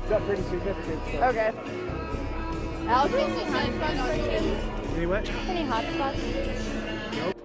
Is that pretty significant? So. Okay. Alex, any hotspots for kids? Any what? Any hotspots? Nope.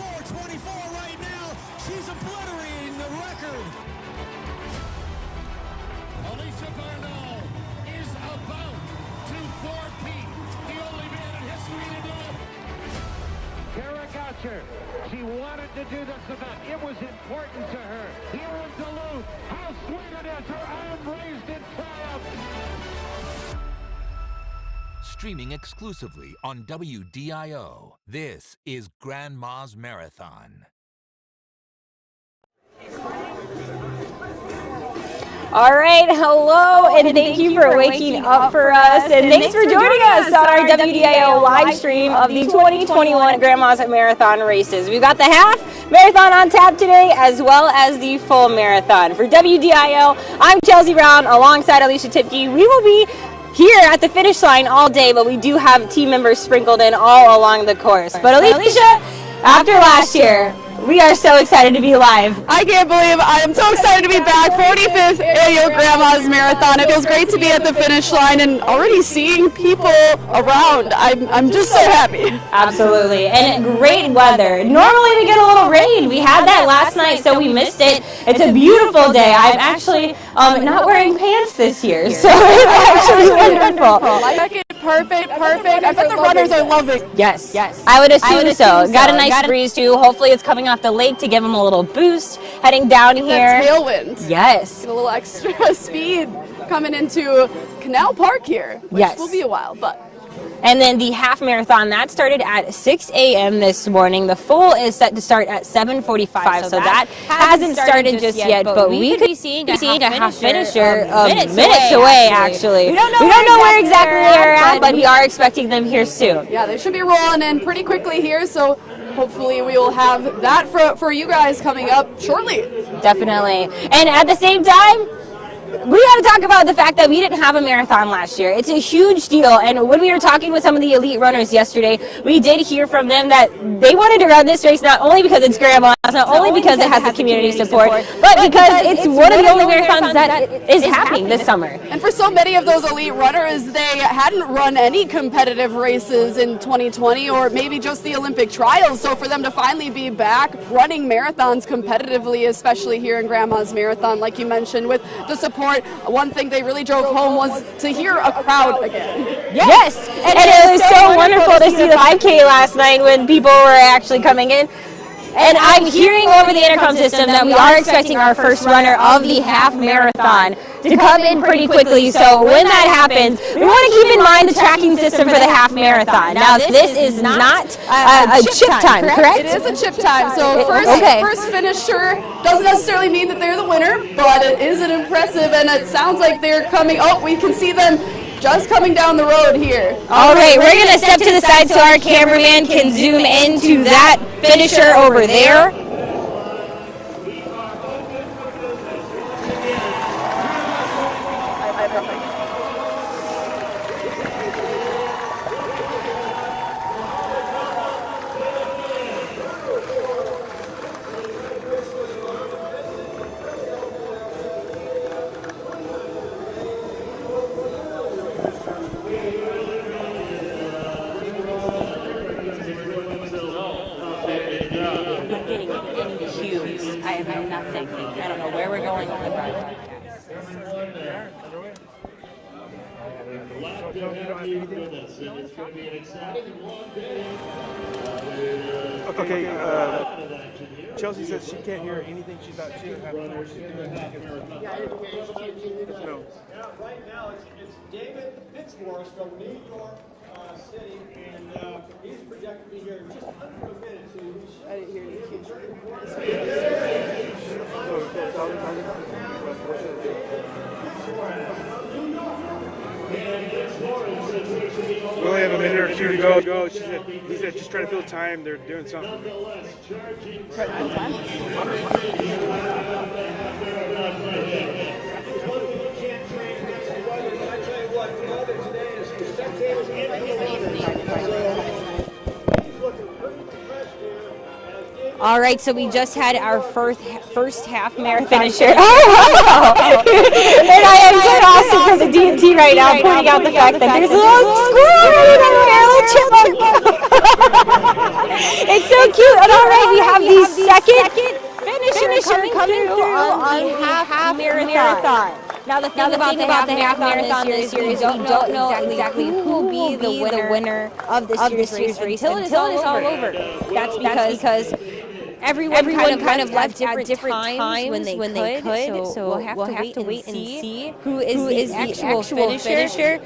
4:24 right now. She's obliterating the record. Alicia Barnell is about to four-peat, the only man in history to do it. Kara Goucher, she wanted to do this event. It was important to her. Here in Duluth, how sweet it is, her arm raised in triumph. Streaming exclusively on WDIO, this is Grandma's Marathon. All right, hello, and thank you for waking up for us, and thanks for joining us on our WDIO live stream of the 2021 Grandma's Marathon races. We've got the half marathon on tap today, as well as the full marathon. For WDIO, I'm Chelsea Brown, alongside Alicia Tipke. We will be here at the finish line all day, but we do have team members sprinkled in all along the course. But Alicia, after last year, we are so excited to be live. I can't believe I am so excited to be back. 45th annual Grandma's Marathon. It feels great to be at the finish line and already seeing people around. I'm just so happy. Absolutely, and great weather. Normally we get a little rain. We had that last night, so we missed it. It's a beautiful day. I'm actually not wearing pants this year, so it's actually wonderful. Like it, perfect. I bet the runners are loving. Yes. I would assume so. Got a nice breeze too. Hopefully it's coming off the lake to give them a little boost heading down here. That tailwind. Yes. Get a little extra speed coming into Canal Park here, which will be a while, but. And then the half marathon, that started at 6 a.m. this morning. The full is set to start at 7:45, so that hasn't started just yet, but we could be seeing a half finisher minutes away, actually. We don't know where exactly they're at, but we are expecting them here soon. Yeah, they should be rolling in pretty quickly here, so hopefully we will have that for you guys coming up shortly. Definitely. And at the same time, we got to talk about the fact that we didn't have a marathon last year. It's a huge deal, and when we were talking with some of the elite runners yesterday, we did hear from them that they wanted to run this race not only because it's Grandma's, not only because it has the community support, but because it's one of the only marathons that is happening this summer. And for so many of those elite runners, they hadn't run any competitive races in 2020 or maybe just the Olympic trials, so for them to finally be back running marathons competitively, especially here in Grandma's Marathon, like you mentioned, with the support, one thing they really drove home was to hear a crowd again. Yes, and it was so wonderful to see the 5K last night when people were actually coming in. And I'm hearing over the intercom system that we are expecting our first runner of the half marathon to come in pretty quickly. So when that happens, we want to keep in mind the tracking system for the half marathon. Now, this is not a chip time, correct? It is a chip time. So first finisher doesn't necessarily mean that they're the winner, but it is an impressive, and it sounds like they're coming. Oh, we can see them just coming down the road here. All right, we're going to step to the side so our cameraman can zoom into that finisher over there. Okay, Chelsea says she can't hear anything. She's not. She doesn't have to know what she's doing. No. Right now, it's David Fitzmaurice from New York City, and he's projected to be here in just under a minute. So I didn't hear you. We only have a minute or two to go. He said, just trying to fill time. They're doing something. All right, so we just had our first half marathon finisher. Oh, wow. And I am so awesome for the D&T right now, pointing out the fact that there's a little squirrel running over here, a little chipmunk. It's so cute. And all right, we have the second finisher coming through on the half marathon. Now the thing about the half marathon this year is we don't know exactly who will be the winner of this year's race until it is all over. That's because everyone kind of left at different times when they could. So we'll have to wait and see who is the actual finisher.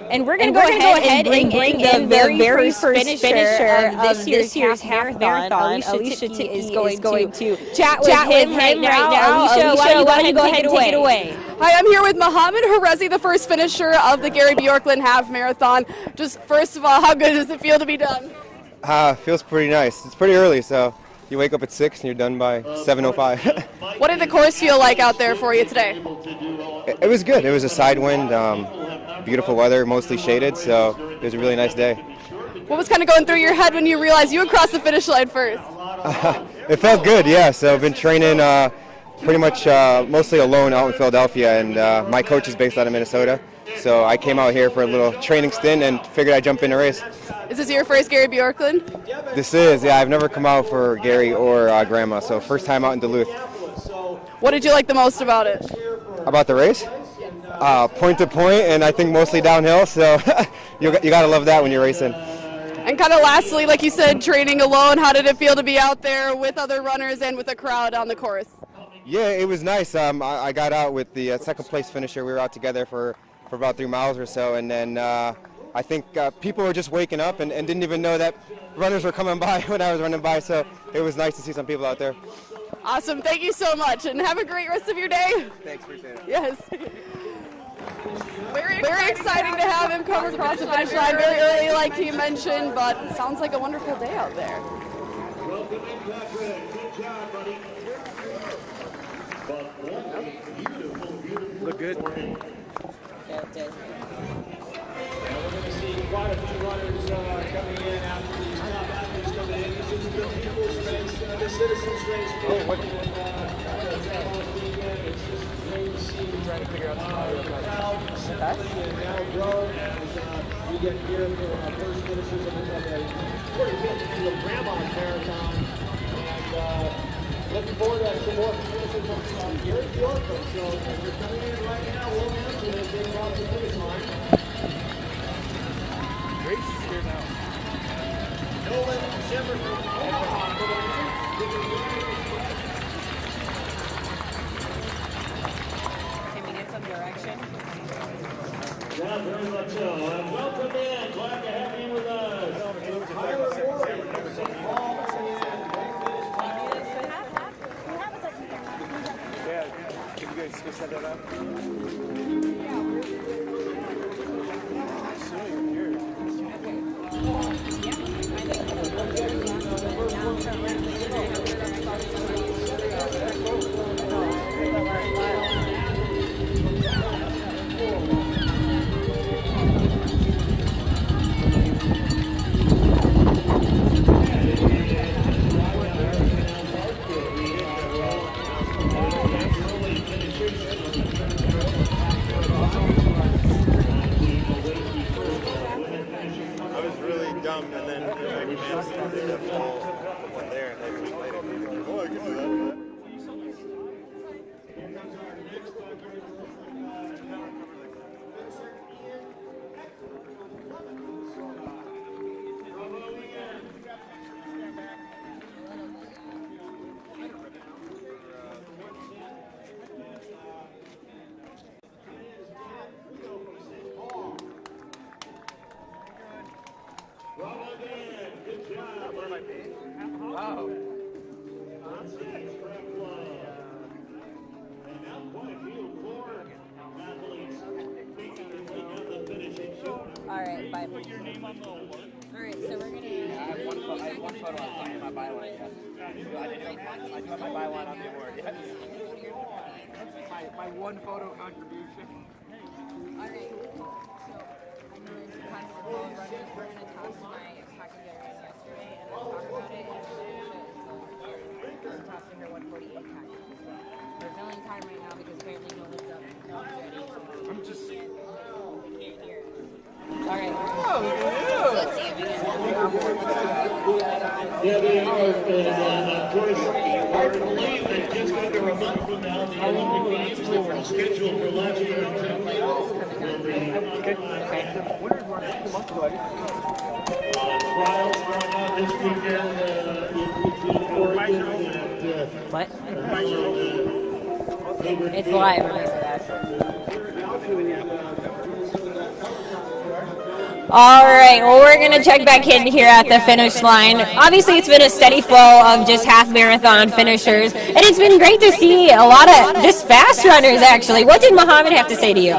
And we're going to go ahead and bring the very first finisher of this year's half marathon. Alicia is going to chat with him right now. Alicia, why don't you go ahead and take it away? Hi, I'm here with Mohammed Harezi, the first finisher of the Gary Bjorklund Half Marathon. Just first of all, how good does it feel to be done? Feels pretty nice. It's pretty early, so you wake up at 6 and you're done by 7:05. What did the course feel like out there for you today? It was good. It was a side wind, beautiful weather, mostly shaded, so it was a really nice day. What was kind of going through your head when you realized you would cross the finish line first? It felt good, yeah. So I've been training pretty much mostly alone out in Philadelphia, and my coach is based out of Minnesota. So I came out here for a little training stint and figured I'd jump in a race. Is this your first Gary Bjorklund? This is, yeah. I've never come out for Gary or Grandma, so first time out in Duluth. What did you like the most about it? About the race? Point to point, and I think mostly downhill, so you got to love that when you're racing. And kind of lastly, like you said, training alone, how did it feel to be out there with other runners and with a crowd on the course? Yeah, it was nice. I got out with the second place finisher. We were out together for about 3 miles or so, and then I think people were just waking up and didn't even know that runners were coming by when I was running by, so it was nice to see some people out there. Awesome, thank you so much, and have a great rest of your day. Thanks, appreciate it. Yes. Very exciting to have him come across the finish line very early, like he mentioned, but it sounds like a wonderful day out there. Welcome in, Patrick. Good job, buddy. Look good. We're going to see quite a few runners coming in after these top athletes coming in. This is the people's race, the citizens race. It's just great to see the crowd simply and now grow as we get here for our first finishers of the pretty good Grandma's Marathon. And looking forward to some more finishers of Gary Bjorklund. So if you're coming in right now, we'll answer this as they cross the finish line. Grace is here now. Nolan Zimmer from Omaha. Can we get some direction? Yeah, very much so. Welcome in. Glad to have you with us. Yeah, can you guys go set that up? And then I managed to do the full one there, and then we later. Oh, I can do that. Wow. All right, bye. Put your name on the award. All right, so we're gonna. I have one photo on my byline yet. I do have my byline on the award yet. My one photo contribution. All right. So I know there's a kind of ball runners. We're gonna talk to my hockey veteran yesterday and talk about it. And toss in her 148 package as well. We're filling time right now because apparently no one's up. No one's ready. I'm just. We can't hear. All right. Yeah, they are. And of course, hard to believe that just under a month from now, the Olympic Games that were scheduled for last year in Tokyo will be trials going on this weekend in Oregon. And, What? It's live. All right, well, we're going to check back in here at the finish line. Obviously, it's been a steady flow of just half marathon finishers, and it's been great to see a lot of just fast runners, actually. What did Muhammad have to say to you?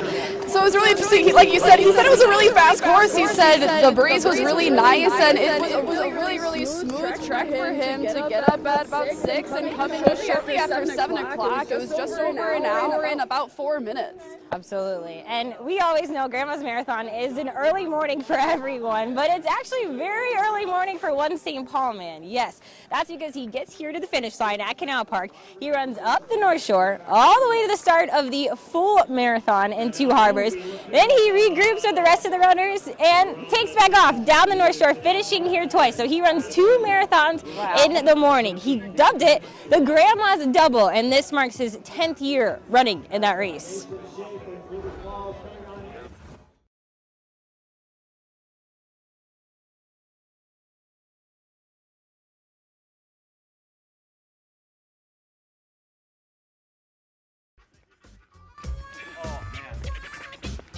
So it was really interesting. Like you said, he said it was a really fast course. He said the breeze was really nice, and it was a really smooth trek for him to get up at about 6 and come in just shortly after 7 o'clock. It was just over an hour and about 4 minutes. Absolutely. And we always know Grandma's Marathon is an early morning for everyone, but it's actually very early morning for one St. Paul man. Yes, that's because he gets here to the finish line at Canal Park. He runs up the North Shore all the way to the start of the full marathon in Two Harbors. Then he regroups with the rest of the runners and takes back off down the North Shore, finishing here twice. So he runs 2 marathons in the morning. He dubbed it the Grandma's Double, and this marks his 10th year running in that race.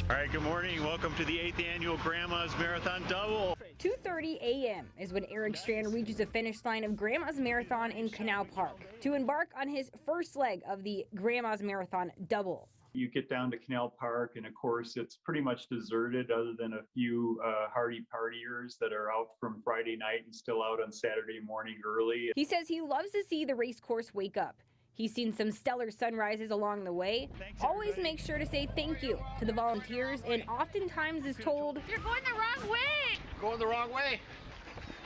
All right, good morning. Welcome to the 8th annual Grandma's Marathon Double. 2:30 a.m. is when Eric Strand reaches the finish line of Grandma's Marathon in Canal Park to embark on his first leg of the Grandma's Marathon Double. You get down to Canal Park, and of course, it's pretty much deserted other than a few hardy partiers that are out from Friday night and still out on Saturday morning early. He says he loves to see the race course wake up. He's seen some stellar sunrises along the way. Always makes sure to say thank you to the volunteers, and oftentimes is told, "You're going the wrong way! Going the wrong way.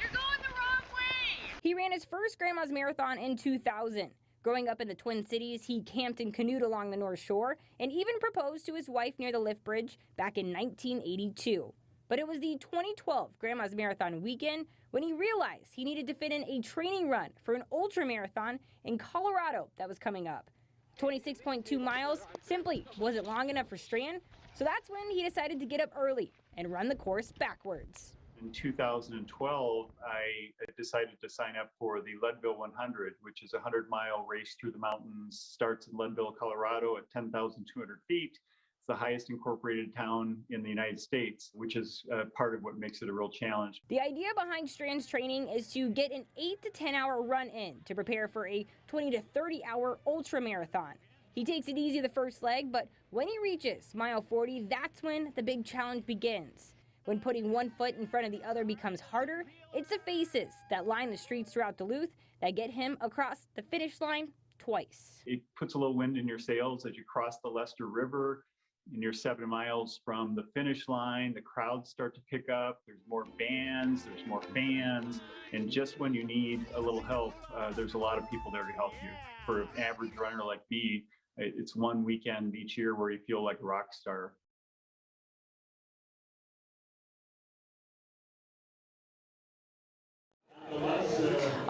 You're going the wrong way!" He ran his first Grandma's Marathon in 2000. Growing up in the Twin Cities, he camped and canoed along the North Shore and even proposed to his wife near the lift bridge back in 1982. But it was the 2012 Grandma's Marathon weekend when he realized he needed to fit in a training run for an ultra marathon in Colorado that was coming up. 26.2 miles simply wasn't long enough for Strand, so that's when he decided to get up early and run the course backwards. In 2012, I decided to sign up for the Leadville 100, which is a 100-mile race through the mountains. Starts in Leadville, Colorado at 10,200 feet. It's the highest incorporated town in the United States, which is part of what makes it a real challenge. The idea behind Strand's training is to get an 8 to 10 hour run in to prepare for a 20 to 30 hour ultra marathon. He takes it easy the first leg, but when he reaches mile 40, that's when the big challenge begins. When putting one foot in front of the other becomes harder, it's the faces that line the streets throughout Duluth that get him across the finish line twice. It puts a little wind in your sails as you cross the Lester River. And you're 7 miles from the finish line, the crowds start to pick up, there's more bands, there's more fans, and just when you need a little help, there's a lot of people there to help you. For an average runner like me, it's one weekend each year where you feel like a rock star.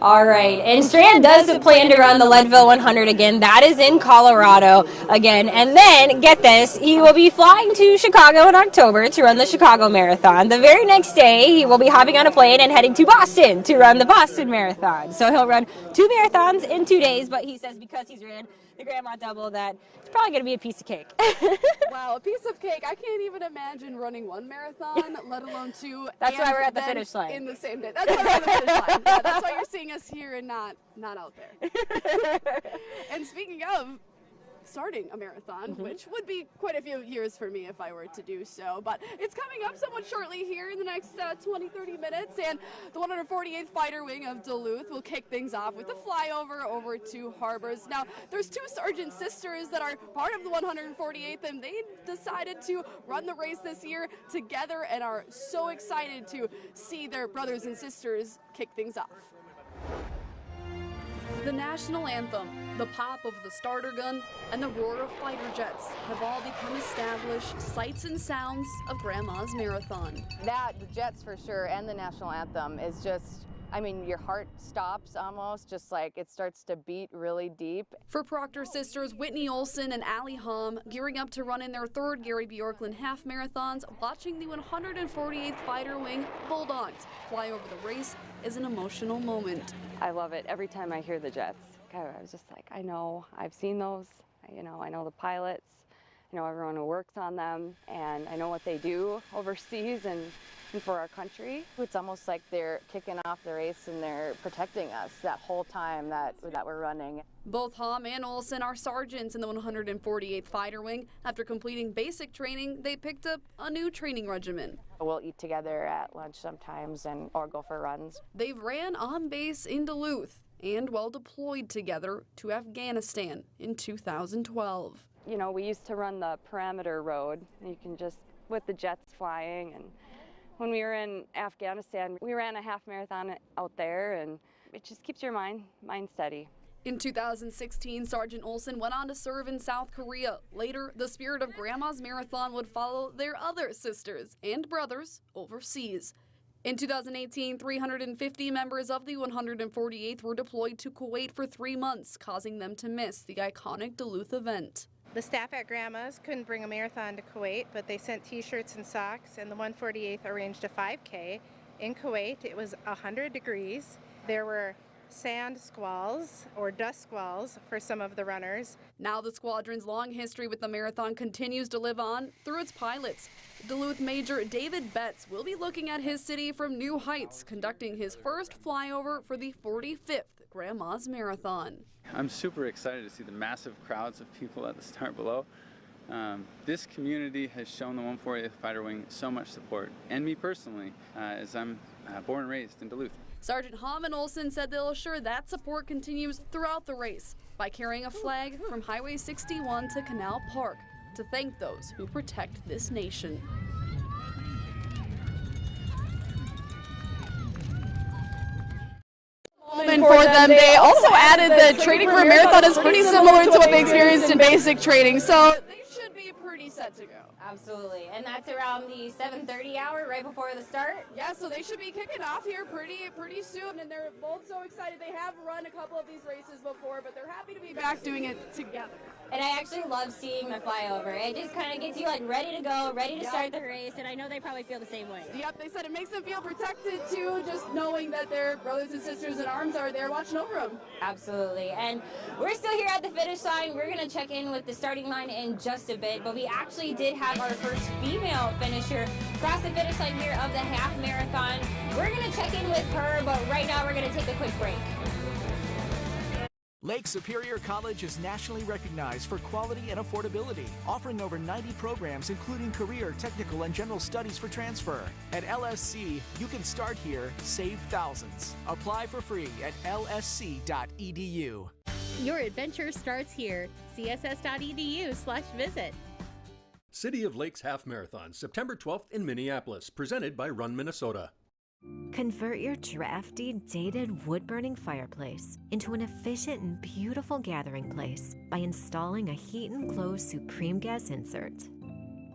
All right, and Strand does plan to run the Leadville 100 again. That is in Colorado again. And then, get this, he will be flying to Chicago in October to run the Chicago Marathon. The very next day, he will be hopping on a plane and heading to Boston to run the Boston Marathon. So he'll run 2 marathons in 2 days, but he says because he's ran the Grandma Double that it's probably going to be a piece of cake. Wow, a piece of cake. I can't even imagine running 1 marathon, let alone 2. That's why we're at the finish line. In the same day. That's why we're at the finish line. Yeah, that's why you're seeing us here and not out there. And speaking of starting a marathon, which would be quite a few years for me if I were to do so, but it's coming up somewhat shortly here in the next 20-30 minutes, and the 148th Fighter Wing of Duluth will kick things off with the flyover over to Harbors. Now, there's 2 Sergeant sisters that are part of the 148th, and they decided to run the race this year together and are so excited to see their brothers and sisters kick things off. The national anthem, the pop of the starter gun, and the roar of fighter jets have all become established sights and sounds of Grandma's Marathon. That, the jets for sure, and the national anthem is just, I mean, your heart stops almost, just like it starts to beat really deep. For Proctor sisters Whitney Olson and Allie Hom, gearing up to run in their third Gary Bjorklund half marathons, watching the 148th Fighter Wing Bulldogs fly over the race is an emotional moment. I love it every time I hear the jets. I was just like, I know, I've seen those, I know the pilots, I know everyone who works on them, and I know what they do overseas and for our country. It's almost like they're kicking off the race and they're protecting us that whole time that we're running. Both Hom and Olson are sergeants in the 148th Fighter Wing. After completing basic training, they picked up a new training regimen. We'll eat together at lunch sometimes or go for runs. They've ran on base in Duluth and well deployed together to Afghanistan in 2012. You know, we used to run the perimeter road. You can just, with the jets flying, and when we were in Afghanistan, we ran a half marathon out there, and it just keeps your mind steady. In 2016, Sergeant Olson went on to serve in South Korea. Later, the spirit of Grandma's Marathon would follow their other sisters and brothers overseas. In 2018, 350 members of the 148th were deployed to Kuwait for 3 months, causing them to miss the iconic Duluth event. The staff at Grandma's couldn't bring a marathon to Kuwait, but they sent t-shirts and socks, and the 148th arranged a 5K. In Kuwait, it was 100 degrees. There were sand squalls or dust squalls for some of the runners. Now the squadron's long history with the marathon continues to live on through its pilots. Duluth Major David Betts will be looking at his city from new heights, conducting his first flyover for the 45th Grandma's Marathon. I'm super excited to see the massive crowds of people at the start below. This community has shown the 148th Fighter Wing so much support, and me personally, as I'm born and raised in Duluth. Sergeant Hom and Olson said they'll assure that support continues throughout the race by carrying a flag from Highway 61 to Canal Park to thank those who protect this nation. And for them, they also added that training for a marathon is pretty similar to what they experienced in basic training, so they should be pretty set to go. Absolutely, and that's around the 7:30 hour, right before the start? Yeah, so they should be kicking off here pretty soon, and they're both so excited. They have run a couple of these races before, but they're happy to be back doing it together. And I actually love seeing the flyover. It just kind of gets you like ready to go, ready to start the race, and I know they probably feel the same way. Yep, they said it makes them feel protected too, just knowing that their brothers and sisters in arms are there watching over them. Absolutely, and we're still here at the finish line. We're going to check in with the starting line in just a bit, but we actually did have our first female finisher cross the finish line here of the half marathon. We're going to check in with her, but right now we're going to take a quick break. Lake Superior College is nationally recognized for quality and affordability, offering over 90 programs including career, technical, and general studies for transfer. At LSC, you can start here, save thousands. Apply for free at lsc.edu. Your adventure starts here. css.edu/visit. City of Lakes Half Marathon, September 12th in Minneapolis, presented by Run Minnesota. Convert your drafty, dated wood-burning fireplace into an efficient and beautiful gathering place by installing a Heat and Glow Supreme Gas insert.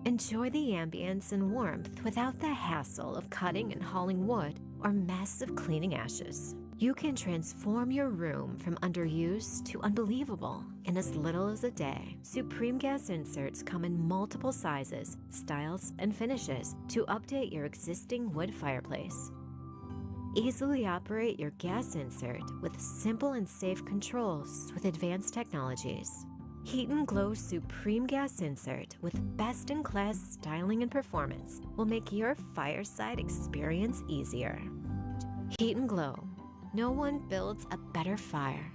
Enjoy the ambience and warmth without the hassle of cutting and hauling wood or mess of cleaning ashes. You can transform your room from underused to unbelievable in as little as a day. Supreme Gas inserts come in multiple sizes, styles, and finishes to update your existing wood fireplace. Easily operate your gas insert with simple and safe controls with advanced technologies. Heat and Glow Supreme Gas Insert with best-in-class styling and performance will make your fireside experience easier. Heat and Glow. No one builds a better fire.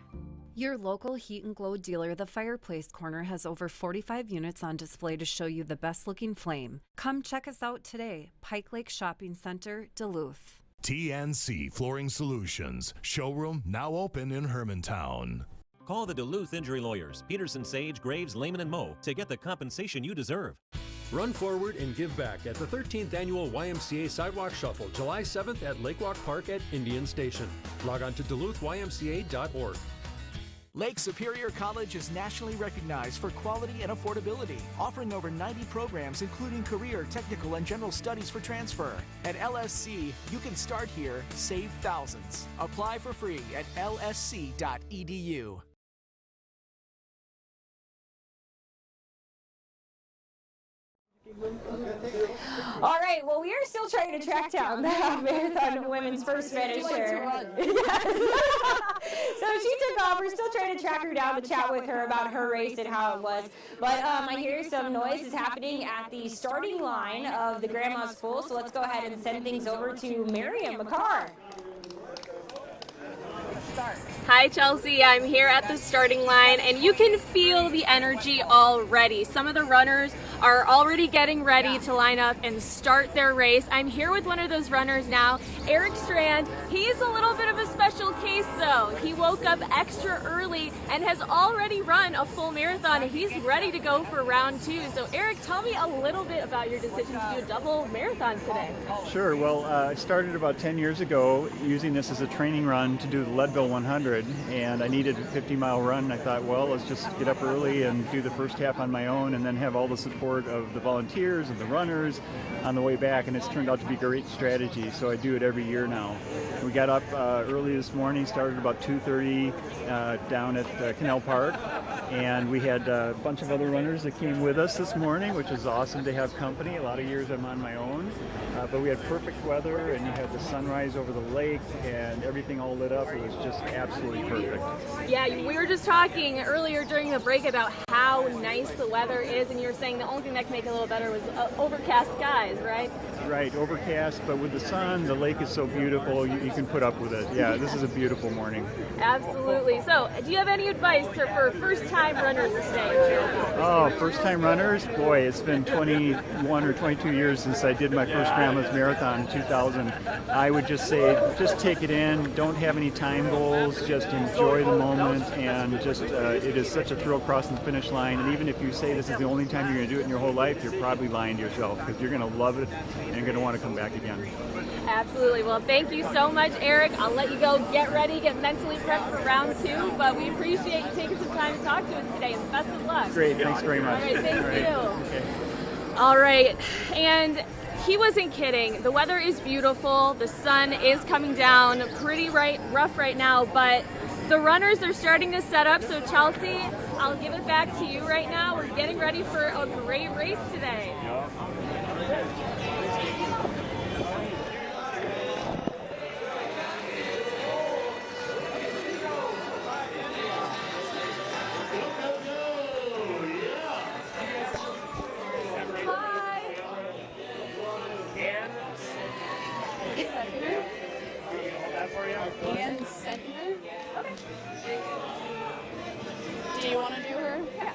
Your local Heat and Glow dealer, the Fireplace Corner, has over 45 units on display to show you the best-looking flame. Come check us out today. Pike Lake Shopping Center, Duluth. TNC Flooring Solutions. Showroom now open in Hermantown. Call the Duluth Injury Lawyers, Peterson, Sage, Graves, Lehman, and Moe to get the compensation you deserve. Run forward and give back at the 13th Annual YMCA Sidewalk Shuffle, July 7th at Lake Walk Park at Indian Station. Log on to DuluthYMCA.org. Lake Superior College is nationally recognized for quality and affordability, offering over 90 programs including career, technical, and general studies for transfer. At LSC, you can start here, save thousands. Apply for free at lsc.edu. All right, well, we are still trying to track down the half marathon women's first finisher. Yes. So she took off. We're still trying to track her down to chat with her about her race and how it was. But I hear some noise is happening at the starting line of the Grandma's Full, so let's go ahead and send things over to Miriam McCarr. Hi Chelsea, I'm here at the starting line and you can feel the energy already. Some of the runners are already getting ready to line up and start their race. I'm here with one of those runners now, Eric Strand. He's a little bit of a special case though. He woke up extra early and has already run a full marathon and he's ready to go for round 2. So Eric, tell me a little bit about your decision to do a double marathon today. Sure. Well, I started about 10 years ago using this as a training run to do the Leadville 100, and I needed a 50-mile run. I thought, well, let's just get up early and do the first half on my own and then have all the support of the volunteers and the runners on the way back, and it's turned out to be a great strategy, so I do it every year now. We got up early this morning, started about 2:30 down at Canal Park, and we had a bunch of other runners that came with us this morning, which is awesome to have company. A lot of years I'm on my own, but we had perfect weather, and you had the sunrise over the lake, and everything all lit up. It was just absolutely perfect. Yeah, we were just talking earlier during the break about how nice the weather is, and you were saying the only thing that could make it a little better was overcast skies, right? Right, overcast, but with the sun, the lake is so beautiful, you can put up with it. Yeah, this is a beautiful morning. Absolutely. So, do you have any advice for first-time runners today? Oh, first-time runners? Boy, it's been 21 or 22 years since I did my first Grandma's Marathon in 2000. I would just say, just take it in, don't have any time goals, just enjoy the moment, and just, it is such a thrill crossing the finish line, and even if you say this is the only time you're going to do it in your whole life, you're probably lying to yourself, because you're going to love it, and you're going to want to come back again. Absolutely. Well, thank you so much, Eric. I'll let you go get ready, get mentally prepped for round 2, but we appreciate you taking some time to talk to us today, and best of luck. Great, thanks very much. All right, thank you. Okay. All right, and he wasn't kidding. The weather is beautiful. The sun is coming down pretty rough right now, but the runners are starting to set up. So Chelsea, I'll give it back to you right now. We're getting ready for a great race today. Do you want to do her? Yeah.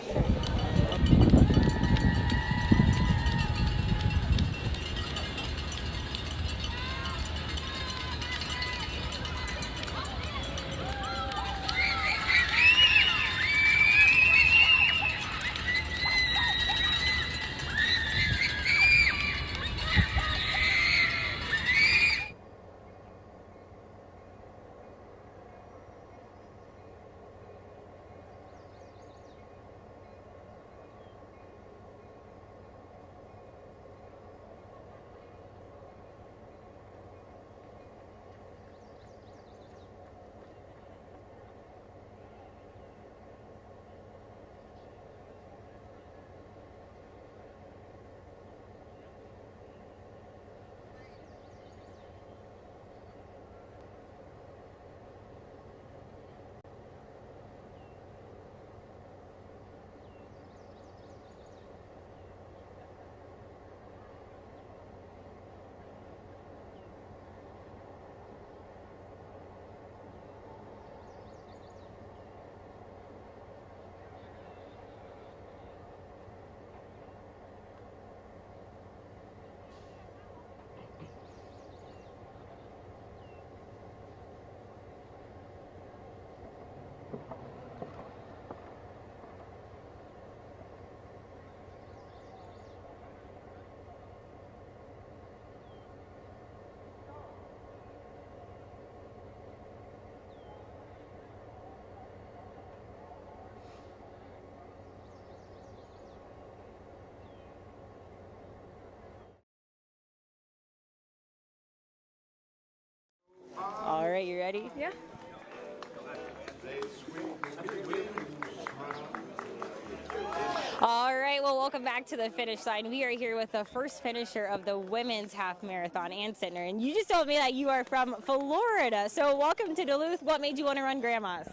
ready? Yeah. All right, well, welcome back to the finish line. We are here with the first finisher of the women's half marathon, Ann Sittner. And you just told me that you are from Florida. So welcome to Duluth. What made you want to run Grandma's?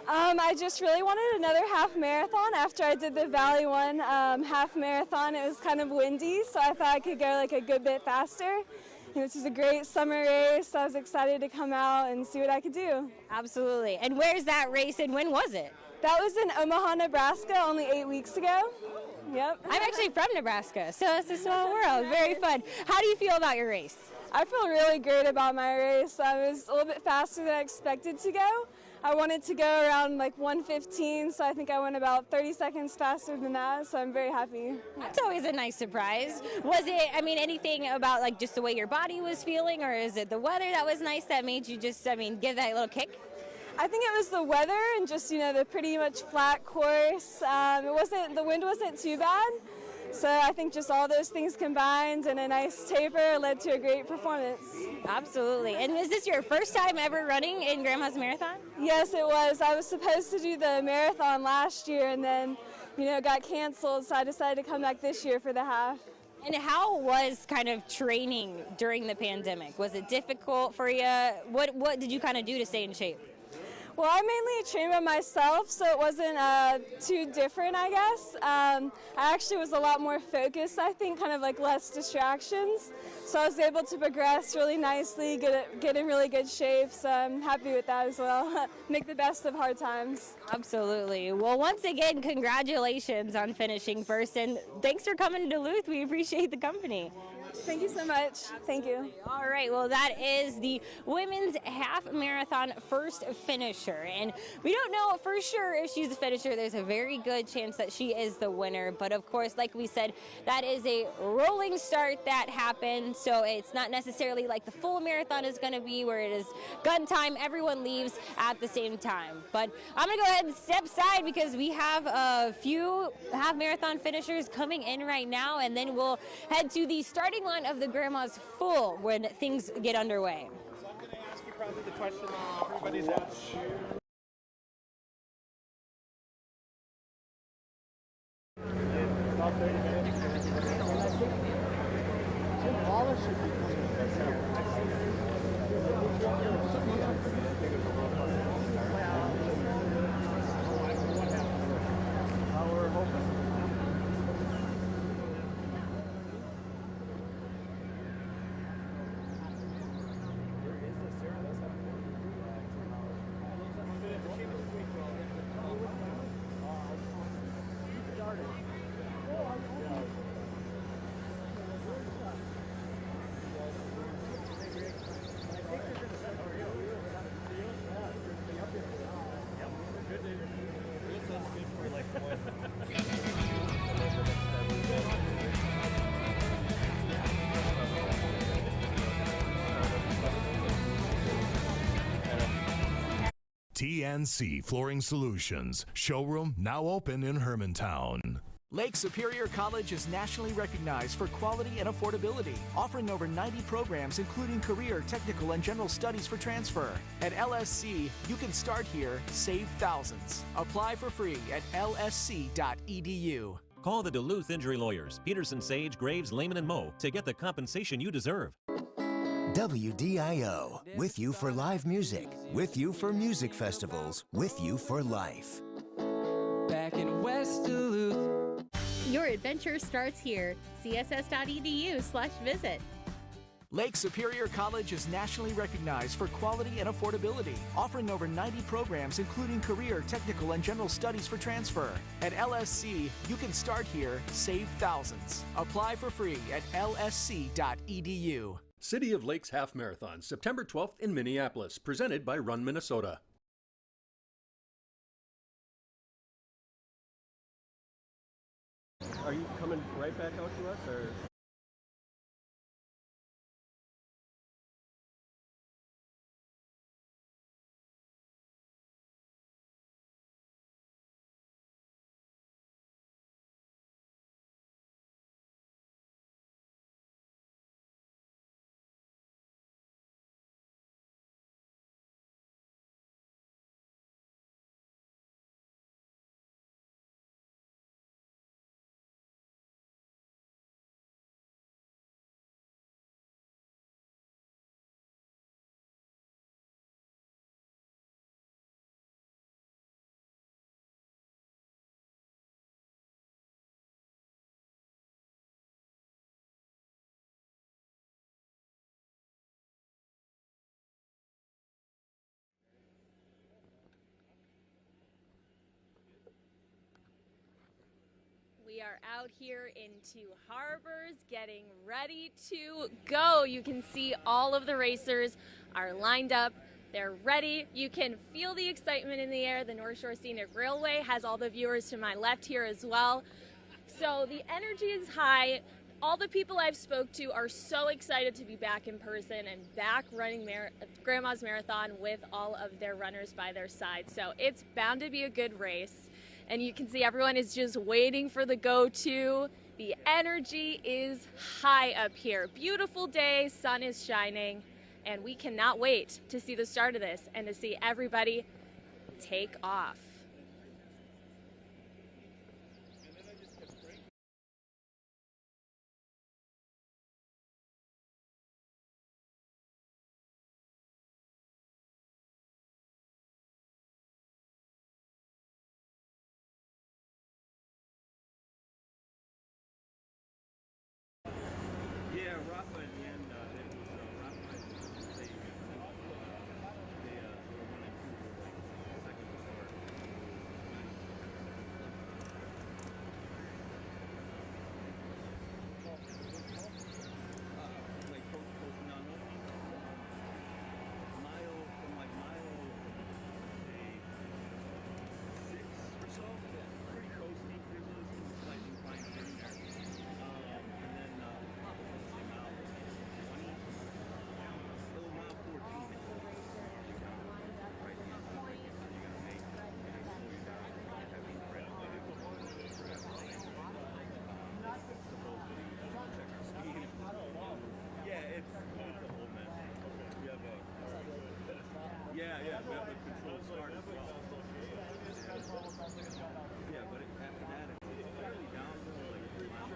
I just really wanted another half marathon after I did the Valley One half marathon. It was kind of windy, so I thought I could go like a good bit faster. This is a great summer race, so I was excited to come out and see what I could do. Absolutely. And where's that race and when was it? That was in Omaha, Nebraska, only 8 weeks ago. Yep. I'm actually from Nebraska, so it's a small world. Very fun. How do you feel about your race? I feel really great about my race. I was a little bit faster than I expected to go. I wanted to go around like 1:15, so I think I went about 30 seconds faster than that, so I'm very happy. That's always a nice surprise. Was it, I mean, anything about like just the way your body was feeling, or is it the weather that was nice that made you just, I mean, give that little kick? I think it was the weather and just, the pretty much flat course. The wind wasn't too bad. So I think just all those things combined and a nice taper led to a great performance. Absolutely. And is this your first time ever running in Grandma's Marathon? Yes, it was. I was supposed to do the marathon last year and then, got canceled, so I decided to come back this year for the half. And how was kind of training during the pandemic? Was it difficult for you? What did you kind of do to stay in shape? Well, I mainly trained by myself, so it wasn't too different, I guess. I actually was a lot more focused, I think, kind of like less distractions. So I was able to progress really nicely, get in really good shape, so I'm happy with that as well. Make the best of hard times. Absolutely. Well, once again, congratulations on finishing first, and thanks for coming to Duluth. We appreciate the company. Thank you so much. Thank you. All right, well, that is the women's half marathon first finisher. And we don't know for sure if she's the finisher. There's a very good chance that she is the winner. But of course, like we said, that is a rolling start that happened. So it's not necessarily like the full marathon is going to be where it is gun time. Everyone leaves at the same time. But I'm going to go ahead and step aside because we have a few half marathon finishers coming in right now. And then we'll head to the starting line of the Grandma's full when things get underway. So I'm going to ask you probably the question that everybody's asked. About 30 minutes. Wallace should be we're hoping. TNC Flooring Solutions. Showroom now open in Hermantown. Lake Superior College is nationally recognized for quality and affordability, offering over 90 programs including career, technical, and general studies for transfer. At LSC, you can start here, save thousands. Apply for free at lsc.edu. Call the Duluth Injury Lawyers, Peterson, Sage, Graves, Lehman, and Moe to get the compensation you deserve. WDIO, with you for live music, with you for music festivals, with you for life. Back in West Duluth. Your adventure starts here. css.edu/visit. Lake Superior College is nationally recognized for quality and affordability, offering over 90 programs including career, technical, and general studies for transfer. At LSC, you can start here, save thousands. Apply for free at lsc.edu. City of Lakes Half Marathon, September 12th in Minneapolis, presented by Run Minnesota. Are you coming right back out to us, or? are out here in Two Harbors getting ready to go. You can see all of the racers are lined up. They're ready. You can feel the excitement in the air. The North Shore Scenic Railway has all the viewers to my left here as well. So the energy is high. All the people I've spoke to are so excited to be back in person and back running Grandma's Marathon with all of their runners by their side. So it's bound to be a good race. And you can see everyone is just waiting for the go-to. The energy is high up here. Beautiful day, sun is shining, and we cannot wait to see the start of this and to see everybody take off. Yeah, Rafa in the end, it was Rafa and they were running through like seconds apart. Like posting on mile from like mile, say 6 or so. Pretty coasty. There's some slight inclines here and there. Yeah, we have a controlled start as well. Yeah, but after that, it's fairly downhill, like 3 miles.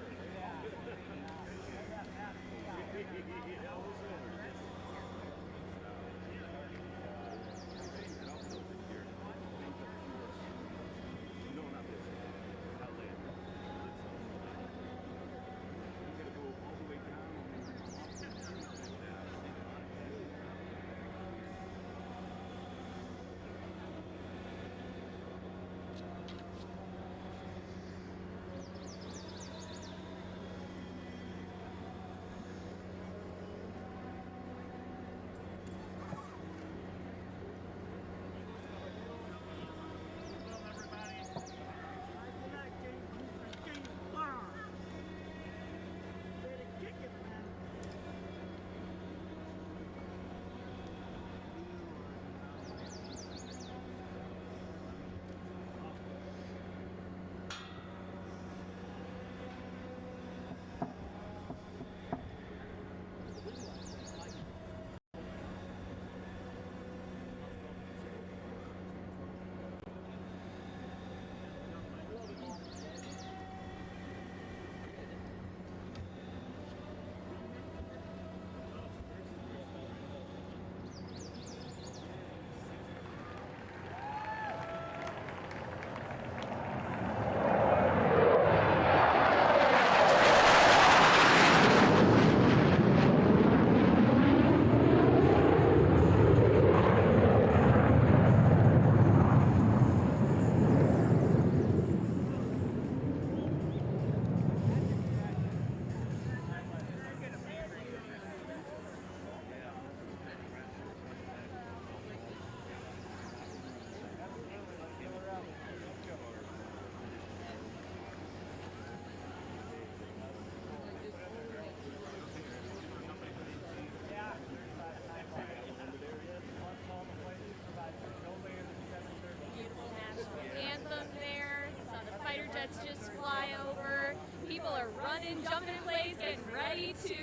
Just fly over. People are running, jumping in place, getting ready to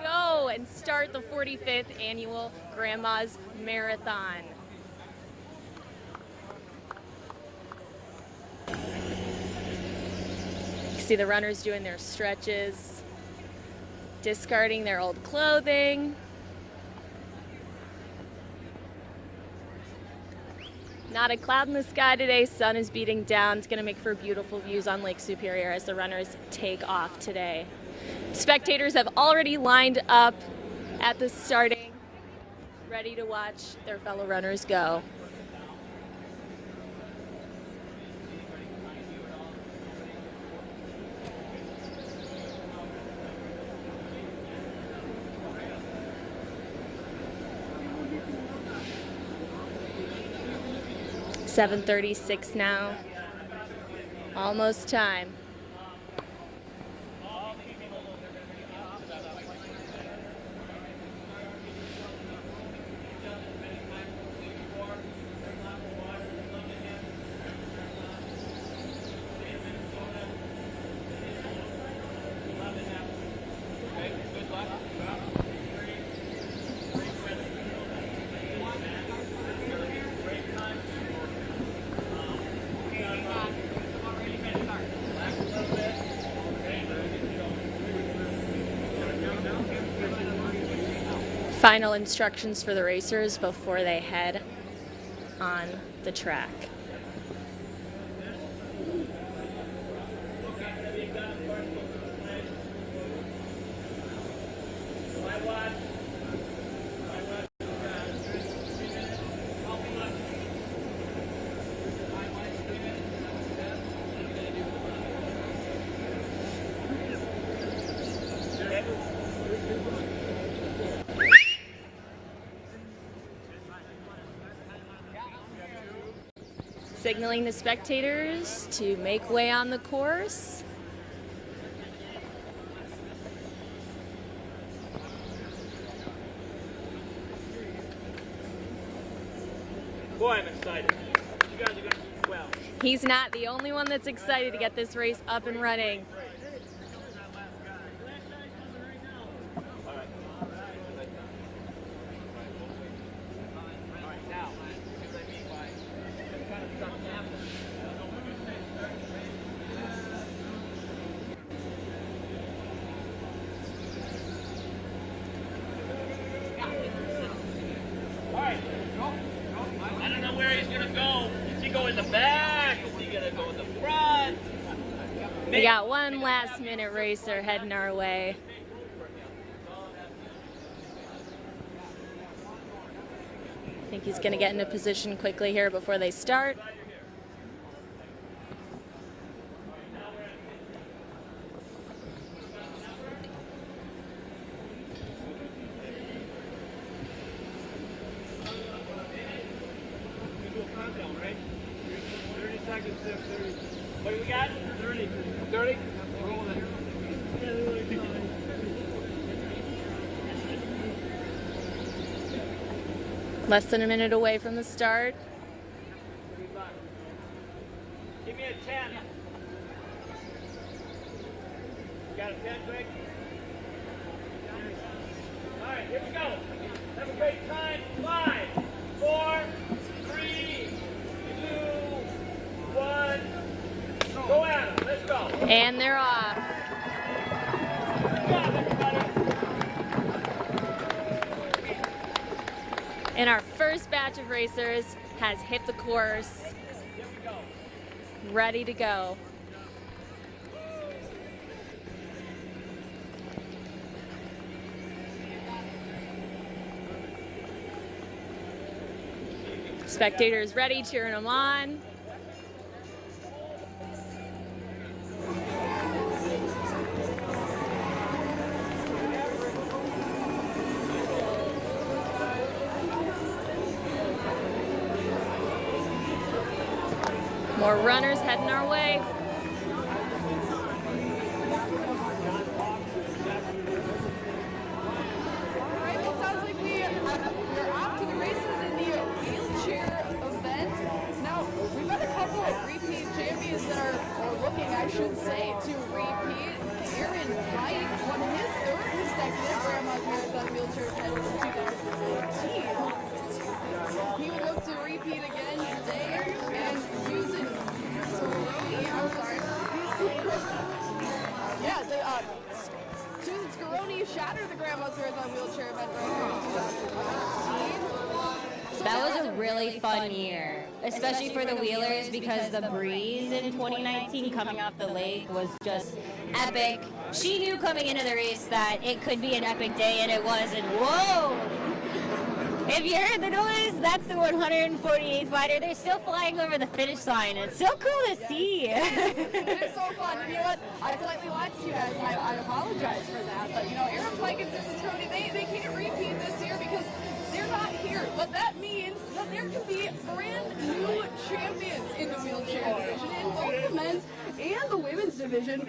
go and start the 45th annual Grandma's Marathon. You see the runners doing their stretches, discarding their old clothing. Not a cloud in the sky today, sun is beating down. It's going to make for beautiful views on Lake Superior as the runners take off today. Spectators have already lined up at the starting, ready to watch their fellow runners go. 7:36 now. Almost time. Final instructions for the racers before they head on the track. Signaling to spectators to make way on the course. Boy, I'm excited. You guys are going to do well. He's not the only one that's excited to get this race up and running. I don't know where he's going to go. Is he going in the back? Is he going to go in the front? We got one last minute racer heading our way. I think he's going to get into position quickly here before they start. What do we got? 30. 30? Less than a minute away from the start. Give me a 10. Got a 10, Greg? All right, here we go. Have a great time. 5, 4, 3, 2, 1. Go at them. Let's go. And they're off. Good job, everybody. And our first batch of racers has hit the course. Ready to go. Spectators ready, cheering them on. More runners heading our way. Alright, it sounds like we're off to the races in the wheelchair event. Now, we've got a couple of repeat champions that are looking, I should say, to repeat. Aaron Pike won his third consecutive Grandma's Marathon wheelchair title in 2018. He would look to repeat again today, and Susan Susan Scaroni shattered the Grandma's Marathon wheelchair event right here in 2018. That was a really fun year, especially for the wheelers, because the breeze in 2019 coming off the lake was just epic. She knew coming into the race that it could be an epic day, and it was, and whoa! If you heard the noise, that's the 148th fighter. They're still flying over the finish line. It's so cool to see. It's so fun. You know what? I slightly lied to you guys, and I apologize for that. But, you know, Aaron Pike and Susan Scaroni, they can't repeat this year because they're not here. But that means that there can be brand new champions in the wheelchair division in both the men's and the women's division.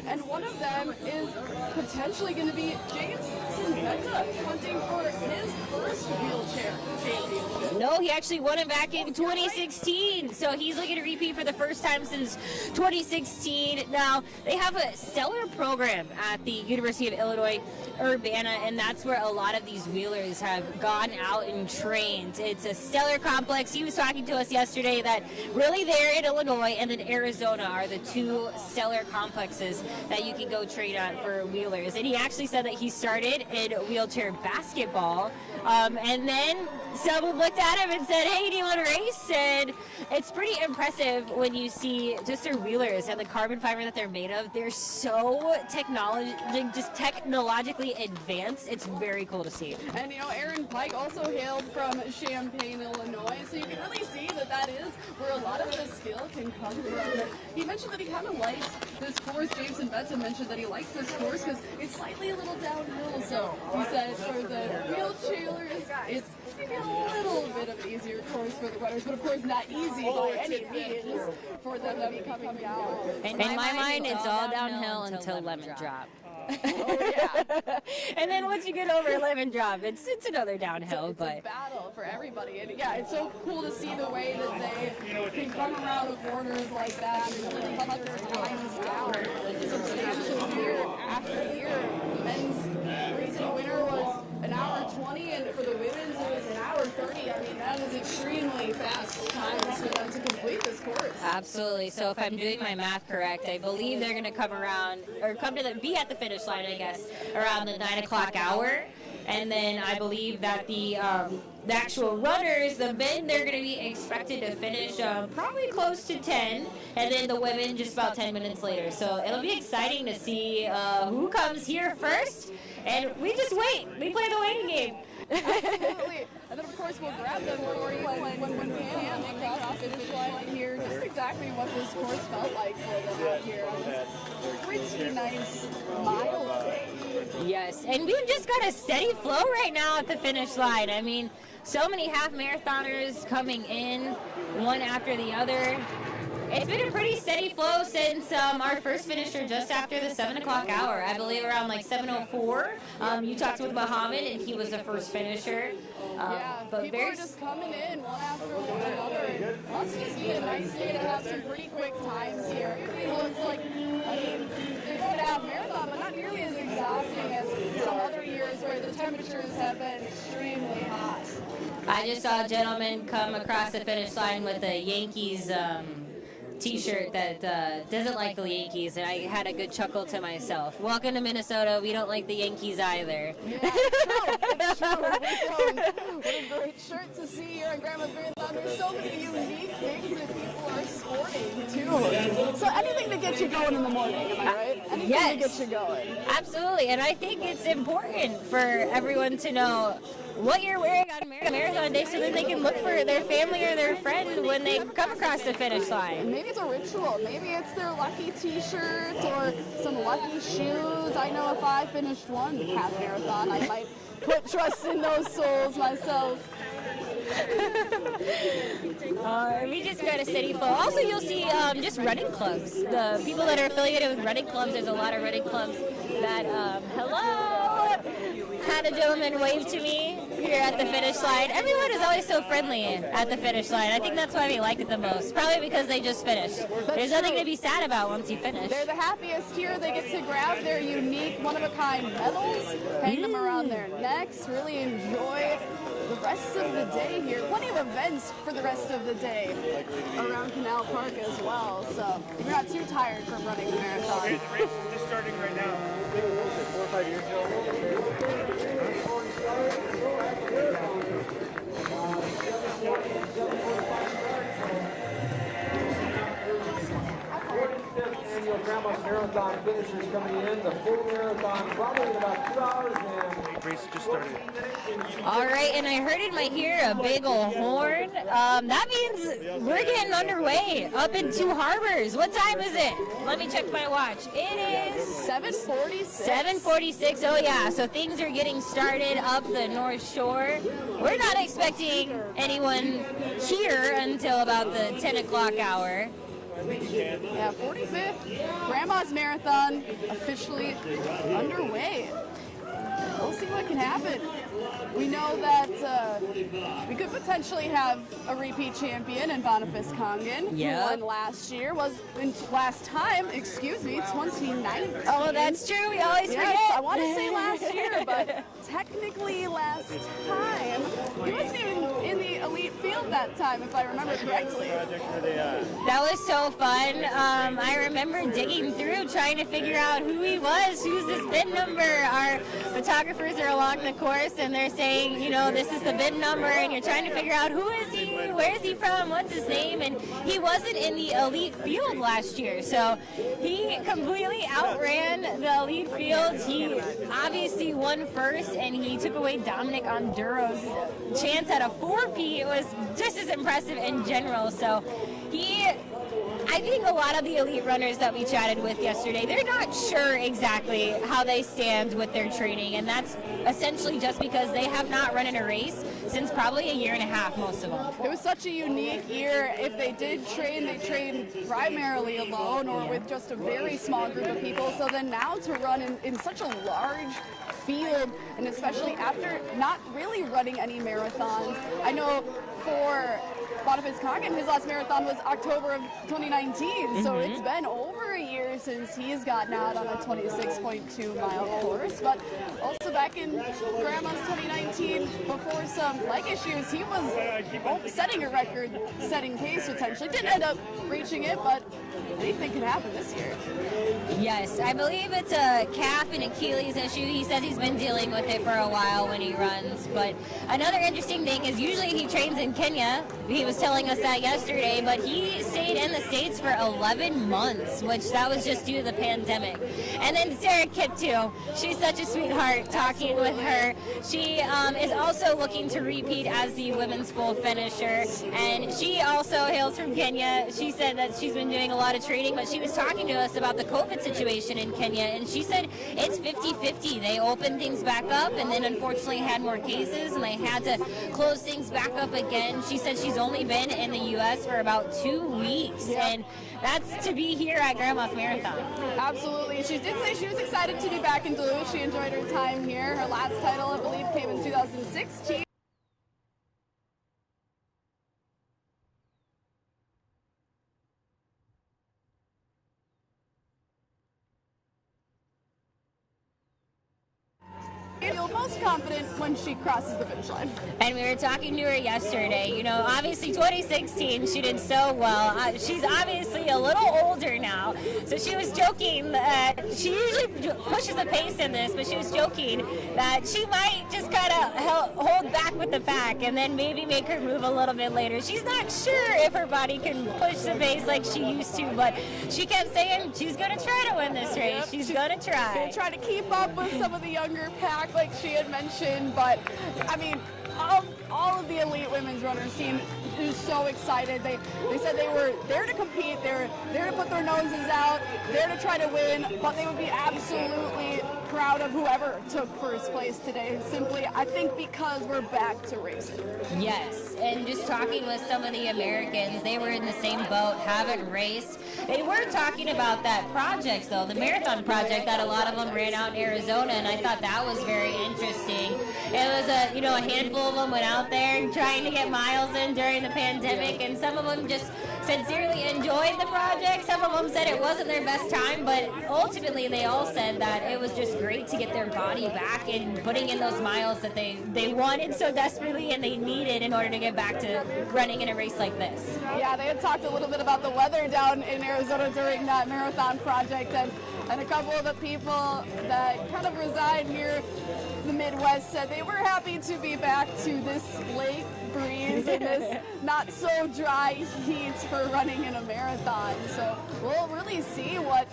And one of them is potentially going to be James Sinventa, hunting for his first wheelchair championship. No, he actually won it back in 2016. So he's looking to repeat for the first time since 2016. Now, they have a stellar program at the University of Illinois Urbana, and that's where a lot of these wheelers have gone out and trained. It's a stellar complex. He was talking to us yesterday that really there in Illinois and in Arizona are the two stellar complexes that you can go train at for wheelers. And he actually said that he started in wheelchair basketball, and then someone looked at him and said, hey, do you want to race? And it's pretty impressive when you see just their wheelers and the carbon fiber that they're made of. They're so technologically advanced. It's very cool to see. And Aaron Pike also hailed from Champaign, Illinois, so you can really see that is where a lot of the skill can come from. He mentioned that he kind of likes this course. James Sinventa mentioned that he likes this course because it's slightly a little downhill. So he said for the wheelchairers, it's maybe a little bit of an easier course for the runners, but of course not easy by any means for them to be coming down. In my mind, it's all downhill until lemon drop. Oh, yeah. And then once you get over lemon drop, it's another downhill. It's a battle for everybody. And yeah, it's so cool to see the way that they can come around with corners like that and really cut their times down substantial year after year. The men's recent winner was an hour 20, and for the women's it was an hour 30. I mean, that is extremely fast times for them to complete this course. Absolutely. So if I'm doing my math correct, I believe they're going to come around, or be at the finish line, I guess, around the 9 o'clock hour. And then I believe that the actual runners, the men, they're going to be expected to finish probably close to 10, and then the women just about 10 minutes later. So it'll be exciting to see who comes here first, and we just wait. We play the waiting game. Absolutely. And then, of course, we'll grab them for you when we can. They cross the finish line here. Just exactly what this course felt like for them out here on this pretty nice mile day. Yes, and we've just got a steady flow right now at the finish line. I mean, so many half marathoners coming in, one after the other. It's been a pretty steady flow since our first finisher just after the 7 o'clock hour. I believe around like 7:04. You talked with Muhammad, and he was the first finisher. But people are just coming in one after another. It must just be a nice day to have some pretty quick times here. It looks like, I mean, they could have marathon, but not nearly as exhausting as some other years where the temperatures have been extremely hot. I just saw a gentleman come across the finish line with a Yankees T-shirt that doesn't like the Yankees, and I had a good chuckle to myself. Welcome to Minnesota. We don't like the Yankees either. Yeah, it's true. We don't. What a great shirt to see here on Grandma's Marathon. There's so many unique things that people are sporting, too. So anything to get you going in the morning, am I right? Anything to get you going. Absolutely, and I think it's important for everyone to know what you're wearing on Marathon Day so that they can look for their family or their friend when they come across the finish line. Maybe it's a ritual. Maybe it's their lucky T-shirt or some lucky shoes. I know if I finished one half marathon, I might put trust in those souls myself. We just got a steady flow. Also, you'll see just running clubs. The people that are affiliated with running clubs, there's a lot of running clubs that, hello, had a gentleman wave to me here at the finish line. Everyone is always so friendly at the finish line. I think that's why we like it the most. Probably because they just finished. There's nothing to be sad about once you finish. They're the happiest here. They get to grab their unique, one-of-a-kind medals, hang them around their necks, really enjoy the rest of the day here. Plenty of events for the rest of the day around Canal Park as well. So you're not too tired from running the marathon. The race is just starting right now. 4 or 5 years ago. Annual Grandma's Marathon finishers coming in. The full marathon probably in about 2 hours, and the race just started. All right, and I heard in my ear a big old horn. That means we're getting underway up in Two Harbors. What time is it? Let me check my watch. It is 7:46. 7:46. Oh yeah, so things are getting started up the North Shore. We're not expecting anyone here until about the 10 o'clock hour. Yeah, 45th Grandma's Marathon officially underway. We'll see what can happen. We know that we could potentially have a repeat champion in Boniface Congan, who won last year, last time, 2019. Oh, that's true. We always forget. I want to say last year, but technically last time, he wasn't even in the elite field that time, if I remember correctly. That was so fun. I remember digging through, trying to figure out who he was, who's this bid number. Our photographers are along the course, and they're saying, you know, this is the bid number, and you're trying to figure out who is he, where is he from, what's his name, and he wasn't in the elite field last year, so he completely outran the elite field. He obviously won first, and he took away Dominic Onduro's chance at a 4P. It was just as impressive in general, so I think a lot of the elite runners that we chatted with yesterday, they're not sure exactly how they stand with their training, and that's essentially just because they have not run in a race since probably a year and a half, most of them. It was such a unique year. If they did train, they trained primarily alone or with just a very small group of people. So then now to run in such a large field, and especially after not really running any marathons. I know for Boniface Congan, his last marathon was October of 2019, so it's been over a year since he's gotten out on a 26.2 mile course. But also back in Grandma's 2019, before some leg issues, he was setting a record-setting pace potentially. Didn't end up reaching it, but anything can happen this year. Yes, I believe it's a calf and Achilles issue. He says he's been dealing with it for a while when he runs. But another interesting thing is usually he trains in Kenya. He was telling us that yesterday, but he stayed in the States for 11 months, which that was just due to the pandemic. And then Sarah Kiptoo, she's such a sweetheart, talking with her. She is also looking to repeat as the women's full finisher, and she also hails from Kenya. She said that she's been doing a lot of training, but she was talking to us about the COVID situation in Kenya, and she said it's 50-50. They opened things back up, and then unfortunately had more cases, and they had to close things back up again. She said she's only been in the U.S. for about 2 weeks, and that's to be here at Grandma's Marathon. Absolutely. She did say she was excited to be back in Duluth. She enjoyed her time here. Her last title, I believe, came in 2016. Feel most confident when she crosses the finish line. And we were talking to her yesterday. You know, obviously 2016 she did so well. She's obviously a little older now, so she was joking that she usually pushes the pace in this, but she was joking that she might just kind of hold back with the pack and then maybe make her move a little bit later. She's not sure if her body can push the pace like she used to, but she kept saying she's going to try to win this race. She's going to try. Going to try to keep up with some of the younger pack, like she had mentioned, but I mean, all of the elite women's runners seemed so excited. They said they were there to compete, they were there to put their noses out, there to try to win, but they would be absolutely proud of whoever took first place today. Simply, I think because we're back to racing. Yes, and just talking with some of the Americans, they were in the same boat, haven't raced. They were talking about that project, though, the marathon project that a lot of them ran out in Arizona, and I thought that was very interesting. It was a handful of them went out there trying to get miles in during the pandemic, and some of them just sincerely enjoyed the project. Some of them said it wasn't their best time, but ultimately they all said that it was just great to get their body back and putting in those miles that they wanted so desperately and they needed in order to get back to running in a race like this. Yeah, they had talked a little bit about the weather down in Arizona during that marathon project, and a couple of the people that kind of reside here in the Midwest said they were happy to be back to this lake breeze and this not so dry heat for running in a marathon. So we'll really see what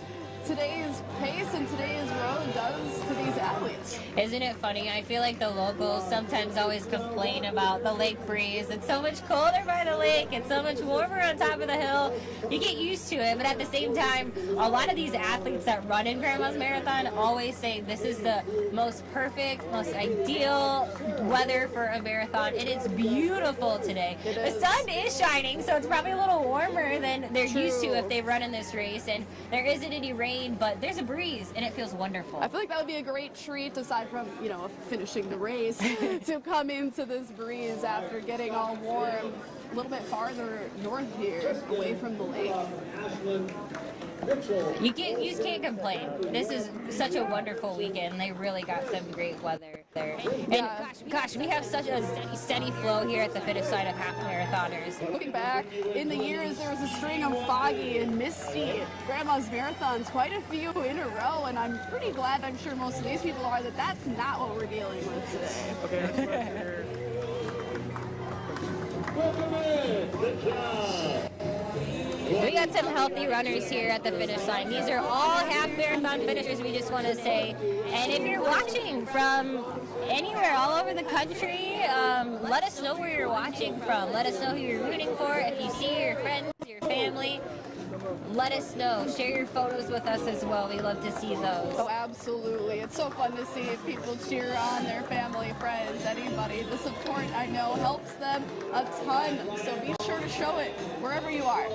today's pace and today's road does to these athletes. Isn't it funny? I feel like the locals sometimes always complain about the lake breeze. It's so much colder by the lake. It's so much warmer on top of the hill. You get used to it, but at the same time, a lot of these athletes that run in Grandma's Marathon always say this is the most perfect, most ideal weather for a marathon. It is beautiful today. The sun is shining, so it's probably a little warmer than they're used to if they run in this race, and there isn't any rain, but there's a breeze, and it feels wonderful. I feel like that would be a great treat, aside from, you know, finishing the race, to come into this breeze after getting all warm a little bit farther north here, away from the lake. You just can't complain. This is such a wonderful weekend. They really got some great weather there. And gosh, we have such a steady flow here at the finish line of half marathoners. Looking back in the years, there was a string of foggy and misty Grandma's Marathons, quite a few in a row, and I'm pretty glad, I'm sure most of these people are, that that's not what we're dealing with today. Okay, welcome in. Good job. We got some healthy runners here at the finish line. These are all half marathon finishers, we just want to say. And if you're watching from anywhere all over the country, let us know where you're watching from. Let us know who you're rooting for. If you see your friends, your family, let us know. Share your photos with us as well. We love to see those. Oh, absolutely. It's so fun to see people cheer on their family, friends, anybody. The support, I know, helps them a ton. So be sure to show it wherever you are.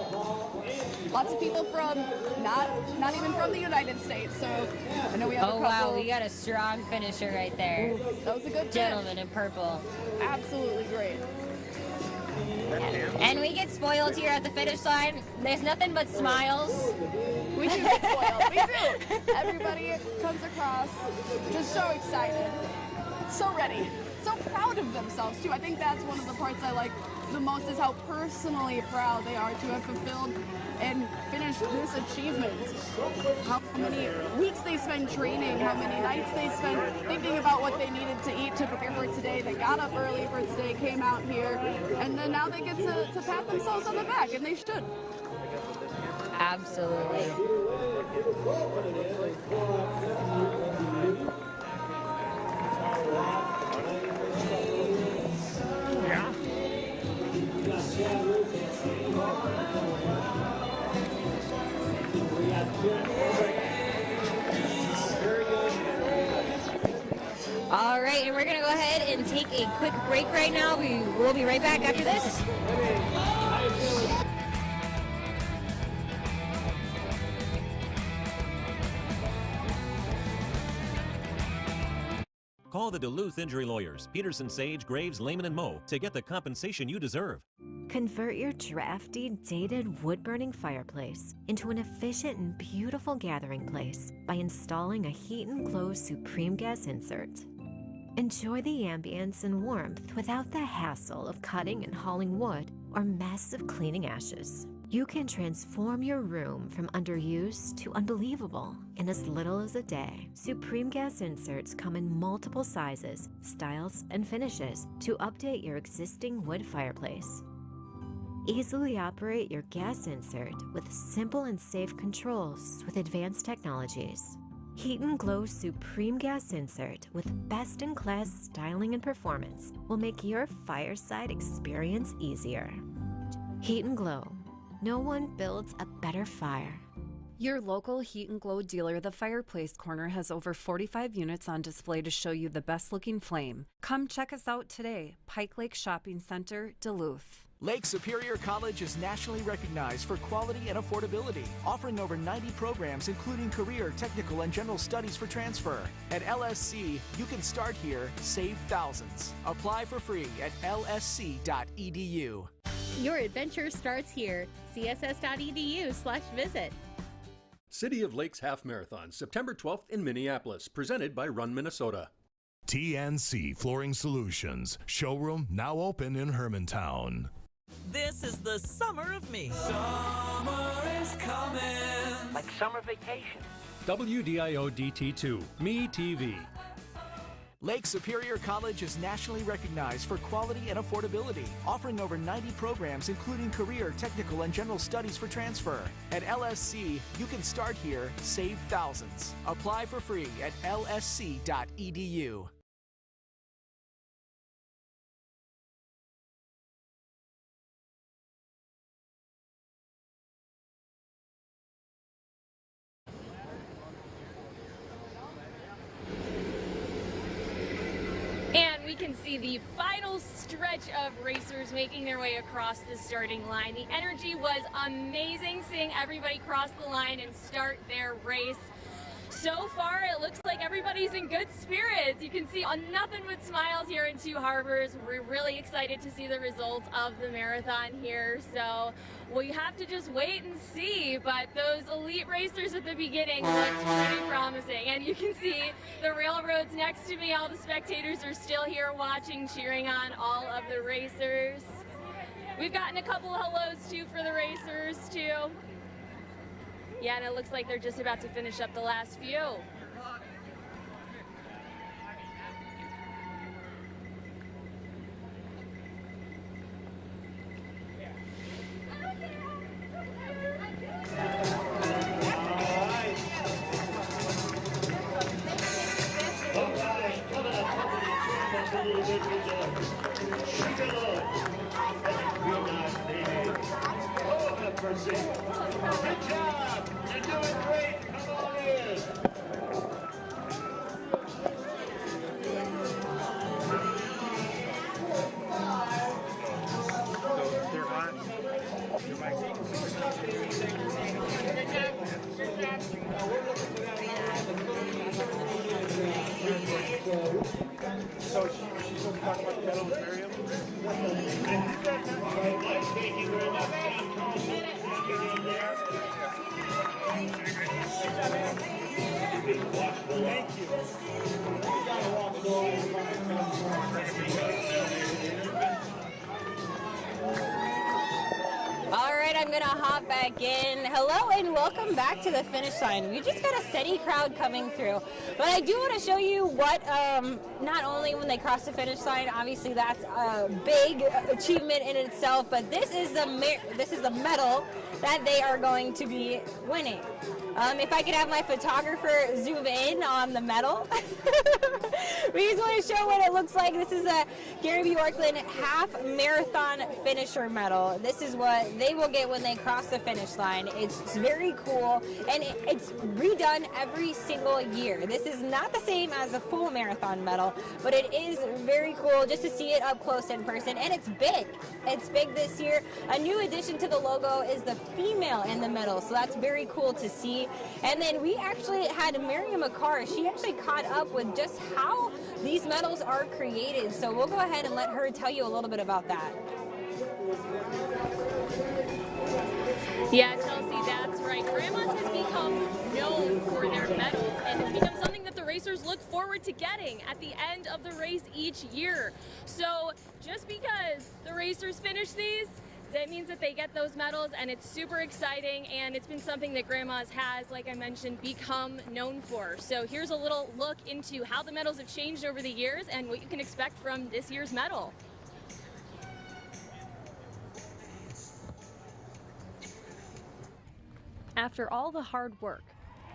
Lots of people from not even from the United States. So I know we have a couple. Wow, we got a strong finisher right there. That was a good gentleman in purple. Absolutely great. And we get spoiled here at the finish line. There's nothing but smiles. We do get spoiled. We do. Everybody comes across just so excited, so ready, so proud of themselves too. I think that's one of the parts I like the most, is how personally proud they are to have fulfilled and finished this achievement. How many weeks they spent training, how many nights they spent thinking about what they needed to eat to prepare for today. They got up early for today, came out here, and then now they get to pat themselves on the back, and they should. Absolutely. Yeah. All right, and we're going to go ahead and take a quick break right now. We will be right back after this. Call the Duluth Injury Lawyers, Peterson, Sage, Graves, Lehman, and Moe to get the compensation you deserve. Convert your drafty, dated wood-burning fireplace into an efficient and beautiful gathering place by installing a Heat and Glow Supreme Gas insert. Enjoy the ambience and warmth without the hassle of cutting and hauling wood or mess of cleaning ashes. You can transform your room from underused to unbelievable in as little as a day. Supreme Gas inserts come in multiple sizes, styles, and finishes to update your existing wood fireplace. Easily operate your gas insert with simple and safe controls with advanced technologies. Heat and Glow Supreme Gas Insert with best-in-class styling and performance will make your fireside experience easier. Heat and Glow. No one builds a better fire. Your local Heat and Glow dealer, the Fireplace Corner, has over 45 units on display to show you the best-looking flame. Come check us out today. Pike Lake Shopping Center, Duluth. Lake Superior College is nationally recognized for quality and affordability, offering over 90 programs including career, technical, and general studies for transfer. At LSC, you can start here, save thousands. Apply for free at lsc.edu. Your adventure starts here. css.edu/visit. City of Lakes Half Marathon, September 12th in Minneapolis, presented by Run Minnesota. TNC Flooring Solutions, showroom now open in Hermantown. This is the summer of me. Summer is coming. Like summer vacation. WDIO DT2, Me TV. Lake Superior College is nationally recognized for quality and affordability, offering over 90 programs including career, technical, and general studies for transfer. At LSC, you can start here, save thousands. Apply for free at lsc.edu. And we can see the final stretch of racers making their way across the starting line. The energy was amazing, seeing everybody cross the line and start their race. So far, it looks like everybody's in good spirits. You can see nothing but smiles here in Two Harbors. We're really excited to see the results of the marathon here. So we have to just wait and see. But those elite racers at the beginning looked pretty promising. And you can see the railroads next to me. All the spectators are still here watching, cheering on all of the racers. We've gotten a couple of hellos too for the racers too. Yeah, and it looks like they're just about to finish up the last few. Good job! You're doing great! Come on in! So she's going to talk about the medal with Miriam? Thank you very much, John Carlson. Thank you. All right, I'm gonna hop back in. Hello and welcome back to the finish line. We just got a steady crowd coming through, but I do want to show you what, not only when they cross the finish line, obviously that's a big achievement in itself, but this is the medal that they are going to be winning. If I could have my photographer zoom in on the medal. We just want to show what it looks like. This is a Gary B. Yorkland half marathon finisher medal. This is what they will get when they cross the finish line. It's very cool, and it's redone every single year. This is not the same as a full marathon medal, but it is very cool just to see it up close in person, and it's big. It's big this year. A new addition to the logo is the female in the medal, so that's very cool to see. And then we actually had Miriam McCarr. She actually caught up with just how these medals are created. So we'll go ahead and let her tell you a little bit about that. Yeah, Chelsea, that's right. Grandma's has become known for their medals, and it's become something that the racers look forward to getting at the end of the race each year. So just because the racers finish these, that means that they get those medals, and it's super exciting, and it's been something that Grandma's has, like I mentioned, become known for. So here's a little look into how the medals have changed over the years and what you can expect from this year's medal. After all the hard work,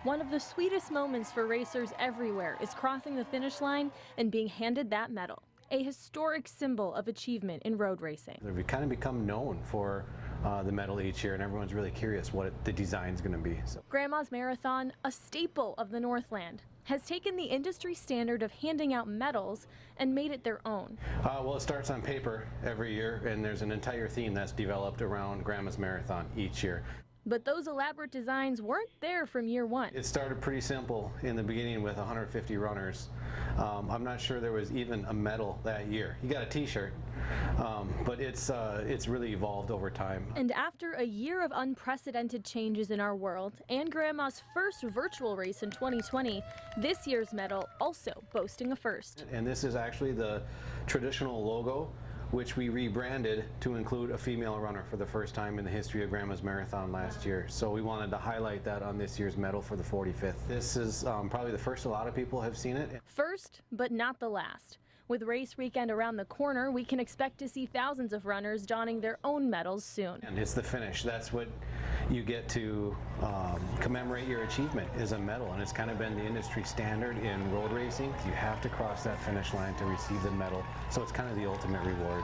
one of the sweetest moments for racers everywhere is crossing the finish line and being handed that medal. A historic symbol of achievement in road racing. We've kind of become known for the medal each year, and everyone's really curious what the design's going to be. So. Grandma's Marathon, a staple of the Northland, has taken the industry standard of handing out medals and made it their own. Well, it starts on paper every year, and there's an entire theme that's developed around Grandma's Marathon each year. But those elaborate designs weren't there from year one. It started pretty simple in the beginning with 150 runners. I'm not sure there was even a medal that year. You got a t-shirt, but it's really evolved over time. And after a year of unprecedented changes in our world and Grandma's first virtual race in 2020, this year's medal also boasting a first. And this is actually the traditional logo which we rebranded to include a female runner for the first time in the history of Grandma's Marathon last year. So we wanted to highlight that on this year's medal for the 45th. This is probably the first a lot of people have seen it. First, but not the last. With race weekend around the corner, we can expect to see thousands of runners donning their own medals soon. And it's the finish. That's what you get to commemorate your achievement, is a medal. And it's kind of been the industry standard in road racing. You have to cross that finish line to receive the medal. So it's kind of the ultimate reward.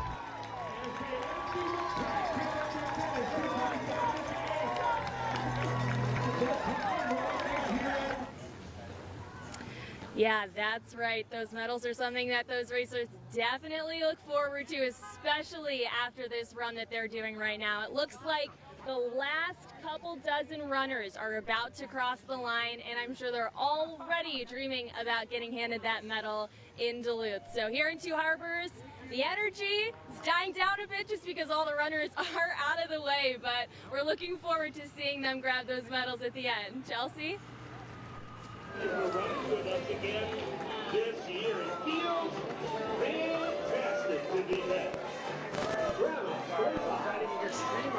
Yeah, that's right. Those medals are something that those racers definitely look forward to, especially after this run that they're doing right now. It looks like the last couple dozen runners are about to cross the line, and I'm sure they're already dreaming about getting handed that medal in Duluth. So here in Two Harbors, the energy is dying down a bit just because all the runners are out of the way, but we're looking forward to seeing them grab those medals at the end. Chelsea? You're running with us again this year. It feels fantastic to be back. Grandma, riding your stream.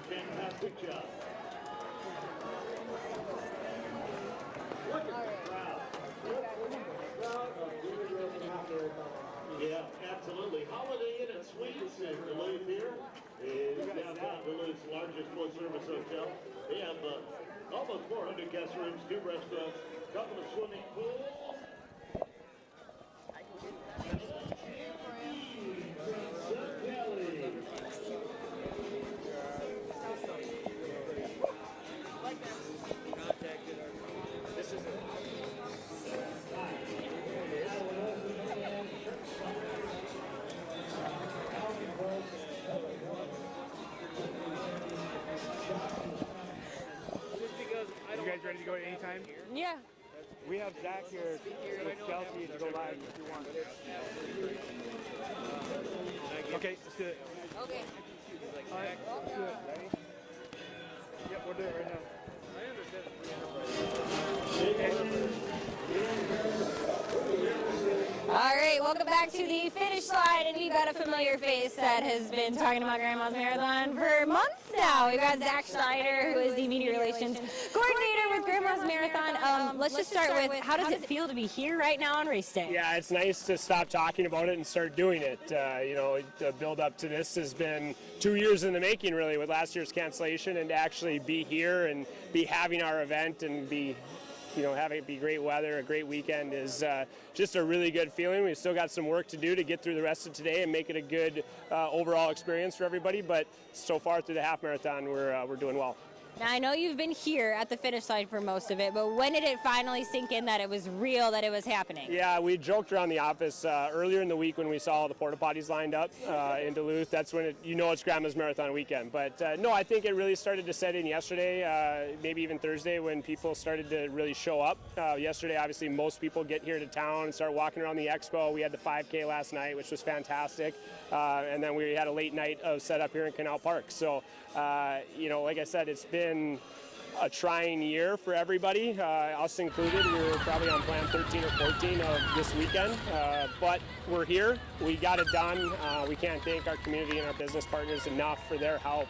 Fantastic job. Look at the crowd. Yeah, absolutely. Holiday Inn and Suites in Duluth here is downtown Duluth's largest full-service hotel. They have almost 400 guest rooms, 2 restaurants, a couple of swimming pools. You guys ready to go at any time? Yeah. We have Zach here with Chelsea to go live if you want. Okay, let's do it. Okay. All right, let's do it. Ready? Yep, we'll do it right now. All right, welcome back to the finish line, and we've got a familiar face that has been talking about Grandma's Marathon for months now. We've got Zach Schneider, who is the media relations coordinator with Grandma's Marathon. Let's just start with, how does it feel to be here right now on race day? Yeah, it's nice to stop talking about it and start doing it. You know, the build up to this has been 2 years in the making, really, with last year's cancellation, and to actually be here and be having our event and be, you know, having it be great weather, a great weekend is just a really good feeling. We've still got some work to do to get through the rest of today and make it a good overall experience for everybody, but so far through the half marathon, we're doing well. Now, I know you've been here at the finish line for most of it, but when did it finally sink in that it was real, that it was happening? Yeah, we joked around the office earlier in the week when we saw all the porta potties lined up in Duluth. That's when it's Grandma's Marathon weekend. But no, I think it really started to set in yesterday, maybe even Thursday, when people started to really show up. Yesterday, obviously, most people get here to town and start walking around the expo. We had the 5K last night, which was fantastic. And then we had a late night of set up here in Canal Park. So, you know, like I said, it's been a trying year for everybody, us included. We were probably on plan 13 or 14 of this weekend, but we're here. We got it done. We can't thank our community and our business partners enough for their help.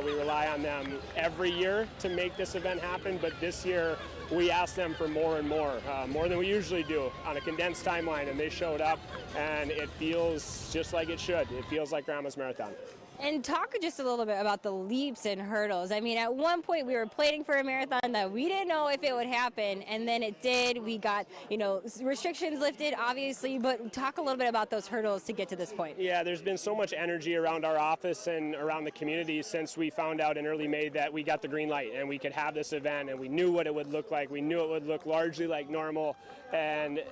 We rely on them every year to make this event happen, but this year we asked them for more and more than we usually do on a condensed timeline, and they showed up, and it feels just like it should. It feels like Grandma's Marathon. And talk just a little bit about the leaps and hurdles. I mean, at one point we were planning for a marathon that we didn't know if it would happen, and then it did. We got, restrictions lifted, obviously, but talk a little bit about those hurdles to get to this point. Yeah, there's been so much energy around our office and around the community since we found out in early May that we got the green light and we could have this event, and we knew what it would look like. We knew it would look largely like normal, and,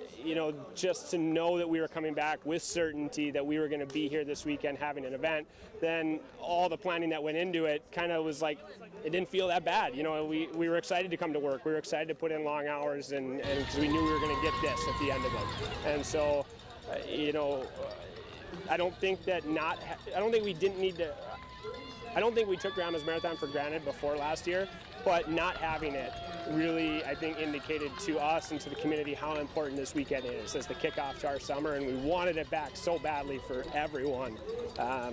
just to know that we were coming back with certainty that we were going to be here this weekend having an event, then all the planning that went into it kind of was like, it didn't feel that bad. We were excited to come to work. We were excited to put in long hours, and because we knew we were going to get this at the end of it. And so, I don't think we took Grandma's Marathon for granted before last year, but not having it really, I think, indicated to us and to the community how important this weekend is as the kickoff to our summer, and we wanted it back so badly for everyone.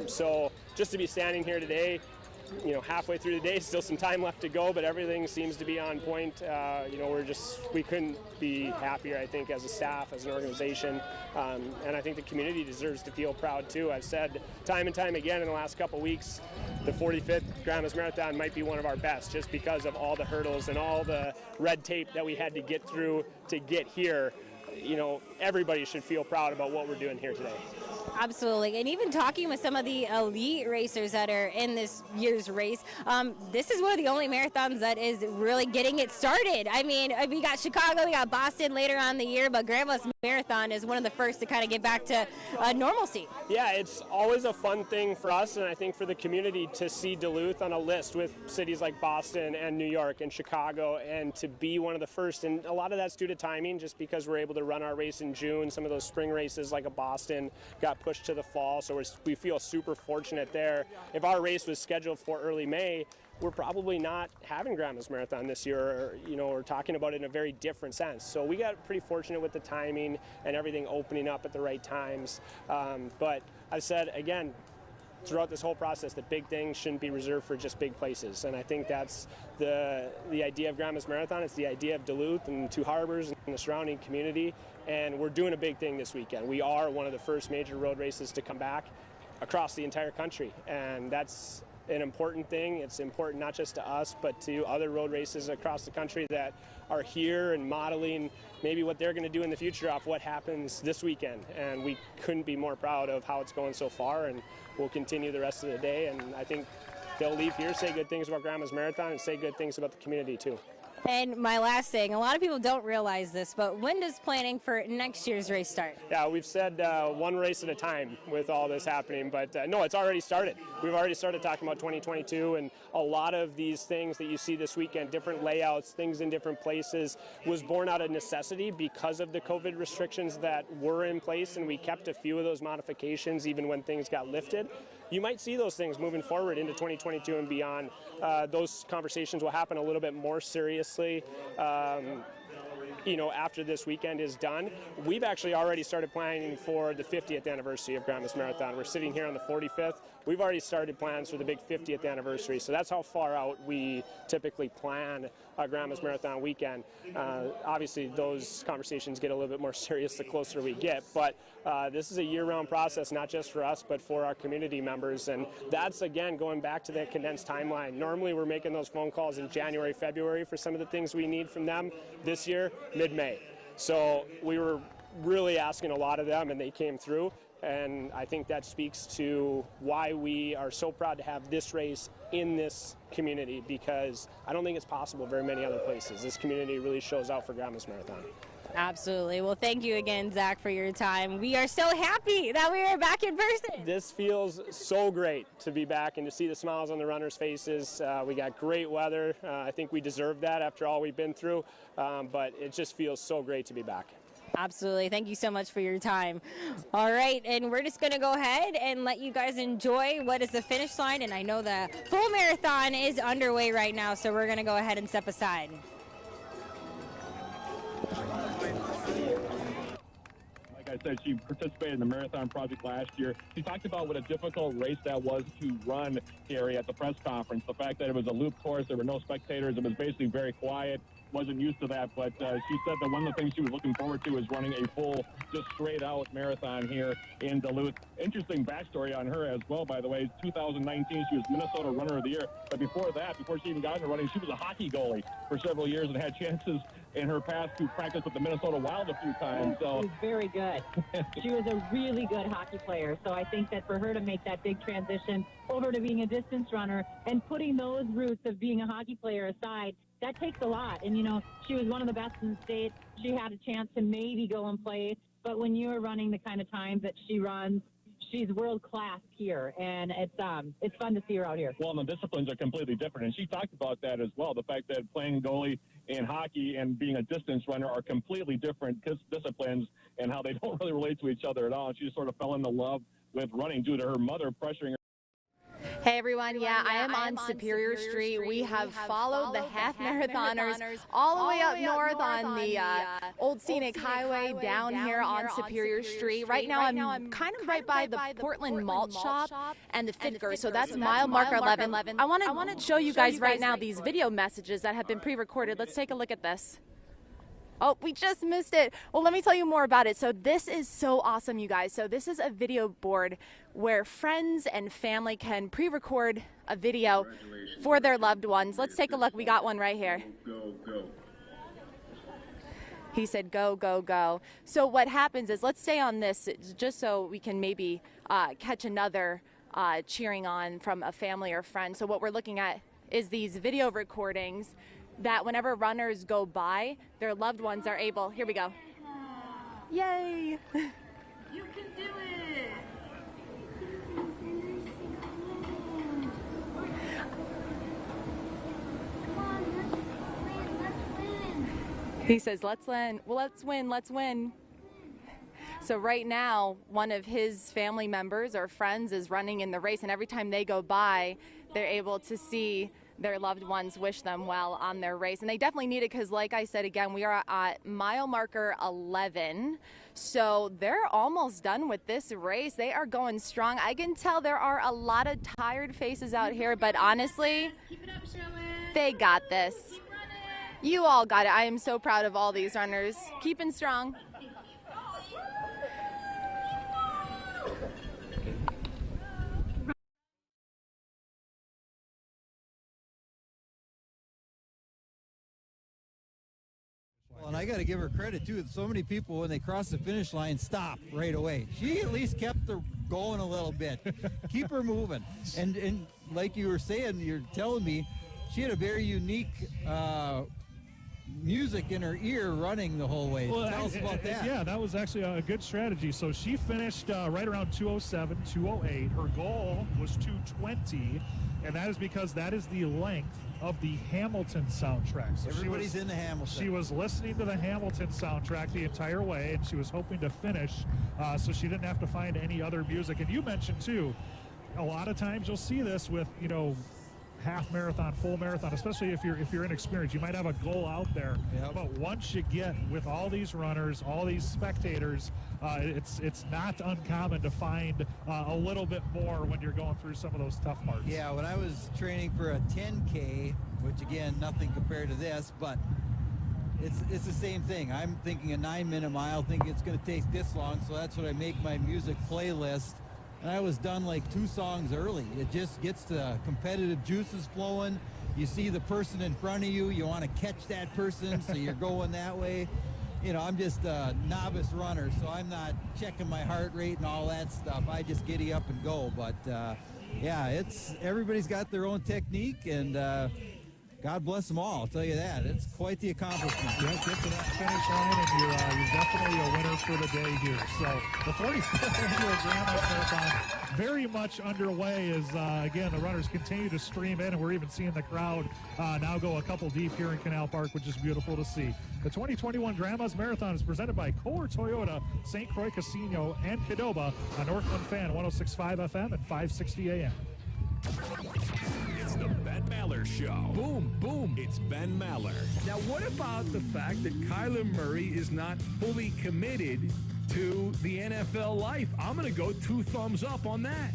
So just to be standing here today, halfway through the day, still some time left to go, but everything seems to be on point. We couldn't be happier, I think, as a staff, as an organization, and I think the community deserves to feel proud too. I've said time and time again in the last couple weeks, the 45th Grandma's Marathon might be one of our best, just because of all the hurdles and all the red tape that we had to get through to get here. Everybody should feel proud about what we're doing here today. Absolutely. And even talking with some of the elite racers that are in this year's race, this is one of the only marathons that is really getting it started. I mean, we got Chicago, we got Boston later on in the year, but Grandma's Marathon is one of the first to kind of get back to normalcy. Yeah, it's always a fun thing for us, and I think for the community, to see Duluth on a list with cities like Boston and New York and Chicago, and to be one of the first. And a lot of that's due to timing, just because we're able to run our race in June. Some of those spring races like a Boston got pushed to the fall, so we feel super fortunate there. If our race was scheduled for early May, we're probably not having Grandma's Marathon this year, or, we're talking about it in a very different sense. So we got pretty fortunate with the timing and everything opening up at the right times. But I've said, again, throughout this whole process, that big things shouldn't be reserved for just big places. And I think that's the idea of Grandma's Marathon. It's the idea of Duluth and Two Harbors and the surrounding community. And we're doing a big thing this weekend. We are one of the first major road races to come back across the entire country. And that's an important thing. It's important not just to us, but to other road races across the country that are here and modeling maybe what they're going to do in the future off what happens this weekend. And we couldn't be more proud of how it's going so far, and we'll continue the rest of the day. And I think they'll leave here, say good things about Grandma's Marathon, and say good things about the community too. And my last thing, a lot of people don't realize this, but when does planning for next year's race start? Yeah, we've said one race at a time with all this happening, but no, it's already started. We've already started talking about 2022, and a lot of these things that you see this weekend, different layouts, things in different places, was born out of necessity because of the COVID restrictions that were in place, and we kept a few of those modifications even when things got lifted. You might see those things moving forward into 2022 and beyond. Those conversations will happen a little bit more seriously after this weekend is done. We've actually already started planning for the 50th anniversary of Grandma's Marathon. We're sitting here on the 45th. We've already started plans for the big 50th anniversary, so that's how far out we typically plan a Grandma's Marathon weekend. Obviously, those conversations get a little bit more serious the closer we get, but this is a year-round process, not just for us, but for our community members, and that's, again, going back to that condensed timeline. Normally, we're making those phone calls in January, February for some of the things we need from them. This year, mid-May. So we were really asking a lot of them, and they came through. And I think that speaks to why we are so proud to have this race in this community, because I don't think it's possible very many other places. This community really shows out for Grandma's Marathon. Absolutely. Well, thank you again, Zach, for your time. We are so happy that we are back in person. This feels so great to be back and to see the smiles on the runners' faces. We got great weather. I think we deserve that after all we've been through, but it just feels so great to be back. Absolutely. Thank you so much for your time. All right, and we're just going to go ahead and let you guys enjoy what is the finish line. And I know the full marathon is underway right now, so we're going to go ahead and step aside. Like I said, she participated in the marathon project last year. She talked about what a difficult race that was to run, Gary, at the press conference. The fact that it was a loop course, there were no spectators, it was basically very quiet. Wasn't used to that, but she said that one of the things she was looking forward to is running a full, just straight-out marathon here in Duluth. Interesting backstory on her as well, by the way. 2019, she was Minnesota Runner of the Year, but before that, before she even got into running, she was a hockey goalie for several years and had chances in her past to practice with the Minnesota Wild a few times. So she was very good. She was a really good hockey player, so I think that for her to make that big transition over to being a distance runner and putting those roots of being a hockey player aside, that takes a lot. And, you know, she was one of the best in the state. She had a chance to maybe go and play. But when you are running the kind of times that she runs, she's world class here. And it's fun to see her out here. Well, and the disciplines are completely different. And she talked about that as well. The fact that playing goalie in hockey and being a distance runner are completely different disciplines and how they don't really relate to each other at all. And she just sort of fell into love with running due to her mother pressuring her. Hey everyone, I am on Superior Street. We have followed the half marathoners all the way up north on the old Scenic Highway down here on Superior Street. Right now I'm kind of right by the Portland Malt Shop and the Fitger, so that's mile marker 11. I want to show you guys right now these video messages that have been pre-recorded. Let's take a look at this. Oh, we just missed it. Well, let me tell you more about it. So this is so awesome, you guys. So this is a video board where friends and family can pre-record a video for their loved ones. Let's take a look. We got one right here. Go, go. He said, go, go, go. So what happens is, let's stay on this just so we can maybe catch another cheering on from a family or friend. So what we're looking at is these video recordings that whenever runners go by, their loved ones are able, here we go. Yay! You can do it! He says, let's win. Well, let's win, let's win. So right now, one of his family members or friends is running in the race, and every time they go by, they're able to see their loved ones wish them well on their race. And they definitely need it because, like I said, again, we are at mile marker 11. So they're almost done with this race. They are going strong. I can tell there are a lot of tired faces out here, but honestly, they got this. You all got it. I am so proud of all these runners. Keeping strong. Well, and I got to give her credit too. So many people, when they cross the finish line, stop right away. She at least kept her going a little bit. Keep her moving. And like you were saying, you're telling me, she had a very unique music in her ear running the whole way. Well, Tell us about that. Yeah, that was actually a good strategy. So she finished right around 2:07, 2:08. Her goal was 2:20, and that is because that is the length of the Hamilton soundtrack. So Everybody's in the Hamilton. She was listening to the Hamilton soundtrack the entire way, and she was hoping to finish so she didn't have to find any other music. And you mentioned, too, a lot of times you'll see this with, you know, half marathon, full marathon, especially if you're inexperienced. You might have a goal out there, but once you get with all these runners, all these spectators, it's not uncommon to find a little bit more when you're going through some of those tough parts. Yeah, when I was training for a 10K, which again, nothing compared to this, but it's the same thing. I'm thinking a 9-minute mile, thinking it's going to take this long, so that's what I make my music playlist. And I was done like 2 songs early. It just gets the competitive juices flowing. You see the person in front of you, you want to catch that person, so you're going that way. You know, I'm just a novice runner, so I'm not checking my heart rate and all that stuff. I just giddy up and go. But yeah, everybody's got their own technique, and got God bless them all, I'll tell you that. It's quite the accomplishment. Yeah, get to that finish line, and you're definitely a winner for the day here. So the 45th annual Grandma's Marathon very much underway as, again, the runners continue to stream in, and we're even seeing the crowd now go a couple deep here in Canal Park, which is beautiful to see. The 2021 Grandma's Marathon is presented by Kohler Toyota, St. Croix Casino, and Qdoba on Northland Fan 106.5 FM and 560 AM. It's the Ben Maller Show. Boom, boom. It's Ben Maller. Now, what about the fact that Kyler Murray is not fully committed to the NFL life? I'm going to go 2 thumbs up on that.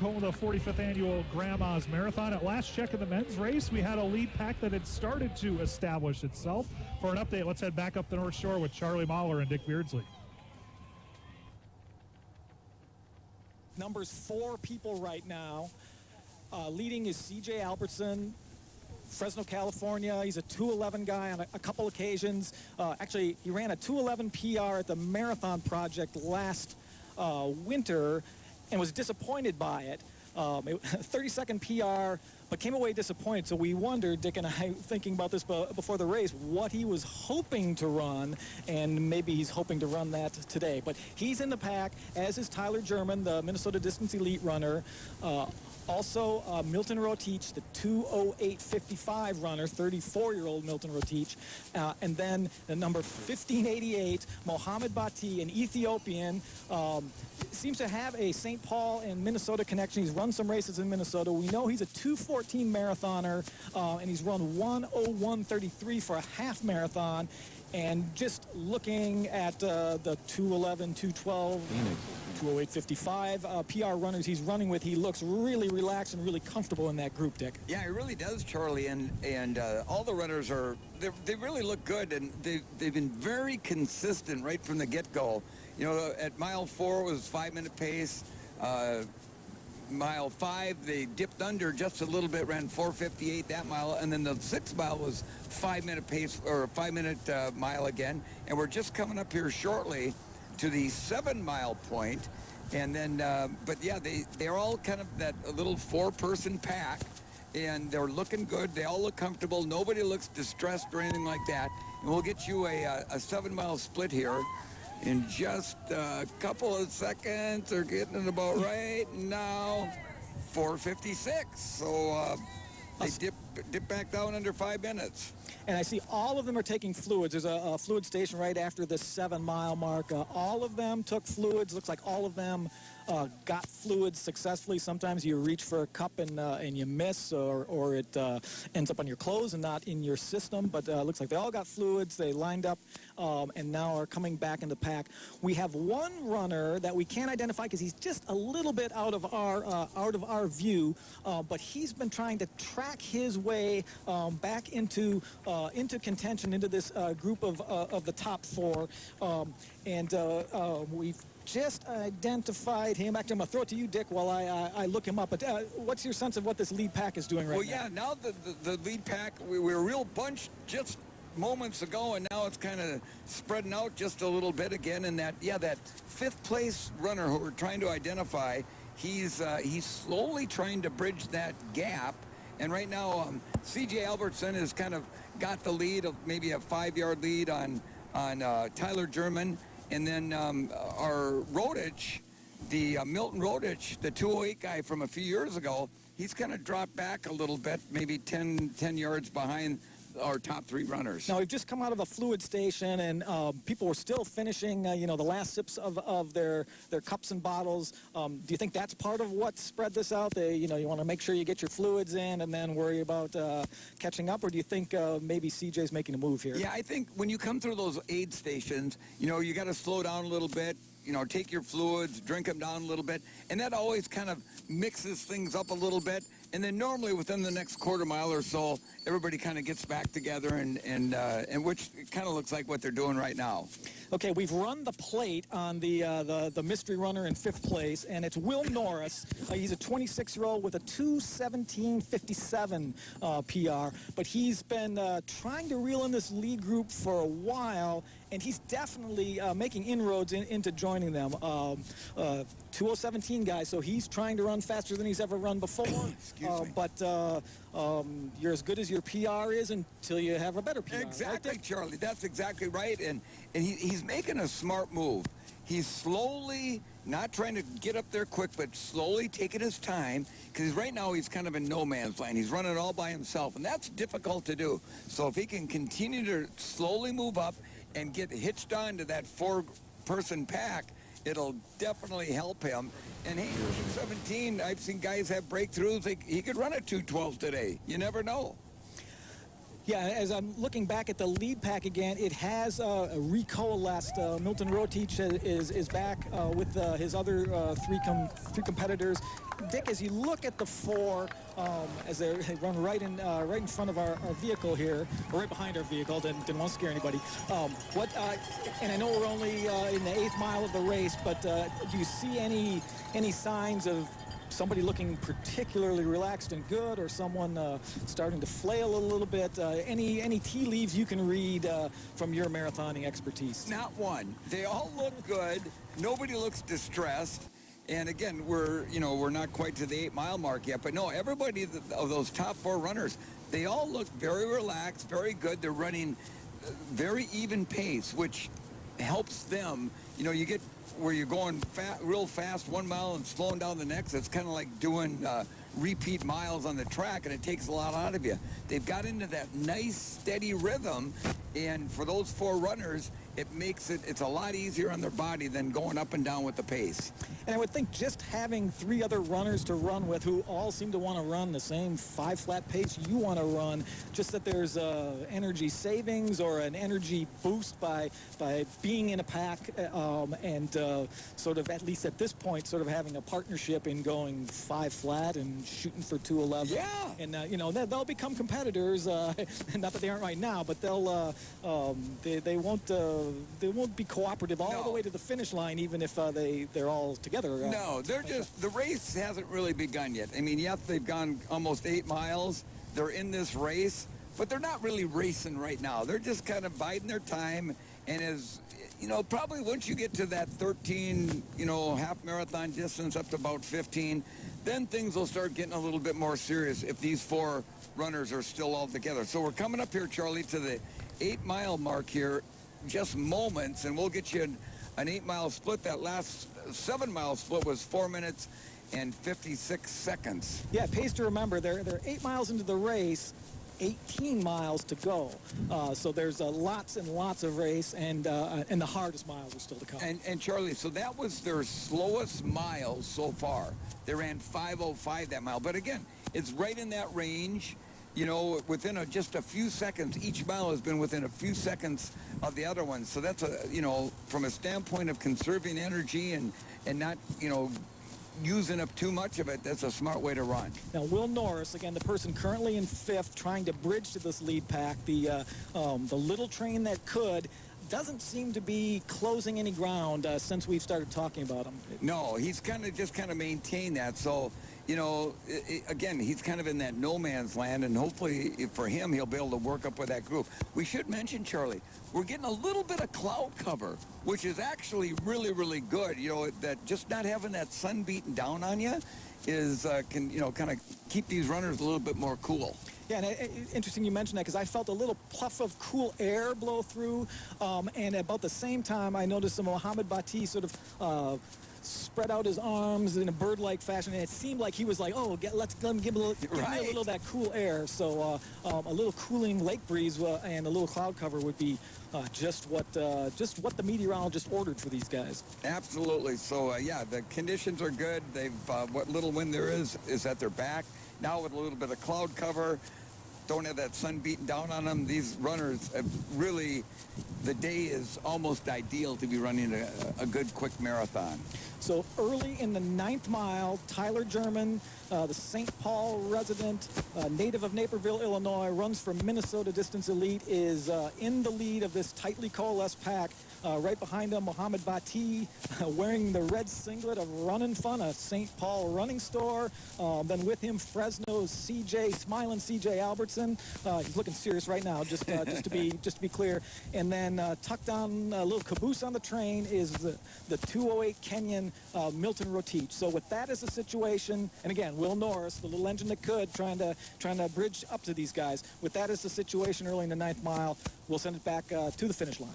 Home of the 45th annual Grandma's Marathon. At last check in the men's race, we had a lead pack that had started to establish itself. For an update, let's head back up the North Shore with Charlie Mahler and Dick Beardsley. Numbers 4 people right now. Leading is C.J. Albertson, Fresno, California. He's a 2:11 guy on a couple occasions. Actually, he ran a 2:11 PR at the Marathon Project last winter and was disappointed by it. 30-second PR, but came away disappointed. So we wondered, Dick and I, thinking about this before the race, what he was hoping to run, and maybe he's hoping to run that today. But he's in the pack, as is Tyler German, the Minnesota Distance Elite runner. Also, Milton Rotich, the 2:08.55 runner, 34-year-old Milton Rotich. And then the number 1588, Mohamed Bati, an Ethiopian. Seems to have a St. Paul and Minnesota connection. He's run some races in Minnesota. We know he's a 2:14 14 marathoner, and he's run 1:01:33 for a half marathon. And just looking at the 2:11, 2:12, 2:08:55 PR runners he's running with, he looks really relaxed and really comfortable in that group, Dick. Yeah, he really does, Charlie. And all the runners they really look good, and they've been very consistent right from the get-go. You know, at mile 4 it was 5-minute pace. Mile 5 they dipped under just a little bit, ran 4:58 that mile, and then the 6th mile was 5-minute pace, or a 5-minute mile again. And we're just coming up here shortly to the 7-mile point, and then but yeah, they're all kind of that little 4-person pack, and they're looking good. They all look comfortable. Nobody looks distressed or anything like that. And we'll get you a 7-mile split here in just a couple of seconds. They're getting it about right now. 4:56. So they dip back down under 5 minutes. And I see all of them are taking fluids. There's a fluid station right after the 7-mile mark. All of them took fluids. Looks like all of them got fluids successfully. Sometimes you reach for a cup and you miss, or it ends up on your clothes and not in your system. But looks like they all got fluids. They lined up and now are coming back in the pack. We have one runner that we can't identify because he's just a little bit out of our view. But he's been trying to track his way back into contention, into this group of the top 4. We've just identified him. Actually, I'm going to throw it to you, Dick, while I look him up. But what's your sense of what this lead pack is doing right now? Well, yeah, now the lead pack, we were a real bunch just moments ago, and now it's kind of spreading out just a little bit again. And that 5th place runner who we're trying to identify, he's slowly trying to bridge that gap. And right now, C.J. Albertson has kind of got the lead, of maybe a 5-yard lead on Tyler German. And then our Rodich, the Milton Rodich, the 208 guy from a few years ago, he's kind of dropped back a little bit, maybe 10 yards behind our top 3 runners. Now, we've just come out of a fluid station, and people were still finishing, the last sips of their cups and bottles. Do you think that's part of what spread this out? You want to make sure you get your fluids in and then worry about catching up, or do you think maybe CJ's making a move here? Yeah, I think when you come through those aid stations, you got to slow down a little bit. Take your fluids, drink them down a little bit, and that always kind of mixes things up a little bit. And then normally within the next quarter mile or so, everybody kind of gets back together, and which kind of looks like what they're doing right now. Okay, we've run the plate on the mystery runner in 5th place, and it's Will Norris. He's a 26-year-old with a 2:17:57 PR, but he's been trying to reel in this lead group for a while, and he's definitely making inroads into joining them. 2:17 guy, so he's trying to run faster than he's ever run before. But you're as good as your PR is until you have a better PR. Exactly, right, Charlie. That's exactly right. And he's making a smart move. He's slowly, not trying to get up there quick, but slowly taking his time, because right now he's kind of in no man's land. He's running all by himself, and that's difficult to do. So if he can continue to slowly move up and get hitched on to that 4-person pack, it'll definitely help him. And hey, 17, I've seen guys have breakthroughs. He could run a 2:12 today. You never know. Yeah, as I'm looking back at the lead pack again, it has recoalesced. Milton Rotich is back with his other three competitors. Dick, as you look at the 4, as they run right in front of our vehicle here, or right behind our vehicle, didn't want to scare anybody. And I know we're only in the 8th mile of the race, but do you see any signs of somebody looking particularly relaxed and good, or someone starting to flail a little bit? Any tea leaves you can read from your marathoning expertise? Not one. They all look good. Nobody looks distressed. And again, we're not quite to the 8-mile mark yet, but no, everybody of those top 4 runners, they all look very relaxed, very good. They're running very even pace, which helps them. You get where you're going real fast 1 mile and slowing down the next. It's kind of like doing repeat miles on the track, and it takes a lot out of you. They've got into that nice, steady rhythm, and for those 4 runners, it's a lot easier on their body than going up and down with the pace. And I would think just having 3 other runners to run with who all seem to want to run the same 5 flat pace you want to run, just that there's energy savings or an energy boost by being in a pack and sort of, at least at this point, sort of having a partnership in going 5 flat and shooting for 2:11. Yeah. And you know, they'll become competitors. Not that they aren't right now, but they'll they won't be cooperative all the way to the finish line, even if they're all together. No, they're just, the race hasn't really begun yet. I mean, yes, they've gone almost 8 miles. They're in this race, but they're not really racing right now. They're just kind of biding their time. And as you know, probably once you get to that 13, you know, half marathon distance up to about 15, then things will start getting a little bit more serious if these 4 runners are still all together. So we're coming up here, Charlie, to the 8-mile mark here, just moments, and we'll get you an 8-mile split. That last 7-mile split was 4 minutes and 56 seconds. Yeah, pace to remember, they're 8 miles into the race, 18 miles to go. So there's lots and lots of race, and the hardest miles are still to come. And Charlie, so that was their slowest miles so far. They ran 5:05 that mile. But again, it's right in that range. You know, within just a few seconds, each mile has been within a few seconds of the other one. So that's you know, from a standpoint of conserving energy and not, you know, using up too much of it, that's a smart way to run. Now, Will Norris, again, the person currently in 5th, trying to bridge to this lead pack, the little train that could, doesn't seem to be closing any ground since we've started talking about him. No, he's just kind of maintained that. So, you know, again, he's kind of in that no man's land, and hopefully for him, he'll be able to work up with that group. We should mention, Charlie, we're getting a little bit of cloud cover, which is actually really, really good. You know, that just not having that sun beating down on you is, can, you know, kind of keep these runners a little bit more cool. Yeah, and interesting you mentioned that, because I felt a little puff of cool air blow through, and about the same time, I noticed Mohamed Bati sort of spread out his arms in a bird-like fashion, and it seemed like he was like, oh, let me give me a little of that cool air. So a little cooling lake breeze and a little cloud cover would be just what the meteorologist ordered for these guys. Absolutely. So yeah, the conditions are good. They've what little wind there is at their back. Now with a little bit of cloud cover, don't have that sun beating down on them. These runners have really, the day is almost ideal to be running a good quick marathon. So early in the 9th mile, Tyler German, the St. Paul resident, native of Naperville, Illinois, runs for Minnesota Distance Elite, is in the lead of this tightly coalesced pack. Right behind him, Mohamed Bati, wearing the red singlet of Runnin' Fun, a St. Paul running store. Then with him, Fresno's smiling CJ Albertson. He's looking serious right now, just to be clear. And then tucked on a little caboose on the train is the 208 Kenyan Milton Rotich. So with that as a situation, and again, Will Norris, the little engine that could, trying to bridge up to these guys. With that as the situation early in the 9th mile, we'll send it back to the finish line.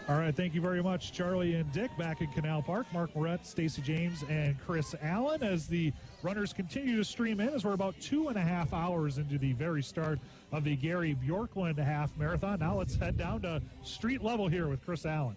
All right, thank you very much, Charlie and Dick, back in Canal Park. Mark Moret, Stacy James, and Chris Allen as the runners continue to stream in, as we're about 2.5 hours into the very start of the Gary Bjorklund half marathon. Now let's head down to street level here with Chris Allen.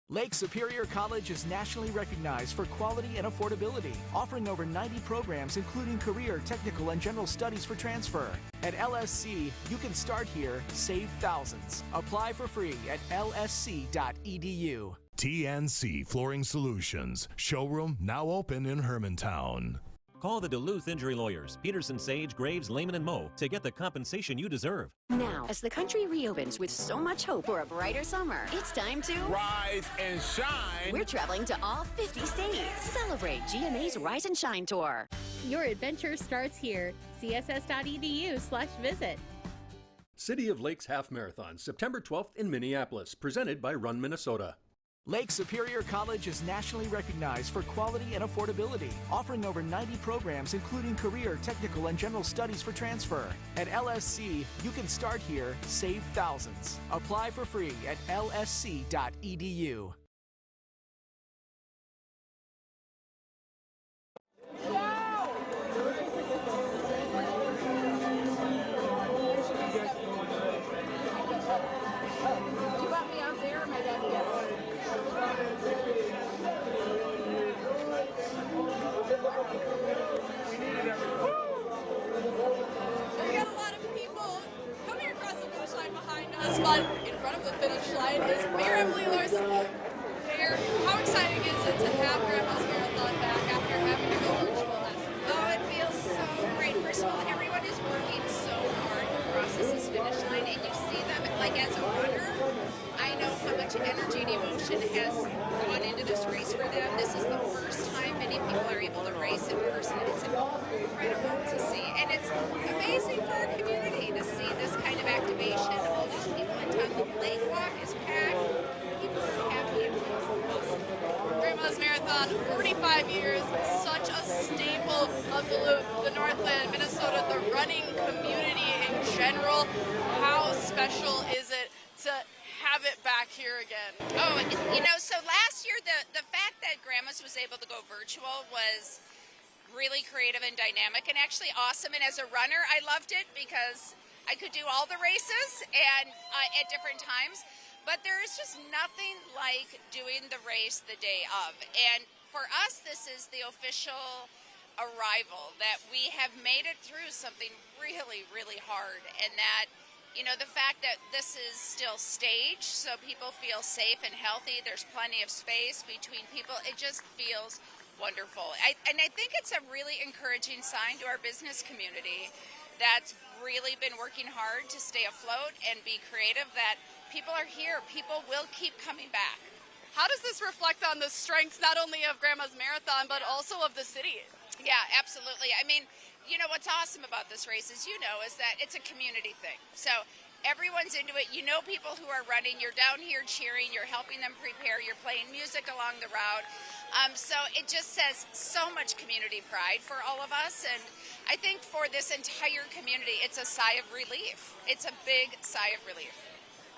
Lake Superior College is nationally recognized for quality and affordability, offering over 90 programs including career, technical, and general studies for transfer. At LSC, you can start here, save thousands. Apply for free at lsc.edu. TNC Flooring Solutions. Showroom now open in Hermantown. Call the Duluth Injury Lawyers, Peterson, Sage, Graves, Lehman, and Moe to get the compensation you deserve. Now, as the country reopens with so much hope for a brighter summer, it's time to rise and shine. We're traveling to all 50 states. Celebrate GMA's Rise and Shine Tour. Your adventure starts here. css.edu/visit. City of Lakes Half Marathon, September 12th in Minneapolis, presented by Run Minnesota. Lake Superior College is nationally recognized for quality and affordability, offering over 90 programs including career, technical, and general studies for transfer. At LSC, you can start here, save thousands. Apply for free at lsc.edu. But in front of the finish line is Mayor Emily Larson. Mayor, how exciting is it to have Grandma's Marathon back after having to go virtual last year? Oh, it feels so great. First of all, everyone is working so hard to process this finish line, and you see them, like as a runner, I know how much energy and emotion has gone into this race for them. This is the first time many people are able to race in person. It's incredible to see, and it's amazing for our community to see this kind of activation. All these people in town. The lake walk is packed. People are happy. It's awesome. Grandma's Marathon, 45 years, such a staple of Duluth, the Northland, Minnesota, the running community in general. How special is it to have it back here again? Oh, so last year, the fact that Grandma's was able to go virtual was really creative and dynamic and actually awesome. And as a runner, I loved it because I could do all the races and at different times. But there is just nothing like doing the race the day of. And for us, this is the official arrival that we have made it through something really, really hard. And that, the fact that this is still staged so people feel safe and healthy, there's plenty of space between people, it just feels wonderful. And I think it's a really encouraging sign to our business community that's really been working hard to stay afloat and be creative, that people are here. People will keep coming back. How does this reflect on the strengths not only of Grandma's Marathon, but also of the city? Yeah, absolutely. I mean, what's awesome about this race is that it's a community thing. So everyone's into it. People who are running. You're down here cheering. You're helping them prepare. You're playing music along the route. So it just says so much community pride for all of us. And I think for this entire community, it's a sigh of relief. It's a big sigh of relief.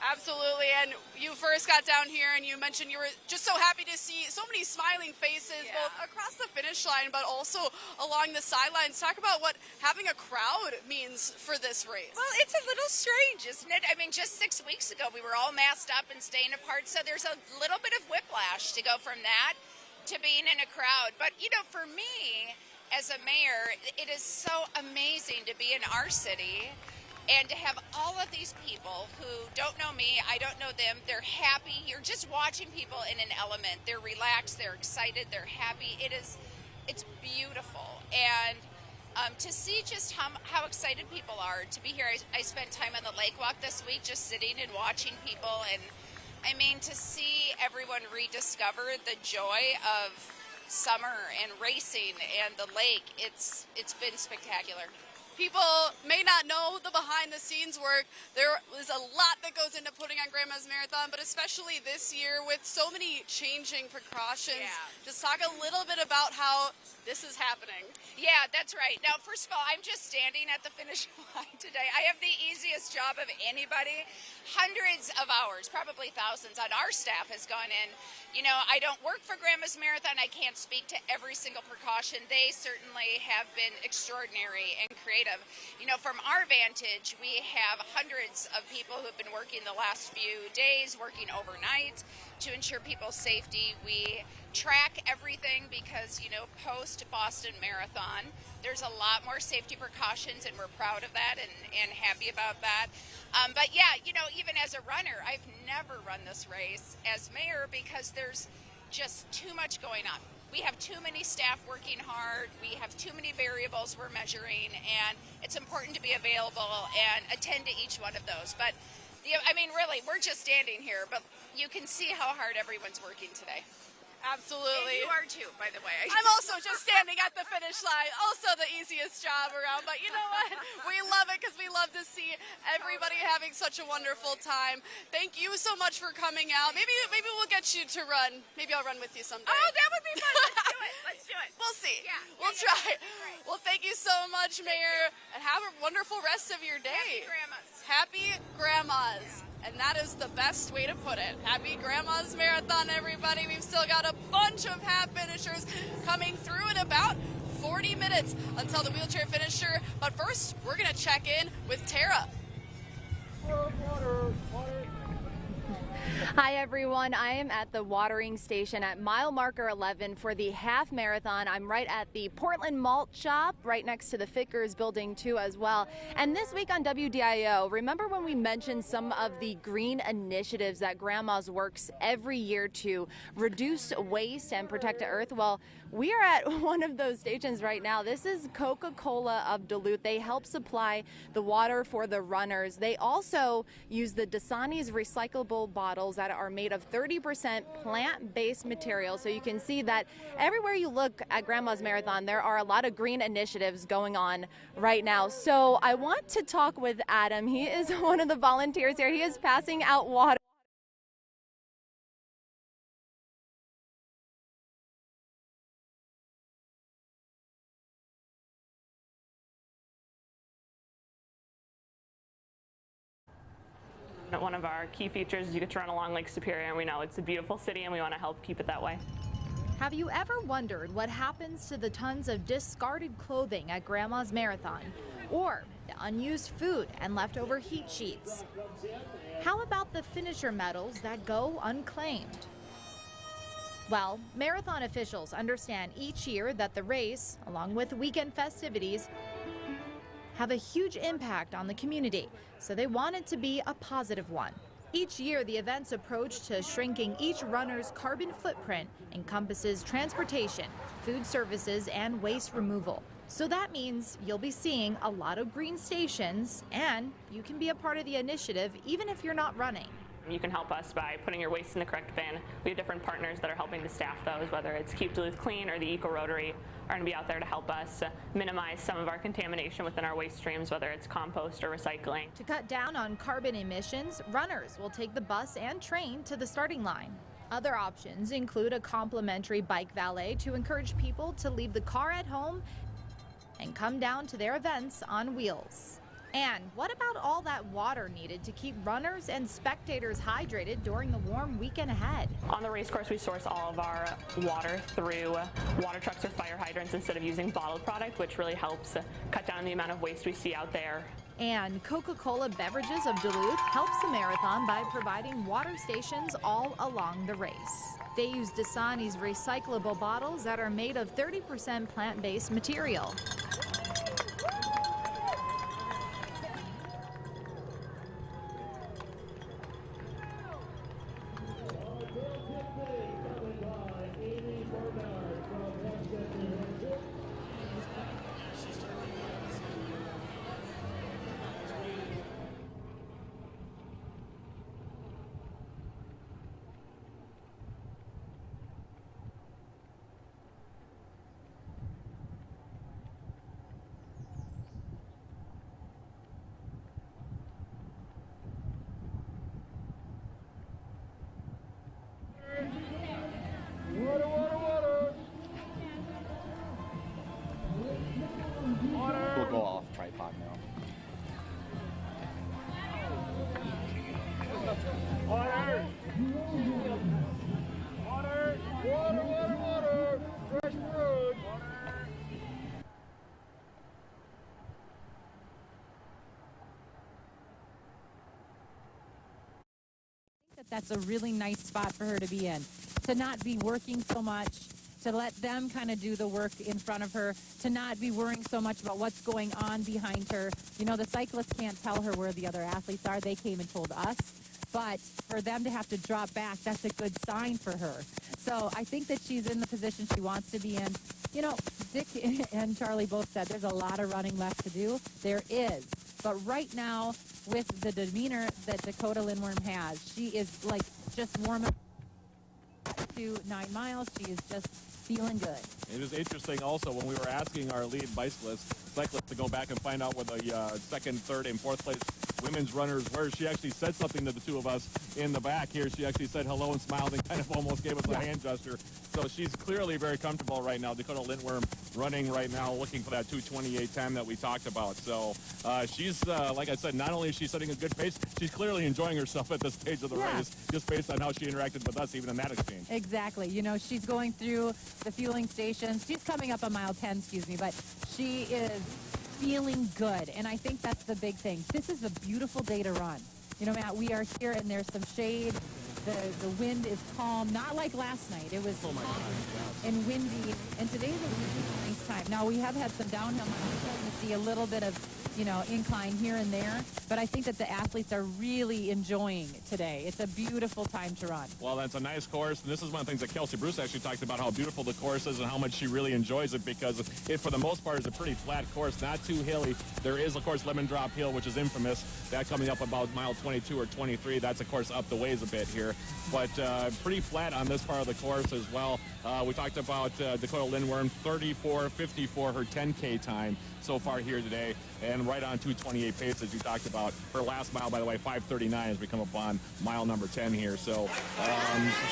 Absolutely, and you first got down here and you mentioned you were just so happy to see so many smiling faces, both across the finish line but also along the sidelines. Talk about what having a crowd means for this race. Well, it's a little strange, isn't it? I mean, just 6 weeks ago we were all masked up and staying apart, so there's a little bit of whiplash to go from that to being in a crowd. But, for me, as a mayor, it is so amazing to be in our city and to have all of these people who don't know me, I don't know them, they're happy. You're just watching people in an element. They're relaxed, they're excited, they're happy. It's beautiful. And to see just how excited people are to be here. I spent time on the lake walk this week just sitting and watching people. And I mean, to see everyone rediscover the joy of summer and racing and the lake, it's been spectacular. People may not know the behind-the-scenes work. There is a lot that goes into putting on Grandma's Marathon, but especially this year with so many changing precautions. Just talk a little bit about how this is happening. Yeah, that's right. Now, first of all, I'm just standing at the finish line today. I have the easiest job of anybody. Hundreds of hours, probably thousands, on our staff has gone in. I don't work for Grandma's Marathon. I can't speak to every single precaution. They certainly have been extraordinary and creative. From our vantage, we have hundreds of people who have been working the last few days, working overnight to ensure people's safety. We track everything because, post-Boston Marathon, there's a lot more safety precautions, and we're proud of that and happy about that. But yeah, even as a runner, I've never run this race as mayor because there's just too much going on. We have too many staff working hard. We have too many variables we're measuring, and it's important to be available and attend to each one of those. But, really, we're just standing here, but you can see how hard everyone's working today. Absolutely. And you are too, by the way. I'm also just standing at the finish line. Also the easiest job around, but you know what? We love it because we love to see everybody having such a wonderful time. Thank you so much for coming out. Maybe we'll get you to run. Maybe I'll run with you someday. Oh, that would be fun. Let's do it. Let's do it. We'll see. Yeah. We'll try. Well, thank you so much, Mayor, and have a wonderful rest of your day. Happy Grandmas. Happy Grandmas. And that is the best way to put it. Happy Grandma's Marathon, everybody. We've still got a bunch of half finishers coming through in about 40 minutes until the wheelchair finisher. But first, we're going to check in with Tara. Hi everyone, I am at the watering station at mile marker 11 for the half marathon. I'm right at the Portland Malt Shop, right next to the Fickers building too as well. And this week on WDIO, remember when we mentioned some of the green initiatives that Grandma's works every year to reduce waste and protect the earth? Well, we are at one of those stations right now. This is Coca-Cola of Duluth. They help supply the water for the runners. They also use the Dasani's recyclable bottles that are made of 30% plant-based material. So you can see that everywhere you look at Grandma's Marathon, there are a lot of green initiatives going on right now. So I want to talk with Adam. He is one of the volunteers here. He is passing out water. One of our key features is you get to run along Lake Superior, and we know it's a beautiful city and we want to help keep it that way. Have you ever wondered what happens to the tons of discarded clothing at Grandma's Marathon? Or the unused food and leftover heat sheets? How about the finisher medals that go unclaimed? Well, marathon officials understand each year that the race, along with weekend festivities, have a huge impact on the community, so they want it to be a positive one. Each year, the event's approach to shrinking each runner's carbon footprint encompasses transportation, food services, and waste removal. So that means you'll be seeing a lot of green stations, and you can be a part of the initiative even if you're not running. You can help us by putting your waste in the correct bin. We have different partners that are helping to staff those, whether it's Keep Duluth Clean or the Eco Rotary are going to be out there to help us minimize some of our contamination within our waste streams, whether it's compost or recycling. To cut down on carbon emissions, runners will take the bus and train to the starting line. Other options include a complimentary bike valet to encourage people to leave the car at home and come down to their events on wheels. And what about all that water needed to keep runners and spectators hydrated during the warm weekend ahead? On the race course, we source all of our water through water trucks or fire hydrants instead of using bottled product, which really helps cut down the amount of waste we see out there. And Coca-Cola Beverages of Duluth helps the marathon by providing water stations all along the race. They use Dasani's recyclable bottles that are made of 30% plant-based material. We'll go off tripod now. Water! Water! Water, water, water! Fresh fruit! That's a really nice spot for her to be in, to not be working so much, to let them kind of do the work in front of her, to not be worrying so much about what's going on behind her. You know, the cyclists can't tell her where the other athletes are. They came and told us. But for them to have to drop back, that's a good sign for her. So I think that she's in the position she wants to be in. You know, Dick and Charlie both said there's a lot of running left to do. There is. But right now, with the demeanor that Dakota Lindworm has, she is like just warming. to 9 miles. She is just feeling good. It was interesting also when we were asking our lead cyclist to go back and find out where the second, third, and fourth place women's runners were. She actually said something to the two of us in the back here. She actually said hello and smiled and kind of almost gave us a hand gesture. So she's clearly very comfortable right now. Dakota Lindworm running right now, looking for that 2:28:10 that we talked about. So she's, like I said, not only is she setting a good pace, she's clearly enjoying herself at this stage of the race, just based on how she interacted with us even in that exchange. Exactly. You know, she's going through the fueling stations. She's coming up on mile 10, but she is feeling good, and I think that's the big thing. This is a beautiful day to run. You know, Matt, we are here, and there's some shade. The wind is calm, not like last night. It was calm and windy, and today's a really nice time. Now, we have had some downhill miles. We're starting to see a little bit of, you know, incline here and there, but I think that the athletes are really enjoying today. It's a beautiful time to run. Well, that's a nice course, and this is one of the things that Kelsey Bruce actually talked about, how beautiful the course is and how much she really enjoys it, because it, for the most part, is a pretty flat course, not too hilly. There is, of course, Lemon Drop Hill, which is infamous. That coming up about mile 22 or 23. That's, of course, up the ways a bit here, but pretty flat on this part of the course as well. We talked about Dakota Lindworm, 34:54 her 10K time so far here today, and right on 2:28 pace as you talked about. Her last mile, by the way, 5:39 as we come up on mile number 10 here. So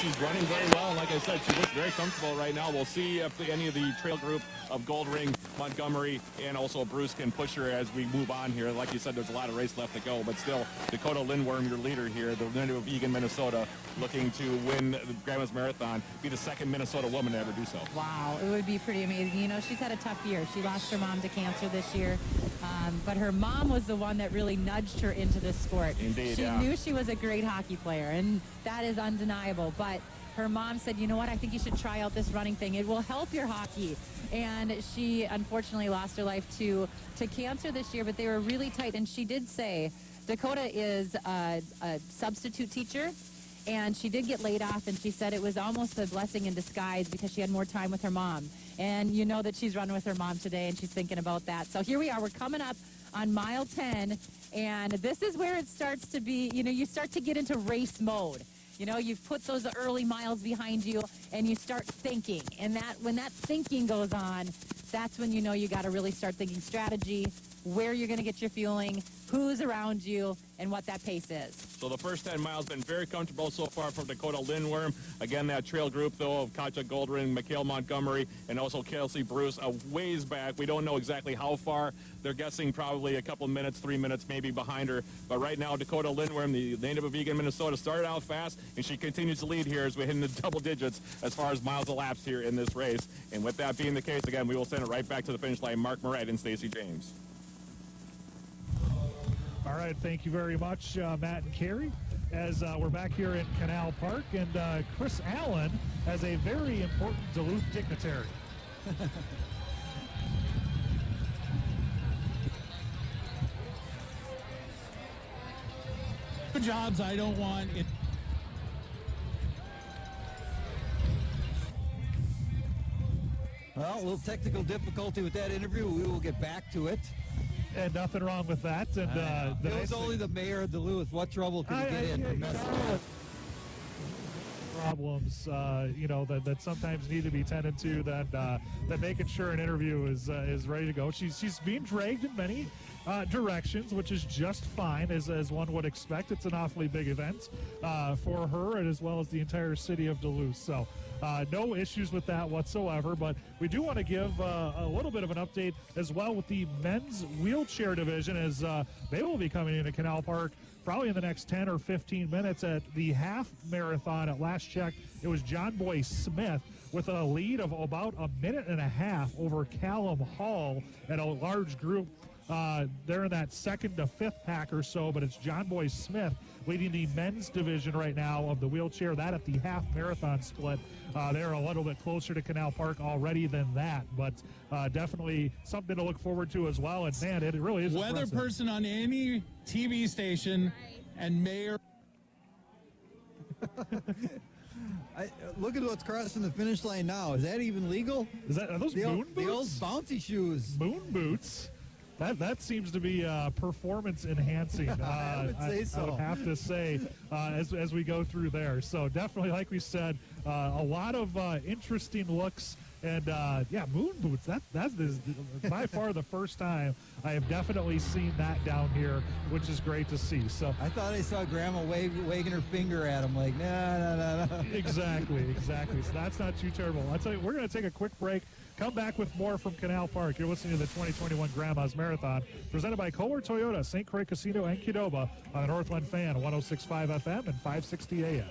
she's running very well, and like I said, she looks very comfortable right now. We'll see if any of the trail group of Goldring, Montgomery, and also Bruce can push her as we move on here. Like you said, there's a lot of race left to go, but still, Dakota Lindworm, your leader here, the native of Eagan, Minnesota, looking to win the Grandma's Marathon, be the second Minnesota woman to ever do so. Wow, it would be pretty amazing. You know, she's had a tough year. She lost her mom to cancer this year, but her mom was the one that really nudged her into this sport. Indeed, she knew she was a great hockey player, and that is undeniable, but her mom said, you know what, I think you should try out this running thing. It will help your hockey. And she unfortunately lost her life to cancer this year, but they were really tight. And she did say, Dakota is a substitute teacher, and she did get laid off, and she said it was almost a blessing in disguise because she had more time with her mom. And you know that she's running with her mom today, and she's thinking about that. So here we are. We're coming up on mile 10, and this is where it starts to be, you know, you start to get into race mode. You know, you've put those early miles behind you, and you start thinking. And when that thinking goes on, that's when you know you got to really start thinking strategy, where you're going to get your fueling, who's around you, and what that pace is. So the first 10 miles been very comfortable so far from Dakota Lindworm. Again, that trail group, though, of Katja Goldring, Mikhail Montgomery, and also Kelsey Bruce, a ways back. We don't know exactly how far. They're guessing probably a couple minutes, 3 minutes maybe behind her. But right now, Dakota Lindworm, the native of Eagan, Minnesota, started out fast, and she continues to lead here as we hit into double digits as far as miles elapsed here in this race. And with that being the case, again, we will send it right back to the finish line. Mark Moret and Stacey James. All right, thank you very much, Matt and Carrie, as we're back here in Canal Park, and Chris Allen has a very important Duluth dignitary. Jobs I don't want it. Well, a little technical difficulty with that interview. We will get back to it. And nothing wrong with that. And it was only the mayor of Duluth. What trouble could you get in for messing up? Problems, you know, that sometimes need to be tended to. That making sure an interview is ready to go. She's being dragged in many directions, which is just fine, as one would expect. It's an awfully big event for her, and as well as the entire city of Duluth. So no issues with that whatsoever. But we do want to give a little bit of an update as well with the men's wheelchair division, as they will be coming into Canal Park probably in the next 10 or 15 minutes at the half marathon. At last check, it was John Boy Smith with a lead of about a minute and a half over Callum Hall at a large group. They're in that second to fifth pack or so, but it's John Boy Smith leading the men's division right now of the wheelchair. That at the half marathon split. They're a little bit closer to Canal Park already than that, but definitely something to look forward to as well. And man, it really is weather impressive. Person on any TV station and mayor. Look at what's crossing the finish line now. Is that even legal? Are those moon boots? The old bouncy shoes. Moon boots? That seems to be performance enhancing. I would say so. I would have to say as we go through there. So definitely, like we said, a lot of interesting looks. And yeah, moon boots, that's by far the first time I have definitely seen that down here, which is great to see. So I thought I saw Grandma wagging her finger at him like, no. Exactly. So that's not too terrible. I'll tell you, we're going to take a quick break. Come back with more from Canal Park. You're listening to the 2021 Grandma's Marathon, presented by Kohler Toyota, St. Croix Casino, and Qdoba on the Northland Fan, 106.5 FM and 560 AM.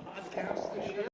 Podcast this year.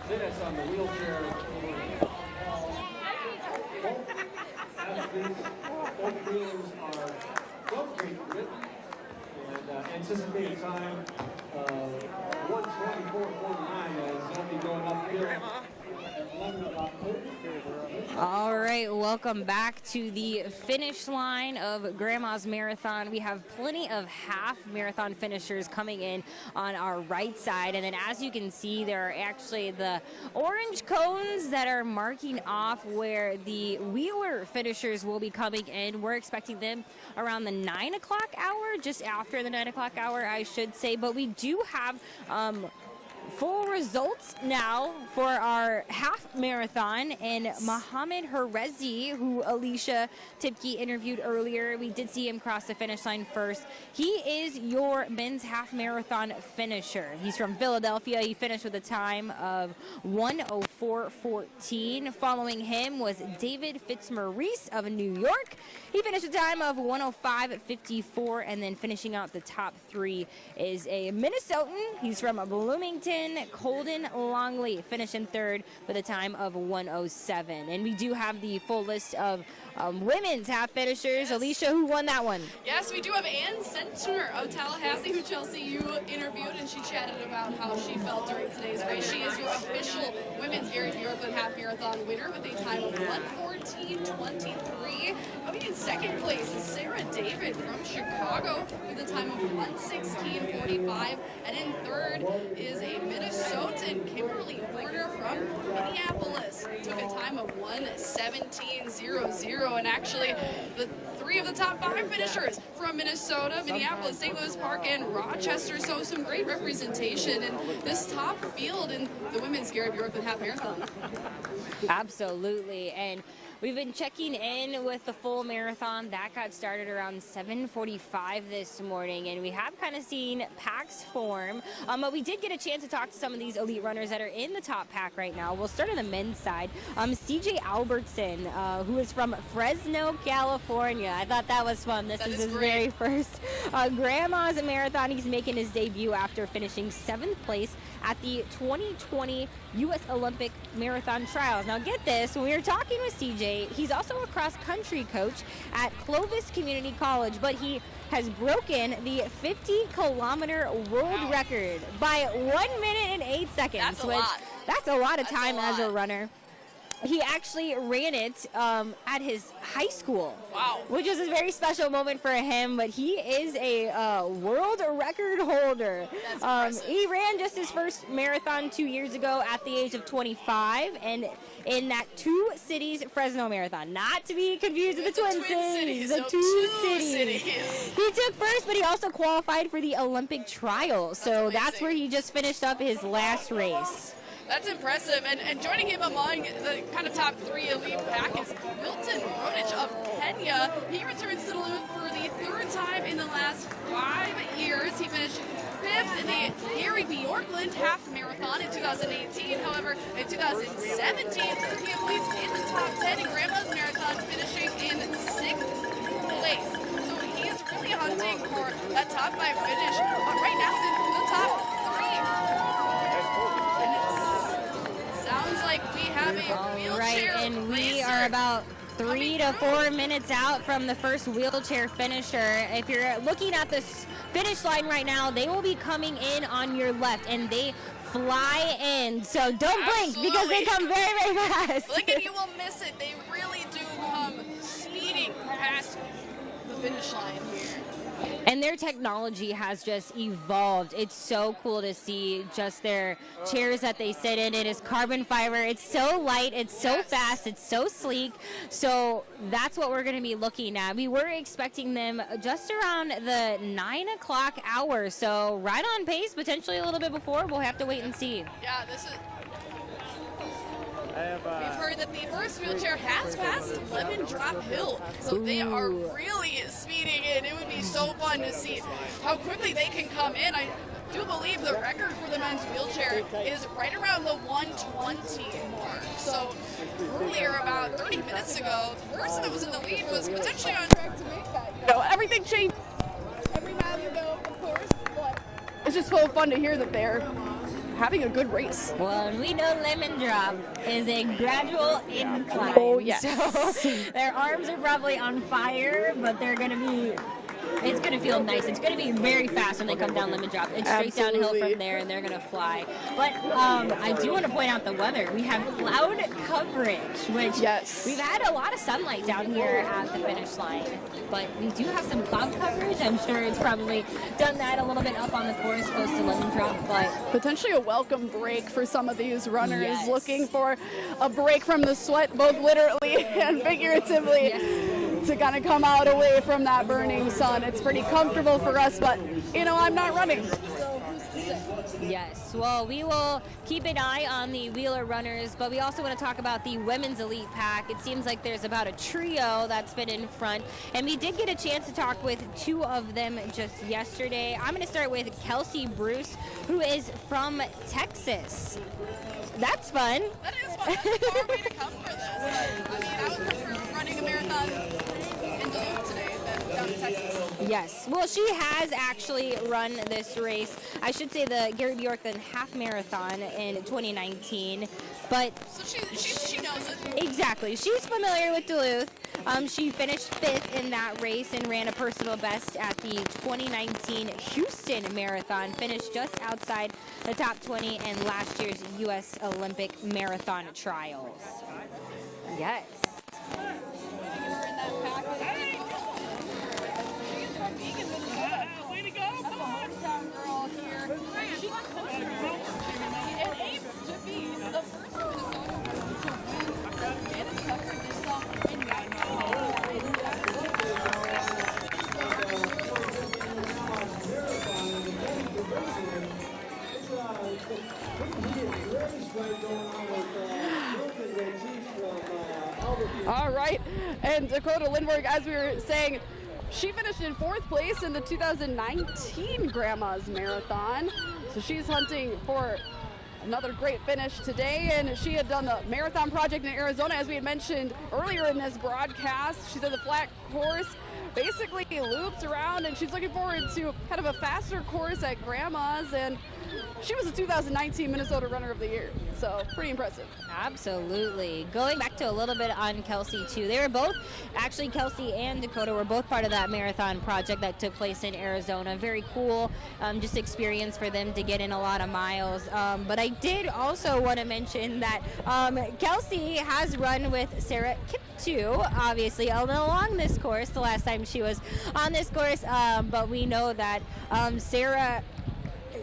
Minutes on the wheelchair. Both wheels are 12 feet written and anticipated time of 1:24.49 as they'll be going uphill at 11 o'clock. All right, welcome back to the finish line of Grandma's Marathon. We have plenty of half marathon finishers coming in on our right side. And then as you can see, there are actually the orange cones that are marking off where the wheeler finishers will be coming in. We're expecting them around the 9 o'clock hour, just after the 9 o'clock hour, I should say. But we do have full results now for our half marathon, and Mohammed Herezi, who Alicia Tipke interviewed earlier, we did see him cross the finish line first. He is your men's half marathon finisher. He's from Philadelphia. He finished with a time of 1:04:14. Following him was David Fitzmaurice of New York. He finished a time of 1:05:54, and then finishing out the top three is a Minnesotan. He's from Bloomington. Colden Longley finished in third with a time of 1:07. And we do have the full list of women's half finishers. Yes. Alicia, who won that one? Yes, we do have Ann Sentner of Tallahassee, who Chelsea, you interviewed, and she chatted about how she felt during today's race. She is your official women's Gary Bjorklund half marathon winner with a time of 1:14:23. Coming in second place is Sarah David from Chicago with a time of 1:16:45. And in third is a Minnesotan, Kimberly Warner from Minneapolis. Took a time of 1:17:00. And actually, the three of the top five finishers from Minnesota, Minneapolis, St. Louis Park, and Rochester. So some great representation in this top field in the women's Gary Bjorklund half marathon. Absolutely. And we've been checking in with the full marathon. That got started around 7:45 this morning, and we have kind of seen packs form. But we did get a chance to talk to some of these elite runners that are in the top pack right now. We'll start on the men's side. CJ Albertson, who is from Fresno, California. I thought that was fun. This is his very first Grandma's Marathon. He's making his debut after finishing 7th place at the 2020 U.S. Olympic Marathon Trials. Now get this, when we were talking with CJ, he's also a cross-country coach at Clovis Community College, but he has broken the 50-kilometer world record by 1 minute and 8 seconds. That's a lot. That's a lot of time as a runner. He actually ran it at his high school, which is a very special moment for him, but he is a world record holder. He ran just his first marathon 2 years ago at the age of 25, and in that Two Cities Fresno Marathon, not to be confused with the Twin Cities, the Two Cities. He took first, but he also qualified for the Olympic trials, so that's where he just finished up his last race. That's impressive, and joining him among the kind of top three elite pack is Milton Rodich of Kenya. He returns to Duluth for the third time in the last 5 years. He finished 5th in the Gary Bjorklund half marathon in 2018. However, in 2017, he placed in the top 10 in Grandma's Marathon, finishing in 6th place. So he is really hunting for that top 5 finish. But right now, he's in the top 3. Sounds like we have a wheelchair and we are about 3 to 4 minutes out from the first wheelchair finisher. If you're looking at this finish line right now, they will be coming in on your left, and they fly in. So don't blink, because they come very, very fast. Blink and you will miss it. They really do come speeding past the finish line here. And their technology has just evolved. It's so cool to see just their chairs that they sit in. It is carbon fiber. It's so light. It's so fast. It's so sleek. So that's what we're going to be looking at. We were expecting them just around the 9 o'clock hour. So right on pace, potentially a little bit before. We'll have to wait and see. Yeah, this is... We've heard that the first wheelchair has passed Lemon Drop Hill, so they are really speeding in. It would be so fun to see how quickly they can come in. I do believe the record for the men's wheelchair is right around the 120 mark. So earlier, about 30 minutes ago, the person that was in the lead was potentially on track to make that. You know, everything changed every mile you go, of course, but it's just so fun to hear that they're having a good race. Well, we know Lemon Drop is a gradual incline. Oh, yes. So their arms are probably on fire, but they're going to be, it's going to feel nice. It's going to be very fast when they come down Lemon Drop. It's straight downhill from there, and they're going to fly. But I do want to point out the weather. We have cloud coverage, which we've had a lot of sunlight down here at the finish line. But we do have some cloud coverage. I'm sure it's probably done that a little bit up on the course close to Lemon Drop. But potentially a welcome break for some of these runners looking for a break from the sweat, both literally and figuratively. To kind of come out away from that burning sun. It's pretty comfortable for us, but you know, I'm not running. So who's to say? Yes, well, we will keep an eye on the Wheeler runners, but we also want to talk about the women's elite pack. It seems like there's about a trio that's been in front, and we did get a chance to talk with two of them just yesterday. I'm going to start with Kelsey Bruce, who is from Texas. That's fun. That is fun. That's a far way to come for this. I mean, I would prefer running a marathon in Duluth today than down in Texas. Yes. Well, she has actually run this race. I should say the Gary Bjorklund half marathon in 2019. But so she knows it. Exactly. She's familiar with Duluth. She finished 5th in that race and ran a personal best at the 2019 Houston Marathon. Finished just outside the top 20 in last year's U.S. Olympic Marathon trials. Yes. Way to go! Come on, hometown girl here. It aims to be the first Minnesota to win Manitoba this in 19. All right, and Dakota Lindbergh, as we were saying, she finished in 4th place in the 2019 Grandma's Marathon. So she's hunting for another great finish today, and she had done the marathon project in Arizona, as we had mentioned earlier in this broadcast. She did the flat course, basically loops around, and she's looking forward to kind of a faster course at Grandma's, and she was the 2019 Minnesota Runner of the Year, so pretty impressive. Absolutely. Going back to a little bit on Kelsey, too. They were both, actually Kelsey and Dakota were both part of that marathon project that took place in Arizona. Very cool, just experience for them to get in a lot of miles. But I did also want to mention that Kelsey has run with Sarah Kiptoo, obviously, along this course, the last time she was on this course. But we know that Sarah,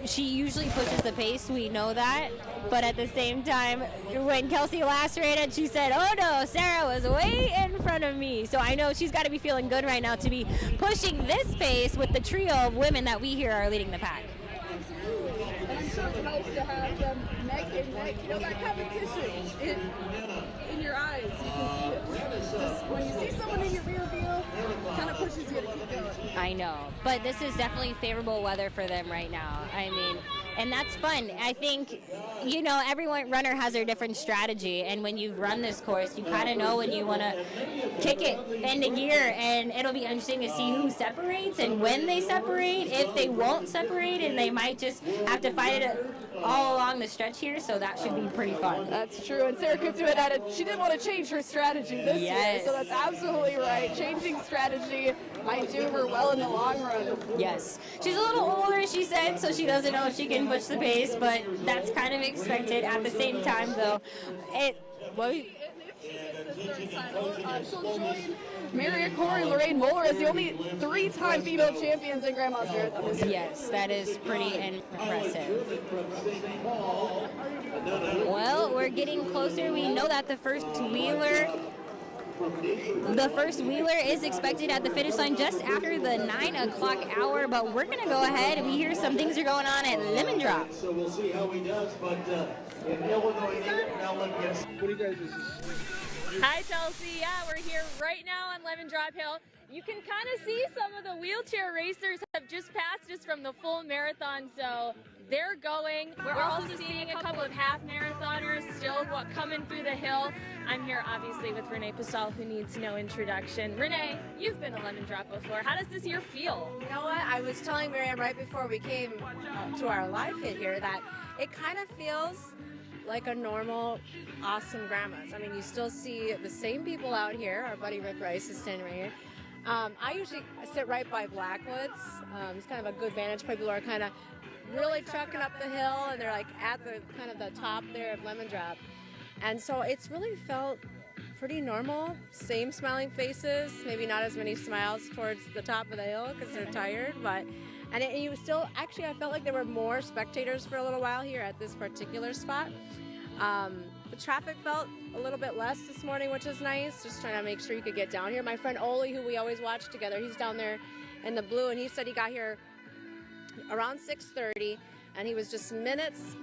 she usually pushes the pace, we know that, but at the same time, when Kelsey last ran it, she said, oh no, Sarah was way in front of me. So I know she's got to be feeling good right now to be pushing this pace with the trio of women that we hear are leading the pack. Absolutely. And I'm sure it's nice to have them neck and neck. You know, that competition in your eyes, you can see it. Just when you see someone in your rear view, kind of pushes you to keep going. I know, but this is definitely favorable weather for them right now. I mean, and that's fun. I think, you know, every runner has their different strategy, and when you run this course, you kind of know when you want to kick it into gear, and it'll be interesting to see who separates and when they separate, if they won't separate, and they might just have to fight it all along the stretch here, so that should be pretty fun. That's true, and Sarah Kiptoo had added she didn't want to change her strategy this year, so that's absolutely right. Changing strategy might do her well in the long run. Yes. She's a little older, she said, so she doesn't know if she can push the pace, but that's kind of expected. At the same time, though, she'll join Maria Corey and Lorraine Moeller as the only 3-time female champions in Grandma's Marathon. Yes, that is pretty impressive. Well, we're getting closer. We know that the first wheeler is expected at the finish line just after the 9 o'clock hour, but we're going to go ahead and we hear some things are going on at Lemon Drop. So we'll see how he does, but in Illinois, Ellen gets. What do you guys do? Hi, Chelsea. Yeah, we're here right now on Lemon Drop Hill. You can kind of see some of the wheelchair racers have just passed us from the full marathon, so they're going. We're also seeing a couple of half marathoners still coming through the hill. I'm here obviously with Renee Pasal, who needs no introduction. Renee, you've been to Lemon Drop before. How does this year feel? You know what? I was telling Miriam right before we came to our live hit here that it kind of feels like a normal, awesome Grandma's. I mean, you still see the same people out here. Our buddy Rick Rice is standing right here. I usually sit right by Blackwoods. It's kind of a good vantage point. People are kind of really trucking up the hill, and they're like at the kind of the top there of Lemon Drop. And so it's really felt pretty normal. Same smiling faces, maybe not as many smiles towards the top of the hill because they're tired, but you still, actually I felt like there were more spectators for a little while here at this particular spot. The traffic felt a little bit less this morning, which is nice, just trying to make sure you could get down here. My friend Oli, who we always watch together, he's down there in the blue, and he said he got here around 6:30. and he was just minutes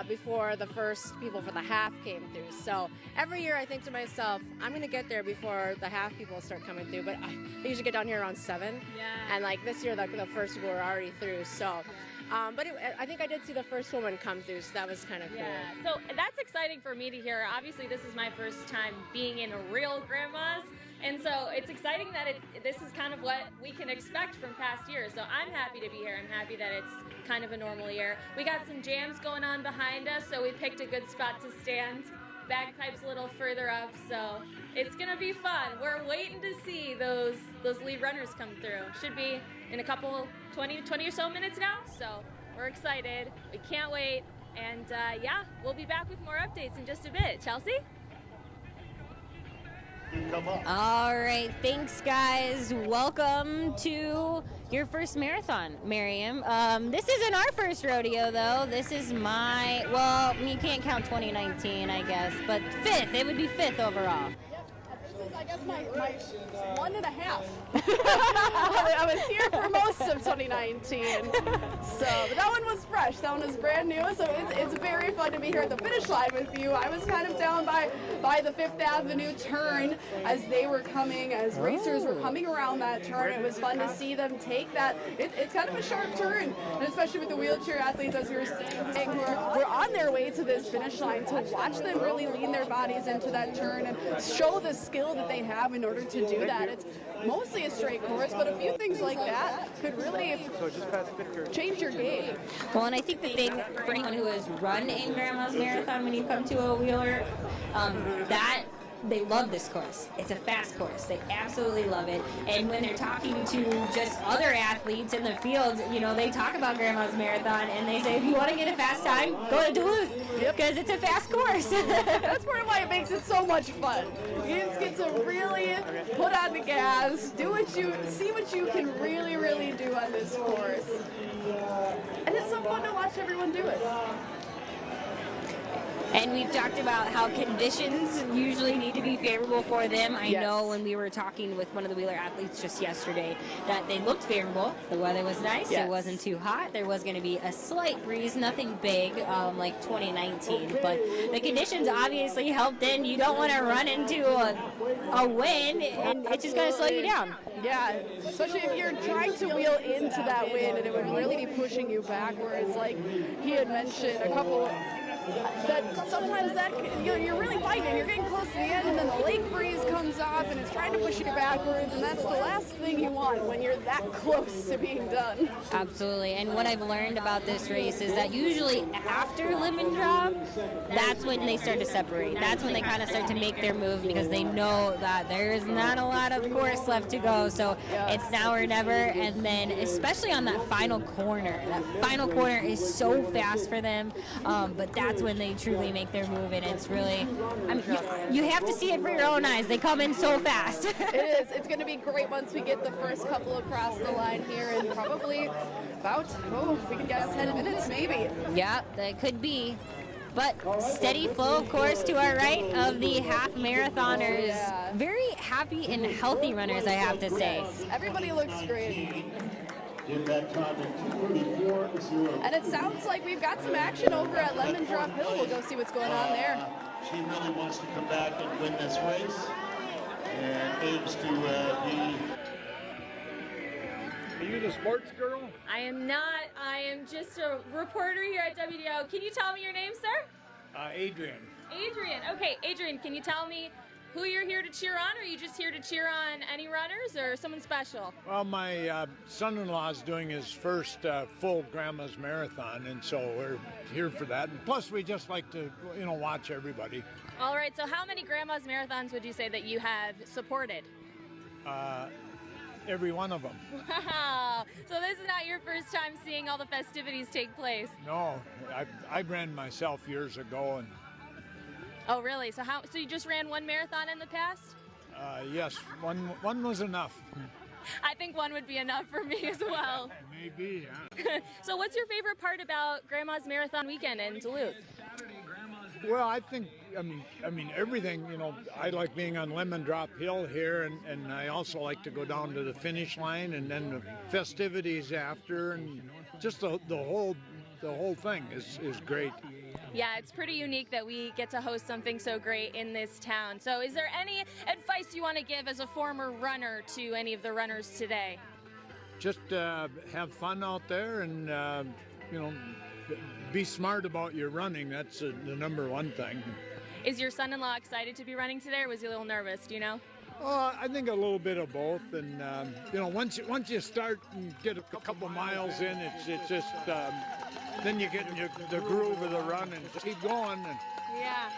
before the first people for the half came through. So every year I think to myself, I'm going to get there before the half people start coming through, but I usually get down here around 7. Yeah. And like this year, the first people were already through. So, but I think I did see the first woman come through, so that was kind of cool. Yeah, so that's exciting for me to hear. Obviously, this is my first time being in a real grandma's, and so it's exciting that this is kind of what we can expect from past years. So I'm happy to be here. I'm happy that it's kind of a normal year. We got some jams going on behind us, so we picked a good spot to stand. Bagpipes a little further up, so it's gonna be fun. We're waiting to see those lead runners come through. Should be in a couple 20 or so minutes now, so we're excited. We can't wait, and yeah, we'll be back with more updates in just a bit. Chelsea? All right, thanks guys. Welcome to your first marathon, Miriam. This isn't our first rodeo though. This is well, you can't count 2019, I guess, but 5th. It would be 5th overall. I guess my 1.5. I was here for most of 2019. So, but that one was fresh. That one was brand new. So it's very fun to be here at the finish line with you. I was kind of down by the 5th Avenue turn as they were coming, as racers were coming around that turn. It was fun to see them take that. It's kind of a sharp turn, and especially with the wheelchair athletes, as we were saying, who are on their way to this finish line, to watch them really lean their bodies into that turn and show the skill that they have in order to do that. It's mostly a straight course, but a few things like that could really change your game. Well, and I think the thing for anyone who has run in Grandma's Marathon, when you come to a wheeler, that they love this course. It's a fast course. They absolutely love it. And when they're talking to just other athletes in the field, you know, they talk about Grandma's Marathon and they say, if you want to get a fast time, go to Duluth because it's a fast course. That's part of why it makes it so much fun. You just get to really put on the gas, see what you can really, really do on this course. And it's so fun to watch everyone do it. And we've talked about how conditions usually need to be favorable for them. I know when we were talking with one of the wheeler athletes just yesterday that they looked favorable. The weather was nice. It wasn't too hot. There was going to be a slight breeze, nothing big like 2019. But the conditions obviously helped in. You don't want to run into a wind, and it's just going to slow you down. Yeah, especially if you're trying to wheel into that wind and it would really be pushing you backwards. Like he had mentioned a couple that sometimes that you're really fighting. You're getting close to the end, and then the lake breeze comes off, and it's trying to push you backwards, and that's the last thing you want when you're that close to being done. Absolutely. And what I've learned about this race is that usually after lemon drop, that's when they start to separate. That's when they kind of start to make their move because they know that there is not a lot of course left to go. So it's now or never. And then especially on that final corner is so fast for them. But that's when they truly make their move, and it's really, I mean, you have to see it for your own eyes. They come in so fast. It is. It's going to be great once we get the first couple across the line here in probably about, we can guess 10 minutes maybe. Yeah, that could be. But steady flow, of course, to our right of the half marathoners. Yeah. Very happy and healthy runners, I have to say. Everybody looks great. In that time in 2:34.0. And it sounds like we've got some action over at Lemon Drop Hill. We'll go see what's going on there. She really wants to come back and win this race and aims to be. Are you the sports girl? I am not. I am just a reporter here at WDIO. Can you tell me your name, sir? Adrian. Adrian. Okay, Adrian, can you tell me who you're here to cheer on? Or are you just here to cheer on any runners or someone special? Well, my son-in-law is doing his first full Grandma's Marathon, and so we're here for that. And plus, we just like to, watch everybody. All right, so how many Grandma's Marathons would you say that you have supported? Every one of them. Wow. So this is not your first time seeing all the festivities take place? No, I ran myself years ago, and oh, really? So you just ran one marathon in the past? yes, one was enough. I think one would be enough for me as well. Maybe, yeah. So what's your favorite part about Grandma's Marathon weekend in Duluth? Well, I think, I mean everything, I like being on Lemon Drop Hill here, and I also like to go down to the finish line and then the festivities after, and just the whole the whole thing is great. Yeah, it's pretty unique that we get to host something so great in this town. So is there any advice you want to give as a former runner to any of the runners today? Just have fun out there and, you know, be smart about your running. That's the number one thing. Is your son-in-law excited to be running today, or was he a little nervous, do you know? I think a little bit of both, and you know, once you start and get a couple miles in, it's just then you get in the groove of the run and keep going. And yeah,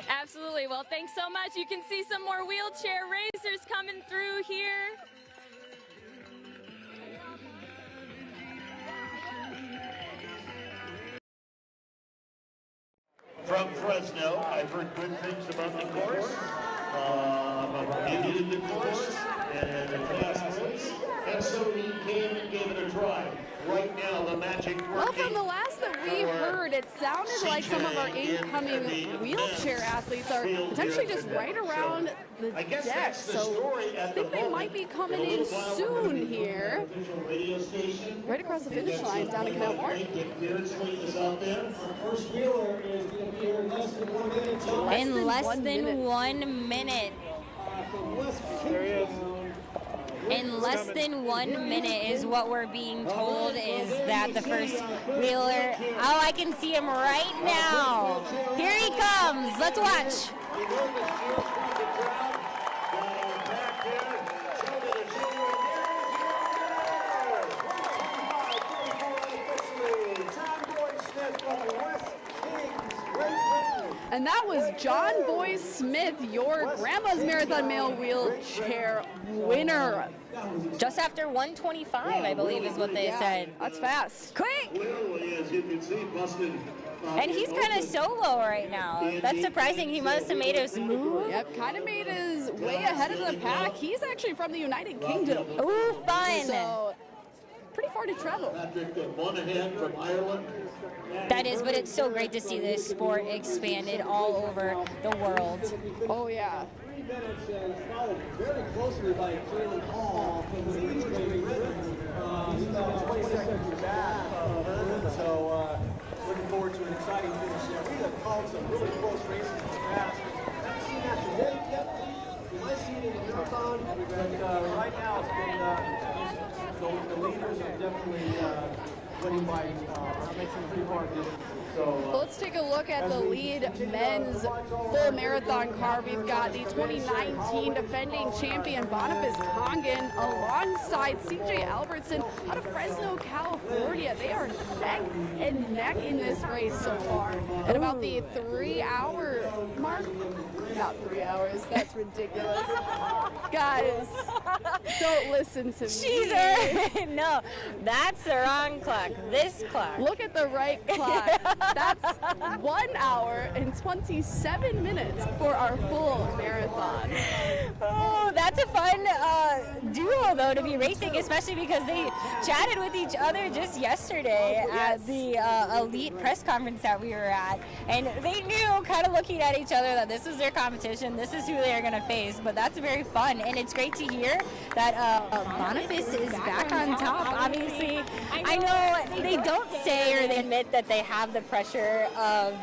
absolutely. Well, thanks so much. You can see some more wheelchair racers coming through here. From Fresno, I've heard good things about the course. Maybe the course and the fast race, and so he came and gave it a try. Right now, the magic working. Well, from the last that we heard, it sounded like some of our incoming wheelchair athletes are potentially just right around the deck. So I think they might be coming in soon here. Right across the finish line down in Canal Park. In less than 1 minute. In less than 1 minute is what we're being told is that the first wheeler, oh, I can see him right now. Here he comes. Let's watch. And that was John Boy Smith, your Grandma's Marathon male wheelchair winner. Just after 1:25, I believe is what they said. That's fast. Quick! As you can see, busted. And he's kind of solo right now. That's surprising. He must have made his move. Yep, kind of made his way ahead of the pack. He's actually from the United Kingdom. Ooh, fun. So, pretty far to travel. Patrick Monahan from Ireland. That is, but it's so great to see this sport expanded all over the world. Oh, yeah. 3 minutes and followed very closely by Jalen Hall. He's about 20 seconds back. So looking forward to an exciting finish there. We have called some really close races in the past. Haven't seen that today yet. You might see it in the marathon, but right now it's been the leaders are definitely winning by making pretty hard distance. So, let's take a look at the lead men's full marathon car. We've got the 2019 defending champion Boniface Congan alongside CJ Albertson out of Fresno, California. They are neck and neck in this race so far. At about the 3 hour mark. Not 3 hours, that's ridiculous. Guys, don't listen to me. No, that's the wrong clock. This clock. Look at the right clock. That's 1 hour and 27 minutes for our full marathon. Oh, that's a fun duo, though, to be racing, especially because they chatted with each other just yesterday at the elite press conference that we were at. And they knew, kind of looking at each other, that this was their competition, this is who they're going to face. But that's very fun. And it's great to hear that Boniface is back on top. Obviously, I know they don't say or they admit that they have the pressure of,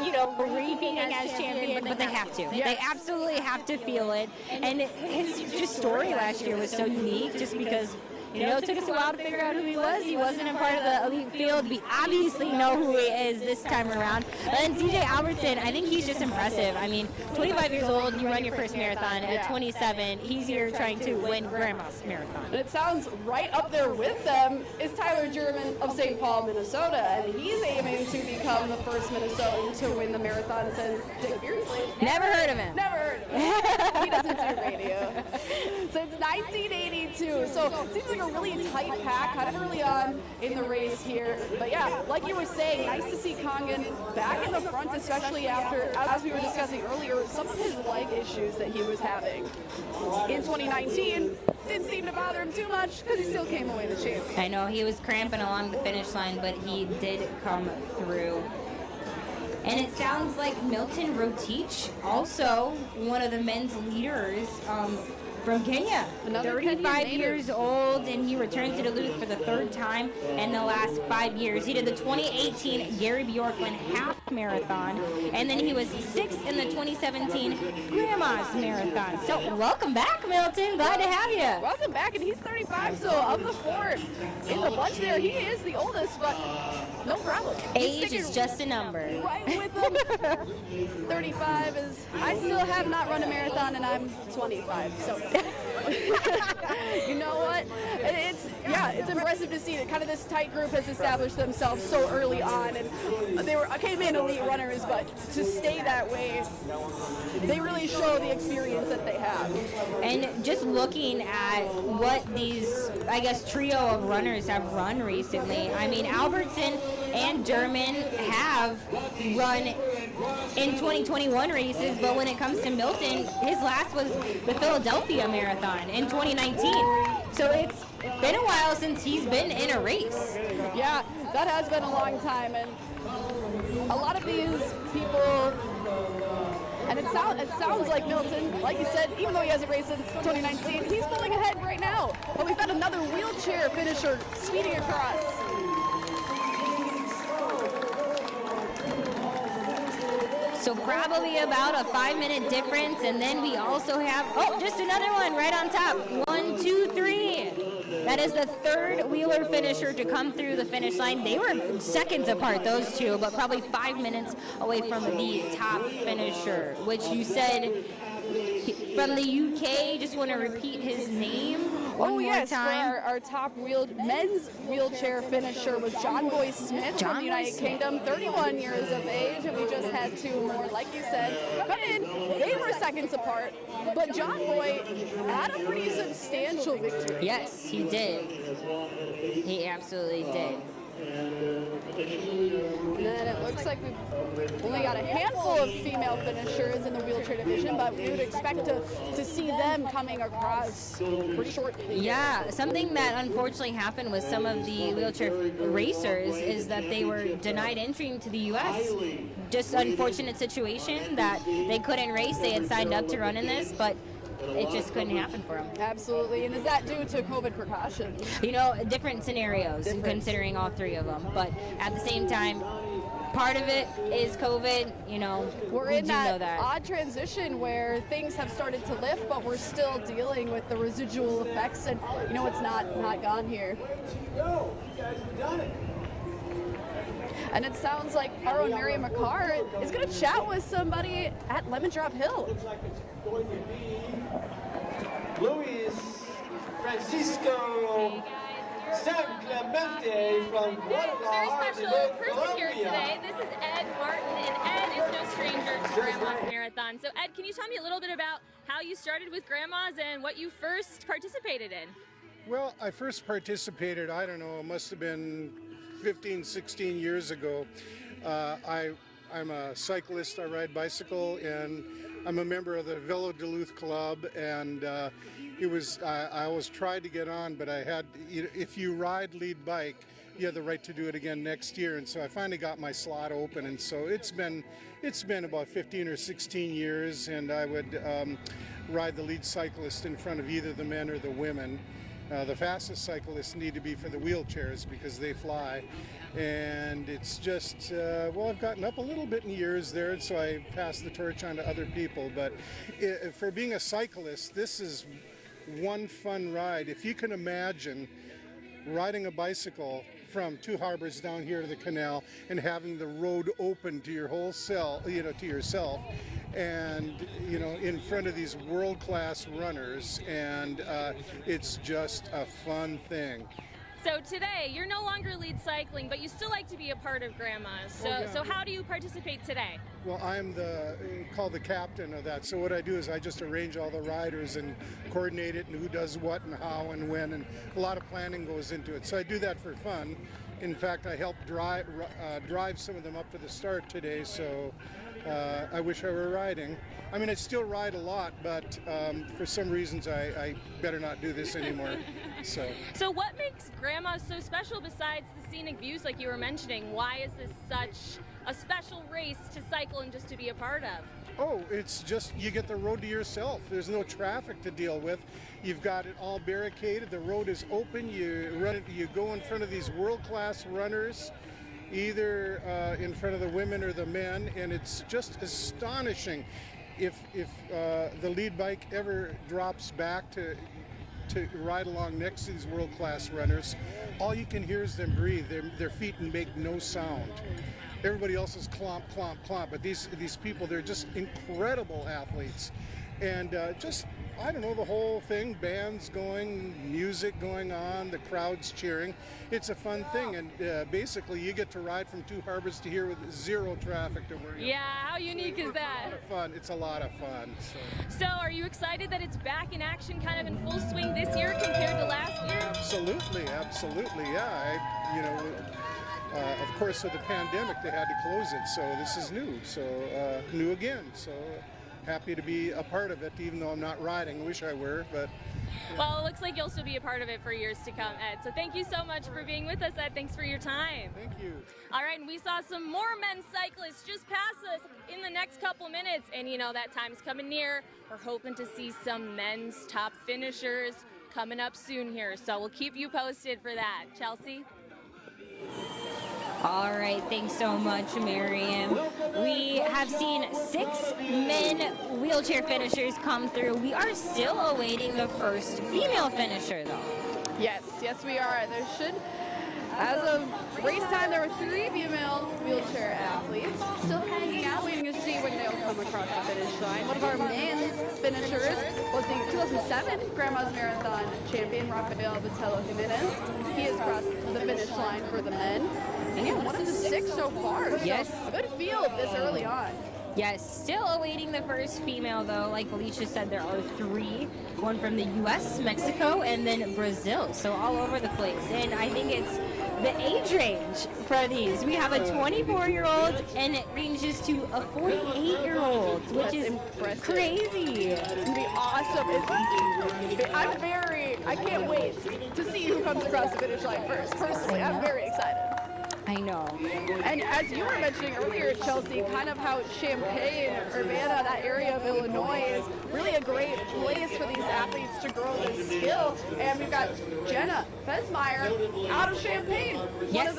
you know, repeating as champion, but they have to. Yes. They absolutely have to feel it. And his story last year was so unique just because, you know, it took us a while to figure out who he was. He wasn't a part of the elite field. We obviously know who he is this time around. But then CJ Albertson, I think he's just impressive. I mean, 25 years old, you run your first marathon. At 27, he's here trying to win Grandma's Marathon. And it sounds right up there with them is Tyler German of St. Paul, Minnesota. And he's aiming to become the first Minnesotan to win the marathon since Dick Beardsley. Never heard of him. Never heard of him. He doesn't do radio. Since 1982. So it seems like a really tight pack, kind of early on in the race here. But yeah, like you were saying, nice to see Congan back in the front, especially after, as we were discussing earlier, some of his leg issues that he was having. In 2019, didn't seem to bother him too much because he still came away the champion. I know he was cramping along the finish line, but he did come through. And it sounds like Milton Rotich, also one of the men's leaders from Kenya. Another 35 Kenyan native. years old, and he returns to Duluth for the third time in the last 5 years. He did the 2018 Gary Bjorklund Half Marathon, and then he was 6th in the 2017 Grandma's Marathon. So welcome back, Milton. Glad to have you. Welcome back, and he's 35, so of the four in the bunch there, he is the oldest, but no problem. He's Age is sticking just a number. right with him. 35 is, I still have not run a marathon, and I'm 25, so. You know what? It's impressive to see that kind of this tight group has established themselves so early on, and I came in elite runners, but to stay that way, they really show the experience that they have. And just looking at what these, I guess, trio of runners have run recently, I mean, Albertson and Derman have run in 2021 races, but when it comes to Milton, his last was the Philadelphia Marathon in 2019. So it's been a while since he's been in a race. Yeah, that has been a long time, and a lot of these people, and it sounds like Milton, like you said, even though he hasn't raced since 2019, he's pulling ahead right now. But we've got another wheelchair finisher speeding across. So probably about a 5-minute difference, and then we also have, just another one right on top. 1, 2, 3. That is the third wheeler finisher to come through the finish line. They were seconds apart, those two, but probably 5 minutes away from the top finisher, which you said from the UK. Just want to repeat his name one more yes, time. for our top men's wheelchair finisher was John Boy Smith from the United Kingdom, 31 years of age, and we just had two more, like you said, come in. They were seconds apart, but John Boy had a pretty substantial victory. Yes, he did. He absolutely did. And then it looks like we've only got a handful of female finishers in the wheelchair division, but we would expect to see them coming across pretty shortly. Yeah, something that unfortunately happened with some of the wheelchair racers is that they were denied entry into the U.S. Just unfortunate situation that they couldn't race. They had signed up to run in this, but it just couldn't happen for them. Absolutely. And is that due to COVID precautions? You know, different scenarios, considering all three of them. But at the same time, part of it is COVID, you know, we're we in do know that odd transition where things have started to lift, but we're still dealing with the residual effects, and you know, it's not gone here. Go! You guys have done it! And it sounds like our own Mary McCarr is going to chat with somebody at Lemon Drop Hill. Looks like it's going to be Luis Francisco San Clemente from Guadalajara, Very special person here today. This is Ed Martin, and Ed is no stranger to Grandma's Marathon. So Ed, can you tell me a little bit about how you started with Grandma's and what you first participated in? Well, I first participated, I don't know, it must have been 15, 16 years ago. I'm a cyclist, I ride bicycle, and I'm a member of the Velo Duluth Club, and I always tried to get on, but I had, if you ride lead bike, you have the right to do it again next year, and so I finally got my slot open, and so it's been about 15 or 16 years, and I would ride the lead cyclist in front of either the men or the women. The fastest cyclists need to be for the wheelchairs because they fly, and it's just, well, I've gotten up a little bit in years there, so I passed the torch on to other people, but for being a cyclist, this is one fun ride. If you can imagine riding a bicycle from Two Harbors down here to the canal and having the road open to your whole self, to yourself, and in front of these world-class runners, and it's just a fun thing. So today, you're no longer lead cycling, but you still like to be a part of Grandma's. So how do you participate today? Well, I'm called the captain of that. So what I do is I just arrange all the riders and coordinate it and who does what and how and when, and a lot of planning goes into it. So I do that for fun. In fact, I helped drive some of them up to the start today. So I wish I were riding. I mean, I still ride a lot, but for some reasons I better not do this anymore. So what makes Grandma's so special besides the scenic views like you were mentioning? Why is this such a special race to cycle and just to be a part of? Oh, it's just you get the road to yourself. There's no traffic to deal with. You've got it all barricaded. The road is open. You go in front of these world-class runners, either in front of the women or the men, and it's just astonishing. If the lead bike ever drops back to ride along next to these world-class runners, all you can hear is them breathe. Their feet make no sound. Everybody else is clomp, clomp, clomp, but these people, they're just incredible athletes. And just, I don't know, the whole thing, bands going, music going on, the crowds cheering. It's a fun thing, and basically you get to ride from Two Harbors to here with zero traffic to worry about. Yeah, how unique is that? Fun. It's a lot of fun. So are you excited that it's back in action kind of in full swing this year compared to last year? Absolutely, yeah. Of course, with the pandemic, they had to close it, so this is new. So new again. So happy to be a part of it, even though I'm not riding. Wish I were, but. Well, it looks like you'll still be a part of it for years to come, Ed. So thank you so much for being with us, Ed. Thanks for your time. Thank you. All right, and we saw some more men's cyclists just pass us in the next couple minutes. And, that time's coming near. We're hoping to see some men's top finishers coming up soon here. So we'll keep you posted for that. Chelsea? All right, thanks so much, Miriam. We have seen 6 men wheelchair finishers come through. We are still awaiting the first female finisher, though. Yes, we are. There should, as of race time, there were 3 female wheelchair athletes still hanging out, waiting to see when they'll come across the finish line. One of our men's finishers was the 2007 Grandma's Marathon champion, Rafael Botello Jimenez. He has crossed the finish line for the men. And yeah, one of the 6 so far. Yes. So a good field this early on. Yes, still awaiting the first female, though. Like Alicia said, there are 3. One from the U.S., Mexico, and then Brazil. So all over the place. And I think it's the age range for these. We have a 24-year-old, and it ranges to a 48-year-old, which That's is impressive. crazy. It's going to be awesome. I can't wait to see who comes across the finish line first. Personally, I'm very excited. I know. And as you were mentioning earlier, Chelsea, kind of how Champaign, Urbana, that area of Illinois is really a great place for these athletes to grow this skill. And we've got Jenna Fesmeyer out of Champaign, Yes.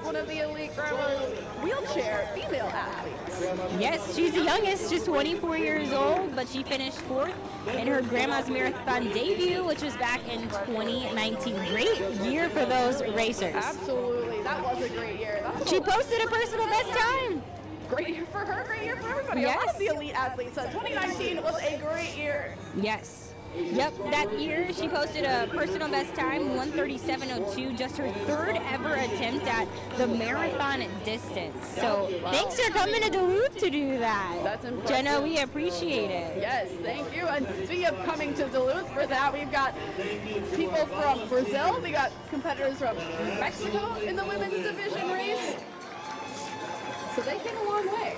one of the elite Grandma's wheelchair female athletes. Yes, she's the youngest, just 24 years old, but she finished 4th in her Grandma's Marathon debut, which was back in 2019. Great year for those racers. Absolutely, that was a great year. She posted a personal best time. Great year for her, great year for everybody. Yes. A lot of the elite athletes. 2019 was a great year. Yes. Yep, that year she posted a personal best time, 1:37:02, just her 3rd ever attempt at the marathon distance. So thanks for coming to Duluth to do that. That's impressive. Jenna, we appreciate it. Yes, thank you. And speaking of coming to Duluth for that, we've got people from Brazil. We got competitors from Mexico in the women's division race. So they came a long way.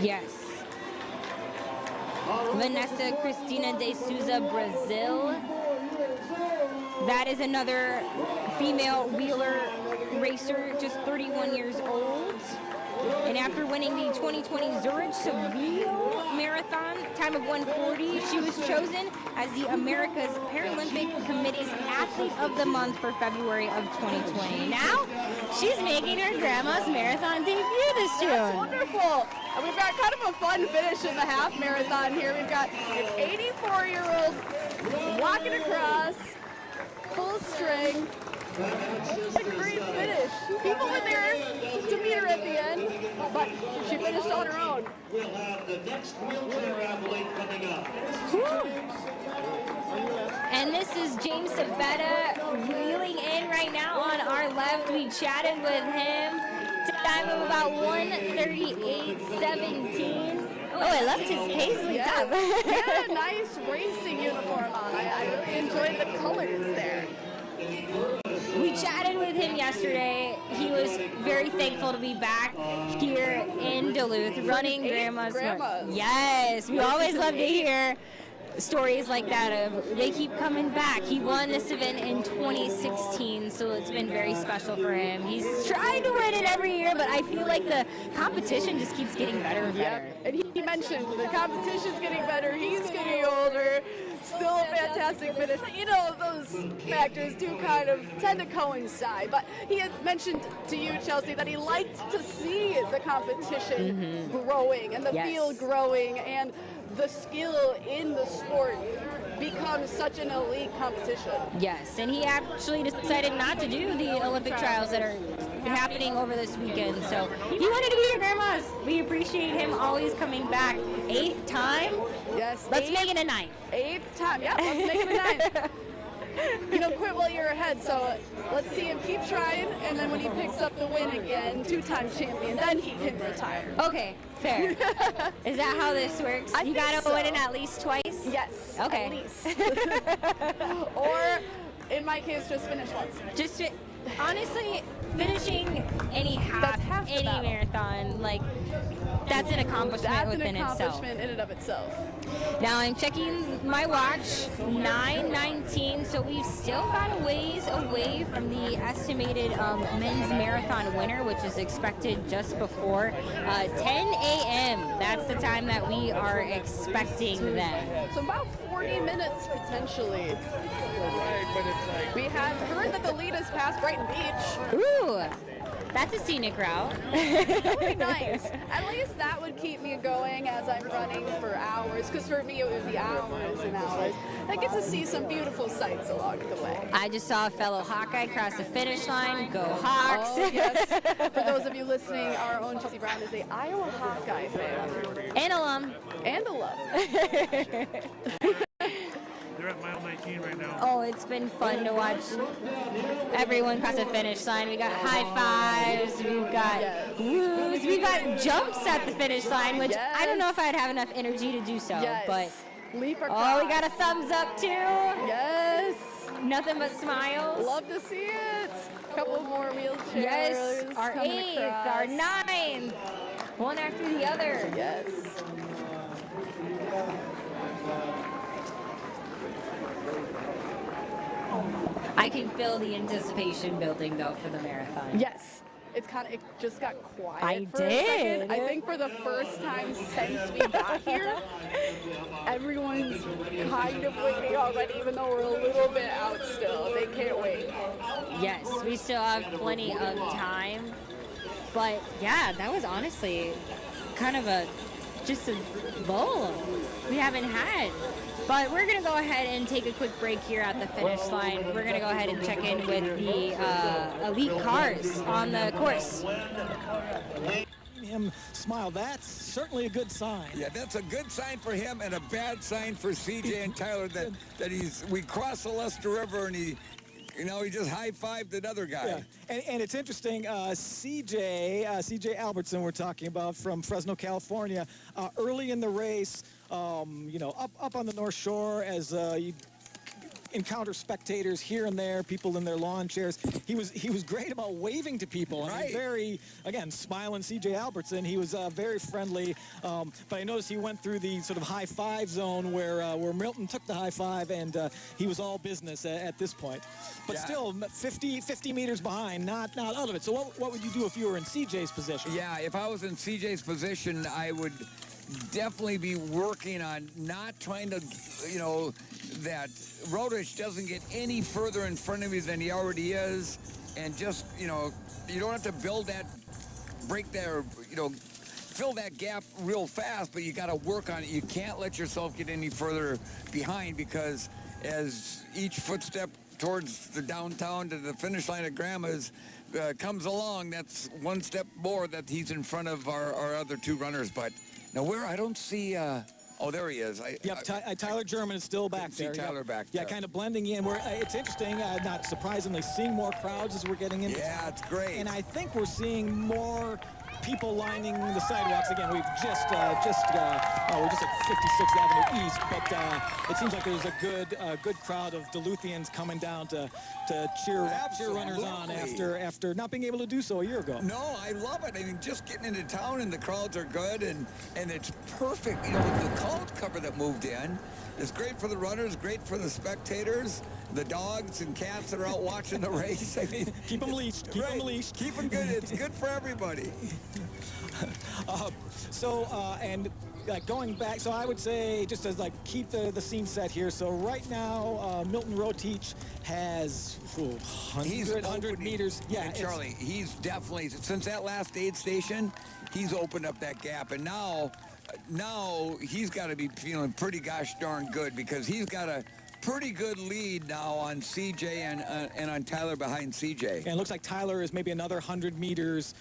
Yes. Vanessa Cristina de Souza, Brazil. That is another female wheeler racer, just 31 years old. And after winning the 2020 Zurich Seville Marathon, time of 1:40, she was chosen as the America's Paralympic Committee's Athlete of the Month for February of 2020. Now, she's making her Grandma's Marathon debut this June. That's wonderful. And we've got kind of a fun finish in the half marathon here. We've got an 84-year-old walking across, full strength. It's a great finish. People were there to meet her at the end, but she finished on her own. We'll have the next wheelchair athlete coming up. And this is James Sabetta wheeling in right now on our left. We chatted with him. Time of about 1:38:17. Oh, I loved his paisley top. He had a nice racing uniform on. I really enjoyed the colors there. We chatted with him yesterday. He was very thankful to be back here in Duluth, running Grandma's. Yes, we always love to hear stories like that of they keep coming back. He won this event in 2016, so it's been very special for him. He's trying to win it every year, but I feel like the competition just keeps getting better and better. And he mentioned the competition's getting better, he's getting older, still a fantastic finish. You know, those factors do kind of tend to coincide, but he had mentioned to you, Chelsea, that he liked to see the competition growing and the field growing and the skill in the sport becomes such an elite competition. Yes, and he actually decided not to do the Olympic trials that are happening over this weekend. So he wanted to be your grandma's. We appreciate him always coming back. 8th time? Yes. Let's make it a 9th. 8th time, yeah, let's make it a 9th. You know, quit while you're ahead, so let's see him keep trying, and then when he picks up the win again, 2-time champion, then he can retire. Okay, fair. Is that how this works? You gotta win it at least twice? Yes, okay. at least. Or, in my case, just finish once. Honestly, finishing any half, any marathon, like, that's an accomplishment within itself. That's an accomplishment in and of itself. Now I'm checking my watch, 9:19, so we've still got a ways away from the estimated men's marathon winner, which is expected just before 10 a.m. That's the time that we are expecting them. So about 40 minutes potentially. We have heard that the lead is past Brighton Beach. Ooh, that's a scenic route. That would be nice. At least that would keep me going as I'm running for hours, because for me it would be hours and hours. I get to see some beautiful sights along the way. I just saw a fellow Hawkeye cross the finish line. Go Hawks! Oh, yes. For those of you listening, our own Chelsea Brown is a Iowa Hawkeye fan. And alum. And alum. They're at mile 19 right now. Oh, it's been fun to watch everyone cross the finish line. We got high fives, we've got woos, we've got jumps at the finish line, which I don't know if I'd have enough energy to do so. Yes. But leap across. Oh, we got a thumbs up too. Yes. Nothing but smiles. Love to see it. A couple more wheelchairs. Yes, our coming 8th, across. our 9th, one after the other. Yes. I can feel the anticipation building though for the marathon. Yes. It just got quiet I for a second. did. I think for the first time since we got here, everyone's kind of waiting already, even though we're a little bit out still. They can't wait. Yes, we still have plenty of time. But yeah, that was honestly kind of just a lull we haven't had. But we're going to go ahead and take a quick break here at the finish line. We're going to go ahead and check in with the elite cars on the course. Him smile. That's certainly a good sign. Yeah, that's a good sign for him and a bad sign for CJ and Tyler that we crossed the Leicester River and he just high-fived another guy. Yeah. And it's interesting, CJ Albertson we're talking about from Fresno, California, early in the race, up on the North Shore as you encounter spectators here and there, people in their lawn chairs. He was great about waving to people. I mean, very, again, smiling CJ Albertson. He was very friendly. But I noticed he went through the sort of high five zone where Milton took the high five, and he was all business at this point. But still, 50 meters behind, not out of it. So what would you do if you were in CJ's position? Yeah, if I was in CJ's position, I would definitely be working on not trying to, that Rodich doesn't get any further in front of you than he already is, and just, you don't have to break that, or, fill that gap real fast, but you got to work on it. You can't let yourself get any further behind, because as each footstep towards the downtown to the finish line of Grandma's comes along, that's one step more that he's in front of our other two runners. But now I don't see, oh, there he is. Tyler German is still back there. See Tyler back there. there. Yeah, kind of blending in. It's interesting, not surprisingly, seeing more crowds as we're getting in. Yeah, it's great. And I think we're seeing more people lining the sidewalks. Again, we're just at 56th Avenue East, but it seems like there's a good crowd of Duluthians coming down to cheer runners on after not being able to do so a year ago. No, I love it. I mean, just getting into town and the crowds are good and it's perfect. You know, the cloud cover that moved in is great for the runners, great for the spectators, the dogs and cats that are out watching the race. I mean, keep them leashed. Keep them leashed. Keep them good. It's good for everybody. Going back, so I would say, just as keep the scene set here. So right now, Milton Roteach has 100 meters. Yeah, and Charlie, he's definitely, since that last aid station, he's opened up that gap. And now he's got to be feeling pretty gosh darn good, because he's got a pretty good lead now on CJ and on Tyler behind CJ. And it looks like Tyler is maybe another 100 meters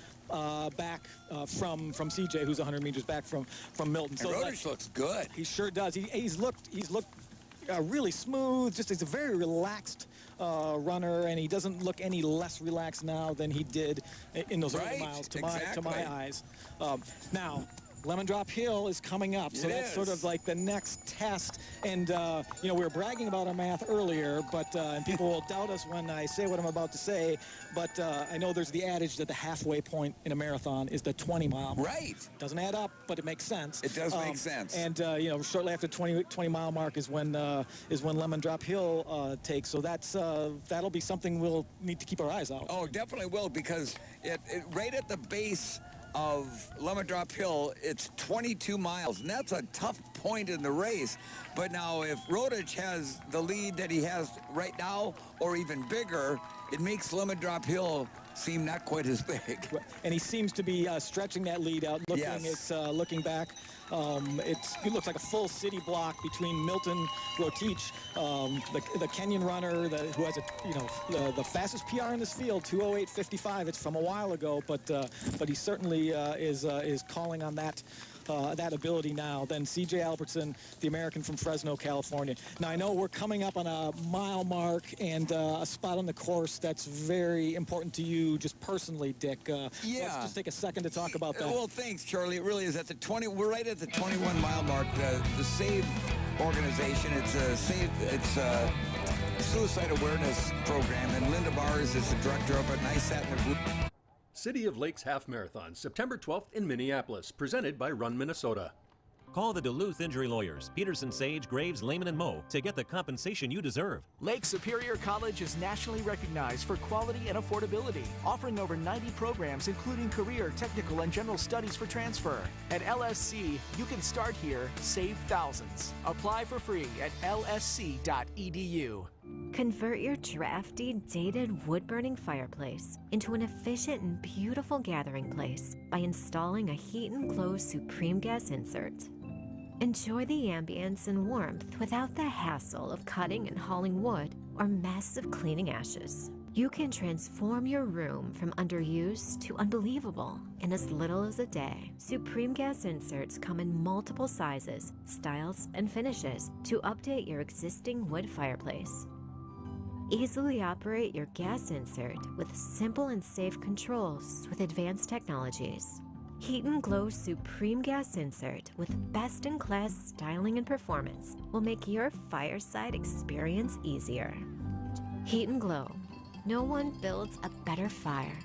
back from CJ, who's 100 meters back from Milton. So Roteach looks good. He sure does. He's looked really smooth. Just he's a very relaxed runner, and he doesn't look any less relaxed now than he did in those early miles to my eyes. Now, Lemon Drop Hill is coming up, so that's sort of like the next test. And we were bragging about our math earlier, but and people will doubt us when I say what I'm about to say. But I know there's the adage that the halfway point in a marathon is the 20-mile. Right. Doesn't add up, but it makes sense. It does make sense. And shortly after 20-mile mark is when Lemon Drop Hill takes. So that'll be something we'll need to keep our eyes out. Oh, definitely will, because it right at the base of Lemon Drop Hill, it's 22 miles, and that's a tough point in the race. But now if Roteach has the lead that he has right now, or even bigger, it makes Lemon Drop Hill seem not quite as big. And he seems to be stretching that lead out. Looking back, it looks like a full city block between Milton, Roteach, the Kenyan runner who has the fastest PR in this field, 2:08:55. It's from a while ago, but he certainly is calling on that ability now. Then C.J. Albertson, the American from Fresno, California. Now, I know we're coming up on a mile mark and a spot on the course that's very important to you just personally, Dick. Let's just take a second to talk about that. Well, thanks, Charlie. It really is at the 20. We're right at the 21-mile mark. The SAVE organization, it's a suicide awareness program, and Linda Bars is the director of it, and I sat in the group. City of Lakes Half Marathon, September 12th in Minneapolis, presented by Run Minnesota. Call the Duluth Injury Lawyers, Peterson, Sage, Graves, Lehman, and Moe to get the compensation you deserve. Lake Superior College is nationally recognized for quality and affordability, offering over 90 programs including career, technical, and general studies for transfer. At LSC, you can start here, save thousands. Apply for free at lsc.edu. Convert your drafty, dated wood-burning fireplace into an efficient and beautiful gathering place by installing a Heat and Glow Supreme Gas insert. Enjoy the ambience and warmth without the hassle of cutting and hauling wood or mess of cleaning ashes. You can transform your room from underused to unbelievable in as little as a day. Supreme Gas inserts come in multiple sizes, styles, and finishes to update your existing wood fireplace. Easily operate your gas insert with simple and safe controls with advanced technologies. Heat and Glow Supreme Gas Insert with best-in-class styling and performance will make your fireside experience easier. Heat and Glow. No one builds a better fire.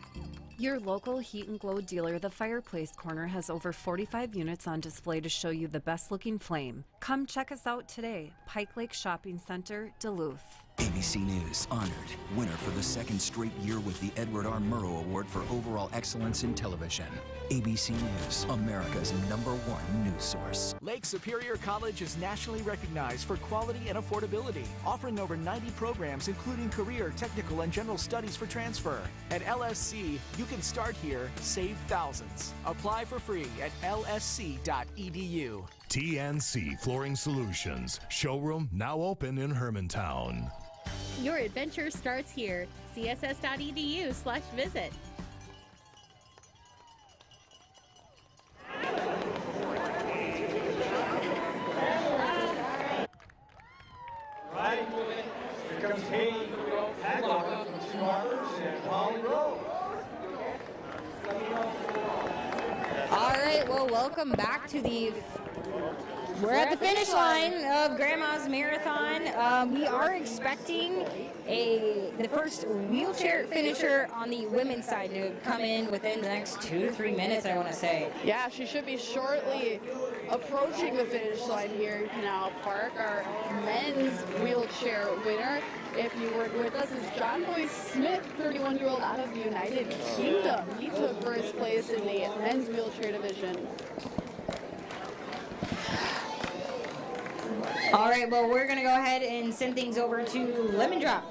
Your local Heat and Glow dealer, the Fireplace Corner, has over 45 units on display to show you the best-looking flame. Come check us out today. Pike Lake Shopping Center, Duluth. ABC News honored winner for the second straight year with the Edward R. Murrow Award for Overall Excellence in Television. ABC News, America's #1 news source. Lake Superior College is nationally recognized for quality and affordability, offering over 90 programs including career, technical, and general studies for transfer. At LSC, you can start here, save thousands. Apply for free at lsc.edu. TNC Flooring Solutions. Showroom now open in Hermantown. Your adventure starts here. css.edu/visit. Right, here comes Katie Hadlocker from Two Harbors and Holly Road. welcome back to we're at the finish line of Grandma's Marathon. We are expecting the first wheelchair finisher on the women's side to come in within the next 2 to 3 minutes, I want to say. Yeah, she should be shortly approaching the finish line here in Canal Park. Our men's wheelchair winner, if you were with us, is John Boy Smith, 31-year-old out of the United Kingdom. He took first place in the men's wheelchair division. All right, well, we're going to go ahead and send things over to Lemon Drop.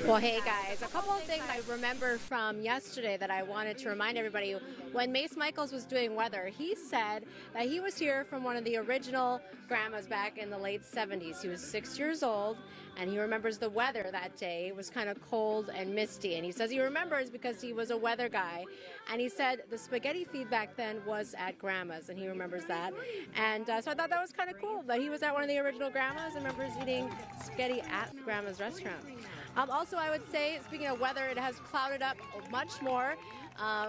Well, hey guys, a couple of things I remember from yesterday that I wanted to remind everybody. When Mace Michaels was doing weather, he said that he was here from one of the original grandmas back in the late 70s. He was 6 years old, and he remembers the weather that day. It was kind of cold and misty, and he says he remembers because he was a weather guy. And he said the spaghetti feed back then was at Grandma's, and he remembers that. And so I thought that was kind of cool that he was at one of the original Grandma's and remembers eating spaghetti at Grandma's restaurant. Also, I would say, speaking of weather, it has clouded up much more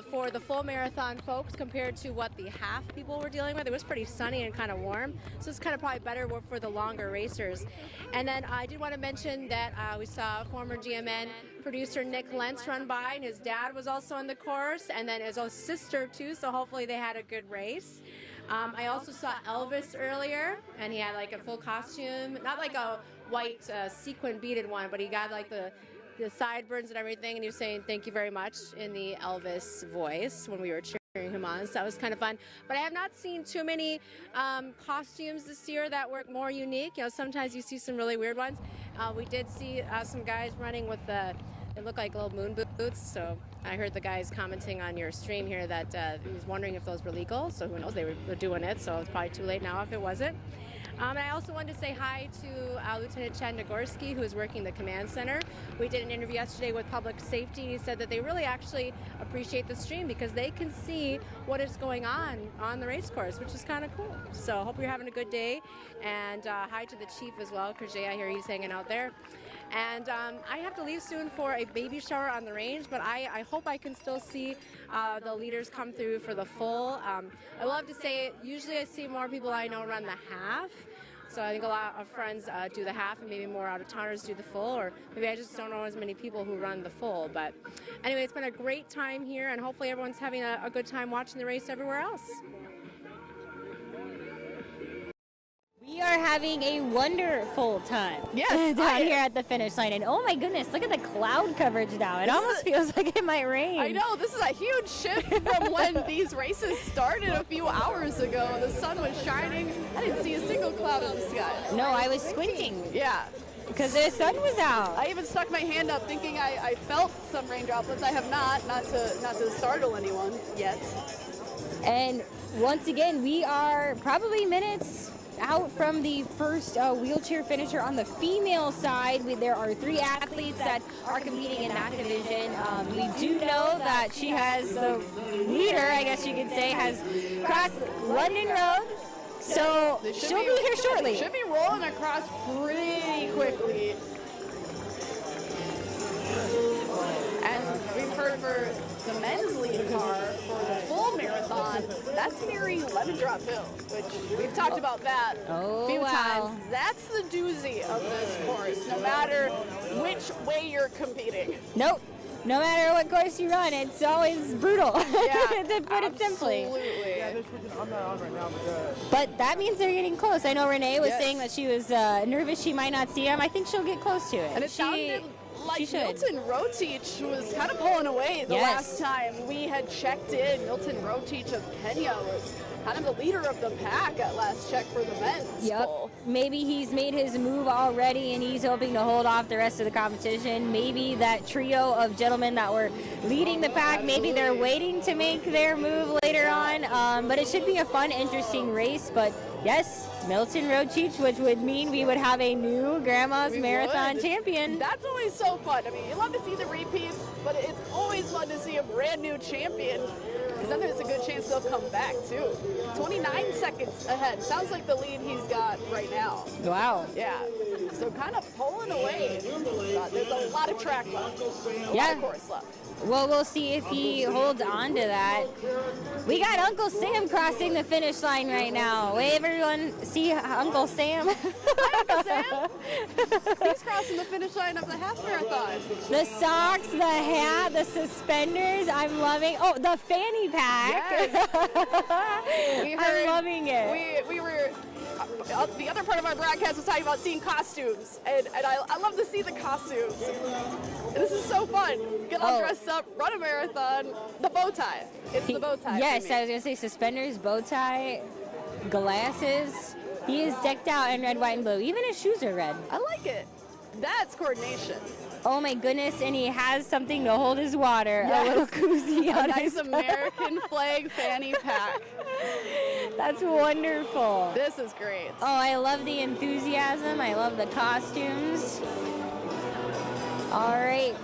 for the full marathon folks compared to what the half people were dealing with. It was pretty sunny and kind of warm, so it's kind of probably better for the longer racers. And then I did want to mention that we saw former GMN producer Nick Lentz run by, and his dad was also on the course, and then his own sister too, so hopefully they had a good race. I also saw Elvis earlier, and he had like a full costume, not like a white sequin beaded one, but he got like the sideburns and everything, and he was saying thank you very much in the Elvis voice when we were cheering him on, so that was kind of fun. But I have not seen too many costumes this year that were more unique. You know, sometimes you see some really weird ones. We did see some guys running with they look like little moon boots, so I heard the guys commenting on your stream here that he was wondering if those were legal, so who knows, they were doing it, so it's probably too late now if it wasn't. And I also wanted to say hi to Lieutenant Chad Nagorski, who is working the command center. We did an interview yesterday with Public Safety. He said that they really actually appreciate the stream because they can see what is going on the race course, which is kind of cool. So I hope you're having a good day. And hi to the chief as well, Kerjay, I hear he's hanging out there. And I have to leave soon for a baby shower on the range, but I hope I can still see the leaders come through for the full. I love to say, usually I see more people I know run the half. So I think a lot of friends do the half, and maybe more out-of-towners do the full, or maybe I just don't know as many people who run the full. But anyway, it's been a great time here, and hopefully everyone's having a good time watching the race everywhere else. We are having a wonderful time down here at the finish line. And oh my goodness, look at the cloud coverage now. It almost feels like it might rain. I know, this is a huge shift from when these races started a few hours ago. The sun was shining. I didn't see a single cloud in the sky. No, I was squinting. Yeah. Because the sun was out. I even stuck my hand up thinking I felt some rain droplets. I have not to startle anyone yet. And once again, we are probably minutes out from the first wheelchair finisher on the female side. There are 3 athletes that are competing in that division. We do know that she has the leader, I guess you could say, has crossed London Road. So she'll be here shortly. Should be rolling across pretty quickly. And we've heard for the men's lead car for the full marathon, that's nearing Lemon Drop Hill, which we've talked about that a few times. That's the doozy of this course, no matter which way you're competing. Nope. No matter what course you run, it's always brutal, to put it simply. Absolutely. But that means they're getting close. I know Renee was saying that she was nervous she might not see him. I think she'll get close to it. And it sounded like Milton Rotich was kind of pulling away the last time we had checked in. Milton Rotich of Kenya was kind of the leader of the pack at last check for the men's poll. Maybe he's made his move already and he's hoping to hold off the rest of the competition. Maybe that trio of gentlemen that were leading the pack, maybe they're waiting to make their move later on. But it should be a fun, interesting race. But yes, Milton Rotich, which would mean we would have a new Grandma's Marathon champion. That's always so fun. I mean, you love to see the repeats, but it's always fun to see a brand new champion, because then there's a good chance they'll come back too. 29 seconds ahead. Sounds like the lead he's got right now. Wow. Yeah. So kind of pulling away. There's a lot of track left. A lot of course left. Well, we'll see if he holds on to that. We got Uncle Sam crossing the finish line right now. Wave, everyone. See Uncle Sam. Hi, Uncle Sam. He's crossing the finish line of the half marathon. The socks, the hat, the suspenders. I'm loving. Oh, the fanny pack. Yes. I'm loving it. We were. The other part of our broadcast was talking about seeing costumes, and I love to see the costumes. And this is so fun. Get all dressed up, run a marathon. The bow tie. It's the bow tie. Yes, for me. I was gonna say suspenders, bow tie, glasses. He is decked out in red, white, and blue. Even his shoes are red. I like it. That's coordination. Oh my goodness, and he has something to hold his water. Yes. A little koozie A on nice his American flag fanny pack. That's wonderful. This is great. Oh, I love the enthusiasm. I love the costumes. All right.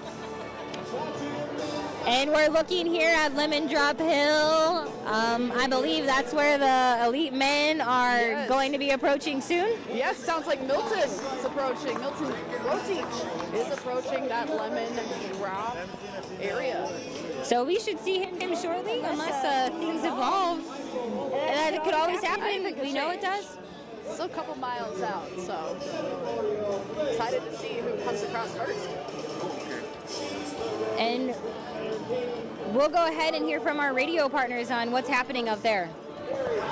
And we're looking here at Lemon Drop Hill. I believe that's where the elite men are going to be approaching soon. Yes, sounds like Milton is approaching. Milton Rotich is approaching that Lemon Drop area. So we should see him shortly, unless things evolve. And that could always happen. We know it does. Still a couple miles out, so excited to see who comes across first. And we'll go ahead and hear from our radio partners on what's happening up there.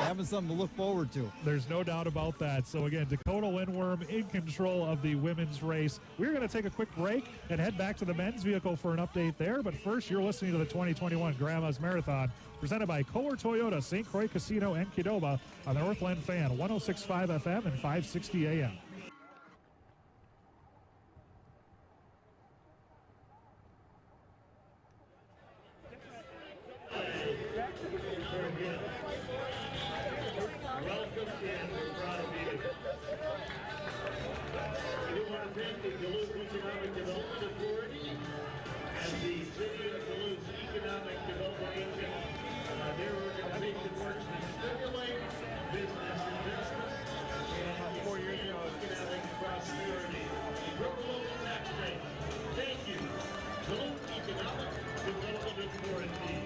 Having something to look forward to. There's no doubt about that. So again, Dakota Lindworm in control of the women's race. We're going to take a quick break and head back to the men's vehicle for an update there. But first, you're listening to the 2021 Grandma's Marathon, presented by Kohler Toyota, St. Croix Casino, and Qdoba on the Northland Fan, 106.5 FM and 560 AM. We do want to thank the Duluth Economic Development Authority and the City of Duluth's Economic Development Agent. Their organization works to stimulate business investment and economic prosperity. Grow the local tax base. Thank you. Duluth Economic Development Authority.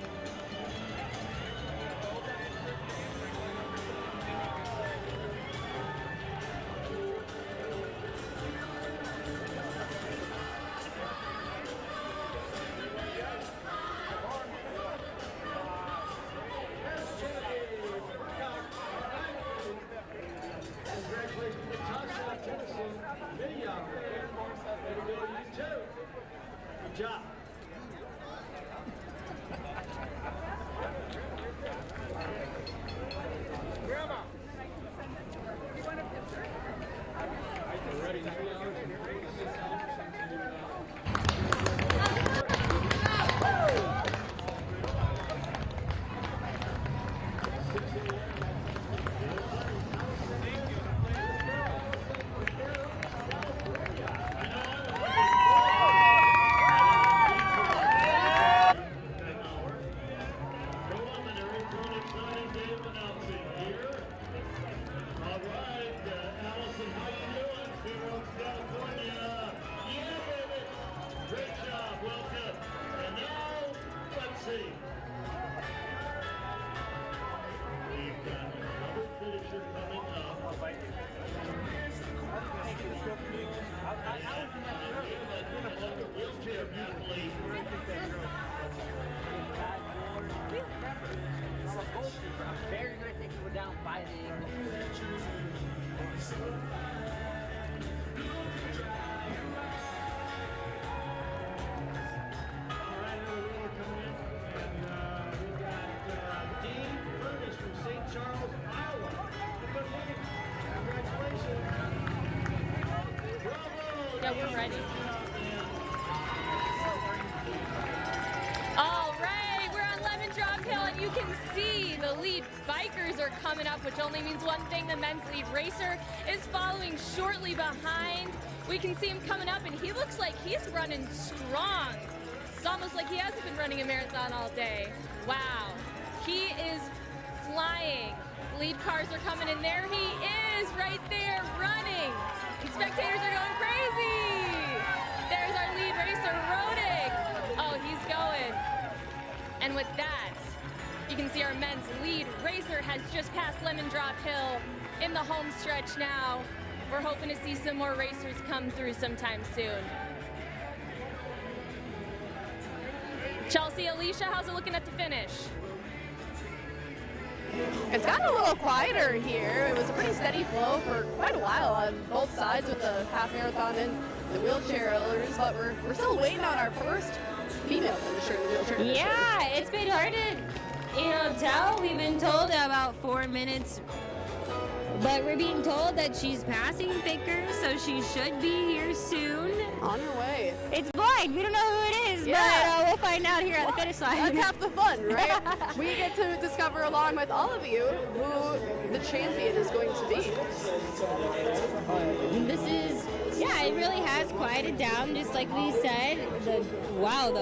Good job. Grandma. Very nice that you were down by Yeah, we're ready. All right, we're on Lemon Drop Hill, and you can see the lead bikers are coming up, which only means one thing: the men's lead racer is following shortly behind. We can see him coming up, and he looks like he's running strong. It's almost like he hasn't been running a marathon all day. Wow, he is flying. Lead cars are coming, and there he is right there running. And spectators are going crazy. There's our lead racer, Rodig. Oh, he's going. And with that, you can see our men's lead racer has just passed Lemon Drop Hill in the home stretch now. We're hoping to see some more racers come through sometime soon. Chelsea, Alicia, how's it looking at the finish? It's gotten a little quieter here. It was a pretty steady flow for quite a while on both sides with the half marathon and the wheelchairers, but we're still waiting on our first female finisher in the wheelchair division. Yeah, it's been hard to, tell. We've been told about 4 minutes, but we're being told that she's passing Vickers, so she should be here soon. On her way. It's blind. We don't know who it is, but we'll find out here at the finish line. That's half the fun, right? We get to discover along with all of you who the champion is going to be. It really has quieted down, just like we said. The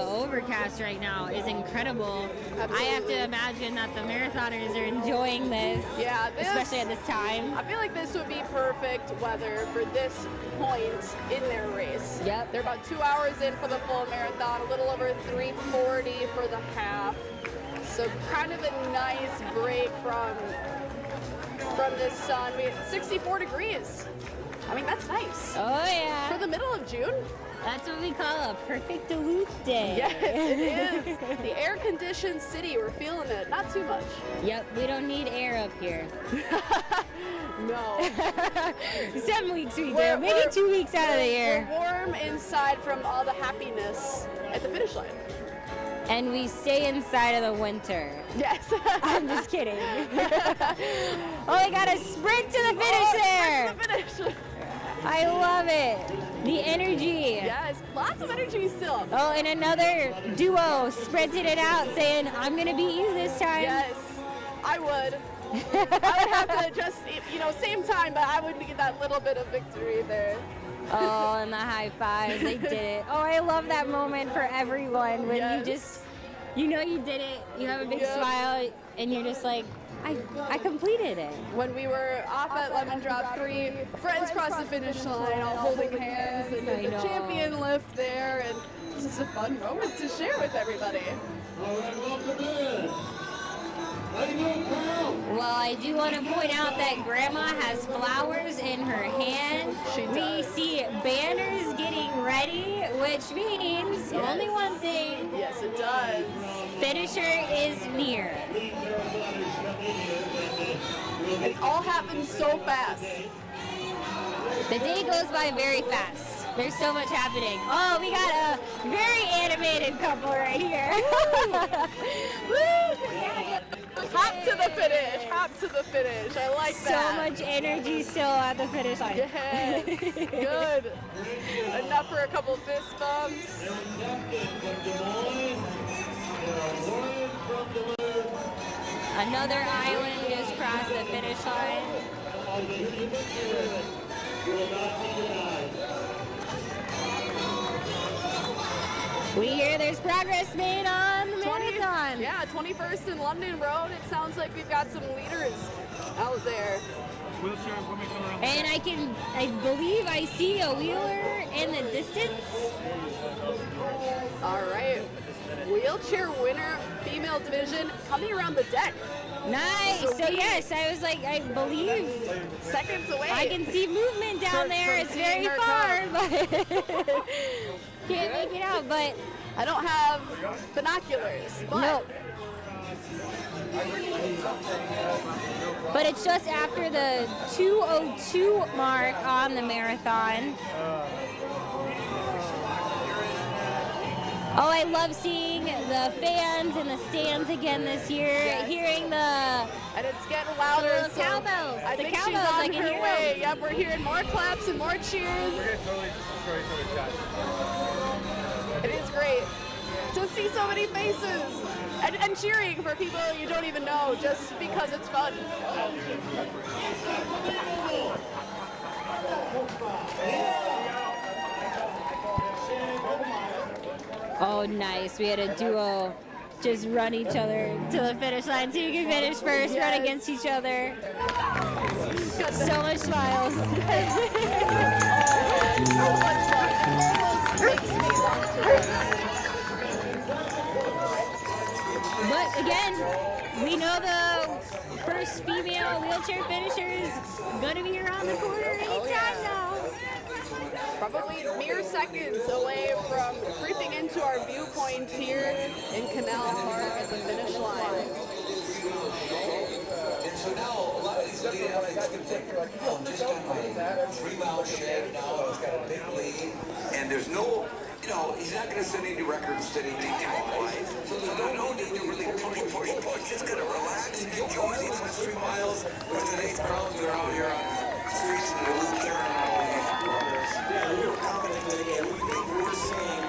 overcast right now is incredible. Absolutely. I have to imagine that the marathoners are enjoying this. Yeah, especially at this time. I feel like this would be perfect weather for this point in their race. Yep. They're about 2 hours in for the full marathon, a little over 3:40 for the half. So kind of a nice break from the sun. We had 64 degrees. I mean, that's nice. Oh, yeah. For the middle of June. That's what we call a perfect Duluth day. Yes, it is. The air-conditioned city, we're feeling it. Not too much. Yep, we don't need air up here. No. Some weeks we do. Maybe 2 weeks out of the year. We're warm inside from all the happiness at the finish line. And we stay inside of the winter. Yes. I'm just kidding. Oh, they got a sprint to the finish there. Sprint to the finish. I love it. The energy. Yes, lots of energy still. Oh, and another duo sprinted it out saying, I'm going to beat you this time. Yes, I would. I would have to just, same time, but I would get that little bit of victory there. Oh, and the high fives, they did it. Oh, I love that moment for everyone when you just, you did it, you have a big smile, and you're just like, I completed it. When we were off at Lemon Drop 3, friends crossed the finish line, all holding hands, and the champion lift there, and it's just a fun moment to share with everybody. All right, welcome in. Well, I do want to point out that Grandma has flowers in her hand. We see banners getting ready, which means only one thing. Yes, it does. Finisher is near. It's all happened so fast. The day goes by very fast. There's so much happening. Oh, we got a very animated couple right here. Hop to the finish. Hop to the finish. I like that. So much energy still at the finish line. Yes. Good. Enough for a couple fist bumps. Another island just crossed the finish line. We hear there's progress made on the marathon. Yeah, 21st and London Road. It sounds like we've got some leaders out there. And I believe I see a wheeler in the distance. All right. Wheelchair winner, female division, coming around the deck. Nice. So yes, I was like, I believe seconds away. I can see movement down there. It's very far, but can't make it out. But I don't have binoculars. But nope. But it's just after the 2:02 mark on the marathon. Oh, I love seeing the fans in the stands again this year. Yes. Hearing and it's getting louder. The little cowbells. I think she's on her way. Yep, we're hearing more claps and more cheers. It is great to see so many faces and cheering for people you don't even know just because it's fun. Oh, nice. We had a duo just run each other to the finish line so you can finish first, run against each other. So much smiles. But again, we know the first female wheelchair finisher is going to be around the corner anytime now. Probably mere seconds away from creeping into our viewpoint here in Canal Park at the finish line. And so now a lot of these lead athletes can think, oh, this guy might 3 mile shed now, he's got a big lead, and there's no, you know, he's not going to set any records today time-wise, so there's no need to really push. Just going to relax, enjoy these last 3 miles with today's crowds that are out here on the streets and the Duluth sharing all these runners. Yeah, we were commenting today, we think we're seeing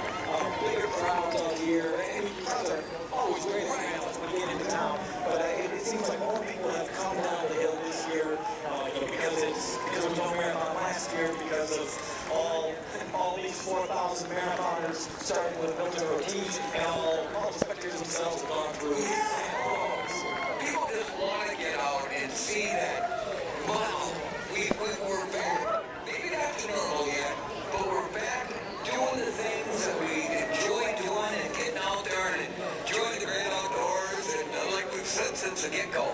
bigger crowds out here, and crowds are always great at athletes when they get into town, but it seems like more people have come down the hill this year, you know, because it was no marathon last year, because of all these 4,000 marathoners starting with Milton Ortiz, and all the spectators themselves have gone through. People just want to get out and see that, wow, we're back. Maybe not to normal yet, but we're back doing the things that we enjoy doing and getting out there and enjoying the great outdoors. And like we've said since the get-go,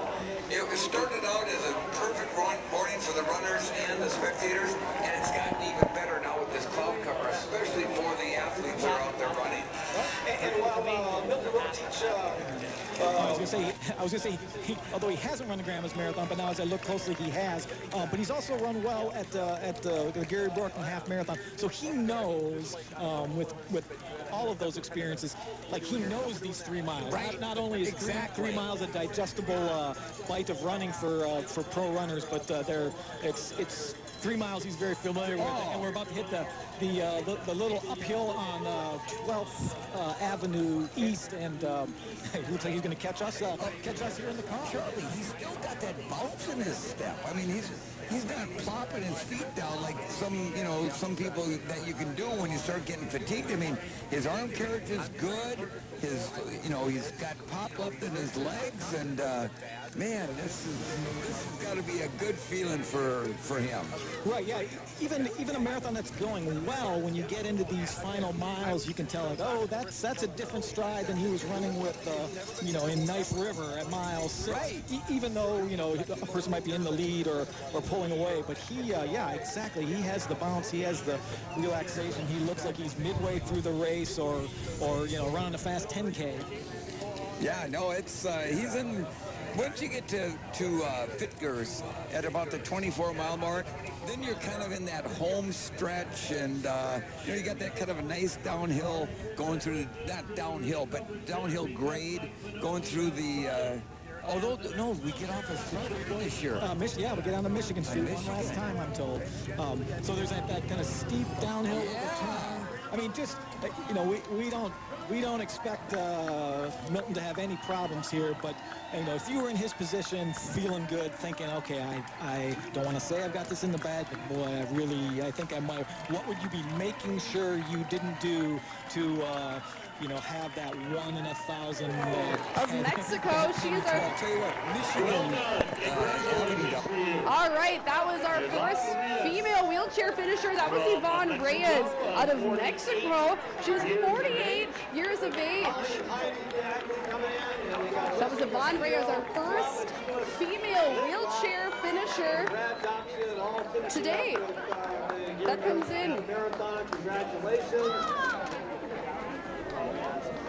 it started out as a perfect morning for the runners and the spectators, and it's gotten even better now with this cloud cover, especially for the athletes that are out there running. And while Milton Ortiz, I was gonna say, although he hasn't run the Grandma's Marathon, but now as I look closely, he has. But he's also run well at the Gary Brookman Half Marathon, so he knows with all of those experiences, like he knows these 3 miles. Right. Not only is 3 miles a digestible bite of running for pro runners, but it's 3 miles he's very familiar with, and we're about to hit the little uphill on 12th Avenue East, and he looks like he's going to catch us here in the car. Charlie, he's still got that bounce in his step. I mean, he's not plopping his feet down like some people that you can do when you start getting fatigued. I mean, his arm carriage is good. He's got pop up in his legs, and man, this has got to be a good feeling for him. Right, yeah. Even a marathon that's going well, when you get into these final miles, you can tell, like, oh, that's a different stride than he was running with, in Knife River at mile 6. Right. Even though, a person might be in the lead or pulling away, but he, yeah, exactly. He has the bounce, he has the relaxation. He looks like he's midway through the race or running a fast 10K. Yeah, no, it's he's in. Once you get to Fittgers at about the 24-mile mark, then you're kind of in that home stretch, and you got that kind of a nice downhill going through not downhill, but downhill grade going through the. Although, no, we get off of Street this year. Yeah, we get on the Michigan Street one last time, I'm told. So there's that kind of steep downhill turn. I mean, just, we don't expect Milton to have any problems here, but if you were in his position, feeling good, thinking, okay, I don't want to say I've got this in the bag, but boy, I think I might. What would you be making sure you didn't do to have that 1 in 1,000 of Mexico? She's our. I'll tell you what, Michigan. All right, that was our first female wheelchair finisher. That was Yvonne Reyes out of Mexico. She was 48 years of age. That was Yvonne Reyes, our first female wheelchair finisher today. That comes in.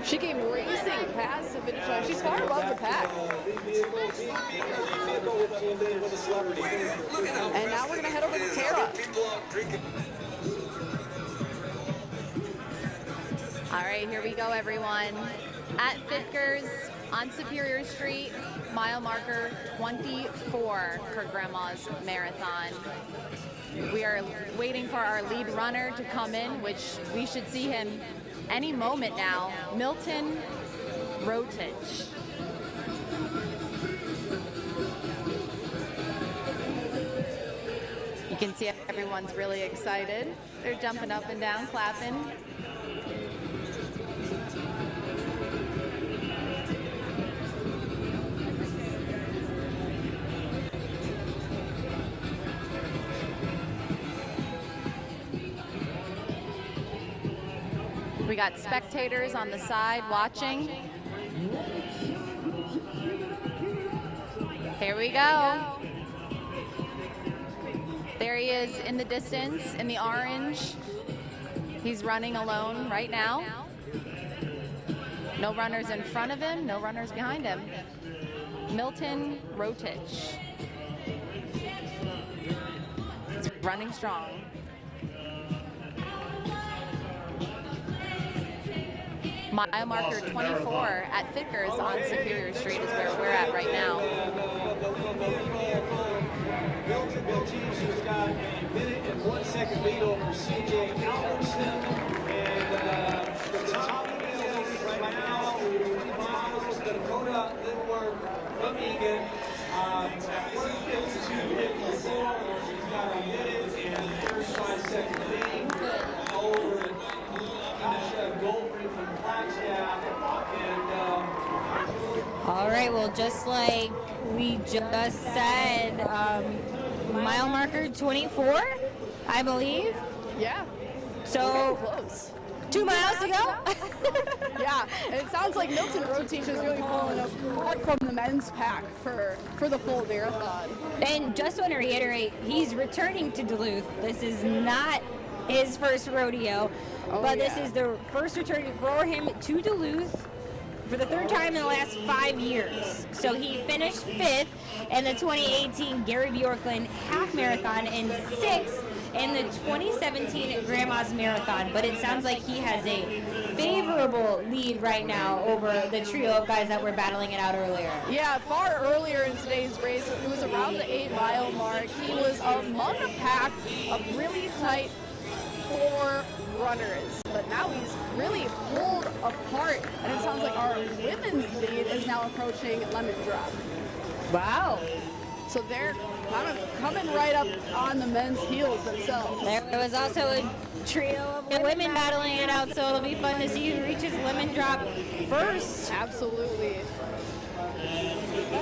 She came racing past the finish line. She's far above the pack. And now we're going to head over to Tara. All right, here we go, everyone. At Fittgers on Superior Street, mile marker 24 for Grandma's Marathon. We are waiting for our lead runner to come in, which we should see him any moment now. Milton Rotich. You can see everyone's really excited. They're jumping up and down, clapping. We got spectators on the side watching. Here we go. There he is in the distance, in the orange. He's running alone right now. No runners in front of him, no runners behind him. Milton Rotich. He's running strong. Mile marker 24 at Vickers on Superior Street is where we're at right now. Milton Rotich has got a minute and 1 second lead over CJ Albertson. And the top leaders right now, miles, Dakota Lindbergh from Egan. 1:52.54. She's got a minute and 35 second lead over Kasha Goldberg from Flagstaff. And All right, well, just like we just said, mile marker 24, I believe. Yeah. So close. 2 miles to go. Yeah, and it sounds like Milton Rotich is really pulling apart from the men's pack for the full marathon. And just want to reiterate, he's returning to Duluth. This is not his first rodeo, but this is the first return for him to Duluth for the third time in the last 5 years. So he finished 5th in the 2018 Gary Bjorklund Half Marathon and 6th in the 2017 Grandma's Marathon. But it sounds like he has a favorable lead right now over the trio of guys that were battling it out earlier. Yeah, far earlier in today's race, it was around the 8-mile mark. He was among a pack of really tight 4 runners, but now he's really pulled apart, and it sounds like our women's lead is now approaching Lemon Drop. Wow. So they're kind of coming right up on the men's heels themselves. There was also a trio of women battling it out, so it'll be fun to see who reaches Lemon Drop first. Absolutely.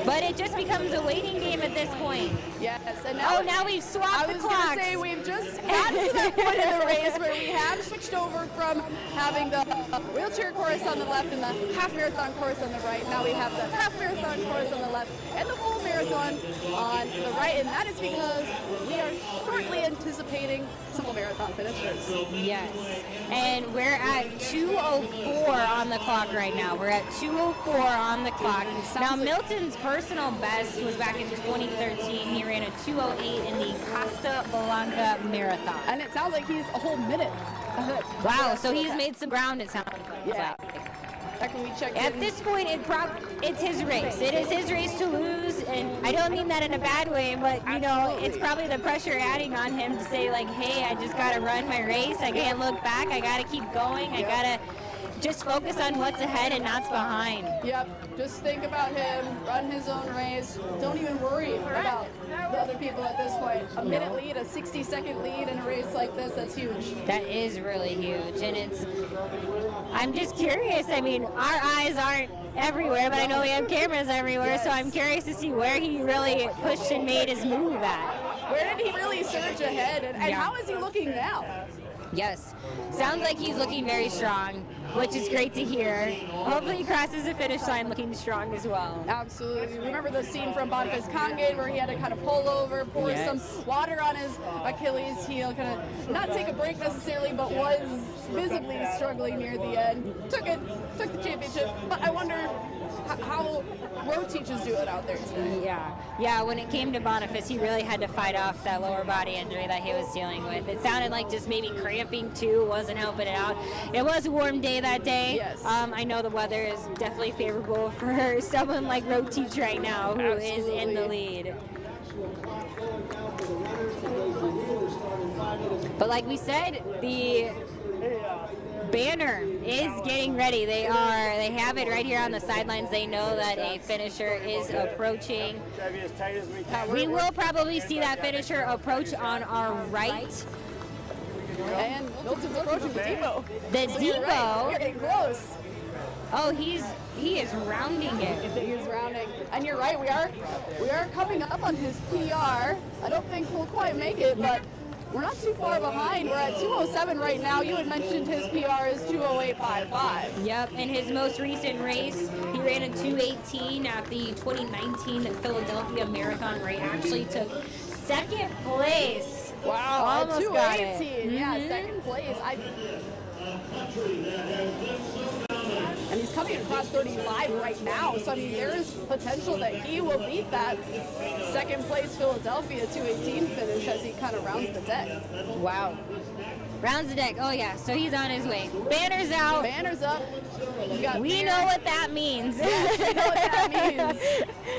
But it just becomes a waiting game at this point. Yes, and now we've swapped the clocks. I was going to say, we've just gotten to that point in the race where we have switched over from having the wheelchair course on the left and the half marathon course on the right. Now we have the half marathon course on the left and the full marathon on the right, and that is because we are shortly anticipating some marathon finishers. Yes, and we're at 2:04 on the clock right now. We're at 2:04 on the clock. Now, Milton's personal best was back in 2013. He ran a 2:08 in the Costa Blanca Marathon. And it sounds like he's a whole minute ahead. Wow, so he's made some ground, it sounds like. Yeah. Can we check At this point, it's his race. It is his race to lose, and I don't mean that in a bad way, but, you know, it's probably the pressure adding on him to say, like, hey, I just got to run my race. I can't look back. I got to keep going. I got to just focus on what's ahead and not behind. Yep, just think about him, run his own race. Don't even worry about the other people at this point. A minute lead, a 60-second lead in a race like this, that's huge. That is really huge, and I'm just curious. I mean, our eyes aren't everywhere, but I know we have cameras everywhere, so I'm curious to see where he really pushed and made his move at. Where did he really surge ahead, and how is he looking now? Yes, sounds like he's looking very strong, which is great to hear. Hopefully he crosses the finish line looking strong as well. Absolutely. Remember the scene from Boniface Congate where he had to kind of pull over, pour some water on his Achilles heel, kind of not take a break necessarily, but was visibly struggling near the end. Took the championship, but I wonder how Rotich is doing out there today. Yeah, when it came to Boniface, he really had to fight off that lower body injury that he was dealing with. It sounded like just maybe cramping too, wasn't helping it out. It was a warm day that day. Yes. I know the weather is definitely favorable for someone like Rotich right now, who is in the lead. But like we said, the banner is getting ready. They have it right here on the sidelines. They know that a finisher is approaching. We will probably see that finisher approach on our right. And Milton's approaching the depot. The depot. Right. We're getting close. Oh, he is rounding it. He is rounding. And you're right, we are coming up on his PR. I don't think we'll quite make it, but we're not too far behind. We're at 2:07 right now. You had mentioned his PR is 2:08.55. Yep, in his most recent race, he ran a 2:18 at the 2019 Philadelphia Marathon, where he actually took second place. Wow, almost got it. 2:18. Yeah, second place. And he's coming across 35 right now, so I mean there is potential that he will beat that second place Philadelphia 2:18 finish as he kind of rounds the deck. Wow. Rounds the deck. Oh yeah, so he's on his way. Banners out. Banners up. We know what that means. Yes, we know what that means.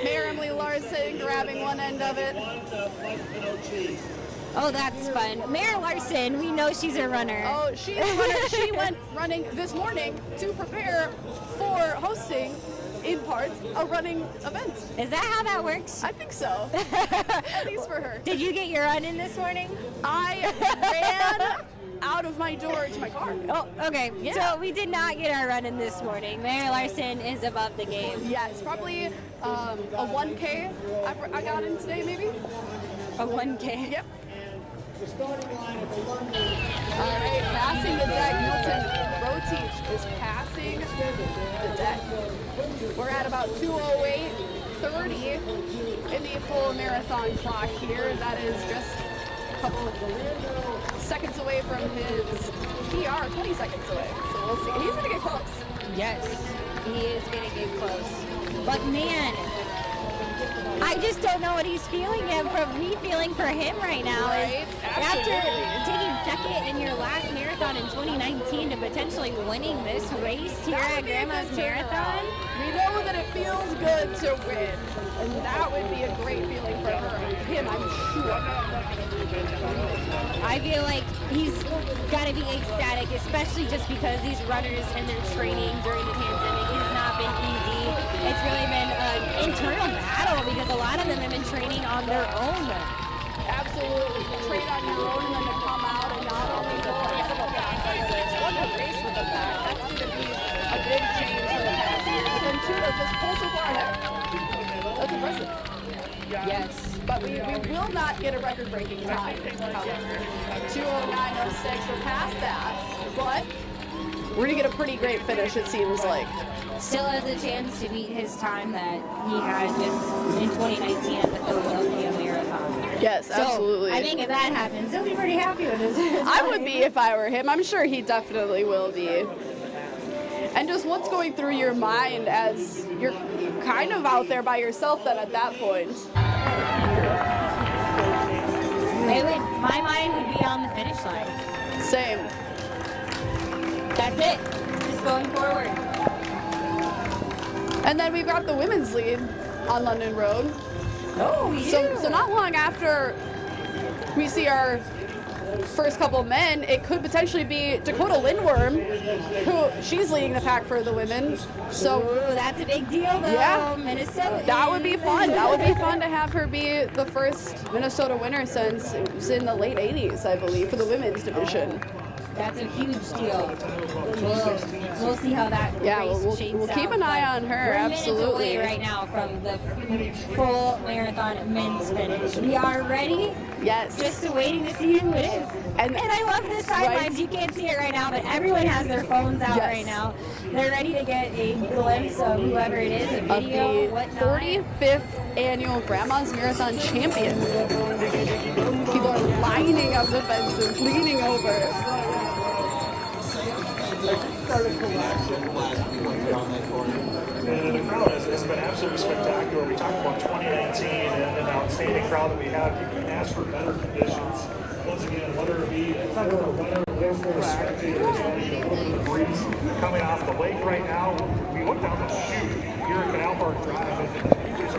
Mayor Emily Larson grabbing one end of it. Oh, that's fun. Mayor Larson, we know she's a runner. Oh, she's a runner. She went running this morning to prepare for hosting, in part, a running event. Is that how that works? I think so. At least for her. Did you get your run in this morning? I ran out of my door to my car. Oh, okay. Yeah. So we did not get our run in this morning. Mayor Larson is above the game. Yeah, it's probably a 1K I got in today, maybe? A 1K? Yep. All right, passing the deck. Milton Rotich is passing the deck. We're at about 2:08:30 in the full marathon clock here. That is just a couple of seconds away from his PR, 20 seconds away. So we'll see. He's going to get close. Yes, he is going to get close. But man, I just don't know what he's feeling feeling for him right now. Right? After taking second in your last marathon in 2019 to potentially winning this race here at Grandma's Marathon. We know that it feels good to win, and that would be a great feeling for him, I'm sure. I feel like he's got to be ecstatic, especially just because these runners and their training during the pandemic has not been easy. It's really been an internal battle because a lot of them have been training on their own. Absolutely. To train on your own and then to come out and not only go ahead of a pack, but one to race with a pack. That's going to be a big change for the past year. But then two to just pull so far ahead. That's impressive. Yes. But we will not get a record-breaking time. 2:09:06. We're past that. But we're going to get a pretty great finish, it seems like. Still has a chance to beat his time that he had just in 2019 at the Philadelphia Marathon. Yes, absolutely. So I think if that happens, he'll be pretty happy with his I would be if I were him. I'm sure he definitely will be. And just what's going through your mind as you're kind of out there by yourself then at that point? My mind would be on the finish line. Same. That's it. Just going forward. And then we've got the women's lead on London Road. Oh, we do. So not long after we see our first couple men, it could potentially be Dakota Lindworm, who she's leading the pack for the women. So ooh, that's a big deal, though. Yeah, Minnesota. That would be fun. That would be fun to have her be the first Minnesota winner since it was in the late 80s, I believe, for the women's division. That's a huge deal. We'll see how that race shapes we'll keep out, an eye on her. We're Absolutely. minutes away right now from the full marathon men's finish. We are ready. Yes. Just waiting to see who it is. And I love this sidelines. Right. You can't see it right now, but everyone has their phones out right now. They're ready to get a glimpse of whoever it is, a video, of the whatnot. 45th annual Grandma's Marathon champion. People are lining up the fences, leaning over. And the crowd has been absolutely spectacular. We talked about 2019 and an outstanding crowd that we had. You can ask for better conditions. Once again, whether it be for the weather or for the spectators, a little bit of breeze coming off the lake right now. We look down the chute here at Canal Park Drive, and there's a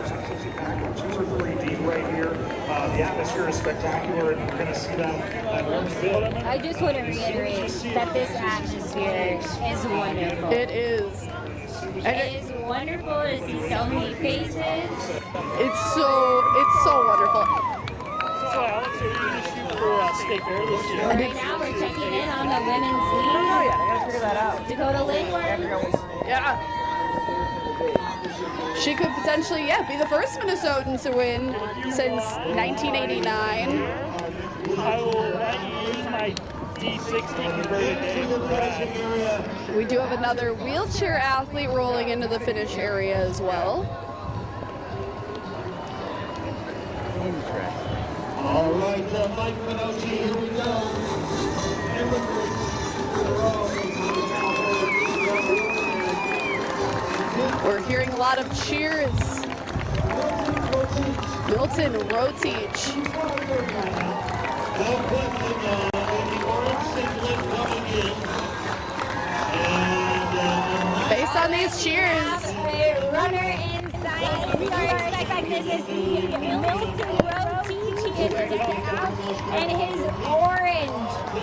2 or 3 deep right here. The atmosphere is spectacular, and we're going to see that orange field. I just want to reiterate that this atmosphere is wonderful. It is. And it is wonderful to see so many faces. It's so wonderful. So Alex, are you going to shoot for State Fair this year? Right now we're checking in on the women's lead. Oh yeah, I gotta figure that out. Dakota Lindworm. Yeah. She could potentially, be the first Minnesotan to win since 1989. I will use my D60 converted to We do have another wheelchair athlete rolling into the finish area as well. All right, Mike Minotti, here we go. We're hearing a lot of cheers. Milton Rotich. Based on these cheers. Runner inside. We are expecting this is the Milton Rotich in his cap and his orange.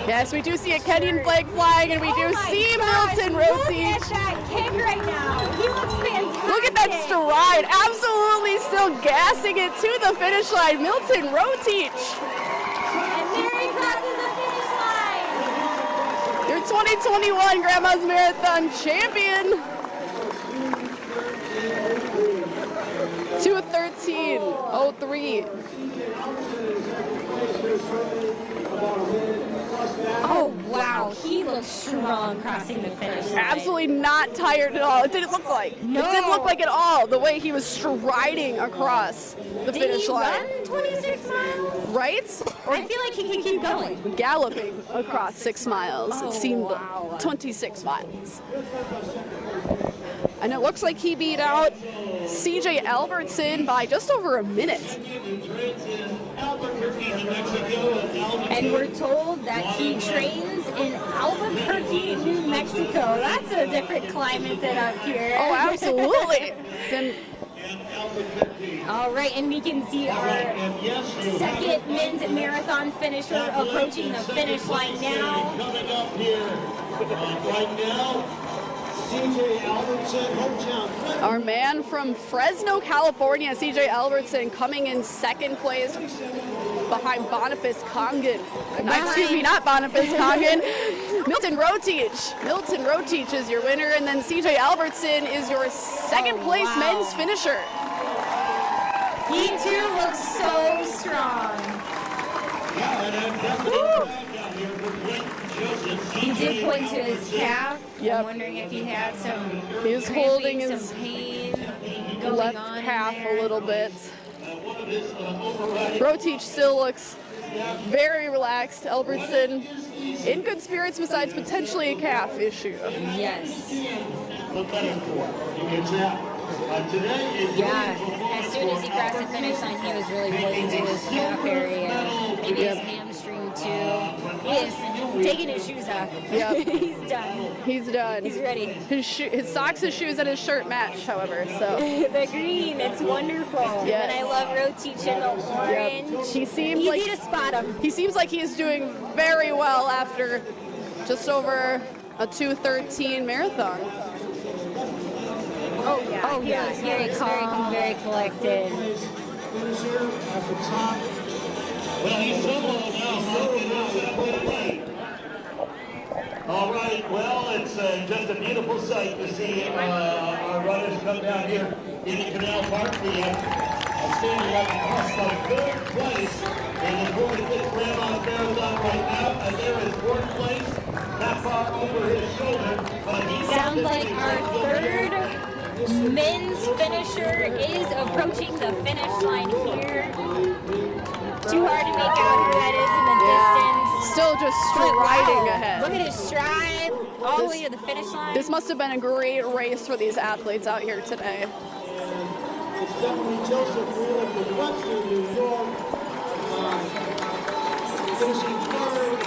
Yes, we do see a Kenyan flag flying, and we do see Milton Rotich. Look at that kick right now. He looks fantastic. Look at that stride. Absolutely still gassing it to the finish line. Milton Rotich. And there he crosses the finish line. Your 2021 Grandma's Marathon champion. 2:13:03. Oh, wow. He looks strong crossing the finish line. Absolutely not tired at all. It didn't look like. No. It didn't look like at all the way he was striding across the finish line. Did he run 26 miles? Right? Or I feel like he can keep going. Galloping across 6 miles. Oh, it seemed wow. 26 miles. And it looks like he beat out CJ Albertson by just over a minute. And we're told that he trains in Albuquerque, New Mexico. That's a different climate than up here. Oh, absolutely. Then all right, and we can see our second men's marathon finisher approaching the finish line now. Coming up here right now, CJ Albertson, hometown friend. our man from Fresno, California, CJ Albertson, coming in second place behind Boniface Congan. Excuse me, not Boniface Congan. Milton Rotich. Milton Rotich is your winner, and then CJ Albertson is your second place men's finisher. He too looks so strong. He did point to his calf. Yep. I'm wondering if he had some. He was holding some his pain going left on in calf there. a little bit. Rotich still looks very relaxed. Albertson in good spirits besides potentially a calf issue. Yes. Yeah, as soon as he crossed the finish line, he was really pointing to his calf area, maybe his hamstring too. He is taking his shoes off. Yep. He's done. He's done. He's ready. His socks, his shoes, and his shirt match, however. So the green, it's wonderful. Yes. And I love Rotich in the orange. Yep. He seems easy like to spot him. He seems like he is doing very well after just over a 2:13 marathon. Oh yeah. Oh, yeah. He was very calm, very collected. Well, he's solo now. All right, well, it's just a beautiful sight to see our runners come down here in the Canal Park. We have standing up across by third place in the 45th Grandma's Marathon right now, and there is fourth place, not far over his shoulder. But he Sounds like our third men's finisher is approaching the finish line here. Too hard to make out who that is in the distance. Still just But striding wow, ahead. Look at his stride all the way to the finish line. This must have been a great race for these athletes out here today. It's definitely Joseph Wheeler from Western New York. Finishing third.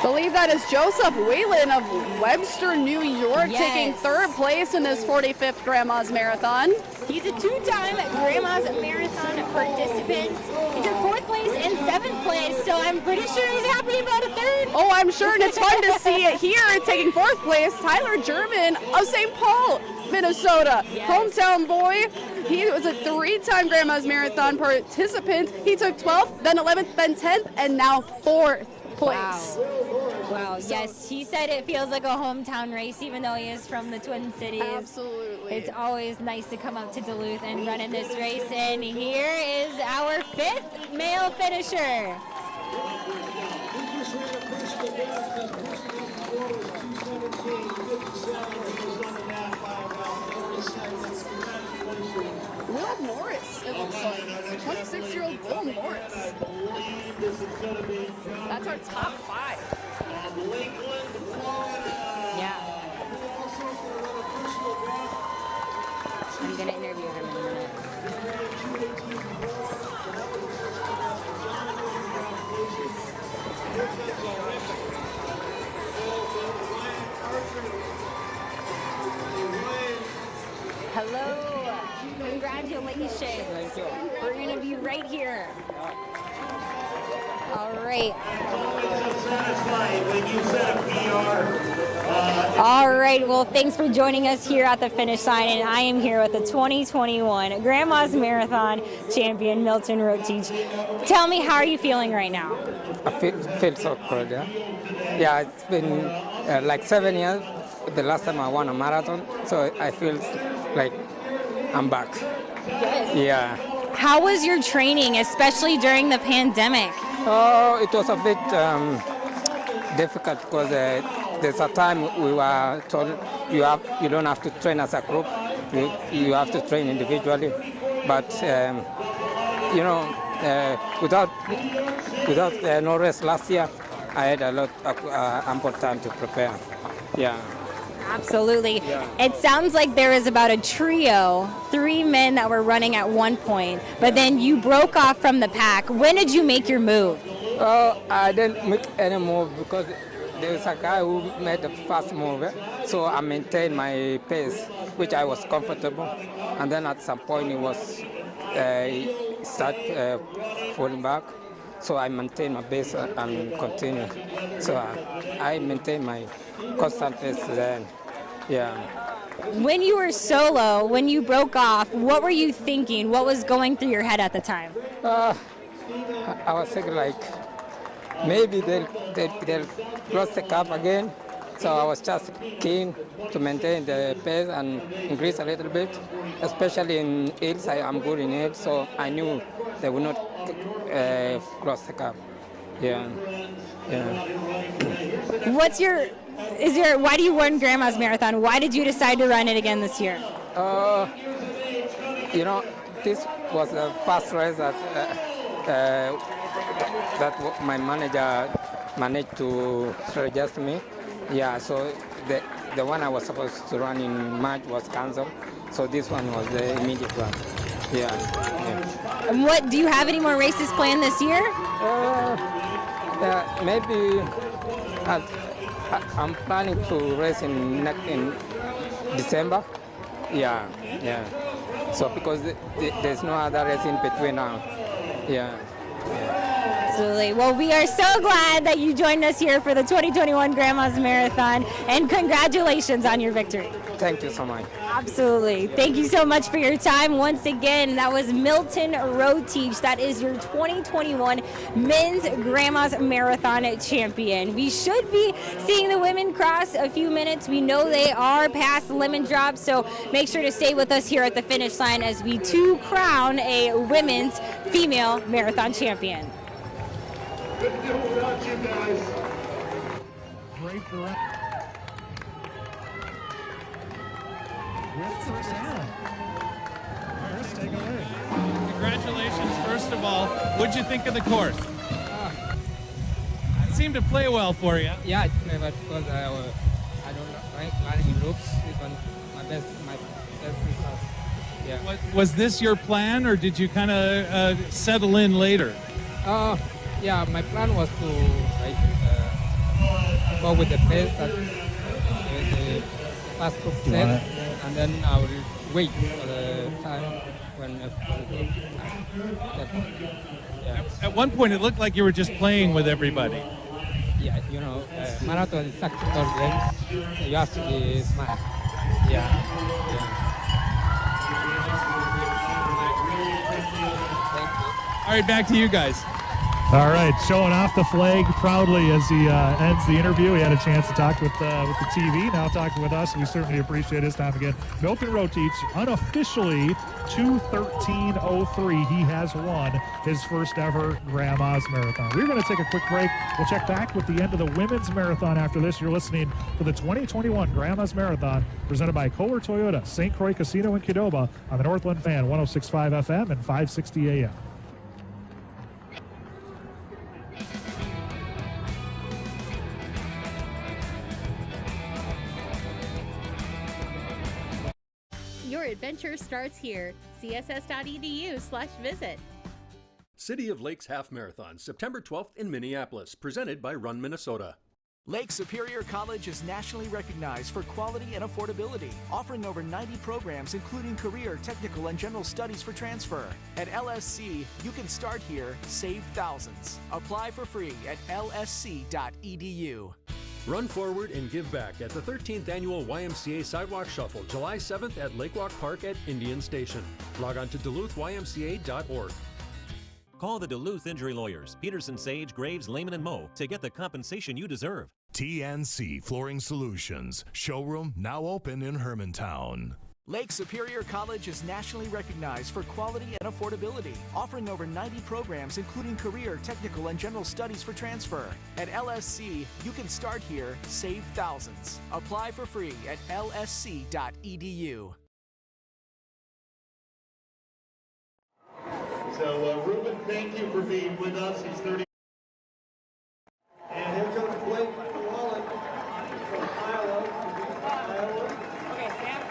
Believe that is Joseph Whalen of Webster, New York, Yes. taking third place in this 45th Grandma's Marathon. He's a two-time Grandma's Marathon participant. He took fourth place and seventh place, so I'm pretty sure he's happy about a third. Oh, I'm sure, and it's fun to see it here taking fourth place. Tyler German of St. Paul, Minnesota, hometown boy. He was a three-time Grandma's Marathon participant. He took 12th, then 11th, then 10th, and now fourth place. Wow, So- yes, he said it feels like a hometown race, even though he is from the Twin Cities. Absolutely. It's always nice to come up to Duluth and run in this race. And here is our 5th male finisher. Will Morris, it looks like. 26-year-old Will Morris. That's our top 5. Yeah. I'm going to interview him in a minute. Hello. Congratulations. Thank you. We're going to be right here. All right. All right. Well, thanks for joining us here at the finish line. And I am here with the 2021 Grandma's Marathon champion, Milton Rotich. Tell me, how are you feeling right now? I feel so good, yeah. Yeah, it's been like 7 years, the last time I won a marathon, so I feel like I'm back. Yes. Yeah. How was your training, especially during the pandemic? Oh, it was a bit difficult because there's a time we were told you don't have to train as a group, you have to train individually. But without no rest last year, I had a lot of ample time to prepare. Yeah. Absolutely. Yeah. It sounds like there is about a trio, 3 men that were running at one point, but then you broke off from the pack. When did you make your move? I didn't make any move because there was a guy who made the first move, so I maintained my pace, which I was comfortable. And then at some point he started falling back, so I maintained my pace and continued. So I maintained my constant pace then. Yeah. When you were solo, when you broke off, what were you thinking? What was going through your head at the time? I was thinking like maybe they'll close the cup again. So I was just keen to maintain the pace and increase a little bit, especially in hills. I'm good in hills, so I knew they would not cross the cup. Yeah. Yeah. Why do you run Grandma's Marathon? Why did you decide to run it again this year? This was the first race that my manager managed to suggest me. Yeah, so the one I was supposed to run in March was cancelled, so this one was the immediate one. Yeah. And do you have any more races planned this year? Maybe I'm planning to race in December. Yeah. So because there's no other race in between now. Yeah. Absolutely. Well, we are so glad that you joined us here for the 2021 Grandma's Marathon, and congratulations on your victory. Thank you so much. Absolutely. Thank you so much for your time. Once again, that was Milton Rotich. That is your 2021 Men's Grandma's Marathon champion. We should be seeing the women cross a few minutes. We know they are past the lemon drop, so make sure to stay with us here at the finish line as we crown a women's female marathon champion. Great direct. Chris, take it away. Congratulations, first of all. What'd you think of the course? It seemed to play well for you. Yeah, but because I don't like running in loops. This one, my best result. Yeah. Was this your plan, or did you kind of settle in later? Yeah, my plan was to go with the pace that the fast group set, and then I will wait for the time when. At one point, it looked like you were just playing with everybody. Yeah, marathon is tactical game. You have to be smart. Yeah. All right, back to you guys. All right, showing off the flag proudly as he ends the interview. He had a chance to talk with the TV, now talking with us. We certainly appreciate his time again. Milton Rotich, unofficially 2:13:03. He has won his first ever Grandma's Marathon. We're going to take a quick break. We'll check back with the end of the women's marathon after this. You're listening to the 2021 Grandma's Marathon presented by Kohler Toyota, St. Croix Casino in Qdoba on the Northland Fan, 106.5 FM and 560 AM. Your adventure starts here. css.edu/visit. City of Lakes Half Marathon, September 12th in Minneapolis, presented by Run Minnesota. Lake Superior College is nationally recognized for quality and affordability, offering over 90 programs including career, technical, and general studies for transfer. At LSC, you can start here, save thousands. Apply for free at lsc.edu. Run forward and give back at the 13th Annual YMCA Sidewalk Shuffle, July 7th at Lakewalk Park at Indian Station. Log on to DuluthYMCA.org. Call the Duluth Injury Lawyers, Peterson, Sage, Graves, Lehman, and Moe to get the compensation you deserve. TNC Flooring Solutions. Showroom now open in Hermantown. Lake Superior College is nationally recognized for quality and affordability, offering over 90 programs including career, technical, and general studies for transfer. At LSC, you can start here, save thousands. Apply for free at lsc.edu. So, Ruben, thank you for being with us. He's 30. And here comes Blake Wallen from Iowa. Okay, Sam,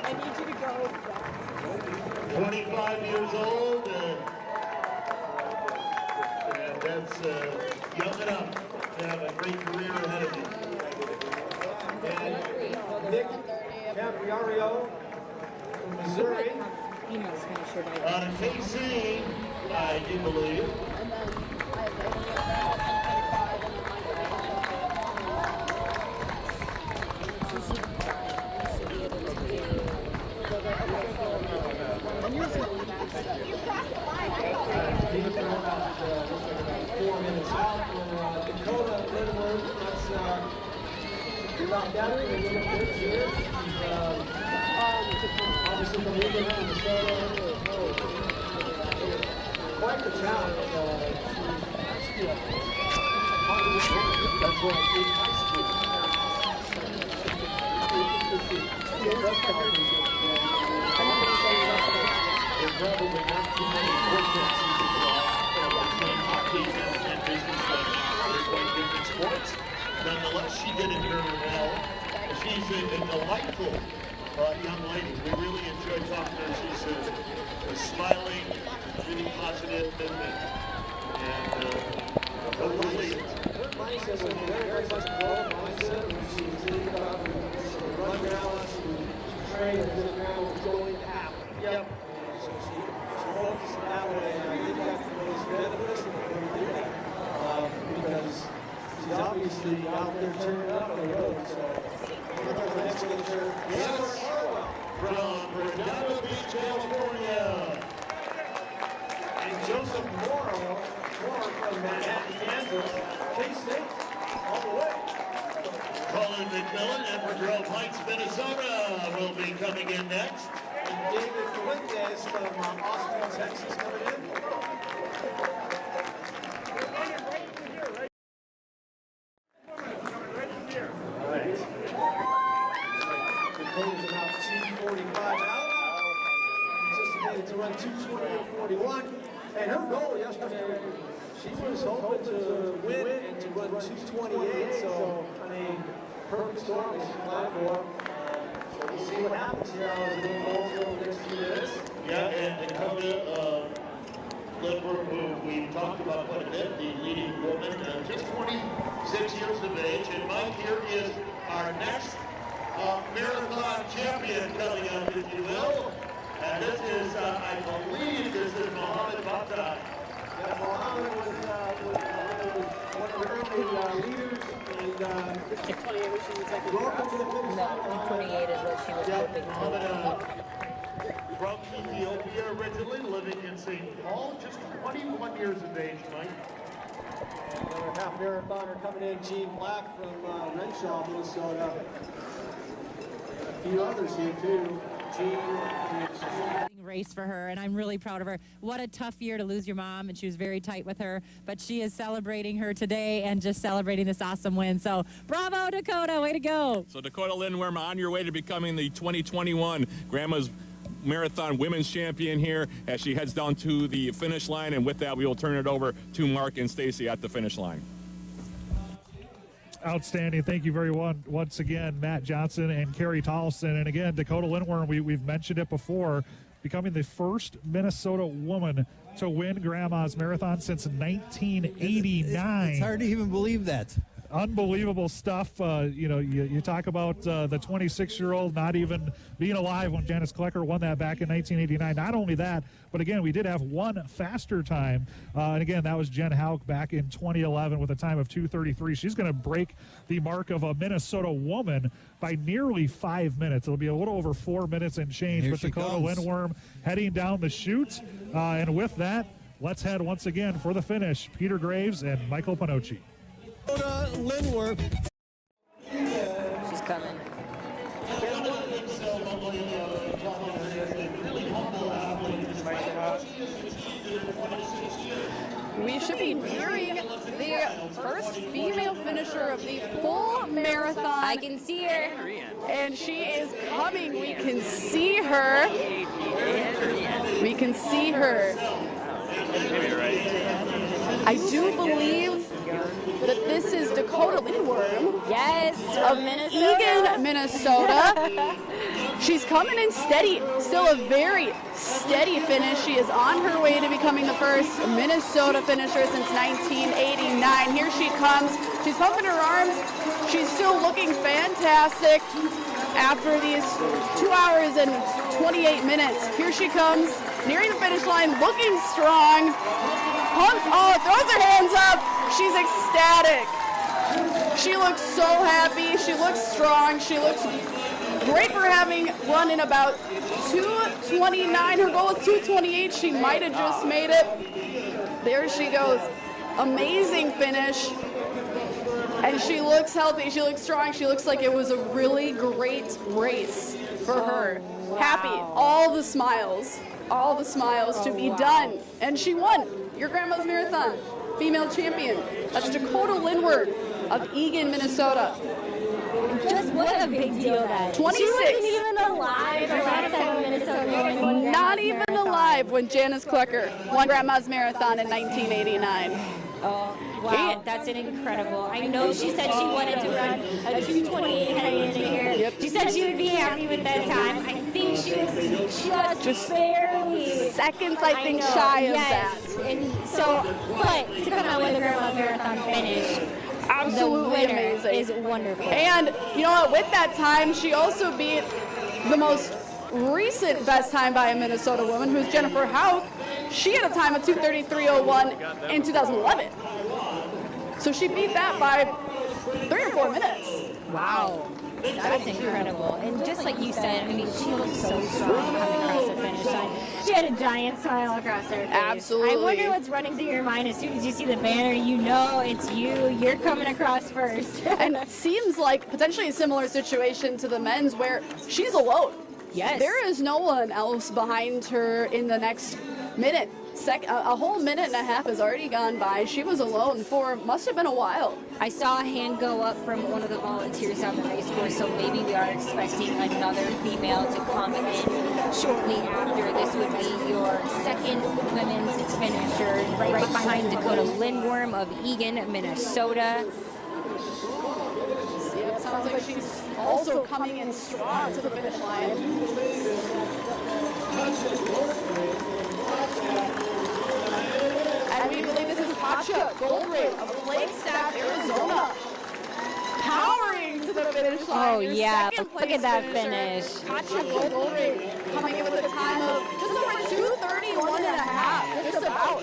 I need you to go. 25 years old, and that's young enough to have a great career ahead of you. And Nick Capriario from Missouri. Out of KC, I do believe. Four minutes out for Dakota Lindbergh. That's about that. Here. Obviously from Indiana, Minnesota. Quite the talent. That's what I did in high school. There's probably not too many quartets you can draw between hockey and business. They're quite different sports. Nonetheless, she did it very well. She's a delightful young lady. We really enjoyed talking to her. She's smiling, really positive, and hopefully. Her mindset was very much growth mindset. She was thinking about run around, she trained, and then was going to happen. Yep. So she focused that way, and I think that's the most beneficial when we do that. Because she's obviously out there turning up the road. So the next picture. Yes. From Redondo Beach, California. And Joseph Morrow from Manhattan, Kansas. K-State, all the way. Colin McMillan and from Grove Heights, Minnesota will be coming in next. And David Fuentes from Austin, Texas coming in. All right. Dakota's about 2:45 out. Anticipated to run 2:28:41. And her goal yesterday, she was hoping to win and to run 2:28. So, I mean, perfect storm to fly for. So we'll see what happens here as it unfolds over the next few minutes. Yeah, and Dakota Lindbergh, who we've talked about quite a bit, the leading woman, just 26 years of age. And Mike, here is our next marathon champion coming up, if you will. And this is, I believe, this is Mohammed Bata. Yeah, Mohammed was one of the early leaders. And 28 was she was like welcome to the finish line. 28 is what she was hoping Mohammed, from Ethiopia originally, living in St. Paul, just 21 years of age, Mike. Another half marathoner coming in, Gene Black from Renshaw, Minnesota. A few others here too. Gene race for her, and I'm really proud of her. What a tough year to lose your mom, and she was very tight with her, but she is celebrating her today and just celebrating this awesome win. So bravo, Dakota, way to go. So Dakota Lindworm, on your way to becoming the 2021 Grandma's Marathon Women's Champion here as she heads down to the finish line, and with that we will turn it over to Mark and Stacy at the finish line. Outstanding. Thank you very much once again, Matt Johnson and Carrie Tolson. And again, Dakota Lindworm, we've mentioned it before, becoming the first Minnesota woman to win Grandma's Marathon since 1989. It's hard to even believe that. Unbelievable stuff. You talk about the 26-year-old not even being alive when Janice Klecker won that back in 1989. Not only that, but again, we did have one faster time. And again, that was Jen Hauk back in 2011 with a time of 2:33. She's going to break the mark of a Minnesota woman by nearly 5 minutes. It'll be a little over 4 minutes and change. Here But she Dakota comes. Lindworm heading down the chute. And with that, let's head once again for the finish. Peter Graves and Michael Panocci. Lindworm. She's coming. We should be nearing the first female finisher of the full marathon. I can see her. And she is coming. We can see her. We can see her. I do believe that this is Dakota Lindworm. Yes, of Minnesota. Eagan, Minnesota. She's coming in steady. Still a very steady finish. She is on her way to becoming the first Minnesota finisher since 1989. Here she comes. She's pumping her arms. She's still looking fantastic after these 2 hours and 28 minutes. Here she comes, nearing the finish line, looking strong. Throws her hands up. She's ecstatic. She looks so happy. She looks strong. She looks great for having run in about 2:29. Her goal is 2:28. She might have just made it. There she goes. Amazing finish. And she looks healthy. She looks strong. She looks like it was a really great race for her. Wow. Happy. All the smiles to be done. And she won your Grandma's Marathon female champion. That's Dakota Lindworm of Eagan, Minnesota. Just what a big deal that is. 26. She wasn't even alive the last time a Minnesota woman won Grandma's Not even Marathon. alive when Janice Klecker won Grandma's Marathon in 1989. Oh, wow, that's an incredible. I know she said she wanted to run a 2:28 heading into here. Yep. She said she would be happy with that time. I think she was just barely seconds, I think, know, shy of yes. And so, but to come out with a Grandma's Marathon finish, Absolutely the winner amazing. is wonderful. And you know what? With that time, she also beat the most recent best time by a Minnesota woman, who's Jennifer Hauk. She had a time of 2:33:01 in 2011. So she beat that by 3 or 4 minutes. Wow. That's incredible. And just like you said, I mean, she looked so strong coming across the finish line. She had a giant smile across her face. Absolutely. I wonder what's running through your mind as soon as you see the banner. You know it's you. You're coming across first. And it seems like potentially a similar situation to the men's where she's alone. Yes. There is no one else behind her in the next minute. A whole minute and a half has already gone by. She was alone for must have been a while. I saw a hand go up from one of the volunteers on the race course, so maybe we are expecting another female to come in shortly after. This would be your second women's finisher, right behind Dakota Lindworm of Eagan, Minnesota. Yeah, it sounds like she's also coming in strong to the finish line. And we believe this is Katja Goldring of Flagstaff, Arizona, powering to the finish line. Oh, Your yeah. second Look place at that finisher, finish. Katja Goldring coming in with a time of just over 2:31 and a half, just about.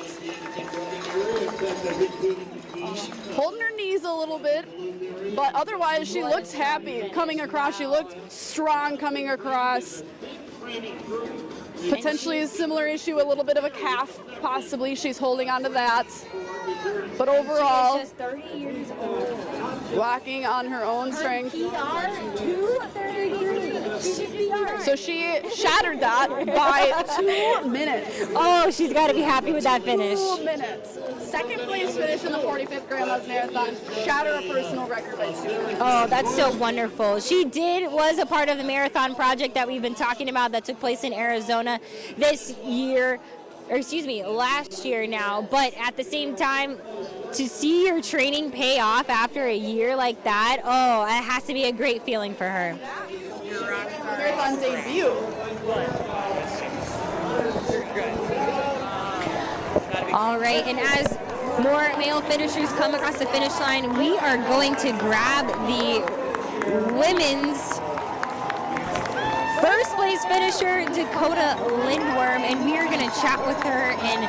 Holding her knees a little bit, but otherwise she looks happy coming across. She looked strong coming across. Potentially a similar issue, a little bit of a calf, possibly. She's holding on to that. But overall, she's just 30 years old. walking on her own strength. PR, 2:33. So she shattered that by 2 minutes. Oh, she's got to be happy with that finish. 2 minutes. Second place finish in the 45th Grandma's Marathon. Shatter a personal record by 2 minutes. Oh, that's so wonderful. She was a part of the marathon project that we've been talking about that took place in Arizona this year, or excuse me, last year now. But at the same time, to see your training pay off after a year like that, oh, it has to be a great feeling for her. Marathon debut. All right, and as more male finishers come across the finish line, we are going to grab the women's first place finisher, Dakota Lindworm, and we are going to chat with her in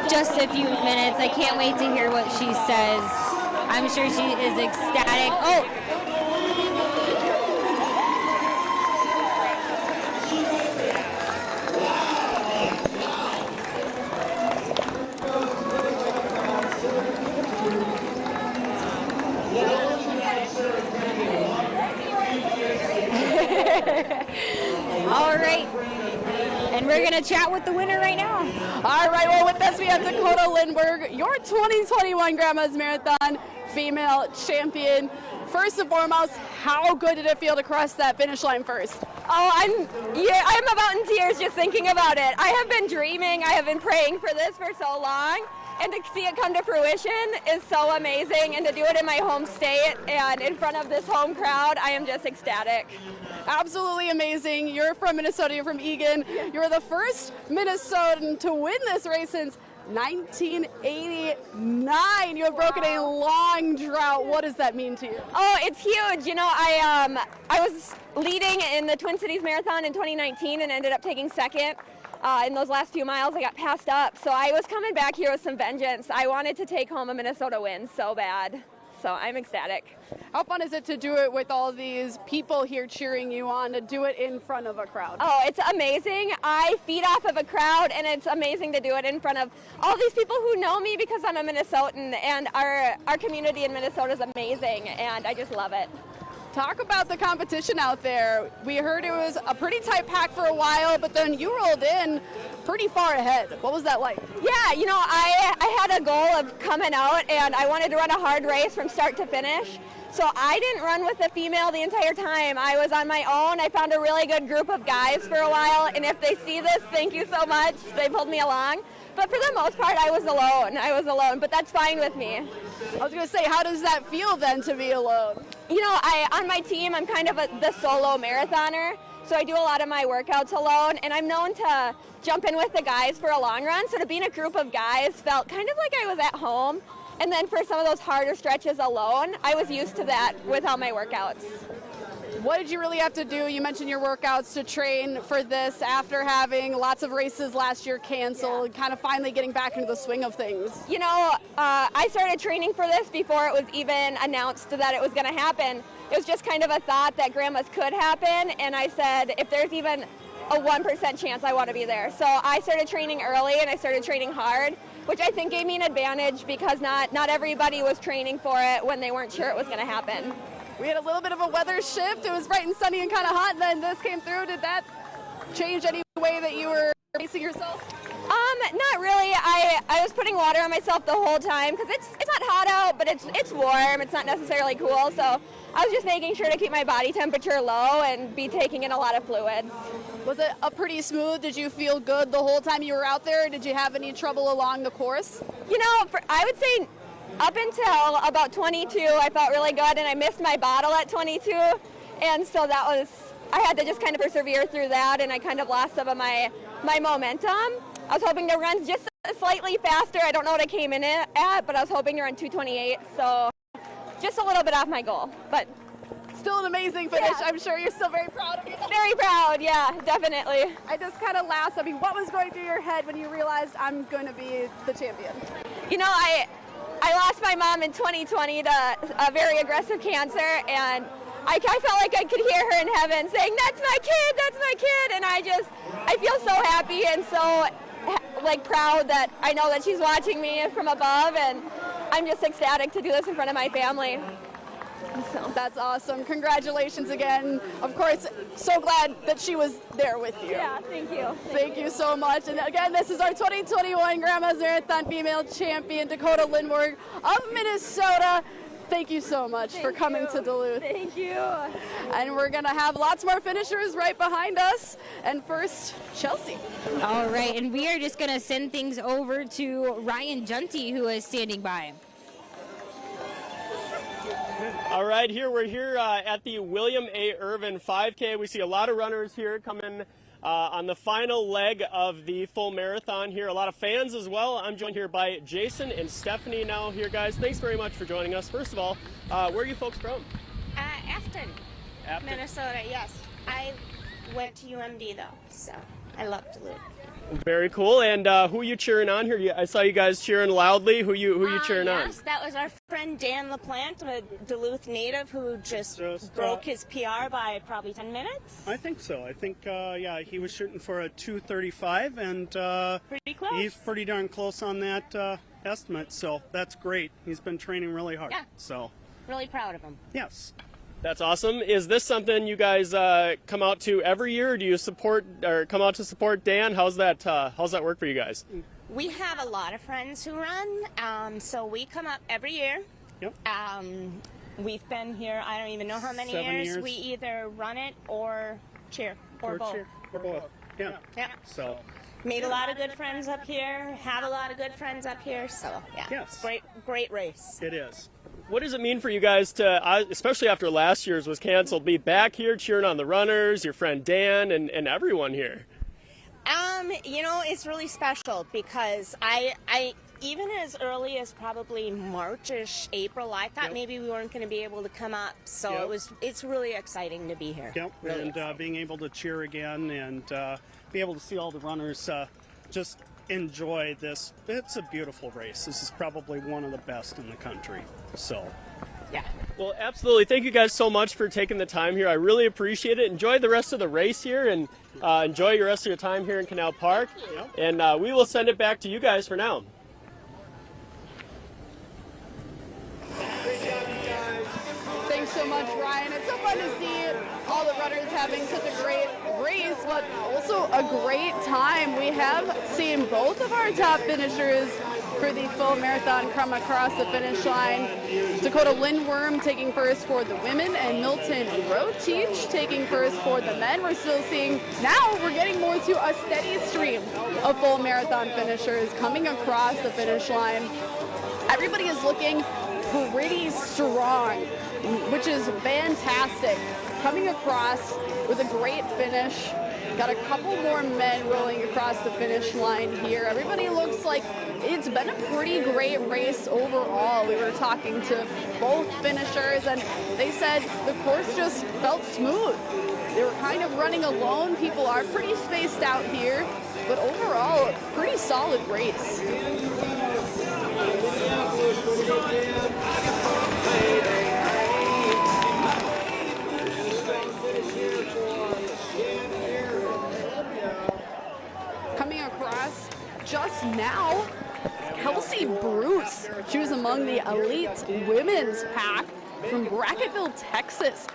just a few minutes. I can't wait to hear what she says. I'm sure she is ecstatic. Oh! All right, and we're going to chat with the winner right now. All right, well, with us we have Dakota Lindberg, your 2021 Grandma's Marathon female champion. First and foremost, how good did it feel to cross that finish line first? Oh, I'm about in tears just thinking about it. I have been dreaming, I have been praying for this for so long, and to see it come to fruition is so amazing, and to do it in my home state and in front of this home crowd, I am just ecstatic. Absolutely amazing. You're from Minnesota, you're from Eagan. You're the first Minnesotan to win this race since 1989. You have broken a long drought. What does that mean to you? Oh, it's huge. You know, I was leading in the Twin Cities Marathon in 2019 and ended up taking second. In those last few miles, I got passed up. So I was coming back here with some vengeance. I wanted to take home a Minnesota win so bad. So I'm ecstatic. How fun is it to do it with all these people here cheering you on, to do it in front of a crowd? Oh, it's amazing. I feed off of a crowd, and it's amazing to do it in front of all these people who know me because I'm a Minnesotan, and our community in Minnesota is amazing, and I just love it. Talk about the competition out there. We heard it was a pretty tight pack for a while, but then you rolled in pretty far ahead. What was that like? Yeah, you know, I had a goal of coming out, and I wanted to run a hard race from start to finish. So I didn't run with a female the entire time. I was on my own. I found a really good group of guys for a while, and if they see this, thank you so much. They pulled me along. But for the most part, I was alone, but that's fine with me. I was going to say, how does that feel then to be alone? You know, on my team, I'm kind of the solo marathoner, so I do a lot of my workouts alone, and I'm known to jump in with the guys for a long run, so to be in a group of guys felt kind of like I was at home, and then for some of those harder stretches alone, I was used to that with all my workouts. What did you really have to do? You mentioned your workouts to train for this after having lots of races last year canceled, kind of finally getting back into the swing of things. You know, I started training for this before it was even announced that it was going to happen. It was just kind of a thought that Grandma's could happen, and I said, if there's even a 1% chance, I want to be there. So I started training early, and I started training hard, which I think gave me an advantage because not everybody was training for it when they weren't sure it was going to happen. We had a little bit of a weather shift. It was bright and sunny and kind of hot, and then this came through. Did that change any way that you were pacing yourself? Not really. I was putting water on myself the whole time because it's not hot out, but it's warm. It's not necessarily cool, so I was just making sure to keep my body temperature low and be taking in a lot of fluids. Was it a pretty smooth? Did you feel good the whole time you were out there? Did you have any trouble along the course? You know, I would say up until about 22, I felt really good, and I missed my bottle at 22, and so I had to just kind of persevere through that, and I kind of lost some of my momentum. I was hoping to run just slightly faster. I don't know what I came in at, but I was hoping to run 2:28, so just a little bit off my goal, but still an amazing finish. Yeah. I'm sure you're still very proud of yourself. Very proud, yeah, definitely. I just kind of laughed. I mean, what was going through your head when you realized I'm going to be the champion? You know, I lost my mom in 2020 to a very aggressive cancer, and I felt like I could hear her in heaven saying, "That's my kid, that's my kid," and I I feel so happy and so like proud that I know that she's watching me from above, and I'm just ecstatic to do this in front of my family. So. That's awesome. Congratulations again. Of course, so glad that she was there with you. Yeah, thank you. Thank you so much. And again, this is our 2021 Grandma's Marathon Female Champion, Dakota Lindberg of Minnesota. Thank you so much for coming to Duluth. Thank you. And we're going to have lots more finishers right behind us. And first, Chelsea. All right, and we are just going to send things over to Ryan Junty, who is standing by. All right, we're here at the William A. Irvin 5K. We see a lot of runners here coming on the final leg of the full marathon here. A lot of fans as well. I'm joined here by Jason and Stephanie now here, guys. Thanks very much for joining us. First of all, where are you folks from? Afton, Minnesota, yes. I went to UMD though, so I love Duluth. Very cool. And who are you cheering on here? I saw you guys cheering loudly. Who you cheering on? Yes, that was our friend Dan LaPlante, a Duluth native who just broke his PR by probably 10 minutes. I think so. I think, yeah, he was shooting for a 2:35, and pretty close. He's pretty darn close on that estimate, so that's great. He's been training really hard. Yeah. So really proud of him. Yes. That's awesome. Is this something you guys come out to every year? Do you support or come out to support Dan? How's that work for you guys? We have a lot of friends who run, so we come up every year. Yep. We've been here, I don't even know how many 7 years. years. We either run it or cheer, or both. Cheer, or both. Yeah. Yeah. So. Made a lot of good friends up here, have a lot of good friends up here, so yeah. Yes. Great race. It is. What does it mean for you guys to, especially after last year's was canceled, be back here cheering on the runners, your friend Dan, and everyone here? You know, it's really special because I even as early as probably March-ish, April, I thought maybe we weren't going to be able to come up. So it's really exciting to be here. Yep. Really and being able to cheer again and be able to see all the runners just enjoy this. It's a beautiful race. This is probably one of the best in the country. So. Yeah. Well, absolutely. Thank you guys so much for taking the time here. I really appreciate it. Enjoy the rest of the race here and enjoy your rest of your time here in Canal Park. And we will send it back to you guys for now. Thanks so much, Ryan. It's so fun to see all the runners having such a great race, but also a great time. We have seen both of our top finishers for the full marathon come across the finish line. Dakota Lindworm taking first for the women, and Milton Roteach taking first for the men. We're still seeing, now we're getting more to a steady stream of full marathon finishers coming across the finish line. Everybody is looking pretty strong, which is fantastic. Coming across with a great finish. Got a couple more men rolling across the finish line here. Everybody looks like it's been a pretty great race overall. We were talking to both finishers and they said the course just felt smooth. They were kind of running alone. People are pretty spaced out here, but overall, pretty solid race. Coming across just now, Kelsey Bruce. She was among the elite women's pack from Brackettville, Texas.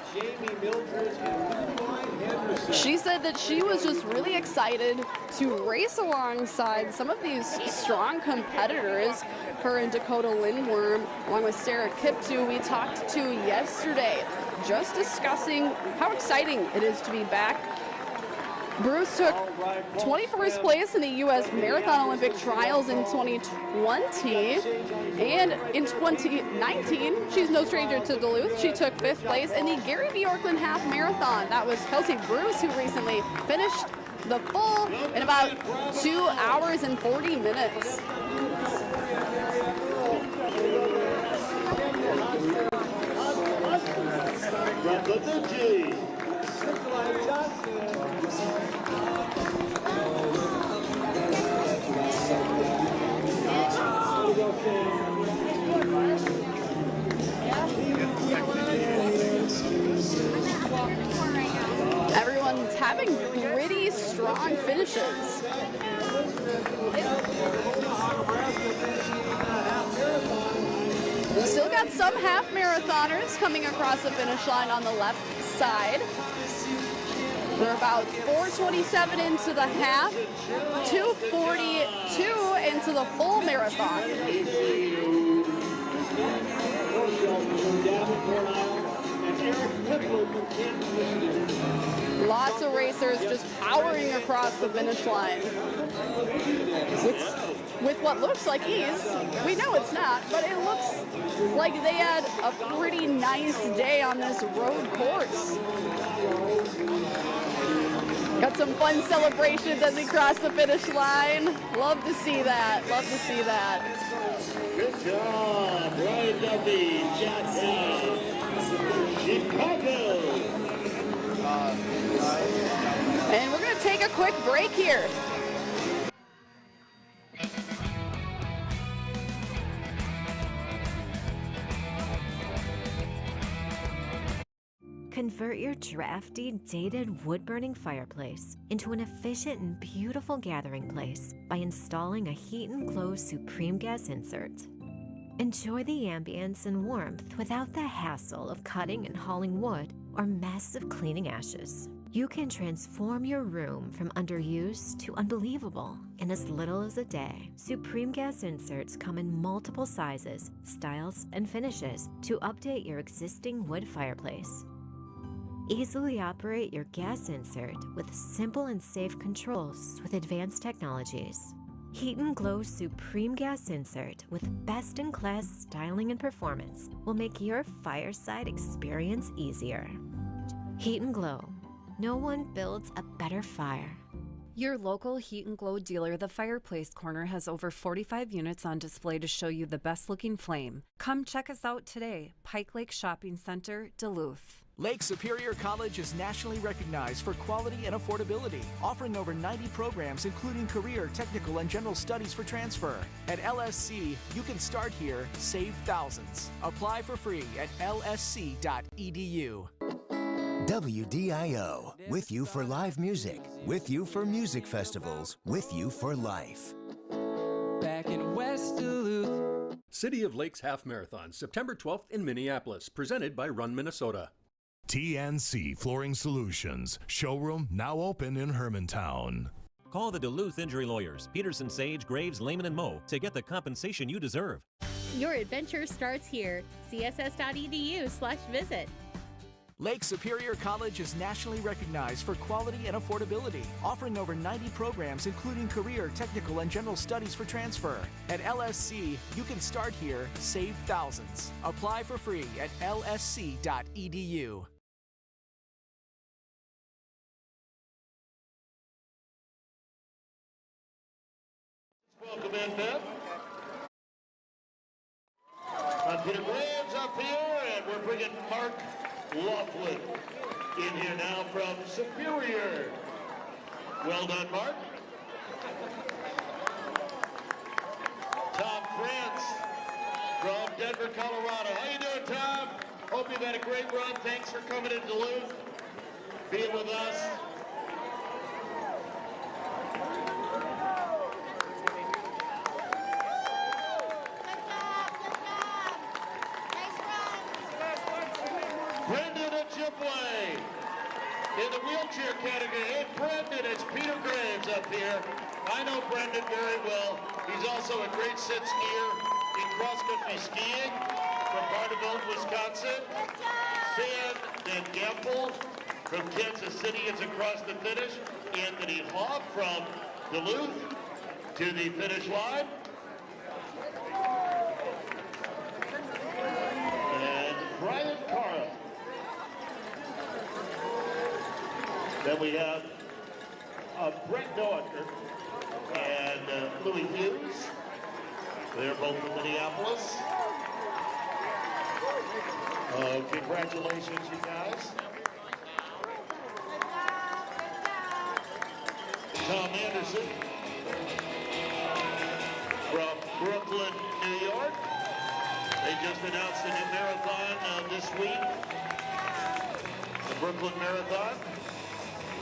She said that she was just really excited to race alongside some of these strong competitors. Her and Dakota Lindworm, along with Sarah Kiptu, we talked to yesterday, just discussing how exciting it is to be back. Bruce took 21st place in the U.S. Marathon Olympic Trials in 2020, and in 2019, she's no stranger to Duluth. She took 5th place in the Gary Bjorklund Half Marathon. That was Kelsey Bruce, who recently finished the full in about 2 hours and 40 minutes. Everyone's having pretty strong strong finishes. We still got some half marathoners coming across the finish line on the left side. They're about 4:27 into the half, 2:42 into the full marathon. Lots of racers just powering across the finish line with what looks like ease. We know it's not, but it looks like they had a pretty nice day on this road course. Got some fun celebrations as we cross the finish line. Love to see that. Love to see that. Good job, Ryan Duffy, Jackson, Chicago. And we're going to take a quick break here. Convert your drafty, dated wood-burning fireplace into an efficient and beautiful gathering place by installing a Heat and Glow Supreme Gas insert. Enjoy the ambience and warmth without the hassle of cutting and hauling wood or massive cleaning ashes. You can transform your room from underused to unbelievable in as little as a day. Supreme Gas inserts come in multiple sizes, styles, and finishes to update your existing wood fireplace. Easily operate your gas insert with simple and safe controls with advanced technologies. Heat and Glow Supreme Gas Insert with best-in-class styling and performance will make your fireside experience easier. Heat and Glow. No one builds a better fire. Your local Heat and Glow dealer, the Fireplace Corner, has over 45 units on display to show you the best-looking flame. Come check us out today. Pike Lake Shopping Center, Duluth. Lake Superior College is nationally recognized for quality and affordability, offering over 90 programs including career, technical, and general studies for transfer. At LSC, you can start here, save thousands. Apply for free at lsc.edu. WDIO, with you for live music, with you for music festivals, with you for life. Back in West Duluth. City of Lakes Half Marathon, September 12th in Minneapolis, presented by Run Minnesota. TNC Flooring Solutions, showroom now open in Hermantown. Call the Duluth Injury Lawyers, Peterson, Sage, Graves, Lehman, and Moe to get the compensation you deserve. Your adventure starts here. css.edu/visit. Lake Superior College is nationally recognized for quality and affordability, offering over 90 programs including career, technical, and general studies for transfer. At LSC, you can start here, save thousands. Apply for free at lsc.edu. Welcome in, Beth. Peter Graves up here, and we're bringing Mark Laughlin in here now from Superior. Well done, Mark. Tom France from Denver, Colorado. How you doing, Tom? Hope you've had a great run. Thanks for coming to Duluth, being with us. Brendan Ojibwe in the wheelchair category. Hey, Brendan, it's Peter Graves up here. I know Brendan very well. He's also a great sit skier in cross-country skiing from Barneville, Wisconsin. Sam Van Gempel from Kansas City is across the finish. Anthony Hoff from Duluth to the finish line. And Brian Carl. Then we have Brett Noacker and Louis Hughes. They're both from Minneapolis. Congratulations, you guys. Tom Anderson from Brooklyn, New York. They just announced a new marathon this week, the Brooklyn Marathon.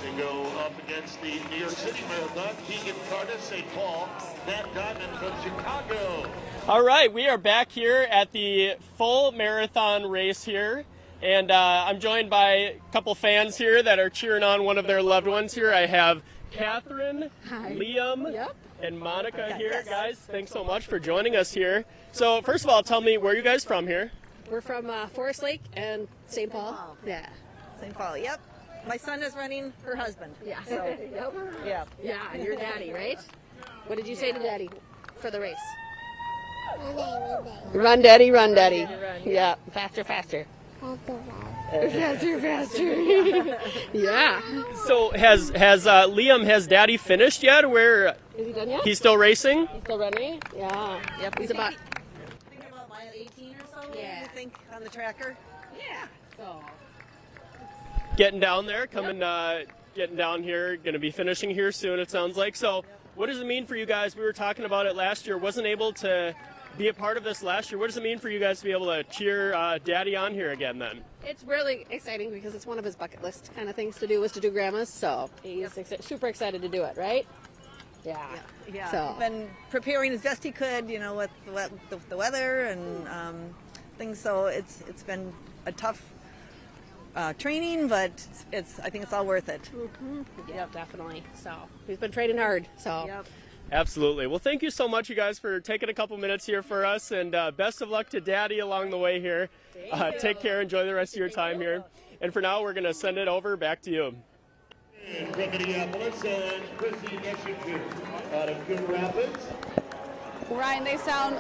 They go up against the New York City Marathon, Keegan Carter, St. Paul, Matt Diamond from Chicago. All right, we are back here at the full marathon race here, and I'm joined by a couple fans here that are cheering on one of their loved ones here. I have Catherine, Liam, and Monica here. Guys, thanks so much for joining us here. So first of all, tell me, where are you guys from here? We're from Forest Lake and St. Paul. Yeah. St. Paul, yep. My son is running her husband. Yeah. So, yeah. Yeah, and your daddy, right? What did you say to daddy for the race? Run, daddy, run, daddy. Run. Yeah, faster, faster. Faster, faster. Yeah. So has Liam, has Daddy finished yet? Where Is he done yet? he's still racing? He's still running? Yeah. Yep. He's about... Thinking about mile 18 or so, Yeah. you think, on the tracker? Yeah. So... Getting down there, getting down here, going to be finishing here soon, it sounds like. So what does it mean for you guys? We were talking about it last year. Wasn't able to be a part of this last year. What does it mean for you guys to be able to cheer Daddy on here again then? It's really exciting because it's one of his bucket list kind of things to do, was to do grandma's, so he's super excited to do it, right? Yeah. Yeah. So. He's been preparing as best he could, you know, with the weather and things. So it's been a tough training, but I think it's all worth it. Mm-hmm. Yeah, definitely. So he's been training hard. So. Yep. Absolutely. Well, thank you so much, you guys, for taking a couple minutes here for us, and best of luck to Daddy along the way here. Take care. Enjoy the rest of your time here. And for now, we're going to send it over back to you. And from Minneapolis, and Chrissy Messinger out of Coon Rapids. Ryan, they sound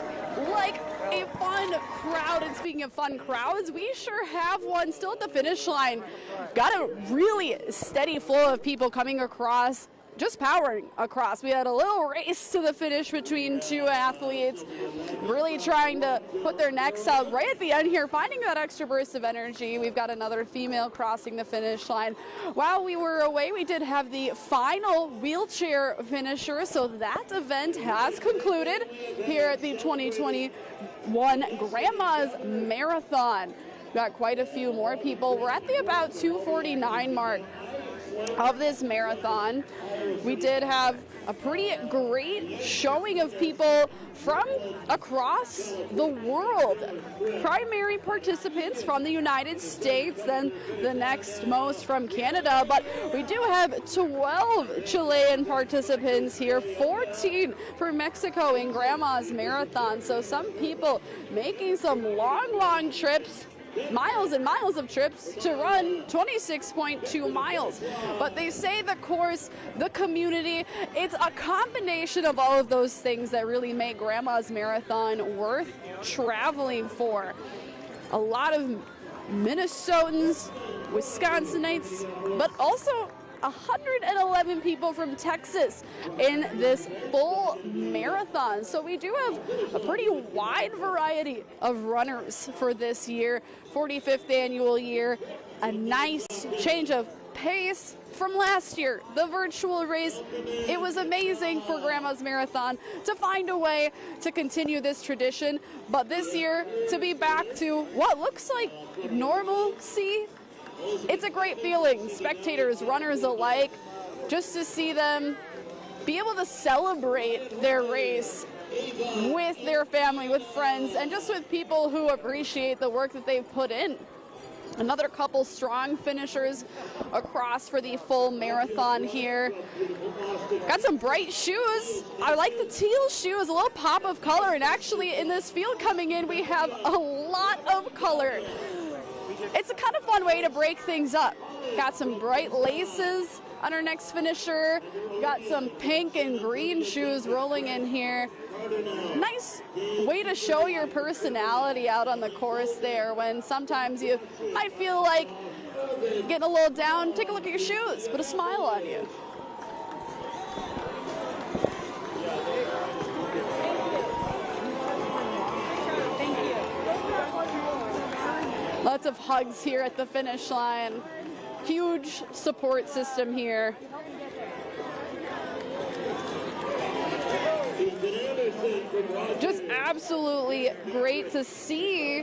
like a fun crowd. And speaking of fun crowds, we sure have one still at the finish line. Got a really steady flow of people coming across, just powering across. We had a little race to the finish between two athletes, really trying to put their necks out right at the end here, finding that extra burst of energy. We've got another female crossing the finish line. While we were away, we did have the final wheelchair finisher, so that event has concluded here at the 2021 Grandma's Marathon. Got quite a few more people. We're at the about 2:49 mark of this marathon. We did have a pretty great showing of people from across the world. Primary participants from the United States, then the next most from Canada, but we do have 12 Chilean participants here, 14 for Mexico in Grandma's Marathon. So some people making some long trips, miles and miles of trips to run 26.2 miles. But they say the course, the community, it's a combination of all of those things that really make Grandma's Marathon worth traveling for. A lot of Minnesotans, Wisconsinites, but also 111 people from Texas in this full marathon. So we do have a pretty wide variety of runners for this year, 45th annual year. A nice change of pace from last year, the virtual race. It was amazing for Grandma's Marathon to find a way to continue this tradition, but this year to be back to what looks like normalcy. It's a great feeling, spectators, runners alike, just to see them be able to celebrate their race with their family, with friends, and just with people who appreciate the work that they've put in. Another couple strong finishers across for the full marathon here. Got some bright shoes. I like the teal shoes, a little pop of color, and actually in this field coming in, we have a lot of color. It's a kind of fun way to break things up. Got some bright laces on our next finisher. Got some pink and green shoes rolling in here. Nice way to show your personality out on the course there when sometimes you might feel like getting a little down. Take a look at your shoes. Put a smile on you. Lots of hugs here at the finish line. Huge support system here. Just absolutely great to see.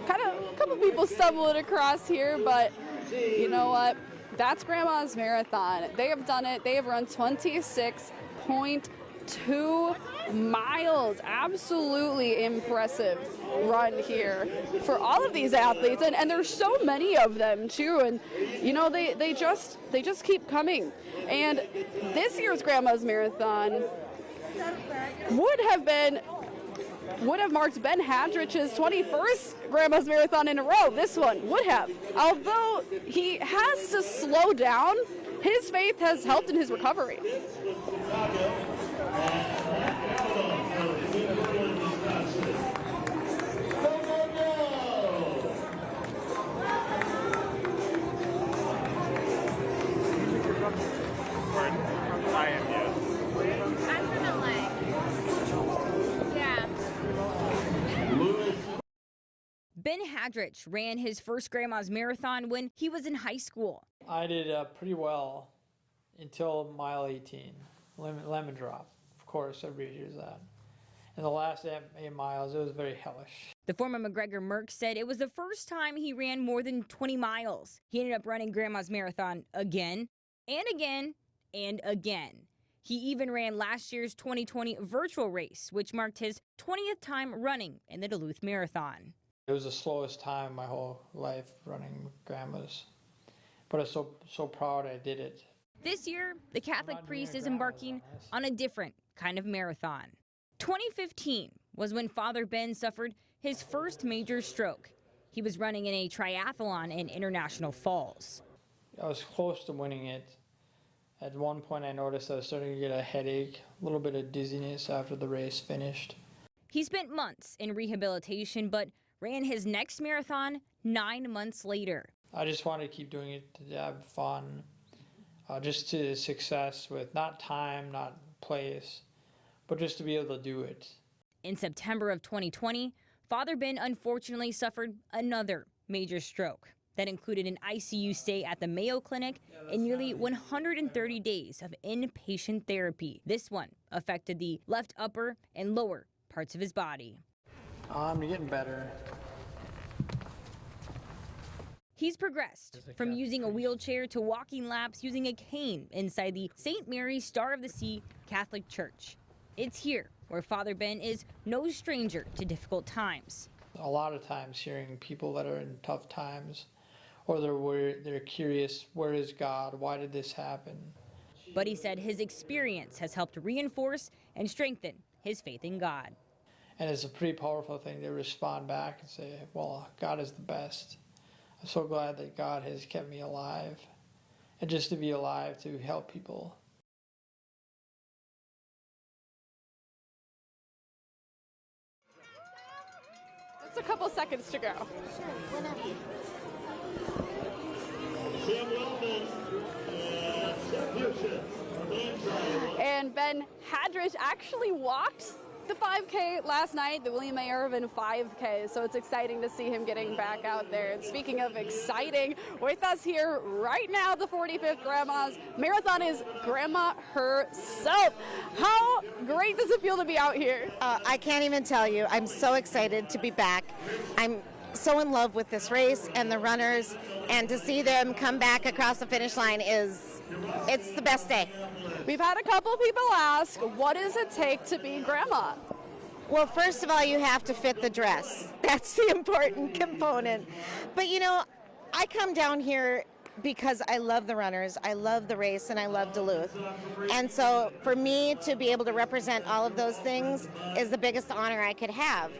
Kind of a couple people stumbling across here, but you know what? That's Grandma's Marathon. They have done it. They have run 26.2 miles. Absolutely impressive run here for all of these athletes, and there's so many of them too, and you know they just keep coming. And this year's Grandma's Marathon would have marked Ben Hadrich's 21st Grandma's Marathon in a row. This one would have. Although he has to slow down, his faith has helped in his recovery. Ben Hadrich ran his first Grandma's Marathon when he was in high school. I did pretty well until mile 18, lemon drop. Of course, everybody hears that. In the last 8 miles, it was very hellish. The former McGregor Merck said it was the first time he ran more than 20 miles. He ended up running Grandma's Marathon again and again and again. He even ran last year's 2020 virtual race, which marked his 20th time running in the Duluth Marathon. It was the slowest time my whole life running Grandma's, but I'm so proud I did it. This year, the Catholic priest is embarking on a different kind of marathon. 2015 was when Father Ben suffered his first major stroke. He was running in a triathlon in International Falls. I was close to winning it. At one point I noticed I was starting to get a headache, a little bit of dizziness after the race finished. He spent months in rehabilitation, but ran his next marathon 9 months later. I just wanted to keep doing it to have fun, just to success with not time, not place, but just to be able to do it. In September of 2020, Father Ben unfortunately suffered another major stroke that included an ICU stay at the Mayo Clinic and nearly 130 days of inpatient therapy. This one affected the left upper and lower parts of his body. I'm getting better. He's progressed from using a wheelchair to walking laps using a cane inside the St. Mary's Star of the Sea Catholic Church. It's here where Father Ben is no stranger to difficult times. A lot of times hearing people that are in tough times, or they're curious, where is God? Why did this happen? But he said his experience has helped reinforce and strengthen his faith in God. And it's a pretty powerful thing to respond back and say, well, God is the best. I'm so glad that God has kept me alive, and just to be alive to help people. Just a couple seconds to go. And Ben Hadrich actually walked the 5K last night, the William A. Irvin 5K, so it's exciting to see him getting back out there. And speaking of exciting, with us here right now, the 45th Grandma's Marathon is Grandma herself. How great does it feel to be out here? I can't even tell you. I'm so excited to be back. I'm so in love with this race and the runners, and to see them come back across the finish line it's the best day. We've had a couple people ask, what does it take to be Grandma? Well, first of all, you have to fit the dress. That's the important component. But you know, I come down here because I love the runners, I love the race, and I love Duluth. And so for me to be able to represent all of those things is the biggest honor I could have.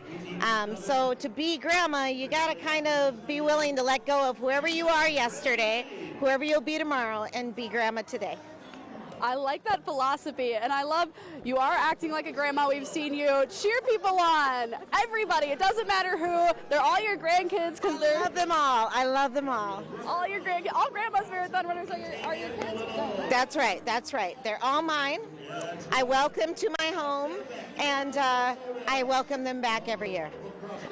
So to be Grandma, you gotta kind of be willing to let go of whoever you are yesterday, whoever you'll be tomorrow, and be Grandma today. I like that philosophy, and I love you are acting like a grandma. We've seen you cheer people on. Everybody, it doesn't matter who. They're all your grandkids because they're. I love them all. I love them all. All your grandkids, all Grandma's Marathon runners are your kids. That's right. That's right. They're all mine. I welcome to my home, and I welcome them back every year.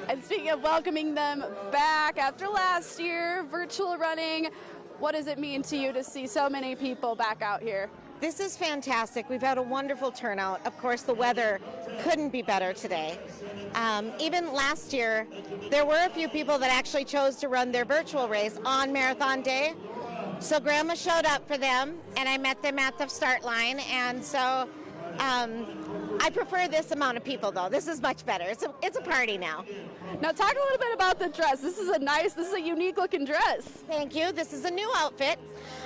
And speaking of welcoming them back after last year, virtual running, what does it mean to you to see so many people back out here? This is fantastic. We've had a wonderful turnout. Of course, the weather couldn't be better today. Even last year, there were a few people that actually chose to run their virtual race on Marathon Day. So Grandma showed up for them, and I met them at the start line, and so I prefer this amount of people, though. This is much better. It's a party now. Now talk a little bit about the dress. This is a unique looking dress. Thank you. This is a new outfit.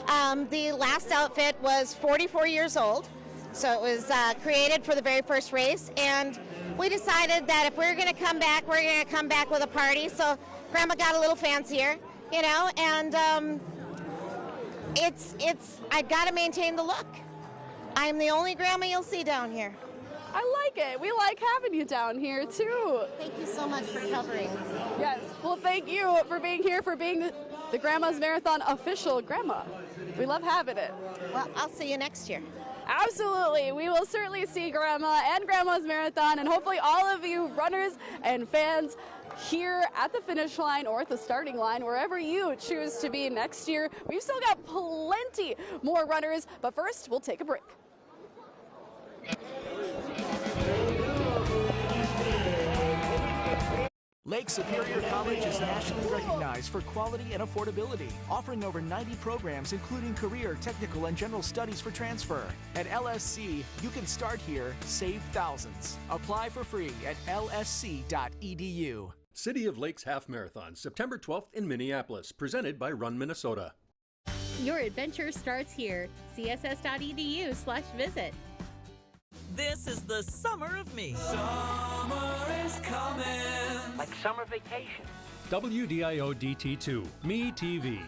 The last outfit was 44 years old, so it was created for the very first race, and we decided that if we're going to come back, we're going to come back with a party. So Grandma got a little fancier, you know, and I've got to maintain the look. I'm the only Grandma you'll see down here. I like it. We like having you down here too. Thank you so much for covering. Yes. Well, thank you for being here, for being the Grandma's Marathon official grandma. We love having it. Well, I'll see you next year. Absolutely. We will certainly see Grandma and Grandma's Marathon, and hopefully all of you runners and fans here at the finish line or at the starting line, wherever you choose to be next year. We've still got plenty more runners, but first we'll take a break. Lake Superior College is nationally recognized for quality and affordability, offering over 90 programs including career, technical, and general studies for transfer. At LSC, you can start here, save thousands. Apply for free at lsc.edu. City of Lakes Half Marathon, September 12th in Minneapolis, presented by Run Minnesota. Your adventure starts here. css.edu/visit. This is the summer of me. Summer is coming. Like summer vacation. WDIO DT2, Me TV.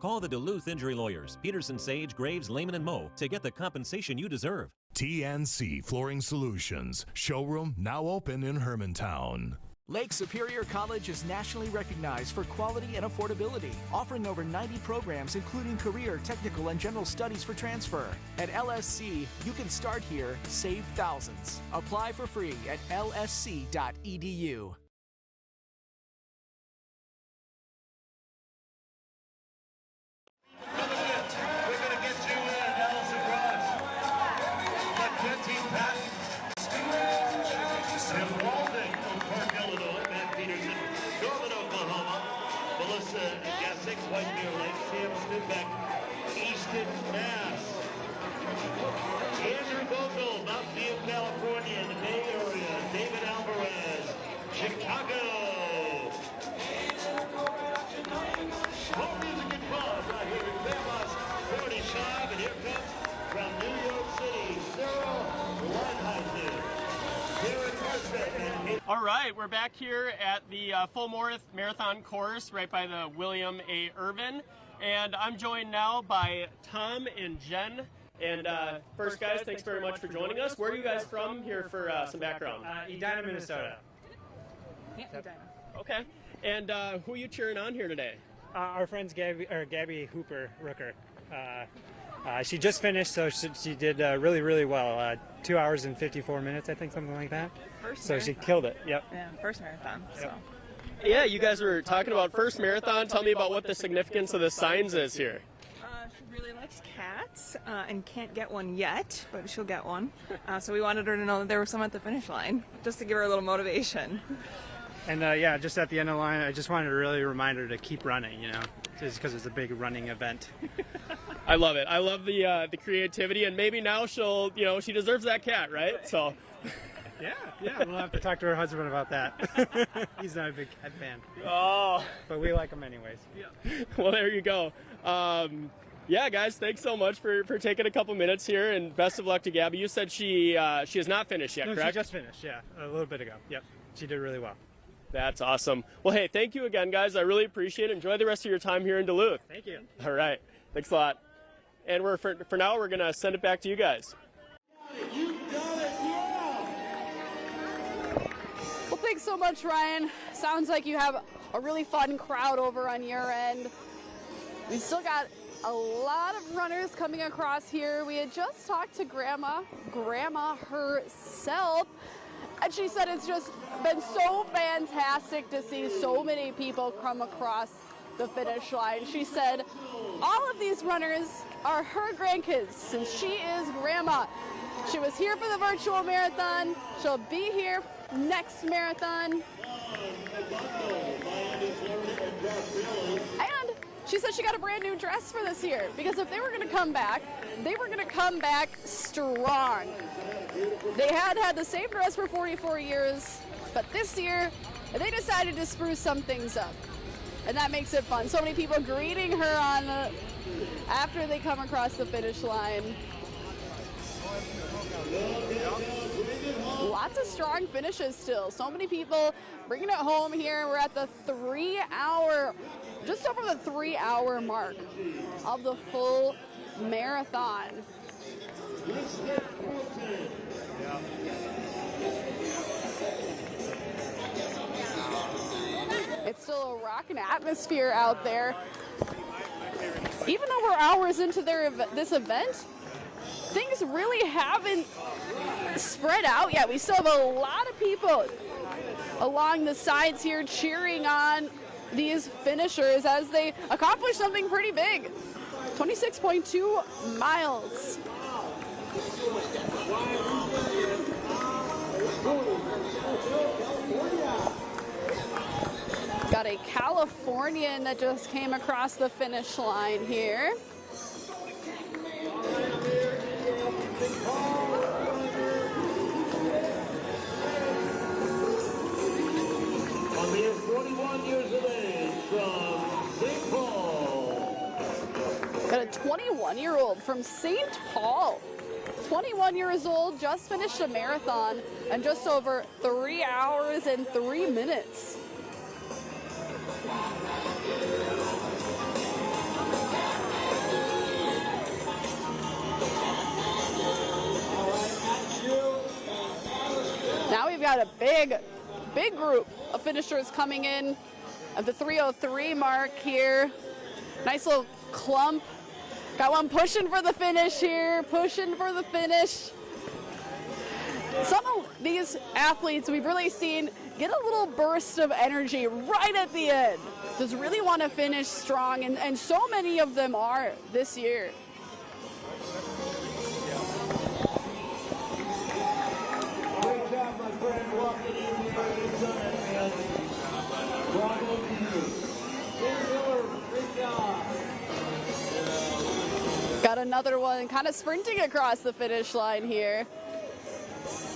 Call the Duluth Injury Lawyers, Peterson, Sage, Graves, Lehman, and Moe to get the compensation you deserve. TNC Flooring Solutions. Showroom now open in Hermantown. Lake Superior College is nationally recognized for quality and affordability, offering over 90 programs including career, technical, and general studies for transfer. At LSC, you can start here, save thousands. Apply for free at lsc.edu. White Bear Lake, Sam Stibbeck, Easton, Mass. Andrew Vogel, Mountain View, California, in the Bay Area. David Alvarez, Chicago. More music and fun right here in Grandma's 45, and here comes from New York City, Sarah Leinheisen. All right, we're back here at the Full Marathon course right by the William A. Irvin, and I'm joined now by Tom and Jen. And first, guys, thanks very much for joining us. Where are you guys from here for some background? Edina, Minnesota. Yeah, Edina. Okay, and who are you cheering on here today? Our friend's Gabby Hooper Rooker. She just finished, so she did really, really well. 2 hours and 54 minutes, I think, something like that. So she killed it. Yep. Yeah, first marathon. So. Yep. Yeah, you guys were talking about first marathon. Tell me about what the significance of the signs is here. She really likes cats and can't get one yet, but she'll get one. So we wanted her to know that there was some at the finish line, just to give her a little motivation. And yeah, just at the end of the line, I just wanted to really remind her to keep running, you know, just because it's a big running event. I love it. I love the creativity, and maybe now she'll, she deserves that cat, right? So. Yeah, we'll have to talk to her husband about that. He's not a big cat fan. Oh. But we like him anyways. Yeah. Well, there you go. Yeah, guys, thanks so much for taking a couple minutes here, and best of luck to Gabby. You said she has not finished yet, correct? She just finished, yeah, a little bit ago. Yep, she did really well. That's awesome. Well, hey, thank you again, guys. I really appreciate it. Enjoy the rest of your time here in Duluth. Thank you. All right. Thanks a lot. And for now, we're going to send it back to you guys. You got it, yeah! Well, thanks so much, Ryan. Sounds like you have a really fun crowd over on your end. We still got a lot of runners coming across here. We had just talked to Grandma herself, and she said it's just been so fantastic to see so many people come across the finish line. She said all of these runners are her grandkids since she is Grandma. She was here for the virtual marathon. She'll be here next marathon. And She said she got a brand new dress for this year because if they were going to come back, they were going to come back strong. They had the same dress for 44 years, but this year they decided to spruce some things up, and that makes it fun. So many people greeting her after they come across the finish line. Lots of strong finishes still. So many people bringing it home here. We're at the just over the 3 hour mark of the full marathon. It's still a rocking atmosphere out there. Even though we're hours into this event, things really haven't spread out yet. We still have a lot of people along the sides here cheering on these finishers as they accomplish something pretty big. 26.2 miles. Got a Californian that just came across the finish line here. A mere 41 years of age from St. Paul. Got a 21-year-old from St. Paul. 21 years old, just finished a marathon in just over 3 hours and 3 minutes. Now we've got a big group of finishers coming in at the 3:03 mark here. Nice little clump. Got one pushing for the finish here, pushing for the finish. Some of these athletes we've really seen get a little burst of energy right at the end. Just really want to finish strong, and so many of them are this year. Great job, my friend, walking in the early sun, man. Bravo to you. Jim Miller, great job. Got another one kind of sprinting across the finish line here.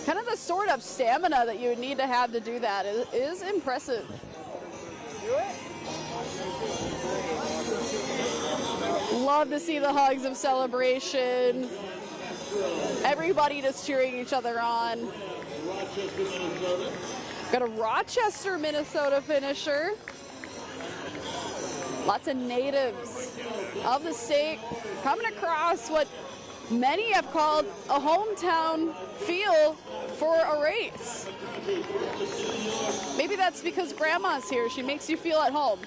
Kind of the sort of stamina that you would need to have to do that is impressive. Love to see the hugs of celebration. Everybody just cheering each other on. Got a Rochester, Minnesota finisher. Lots of natives of the state coming across what many have called a hometown feel for a race. Maybe that's because Grandma's here. She makes you feel at home.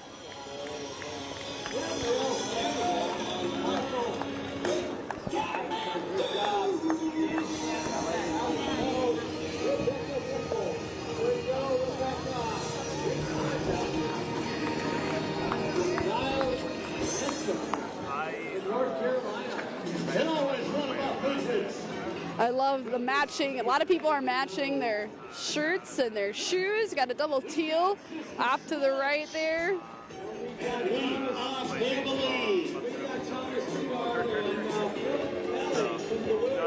I love the matching. A lot of people are matching their shirts and their shoes. Got a double teal off to the right there. I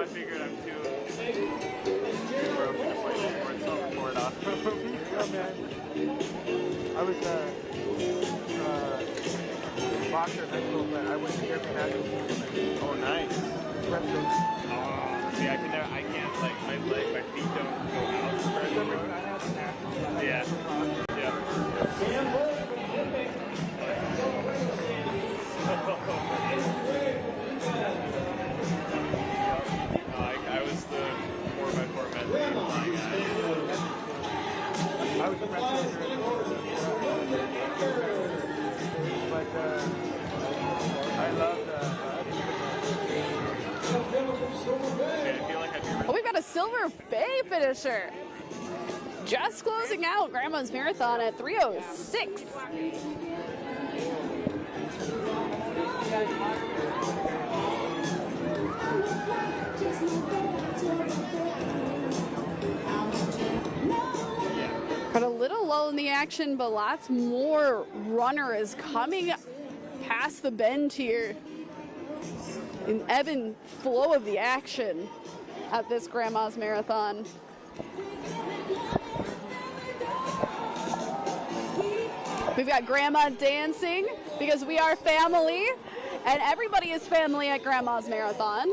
figured I'm too broken to play sport, so I'll pour it off. I was a boxer in high school, but I went to European national team. Oh, nice. See, I can't, like, my feet don't go out. Yeah. I was the 4x4 method flying guy. I was a freshman, but I loved Oh, we've got a Silver Bay finisher. Just closing out Grandma's Marathon at 3:06. Got a little low in the action, but lots more runners coming past the bend here. An ebb and flow of the action at this Grandma's Marathon. We've got Grandma dancing because we are family, and everybody is family at Grandma's Marathon.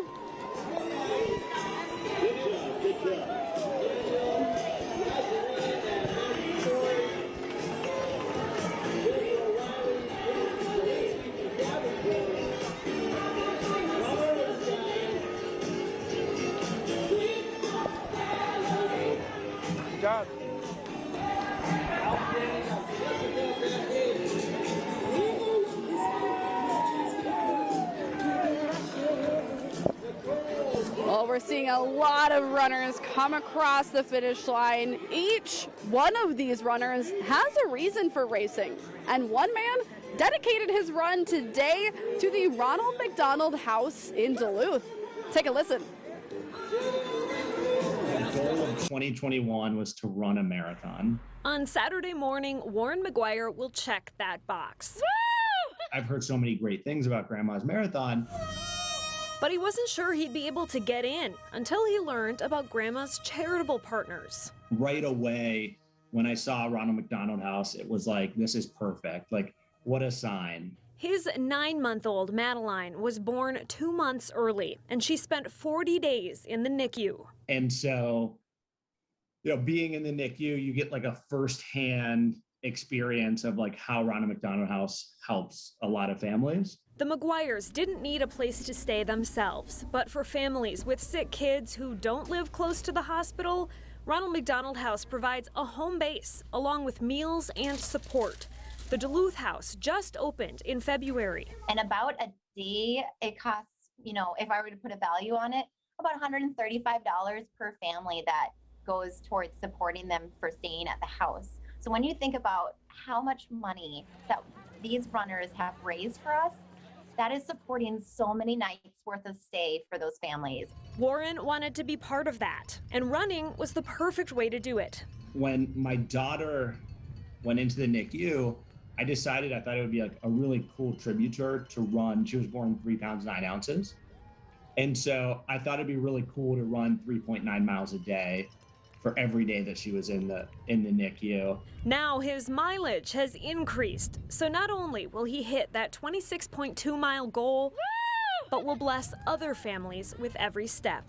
Good job. Well, we're seeing a lot of runners come across the finish line. Each one of these runners has a reason for racing, and one man dedicated his run today to the Ronald McDonald House in Duluth. Take a listen. The goal of 2021 was to run a marathon. On Saturday morning, Warren McGuire will check that box. I've heard so many great things about Grandma's Marathon. But he wasn't sure he'd be able to get in until he learned about Grandma's charitable partners. Right away, when I saw Ronald McDonald House, it was like, this is perfect. Like, what a sign. His 9-month-old Madeline was born 2 months early, and she spent 40 days in the NICU. And so, you know, being in the NICU, you get like a firsthand experience of like how Ronald McDonald House helps a lot of families. The McGuires didn't need a place to stay themselves, but for families with sick kids who don't live close to the hospital, Ronald McDonald House provides a home base along with meals and support. The Duluth House just opened in February. And about a day, it costs, you know, if I were to put a value on it, about $135 per family that goes towards supporting them for staying at the house. So when you think about how much money that these runners have raised for us, that is supporting so many nights worth of stay for those families. Warren wanted to be part of that, and running was the perfect way to do it. When my daughter went into the NICU, I decided I thought it would be like a really cool tribute to her to run. She was born 3 pounds 9 ounces. And so I thought it'd be really cool to run 3.9 miles a day for every day that she was in the NICU. Now his mileage has increased, so not only will he hit that 26.2 mile goal, but will bless other families with every step.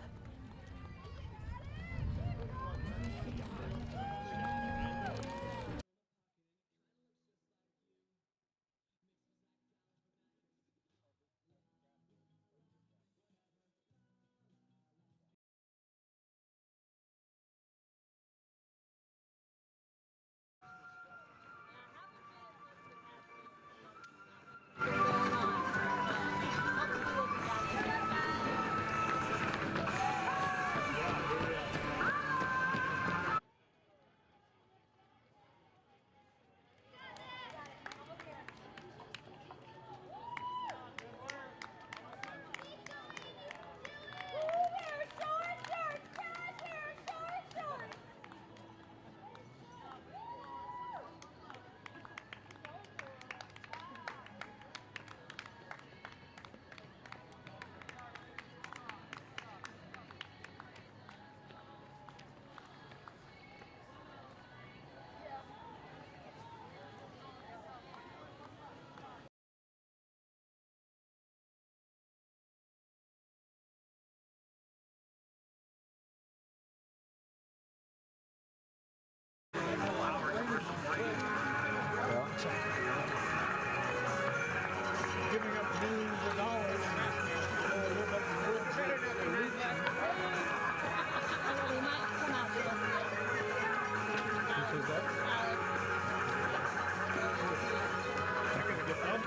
Giving up millions of dollars.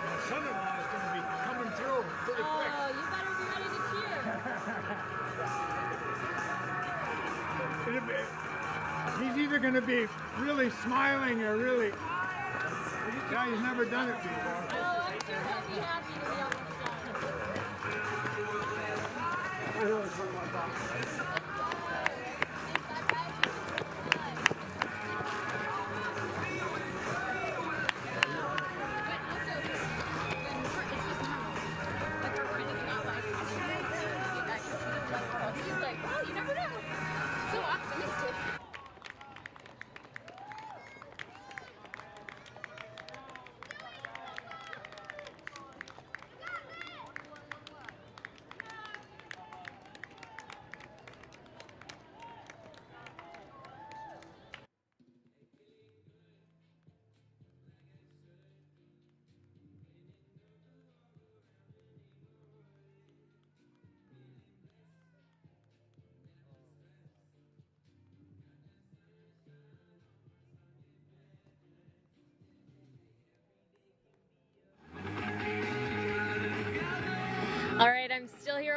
My son-in-law is going to be coming through pretty quick. Oh, you better be ready to cheer. He's either going to be really smiling or really. Yeah, he's never done it before. Oh, I'm sure he'll be happy to be almost done.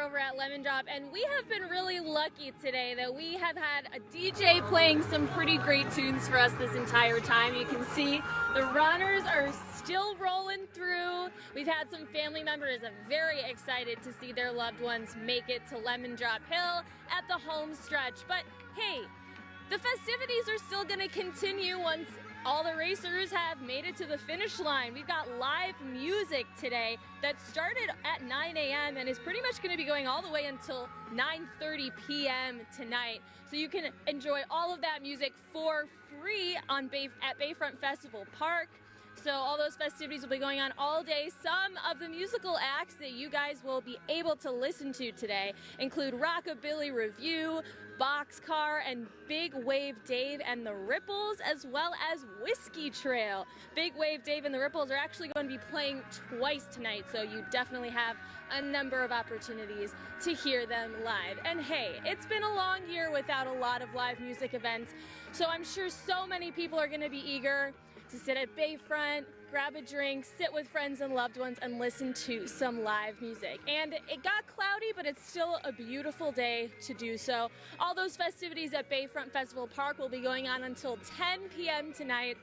over at Lemon Drop, and we have been really lucky today that we have had a DJ playing some pretty great tunes for us this entire time. You can see the runners are still rolling through. We've had some family members that are very excited to see their loved ones make it to Lemon Drop Hill at the home stretch. But hey, the festivities are still going to continue once all the racers have made it to the finish line. We've got live music today that started at 9 a.m. and is pretty much going to be going all the way until 9:30 p.m. tonight. So you can enjoy all of that music for free at Bayfront Festival Park. So all those festivities will be going on all day. Some of the musical acts that you guys will be able to listen to today include Rockabilly Review, Boxcar, and Big Wave Dave and the Ripples, as well as Whiskey Trail. Big Wave Dave and the Ripples are actually going to be playing twice tonight, so you definitely have a number of opportunities to hear them live. And hey, it's been a long year without a lot of live music events, so I'm sure so many people are going to be eager to sit at Bayfront, grab a drink, sit with friends and loved ones, and listen to some live music. And it got cloudy, but it's still a beautiful day to do so. All those festivities at Bayfront Festival Park will be going on until 10 p.m. tonight,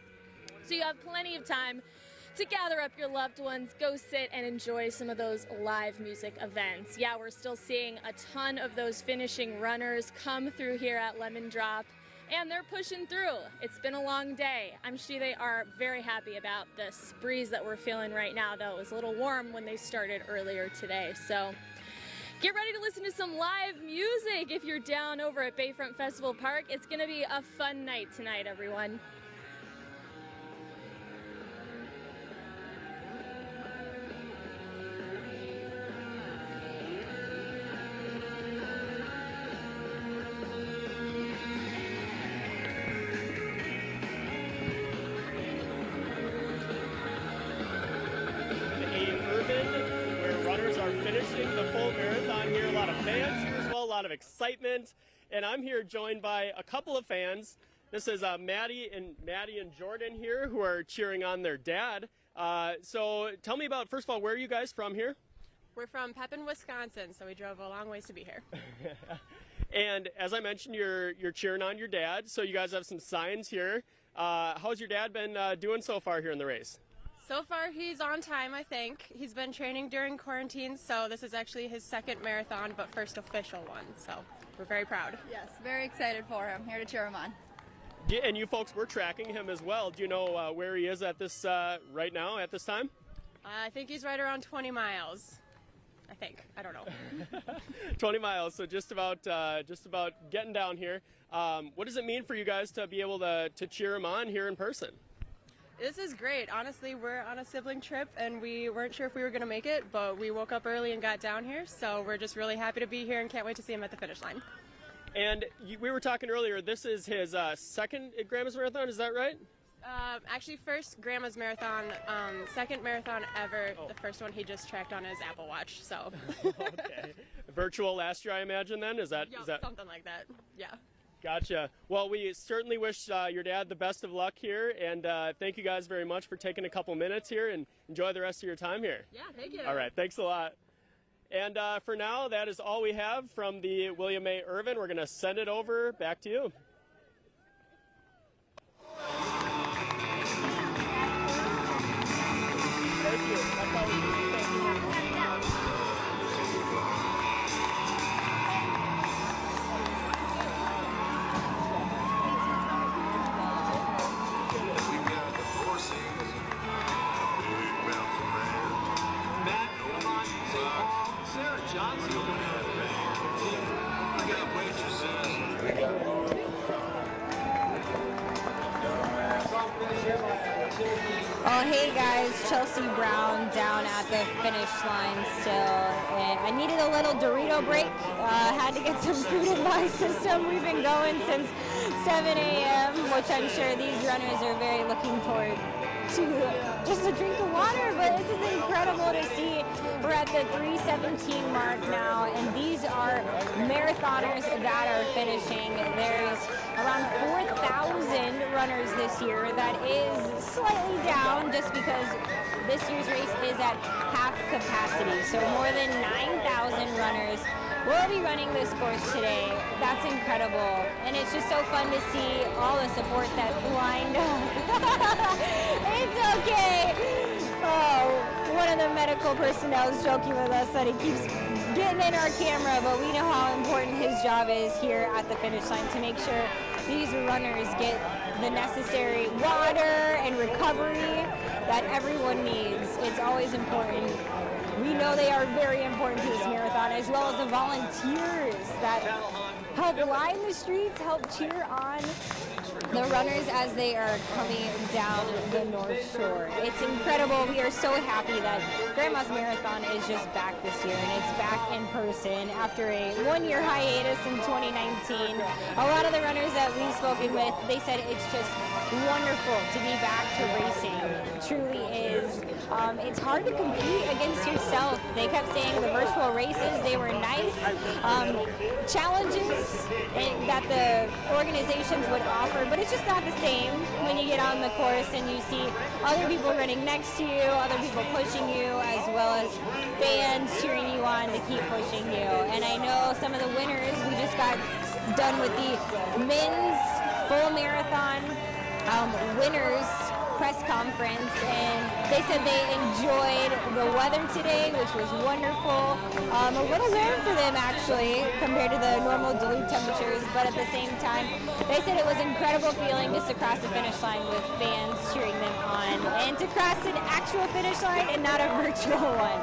so you have plenty of time to gather up your loved ones, go sit and enjoy some of those live music events. Yeah, we're still seeing a ton of those finishing runners come through here at Lemon Drop, and they're pushing through. It's been a long day. I'm sure they are very happy about this breeze that we're feeling right now, though. It was a little warm when they started earlier today. So get ready to listen to some live music if you're down over at Bayfront Festival Park. It's gonna be a fun night tonight, everyone. Finishing the full marathon here. A lot of fans here as well, a lot of excitement. And I'm here joined by a couple of fans. This is Maddie and Jordan here, who are cheering on their dad. So tell me about, first of all, where are you guys from here? We're from Pepin, Wisconsin, so we drove a long ways to be here. And as I mentioned, you're cheering on your dad, so you guys have some signs here. How's your dad been doing so far here in the race? So far, he's on time, I think. He's been training during quarantine, so this is actually his second marathon, but first official one, so we're very proud. Yes, very excited for him. Here to cheer him on. Yeah, and you folks were tracking him as well. Do you know where he is at this right now, at this time? I think he's right around 20 miles. I think. I don't know. 20 miles, so just about getting down here. What does it mean for you guys to be able to cheer him on here in person? This is great. Honestly, we're on a sibling trip, and we weren't sure if we were going to make it, but we woke up early and got down here, so we're just really happy to be here and can't wait to see him at the finish line. And we were talking earlier, this is his second Grandma's Marathon, is that right? Actually, first Grandma's Marathon, second marathon ever. Oh. The first one he just tracked on his Apple Watch, so. Okay. Virtual last year, I imagine, then? Is that something like that, yeah. Gotcha. Well, we certainly wish your dad the best of luck here, and thank you guys very much for taking a couple minutes here, and enjoy the rest of your time here. Yeah, thank you. All right, thanks a lot. And for now, that is all we have from the William A. Irvin. We're going to send it over back to you. Thank you. That's all we need. Oh, hey guys, Chelsea Brown down at the finish line still. And I needed a little Dorito break. Had to get some food in my system. We've been going since 7 a.m., which I'm sure these runners are very looking forward to just a drink of water. But this is incredible to see We're at the 3:17 mark now, and these are marathoners that are finishing. There's around 4,000 runners this year. That is slightly down just because this year's race is at half capacity. So more than 9,000 runners will be running this course today. That's incredible. And it's just so fun to see all the support that's lined up. It's okay. Oh, one of the medical personnel is joking with us that he keeps getting in our camera, but we know how important his job is here at the finish line to make sure these runners get the necessary water and recovery that everyone needs. It's always important. We know they are very important to this marathon, as well as the volunteers that help line the streets, help cheer on the runners as they are coming down the North Shore. It's incredible. We are so happy that Grandma's Marathon is just back this year, and it's back in person after a one-year hiatus in 2019. A lot of the runners that we've spoken with, they said it's just wonderful to be back to racing. It truly is. It's hard to compete against yourself. They kept saying the virtual races, they were nice. Challenges that the organizations would offer, but it's just not the same when you get on the course and you see other people running next to you, other people pushing you, as well as fans cheering you on to keep pushing you. And I know some of the winners, we just got done with the men's full marathon winners press conference, and they said they enjoyed the weather today, which was wonderful. A little warm for them actually compared to the normal Duluth temperatures, but at the same time they said it was an incredible feeling just to cross the finish line with fans cheering them on, and to cross an actual finish line and not a virtual one.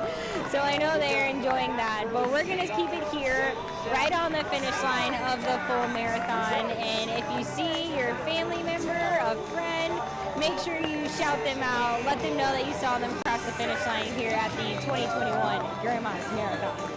So I know they're enjoying that, but we're going to keep it here right on the finish line of the full marathon. And if you see your family member, a friend, make sure you shout them out, let them know that you saw them cross the finish line here at the 2021 Grandma's Marathon.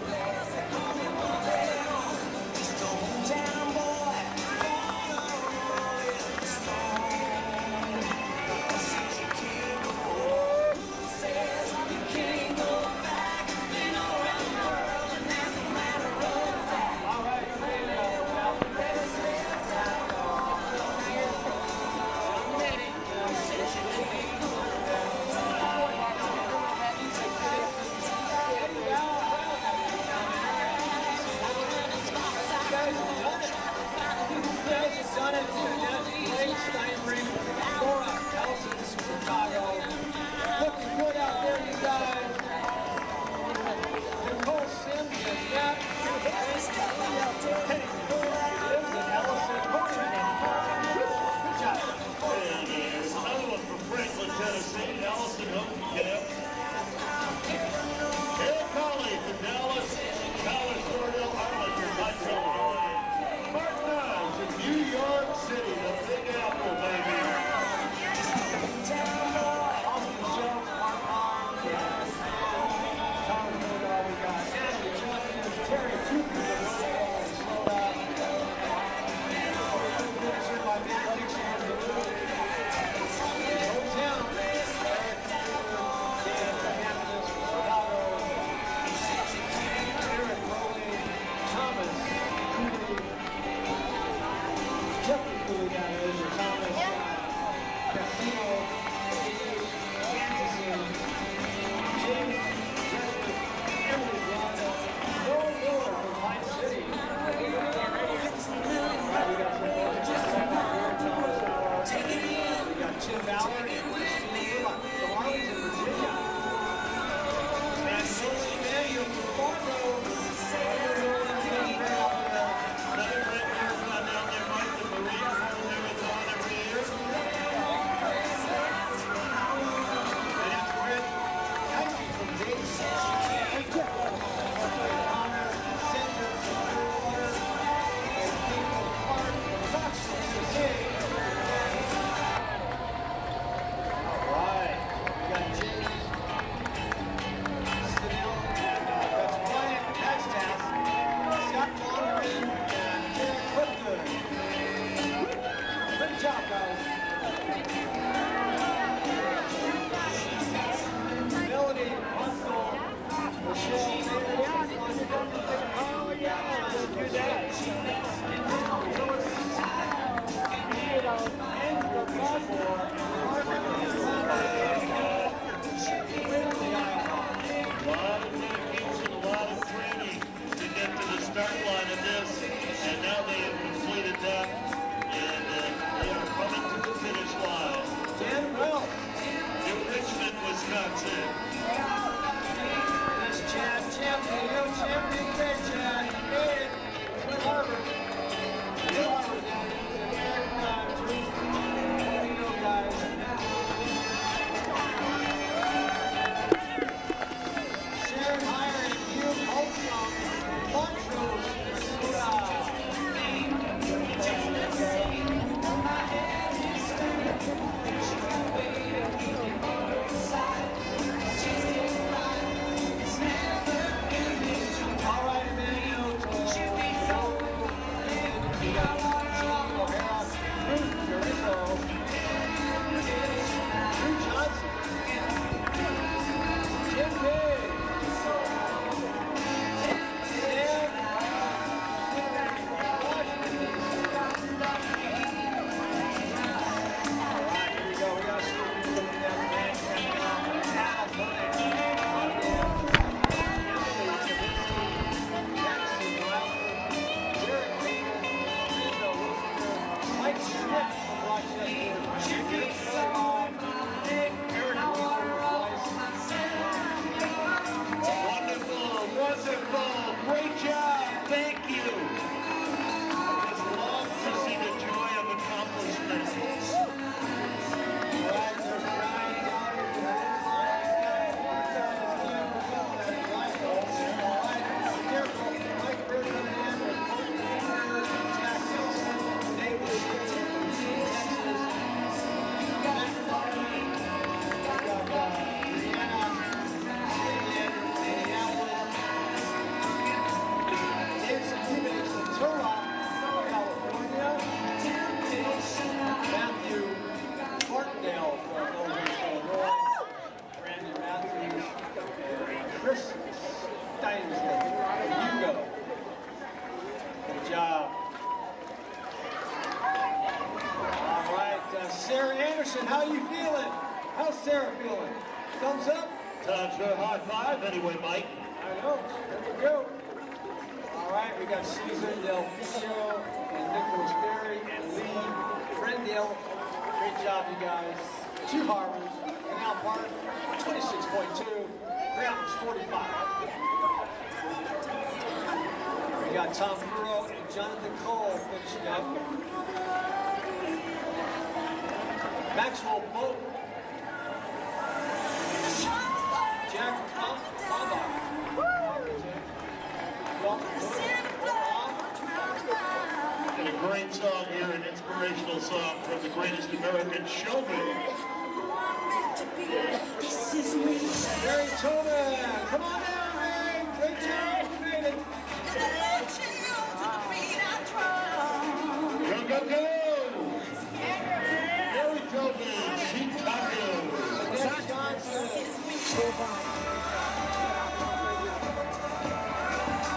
How you feeling? How's Sarah feeling? Thumbs up? Time for a high five anyway, Mike. I know. There we go. All right, we got Susan Del Ficio and Nicholas Berry and Lee Frendale. Great job, you guys. 2 harbors. Canal Park, 26.2. Ground's 45. We got Tom Furrow and Jonathan Cole finishing up. Maxwell Boat, Jack Baba, and a great song here, an inspirational song from the greatest American showman. Mary Tobin, come on down, Mary. Great job, you made it. Go, go, go! Chicago.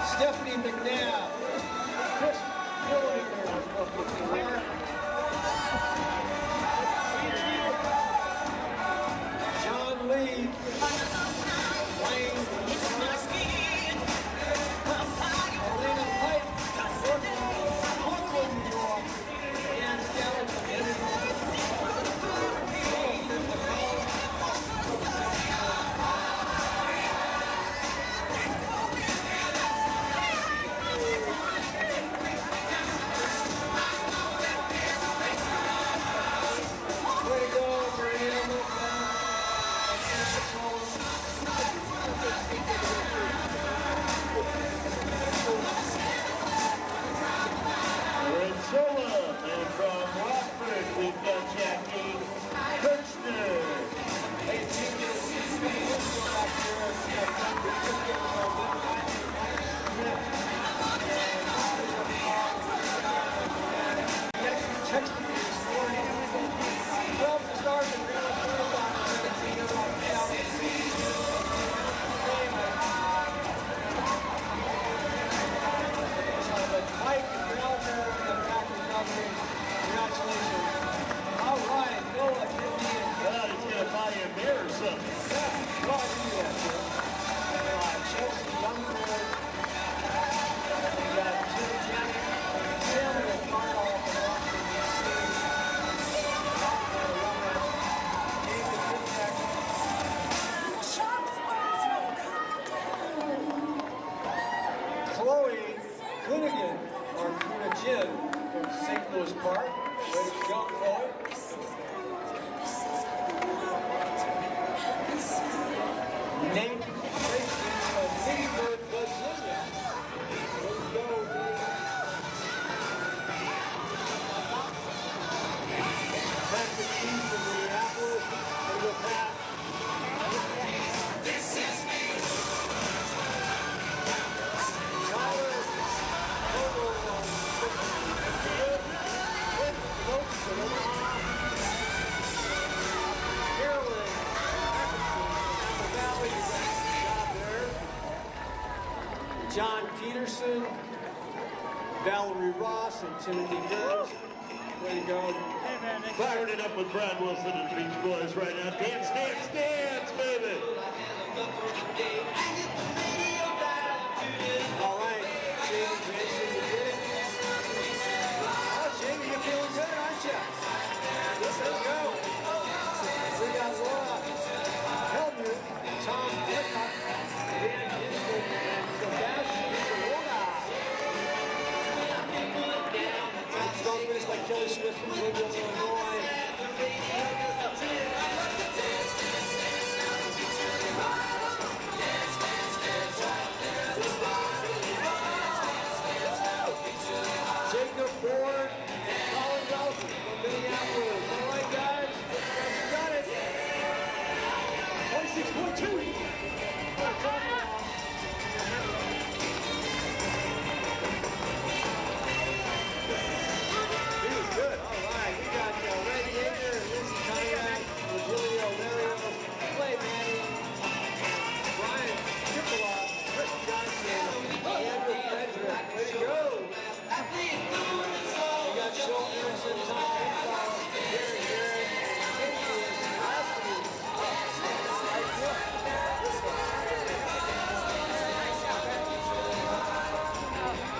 Stephanie McNabb. Chris John Lee. Wayne. Elena Pike. Brooklyn, New York. Dan Skellington. And from Rockford, we've got Jackie Kirchner. From St. Louis Park. Ready to go, Chloe? Nate Tracy of Leesburg, Virginia. Let's go, Nate. Patrick Keith from Minneapolis. There we go, Pat. This is me. Tyler Vogel. Peterson, Valerie Ross, and Timothy Gertz. Way to go. Firing it up with Brad Wilson and the Beach Boys right now. Dance, dance, dance, baby. All right, Jamie, Jason, you did it. Oh, Jamie, you're feeling good, aren't you? Let's go. We got Laura Helmuth, Tom Lickup, Dan Hinton, and Sebastian Corona. Strong finish by Kelly Smith from Duluth, Illinois. Jacob Ford and Colin Nelson from Minneapolis. All right, guys, you got it. 26.2. He was good. All right, we got Ray Yeager, Lindsey Kayak, Virgilio Larios, Clay Manning, Brian Tripola, Chris Johnson, Andrew Frederick. Way to go. We got Joe Anderson, Tom Pinfall, Gary Garrett, and Casey Leslie.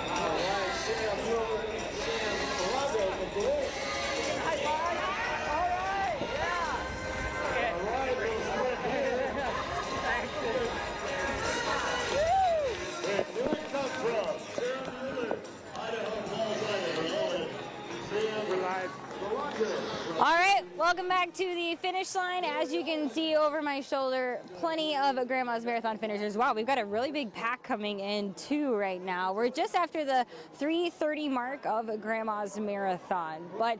All right, Sam Miller and Sam Colombo from Duluth. High five. All right, yeah. All right, Where Duluth come from? Sarah Mueller, Idaho Falls, Idaho. Sam Live. All right, welcome back to the finish line. As you can see over my shoulder, plenty of Grandma's Marathon finishers. Wow, we've got a really big pack coming in too right now. We're just after the 3:30 mark of Grandma's Marathon, but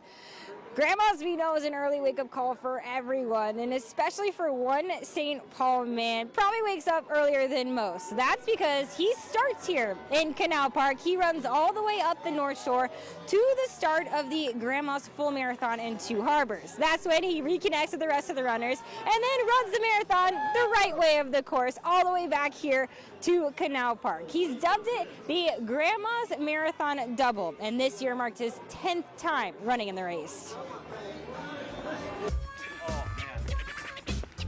Grandma's, we know, is an early wake-up call for everyone, and especially for one St. Paul man. Probably wakes up earlier than most. That's because he starts here in Canal Park. He runs all the way up the North Shore to the start of the Grandma's Full Marathon in Two Harbors. That's when he reconnects with the rest of the runners and then runs the marathon the right way of the course, all the way back here to Canal Park. He's dubbed it the Grandma's Marathon Double, and this year marked his 10th time running in the race.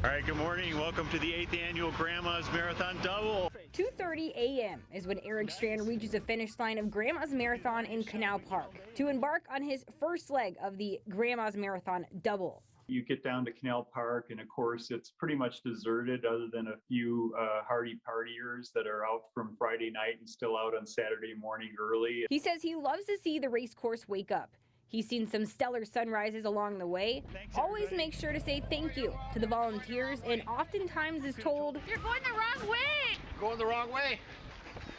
All right, good morning. Welcome to the 8th annual Grandma's Marathon Double. 2:30 a.m. is when Eric Strand reaches the finish line of Grandma's Marathon in Canal Park to embark on his first leg of the Grandma's Marathon Double. You get down to Canal Park, and of course, it's pretty much deserted other than a few hardy partiers that are out from Friday night and still out on Saturday morning early. He says he loves to see the race course wake up. He's seen some stellar sunrises along the way. Always makes sure to say thank you to the volunteers, and oftentimes is told, "You're going the wrong way! Going the wrong way.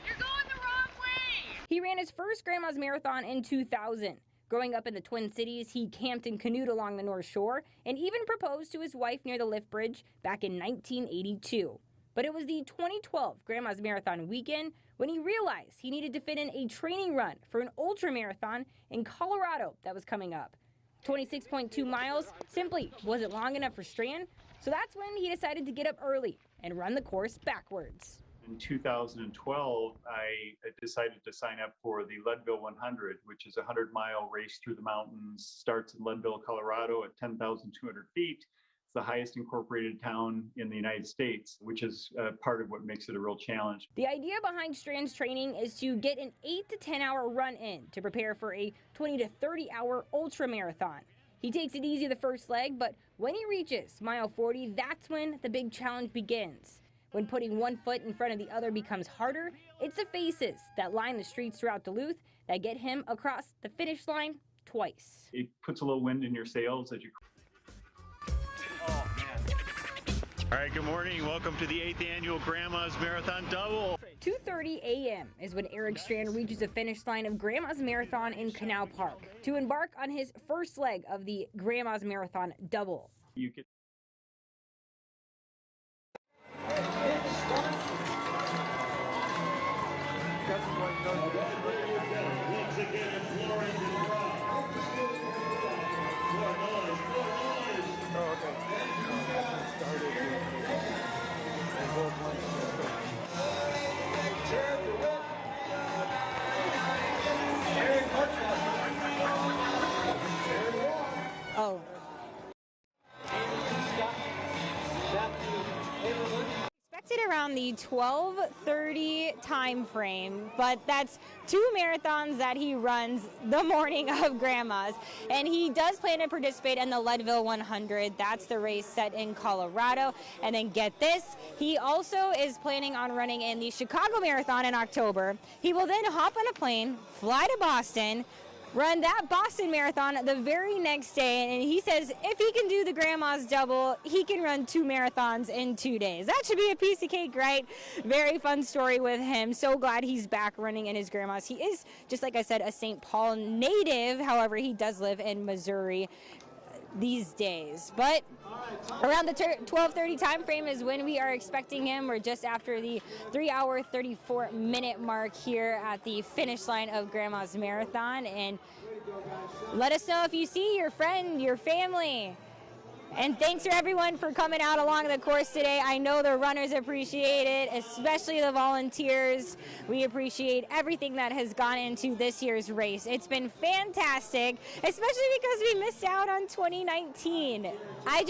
You're going the wrong way!" He ran his first Grandma's Marathon in 2000. Growing up in the Twin Cities, he camped and canoed along the North Shore and even proposed to his wife near the lift bridge back in 1982. But it was the 2012 Grandma's Marathon weekend when he realized he needed to fit in a training run for an ultra marathon in Colorado that was coming up. 26.2 miles simply wasn't long enough for Strand, so that's when he decided to get up early and run the course backwards. In 2012, I decided to sign up for the Leadville 100, which is a 100-mile race through the mountains. Starts in Leadville, Colorado at 10,200 feet. It's the highest incorporated town in the United States, which is part of what makes it a real challenge. The idea behind Strand's training is to get an 8 to 10 hour run in to prepare for a 20 to 30 hour ultra marathon. He takes it easy the first leg, but when he reaches mile 40, that's when the big challenge begins. When putting one foot in front of the other becomes harder, it's the faces that line the streets throughout Duluth that get him across the finish line twice. It puts a little wind in your sails as you... All right, good morning. Welcome to the 8th annual Grandma's Marathon Double. 2:30 a.m. is when Eric Strand reaches the finish line of Grandma's Marathon in Canal Park to embark on his first leg of the Grandma's Marathon Double. You could... Once again, Florence and Rock. More noise, more noise. Oh, okay. Started. on the 12:30 time frame, but that's 2 marathons that he runs the morning of Grandma's. And he does plan to participate in the Leadville 100. That's the race set in Colorado. And then get this, he also is planning on running in the Chicago Marathon in October. He will then hop on a plane, fly to Boston, run that Boston Marathon the very next day, and he says if he can do the Grandma's double, he can run 2 marathons in 2 days. That should be a piece of cake, right? Very fun story with him. So glad he's back running in his Grandma's. He is, just like I said, a St. Paul native. However, he does live in Missouri these days. But around the 12:30 time frame is when we are expecting him. We're just after the 3-hour 34-minute mark here at the finish line of Grandma's Marathon. And let us know if you see your friend, your family. And thanks to everyone for coming out along the course today. I know the runners appreciate it, especially the volunteers. We appreciate everything that has gone into this year's race. It's been fantastic, especially because we missed out on 2019. I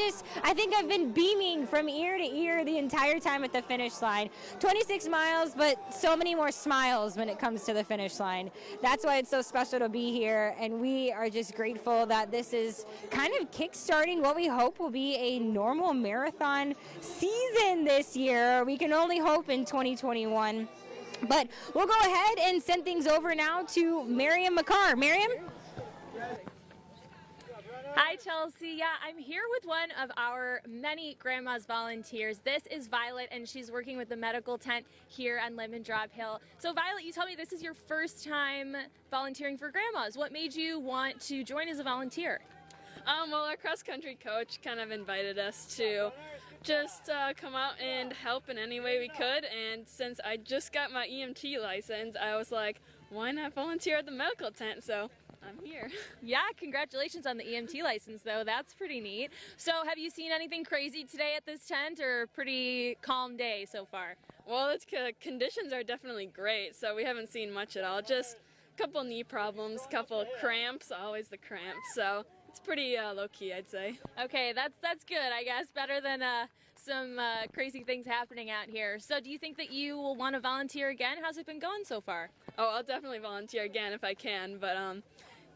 think I've been beaming from ear to ear the entire time at the finish line. 26 miles, but so many more smiles when it comes to the finish line. That's why it's so special to be here, and we are just grateful that this is kind of kickstarting what we hope will be a normal marathon season this year. We can only hope in 2021. But we'll go ahead and send things over now to Miriam McCarr. Miriam? Hi, Chelsea. Yeah, I'm here with one of our many Grandma's volunteers. This is Violet, and she's working with the medical tent here on Lemon Drop Hill. So, Violet, you told me this is your first time volunteering for Grandma's. What made you want to join as a volunteer? Well, our cross-country coach kind of invited us to just come out and help in any way we could, and since I just got my EMT license, I was like, why not volunteer at the medical tent? So I'm here. Yeah, congratulations on the EMT license, though. That's pretty neat. So have you seen anything crazy today at this tent, or pretty calm day so far? Well, its conditions are definitely great, so we haven't seen much at all. Just a couple knee problems, couple cramps, always the cramps, so it's pretty low-key, I'd say. Okay, that's good, I guess. Better than some crazy things happening out here. So do you think that you will want to volunteer again? How's it been going so far? Oh, I'll definitely volunteer again if I can, but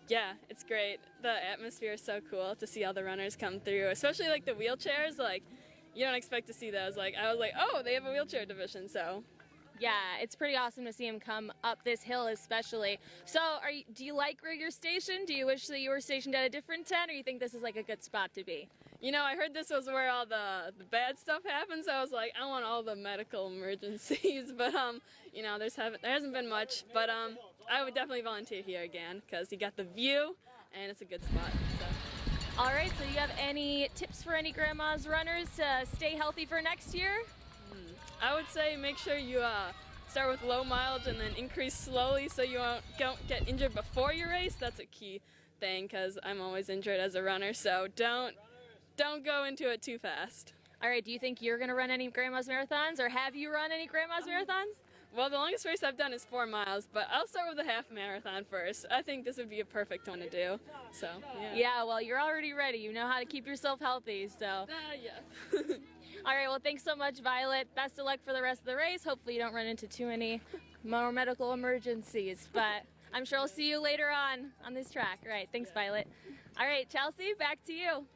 yeah, it's great. The atmosphere is so cool to see all the runners come through, especially like the wheelchairs. Like, you don't expect to see those. Like, I was like, oh, they have a wheelchair division, so. Yeah, it's pretty awesome to see him come up this hill especially. So do you like where you're stationed? Do you wish that you were stationed at a different tent, or you think this is like a good spot to be? You know, I heard this was where all the bad stuff happens, so I was like, I want all the medical emergencies, but you know, there hasn't been much, but I would definitely volunteer here again because you got the view and it's a good spot. So. All right, so you have any tips for any Grandma's runners to stay healthy for next year? I would say make sure you start with low mileage and then increase slowly so you don't get injured before your race. That's a key thing because I'm always injured as a runner, so don't go into it too fast. All right, do you think you're going to run any Grandma's marathons, or have you run any Grandma's marathons? Well, the longest race I've done is 4 miles, but I'll start with a half marathon first. I think this would be a perfect one to do, so yeah. Yeah, well, you're already ready. You know how to keep yourself healthy, so. Yes. All right, well, thanks so much, Violet. Best of luck for the rest of the race. Hopefully you don't run into too many more medical emergencies, but I'm sure I'll see you later on this track. All right, thanks, Violet. All right, Chelsea, back to you.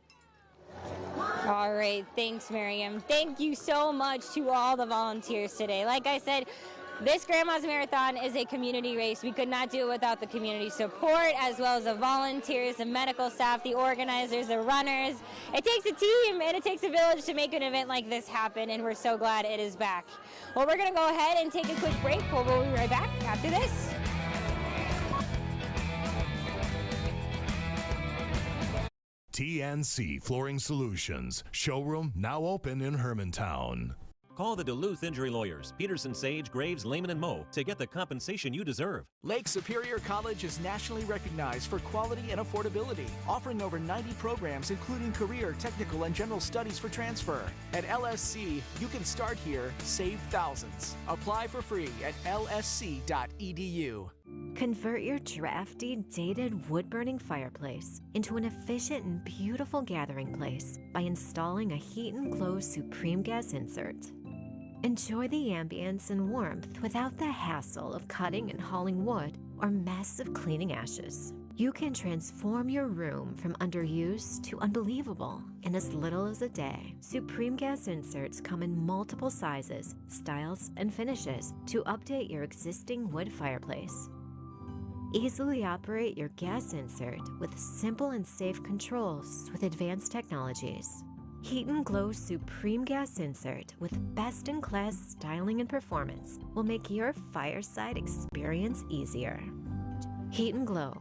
All right, thanks, Miriam. Thank you so much to all the volunteers today. Like I said, this Grandma's Marathon is a community race. We could not do it without the community support, as well as the volunteers, the medical staff, the organizers, the runners. It takes a team and it takes a village to make an event like this happen, and we're so glad it is back. Well, we're going to go ahead and take a quick break. We'll be right back after this. TNC Flooring Solutions. Showroom now open in Hermantown. Call the Duluth Injury Lawyers, Peterson, Sage, Graves, Lehman, and Moe to get the compensation you deserve. Lake Superior College is nationally recognized for quality and affordability, offering over 90 programs including career, technical, and general studies for transfer. At LSC, you can start here, save thousands. Apply for free at lsc.edu. Convert your drafty, dated wood-burning fireplace into an efficient and beautiful gathering place by installing a Heat and Glow Supreme Gas insert. Enjoy the ambience and warmth without the hassle of cutting and hauling wood or mess of cleaning ashes. You can transform your room from underused to unbelievable in as little as a day. Supreme gas inserts come in multiple sizes, styles, and finishes to update your existing wood fireplace. Easily operate your gas insert with simple and safe controls with advanced technologies. Heat and Glow Supreme Gas Insert with best-in-class styling and performance will make your fireside experience easier. Heat and Glow.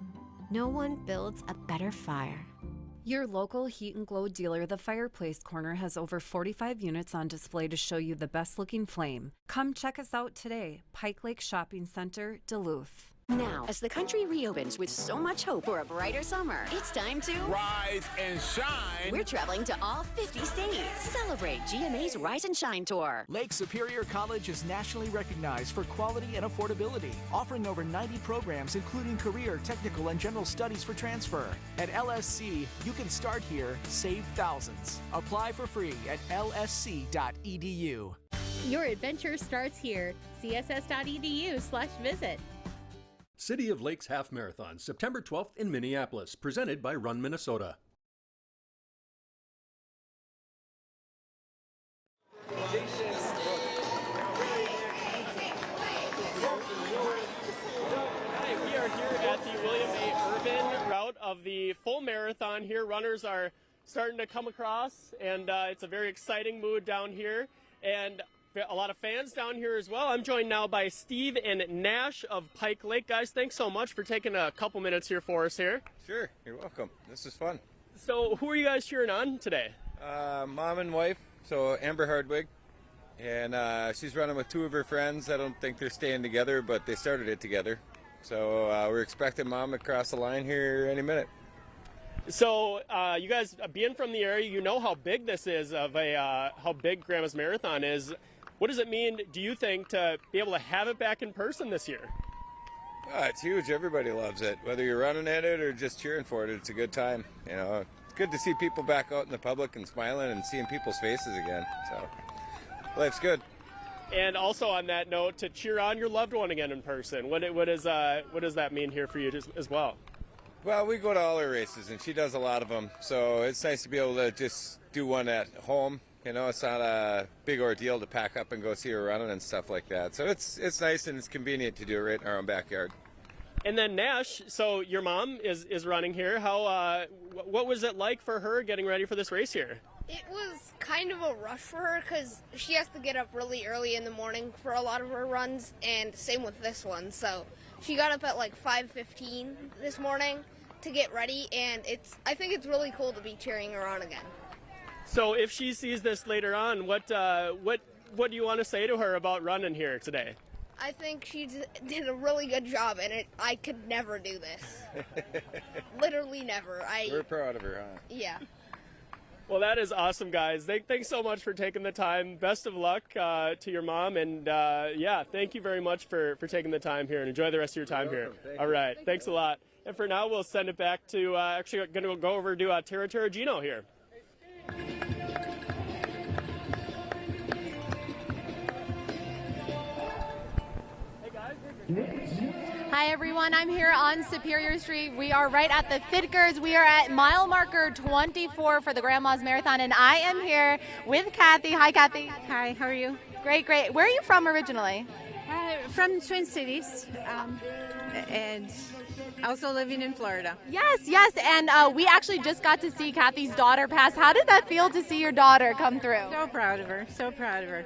No one builds a better fire. Your local Heat and Glow dealer, the Fireplace Corner, has over 45 units on display to show you the best-looking flame. Come check us out today. Pike Lake Shopping Center, Duluth. Now, as the country reopens with so much hope for a brighter summer, it's time to rise and shine. We're traveling to all 50 states. Celebrate GMA's Rise and Shine Tour. Lake Superior College is nationally recognized for quality and affordability, offering over 90 programs including career, technical, and general studies for transfer. At LSC, you can start here, save thousands. Apply for free at lsc.edu. Your adventure starts here. css.edu/visit. City of Lakes Half Marathon, September 12th in Minneapolis, presented by Run Minnesota. Hi, we are here at the William A. Urban route of the full marathon here. Runners are starting to come across, and it's a very exciting mood down here. And a lot of fans down here as well. I'm joined now by Steve and Nash of Pike Lake. Guys, thanks so much for taking a couple minutes here for us here. Sure, you're welcome. This is fun. So who are you guys cheering on today? Mom and wife, so Amber Hardwig, and she's running with two of her friends. I don't think they're staying together, but they started it together. So we're expecting Mom to cross the line here any minute. So you guys, being from the area, you know how big this is, how big Grandma's Marathon is. What does it mean, do you think, to be able to have it back in person this year? It's huge. Everybody loves it. Whether you're running at it or just cheering for it, it's a good time. You know, it's good to see people back out in the public and smiling and seeing people's faces again. So life's good. And also on that note, to cheer on your loved one again in person. What does that mean here for you as well? Well, we go to all her races, and she does a lot of them. So it's nice to be able to just do one at home. You know, it's not a big ordeal to pack up and go see her running and stuff like that. So it's nice and it's convenient to do it right in our own backyard. And then Nash, so your mom is running here. How what was it like for her getting ready for this race here? It was kind of a rush for her because she has to get up really early in the morning for a lot of her runs, and same with this one. So she got up at like 5:15 this morning to get ready, and I think it's really cool to be cheering her on again. So if she sees this later on, what do you want to say to her about running here today? I think she did a really good job, and I could never do this. Literally never. We're proud of her, huh? Yeah. Well, that is awesome, guys. Thanks so much for taking the time. Best of luck to your mom, and yeah, thank you very much for taking the time here, and enjoy the rest of your time here. All right, thanks a lot. And for now, we'll send it back to, actually going to go over to Tara Terragino here. Hi everyone, I'm here on Superior Street. We are right at the Fitkers. We are at mile marker 24 for the Grandma's Marathon, and I am here with Kathy. Hi Kathy. Hi, how are you? Great, great. Where are you from originally? From Twin Cities, and also living in Florida. Yes, yes, and we actually just got to see Kathy's daughter pass. How did that feel to see your daughter come through? So proud of her, so proud of her.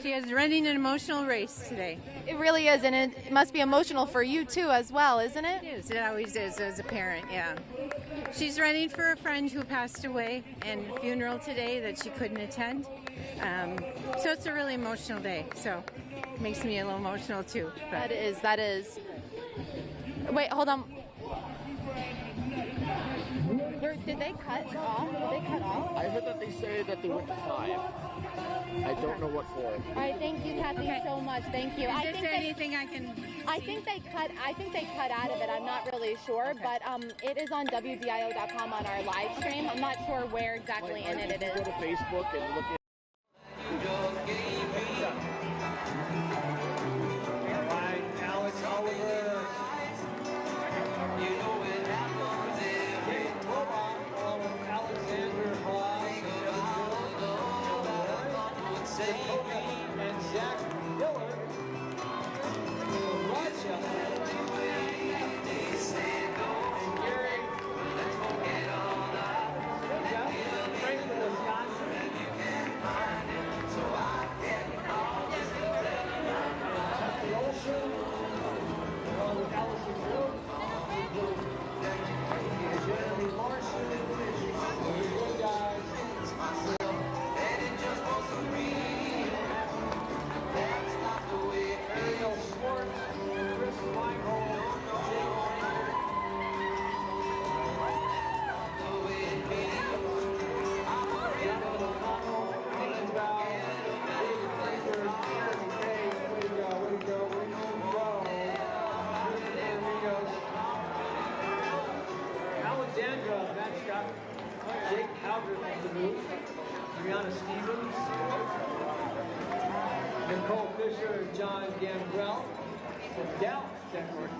She is running an emotional race today. It really is, and it must be emotional for you too as well, isn't it? It is, it always is as a parent, yeah. She's running for a friend who passed away, and a funeral today that she couldn't attend. So it's a really emotional day, so it makes me a little emotional too. But. That is. Wait, hold on. Did they cut off? I heard that they say that they went to 5. I don't know what for. All right, thank you, Kathy, so much. Thank you. Is there anything I can? I think they cut out of it. I'm not really sure, but it is on WDIO.com on our live stream. I'm not sure where exactly in it is. Go to Facebook and look at. Sandra Benchka, Jake Hauger from Duluth, Brianna Stevens, Nicole Fisher and John Gambrell from Dallas, Texas.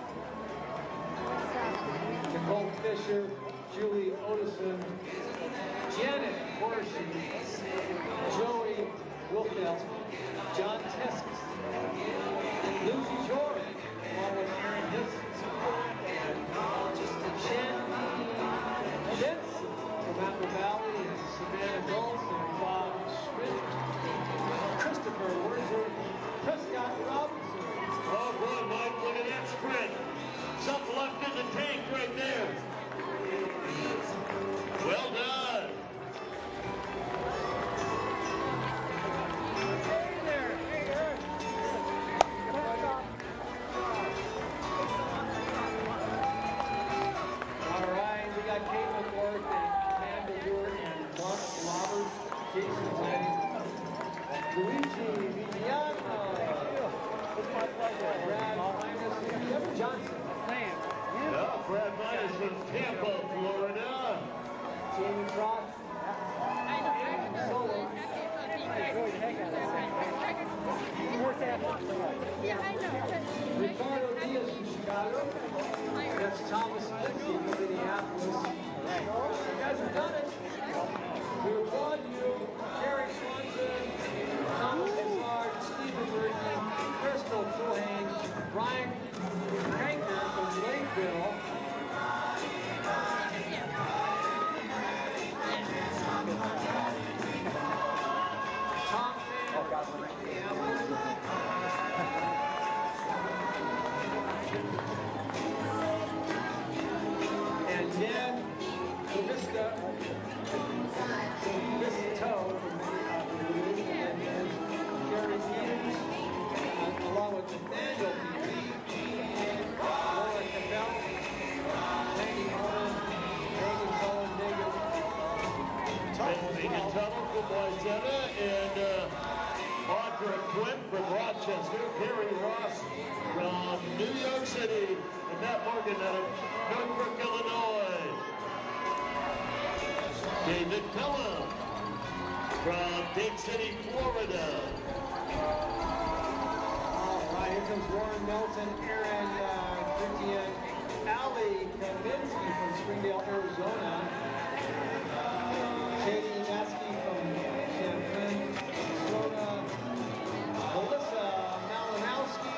Nicole Fisher, Julie Otison, Janet Horshey, Joey Wilkelt, John Teskus, Lucy Jordan, along with Aaron Hinson, Shandy Jensen from Apple Valley, and Savannah Golson and Bob Schmidt, Christopher Wurzer, Prescott Robinson. Oh boy, Mike, look at that sprint. Something left in the tank right there. Well done. All right, we got Caitlin Ward and Amanda Dewar and Mark Roberts, Jason Lanning, Luigi Vigiano, Brad Minus, Kevin Johnson. Yeah, Brad Minus from Tampa, Florida. Jamie Cross. Solo. Ricardo Diaz from Chicago. That's Thomas Lindsay from Minneapolis. You guys have done it. We applaud you. Jerry Swanson, Thomas Lazard, Stephen Burton, Crystal Culhane, Brian Crankner from Lakeville. Tom and Dan Vista Toe and Jerry Peters, along with Nathaniel Peters, Laura Cabell, Maggie Owen, Megan Cohen, Megan Tuttle from Wayzata, and Audra Quinn from Rochester, Carrie Ross from New York City, and Matt Morgan out of Northbrook, Illinois. David Pelham from Big City, Florida. All right, here comes Warren Milton, Aaron Christian, Ali Kaminsky from Springdale, Arizona. Katie Maskey from Champaign, Florida. Melissa Malinowski,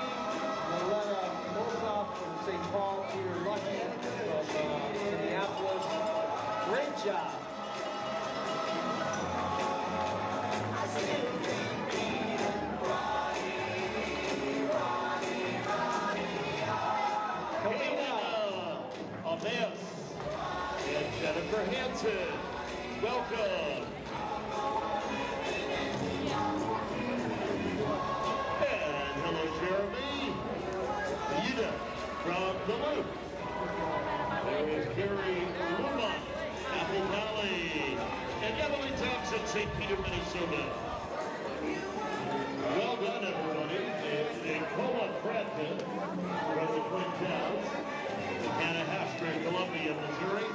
Loretta Mosoff from St. Paul, Peter Lucky from Minneapolis. Great job. Ameas and Jennifer Hansen. Welcome. And hello, Jeremy. Yuda from Duluth. There is Gary Luma, Apple Valley. And Emily Thompson, St. Peter, Minnesota. Well done, everybody. It's Nicola Fredman from the Twin Towns. Hannah Hafner, Columbia, Missouri.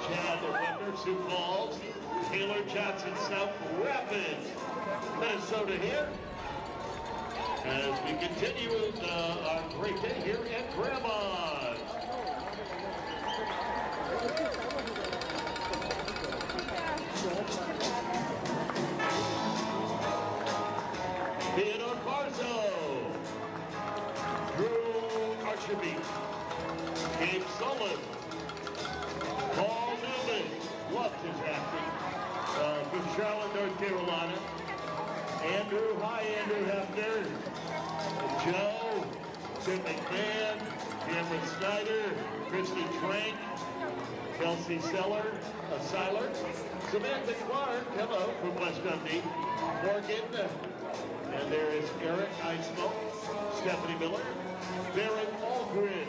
Chad Webber, Sioux Falls. Taylor Johnson, South Rapids, Minnesota here. As we continue with our great day here at Grandma's. Theodore Barzo, Drew Archibald, Gabe Sullivan, Paul Newman, loved his acting, from Charlotte, North Carolina. Andrew Hefner, Joe, Tim McMahon, Cameron Snyder, Christy Trank, Kelsey Seiler, Samantha Clark, hello, from West Dundee, Morgan, and there is Eric Eismo, Stephanie Miller, Barrett Algren,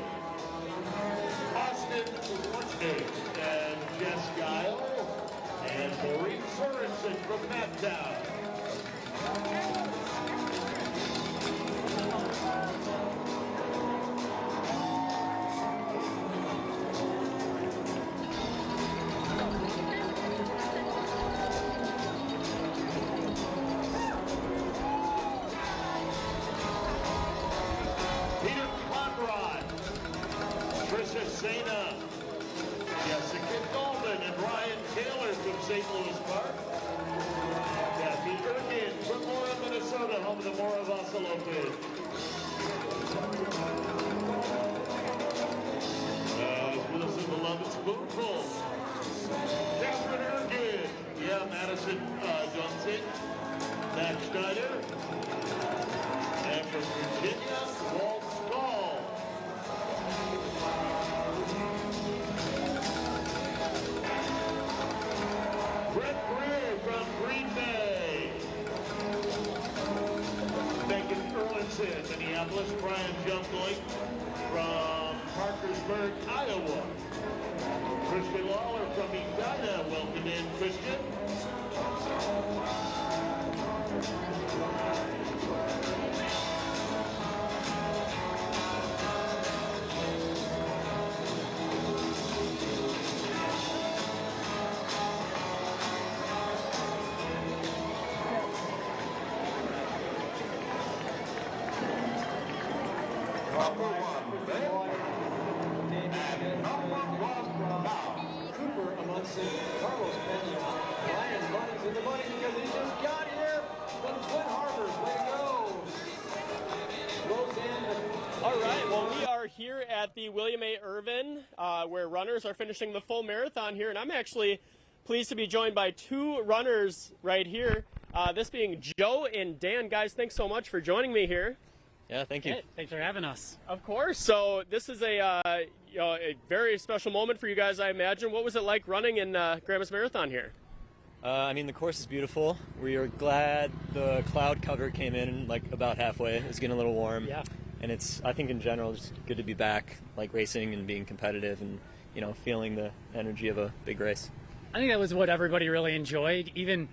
Austin Wunschner, and Jess Guile, and Maureen Sorensen from Naptown. St. Louis Park. Kathy Erkin from Mora, Minnesota, home of the Mora Vassalope. With us in the Love Spoonful. Catherine Erkin. Yeah, Madison Johnson. Matt Schneider. And from Virginia, Walt Stahl. Brett Greer from Green Bay. Megan Erlinson, Minneapolis. Brian Jumpling from Parkersburg, Iowa. Christian Lawler from Edina. Welcome in, Christian. Cooper amongst Carlos Pena. Lions Bunny's in the money because he just got here from Twin Harbors. Way to go. Roseanne. All right, well, we are here at the William A. Irvin, where runners are finishing the full marathon here, and I'm actually pleased to be joined by two runners right here, this being Joe and Dan. Guys, thanks so much for joining me here. Yeah, thank you. Hey, thanks for having us. Of course. So this is a very special moment for you guys, I imagine. What was it like running in Grandma's Marathon here? I mean, the course is beautiful. We are glad the cloud cover came in like about halfway. It was getting a little warm. Yeah. And it's, I think in general, just good to be back, like racing and being competitive and, you know, feeling the energy of a big race. I think that was what everybody really enjoyed. Even,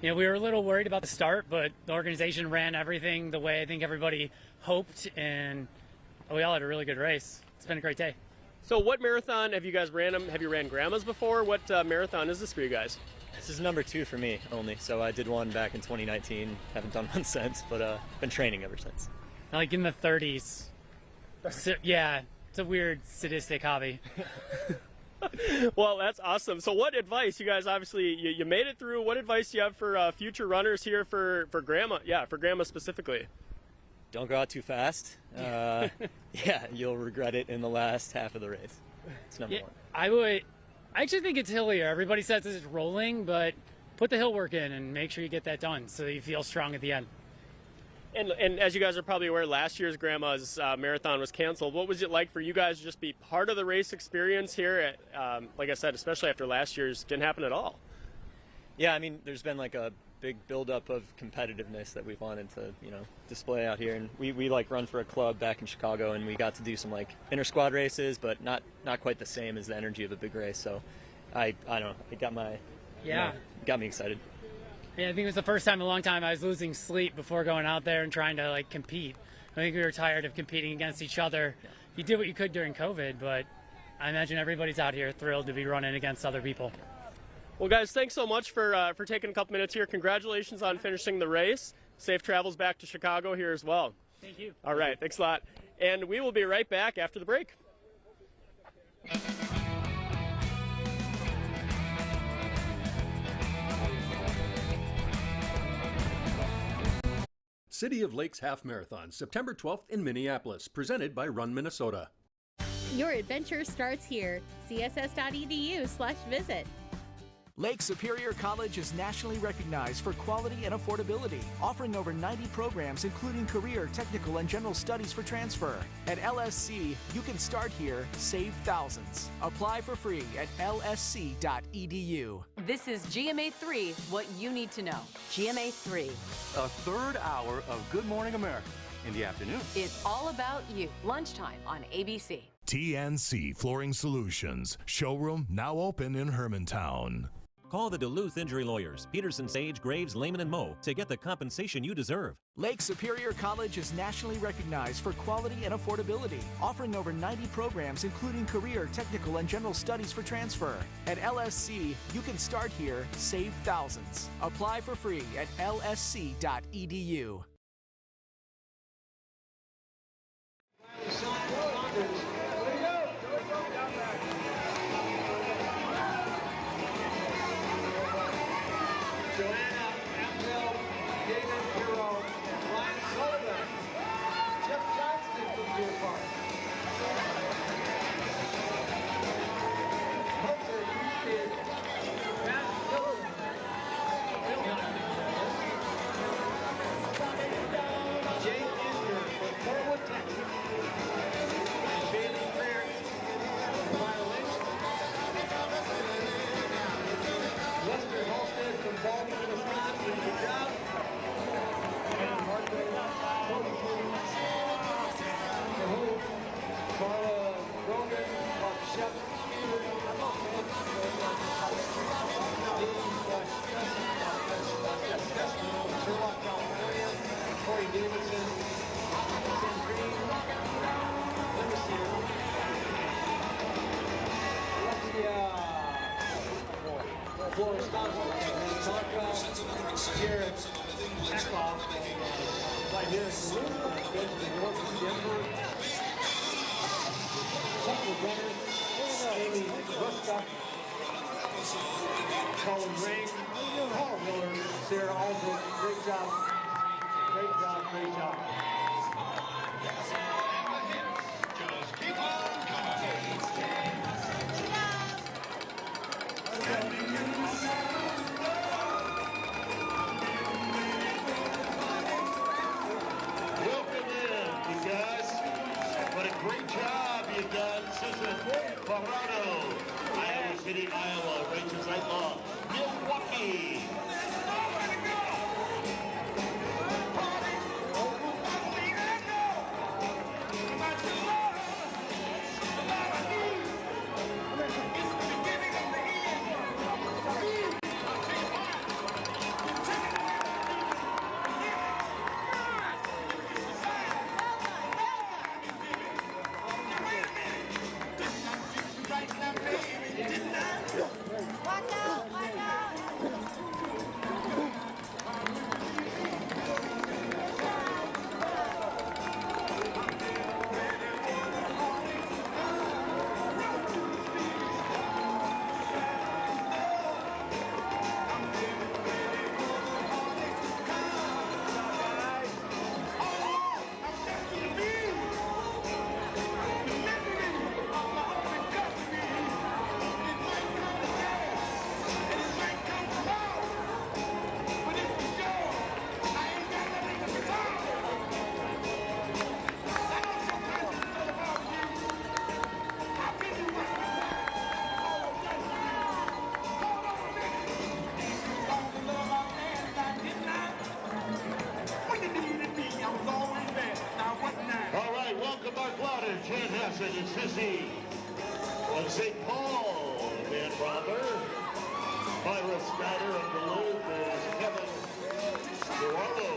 you know, we were a little worried about the start, but the organization ran everything the way I think everybody hoped, and we all had a really good race. It's been a great day. So what marathon have you guys ran? Have you ran Grandma's before? What marathon is this for you guys? This is number 2 for me only. So I did one back in 2019. Haven't done one since, but been training ever since. Like in the 30s. So, yeah, it's a weird sadistic hobby. Well, that's awesome. So what advice, you guys obviously, you made it through. What advice do you have for future runners here for Grandma? Yeah, for Grandma specifically. Don't go out too fast. Yeah, you'll regret it in the last half of the race. It's number 1. I actually think it's hillier. Everybody says it's rolling, but put the hill work in and make sure you get that done so you feel strong at the end. And as you guys are probably aware, last year's Grandma's Marathon was canceled. What was it like for you guys to just be part of the race experience here? Like I said, especially after last year's didn't happen at all. Yeah, I mean, there's been like a big buildup of competitiveness that we've wanted to, you know, display out here. And we like run for a club back in Chicago, and we got to do some like inter-squad races, but not quite the same as the energy of a big race. So I don't know, it got my, got me excited. Yeah, I think it was the first time in a long time I was losing sleep before going out there and trying to like compete. I think we were tired of competing against each other. Yeah. You did what you could during COVID, but I imagine everybody's out here thrilled to be running against other people. Well, guys, thanks so much for taking a couple minutes here. Congratulations on finishing the race. Safe travels back to Chicago here as well. Thank you. All right, thanks a lot. And we will be right back after the break. City of Lakes Half Marathon, September 12th in Minneapolis, presented by Run Minnesota. Your adventure starts here. css.edu/visit. Lake Superior College is nationally recognized for quality and affordability, offering over 90 programs including career, technical, and general studies for transfer. At LSC, you can start here, save thousands. Apply for free at lsc.edu. This is GMA3, what you need to know. GMA3. A third hour of Good Morning America in the afternoon. It's all about you. Lunchtime on ABC. TNC Flooring Solutions. Showroom now open in Hermantown. Call the Duluth Injury Lawyers, Peterson, Sage, Graves, Lehman, and Moe to get the compensation you deserve. Lake Superior College is nationally recognized for quality and affordability, offering over 90 programs including career, technical, and general studies for transfer. At LSC, you can start here, save thousands. Apply for free at lsc.edu. Joanna Amtel, David Hero, Ryan Sullivan, Jeff Johnston from Deer Park. Hunter Houston, Matt Jake Isner from Forwood, Texas. Bailey Fair from violin. Lester Halstead from Baldwin, Wisconsin. Good job. And Martha Cody Carla Rogan, Mark Shep. Sherlock, California. Corey Davidson. Sam Green. Linda Sear. Florence Thompson. Tonka. Jared Kickoff. Right here in Duluth. Goes to the north of Denver. Central Gunner. Amy Ruska. Colin Ring. Paul Miller. Sarah Aldridge. Great job. Great job. Great job. Welcome in, you guys. What a great job you've done. Susan Farano, Iowa City, Iowa. Rachel Zeitlaw, Milwaukee. All right, welcome Mark Lauder, Jan Hassen, and Sissy of St. Paul, Dan Bromber. Myra Snyder of Duluth is Kevin Gerardo.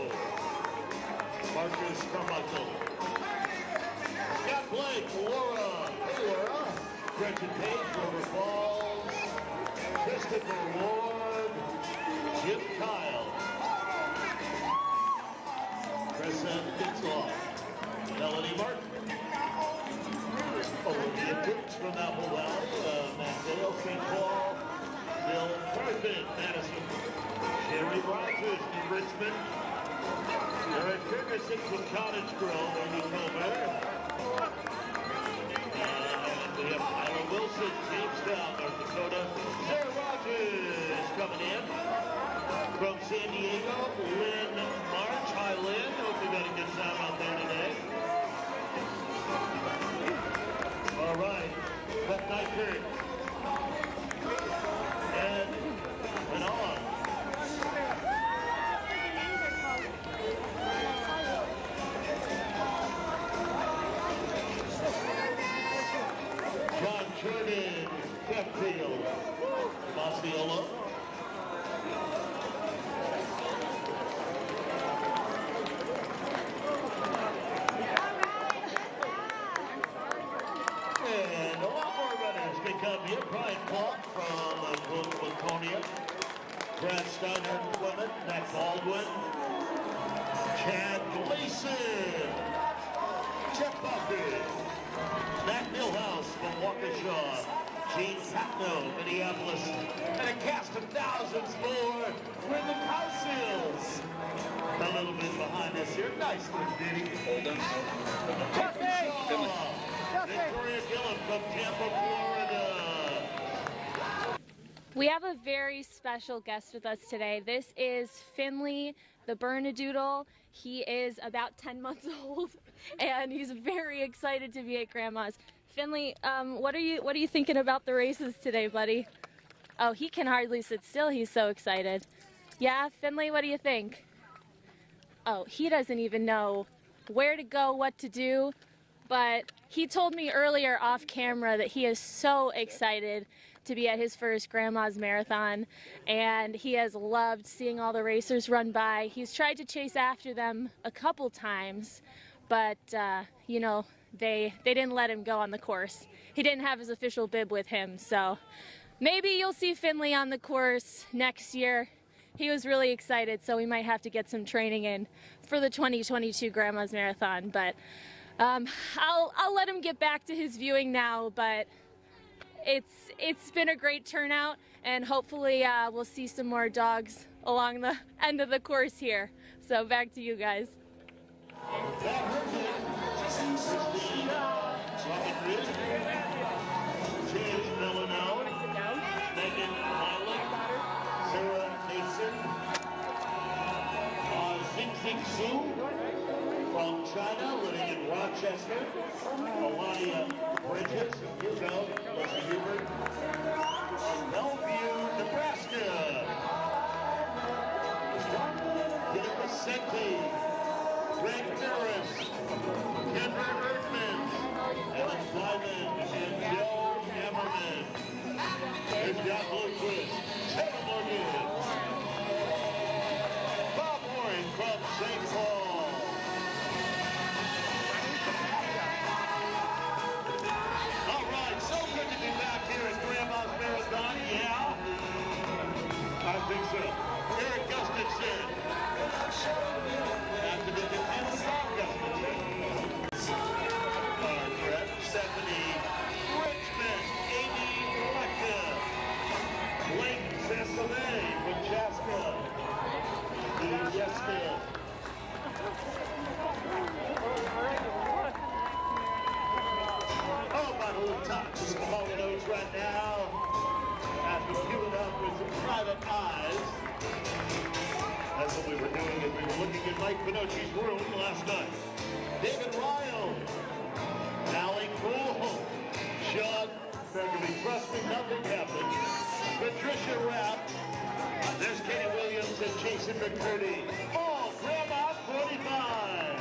Marcus Carmichael. Scott Blake, Laura, hey Laura. Gretchen Page, River Falls. Christopher Ward. Jim Kyle. Kristen Dixlaw. Melanie Martin. Olivia Dukes from Apple Valley. Matt Dale, St. Paul. Bill Carthen, Madison. Jerry Rogers from Richmond. Eric Ferguson from Cottage Grove, Amy Colbert. And we have Tyler Wilson, Jamestown, North Dakota. Sarah Rogers coming in. From San Diego, Lynn March. Hi, Lynn. Hope you got a good time out there today. All right. Beth Nykerk. And on. John Jordan, Kempfield, Osceola. And a lot more runners can come here. Brian Clark from Laconia. Brad Steiner, Clement, Matt Baldwin. Chad Gleason. Jeff Buffett. Matt Milhouse from Waukesha. Gene Patno, Minneapolis. And and a cast of thousands more with the Cowsills. A little bit behind us here. Nice little ditty. Hold on. Victoria Gillum from Tampa, Florida. We have a very special guest with us today. This is Finley, the Bernedoodle. He is about 10 months old, and he's very excited to be at Grandma's. Finley, what are you thinking about the races today, buddy? Oh, he can hardly sit still. He's so excited. Yeah, Finley, what do you think? Oh, he doesn't even know where to go, what to do, but he told me earlier off camera that he is so excited to be at his first Grandma's Marathon, and he has loved seeing all the racers run by. He's tried to chase after them a couple times, but you know, they didn't let him go on the course. He didn't have his official bib with him, so maybe you'll see Finley on the course next year. He was really excited, so we might have to get some training in for the 2022 Grandma's Marathon, but I'll let him get back to his viewing now, but it's been a great turnout, and hopefully we'll see some more dogs along the end of the course here. So back to you guys. From China, living in Rochester, Melania Bridges, you know, Melissa Hubert, Bellevue, Nebraska. Kim Vicente, Greg Ferris, Kendra Erdman, Ellen Flyman, and Joe Emmerman. There's John Bluequist, Taylor Morgan, Bob Warren from St. Paul. I think so. Eric Gustafson. After the defense, Gustafson. Fred, Stephanie Richmond, Amy Lecca, Blake Cecily from Chaska, Steve Yeska. Oh, about a little touch. Just calling notes right now. After queuing up with some private eyes. That's what we were doing as we were looking in Mike Pinocchi's room last night. David Ryle, Allie Cool, Sean Gregory, trust me, nothing happened. Patricia Rapp, there's Katie Williams and Jason McCurdy. Oh, Grandma 45.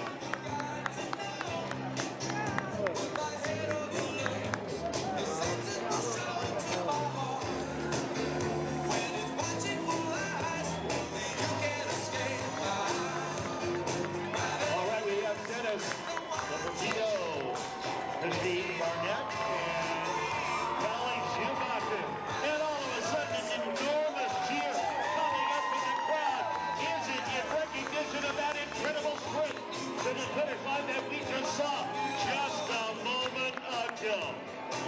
Christine Barnett and Kelly Schumacher. And all of a sudden, an enormous cheer coming up from the crowd. Is it in recognition of that incredible sprint to the finish line that we just saw just a moment ago?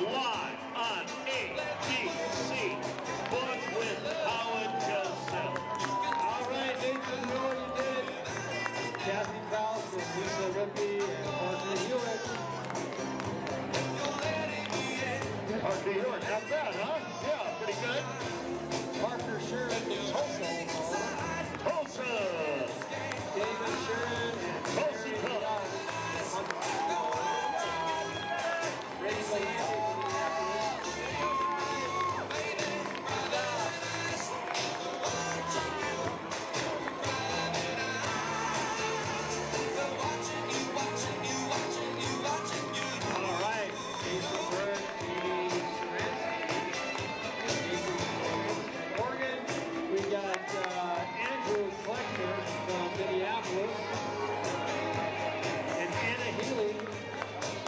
Live on ABC Sports with Howard Joseph. All right, Nathan, you already did it. Kathy Krause and Lisa Rippey and Parker Hewitt. Parker Hewitt, not bad, huh? Yeah, pretty good. Parker Sherman from Tulsa. Tulsa. David Sherman and Tulsa Cup. Ready for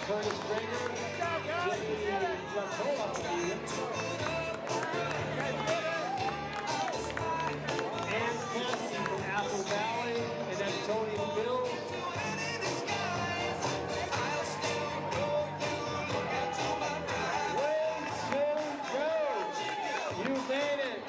Curtis Traeger, Jimmy Jacola, Ann Cassie from Apple Valley, and then Tony Mills. Way to go! You made it!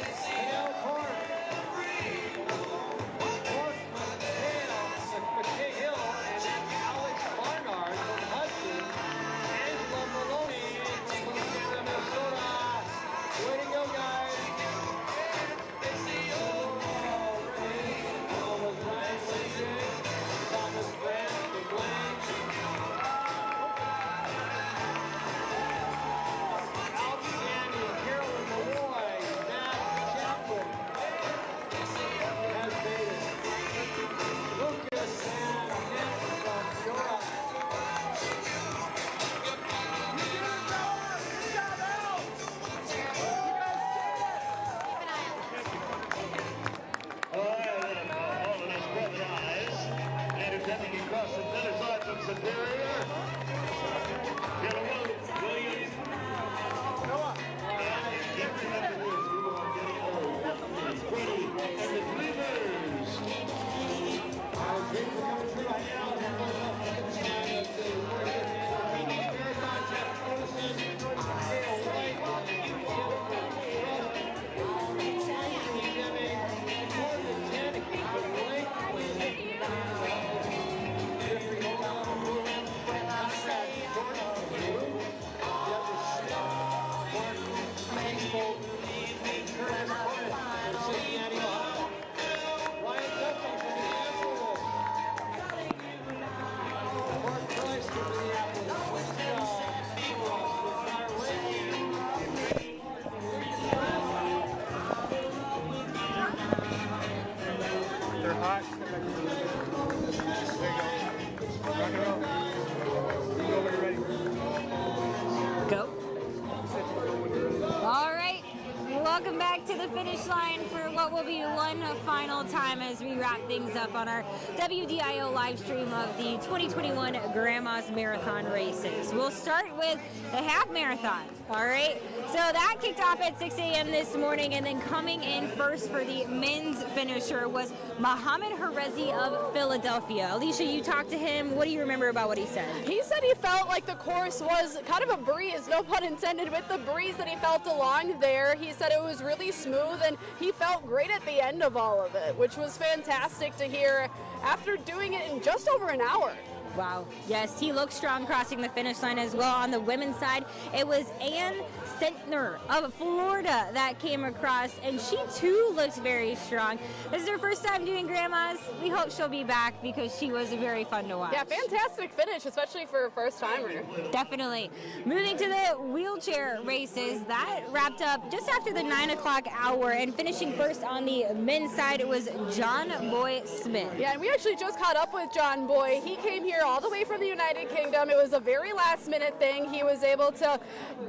back to the finish line for what will be one final time as we wrap things up on our WDIO live stream of the 2021 Grandma's Marathon races. We'll start with the half marathon, all right? So that kicked off at 6 a.m. this morning, and then coming in first for the men's finisher was Mohammed Herezi of Philadelphia. Alicia, you talked to him. What do you remember about what he said? He said he felt like the course was kind of a breeze, no pun intended, with the breeze that he felt along there. He said it was really smooth, and he felt great at the end of all of it, which was fantastic to hear after doing it in just over an hour. Wow. Yes, he looked strong crossing the finish line as well. On the women's side, it was Ann Sentner of Florida that came across, and she too looks very strong. This is her first time doing Grandma's. We hope she'll be back because she was very fun to watch. Yeah, fantastic finish, especially for a first-timer. Definitely. Moving to the wheelchair races, that wrapped up just after the 9 o'clock hour, and finishing first on the men's side, it was John Boy Smith. Yeah, and we actually just caught up with John Boy. He came here all the way from the United Kingdom. It was a very last-minute thing. He was able to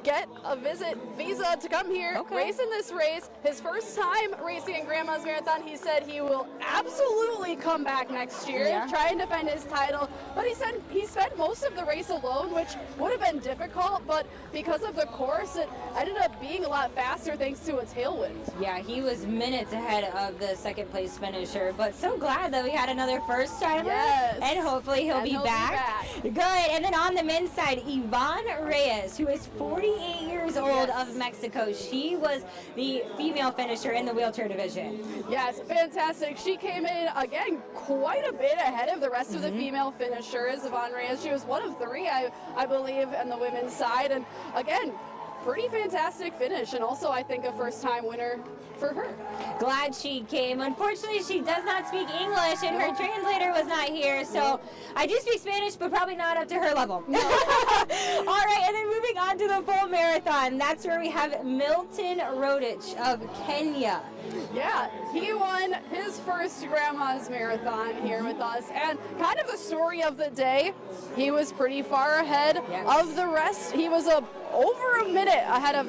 get a visa to come here, race in this race. His first time racing in Grandma's Marathon. He said he will absolutely come back next year, try and defend his title. But he said he spent most of the race alone, which would have been difficult, but because of the course, it ended up being a lot faster thanks to a tailwind. Yeah, he was minutes ahead of the second place finisher, but so glad that we had another first timer, and hopefully he'll be back. Good. And then on the men's side, Yvonne Reyes, who is 48 years old of Mexico. She was the female finisher in the wheelchair division. Yes, fantastic. She came in, again, quite a bit ahead of the rest of the female finishers. Yvonne Reyes, she was one of three, I believe, on the women's side. And again, pretty fantastic finish, and also I think a first-time winner for her. Glad she came. Unfortunately, she does not speak English, and her translator was not here, so I do speak Spanish, but probably not up to her level. All right, and then moving on to the full marathon, that's where we have Milton Rotich of Kenya. Yeah, he won his first Grandma's Marathon here with us, and kind of the story of the day, he was pretty far ahead of the rest. He was over a minute ahead of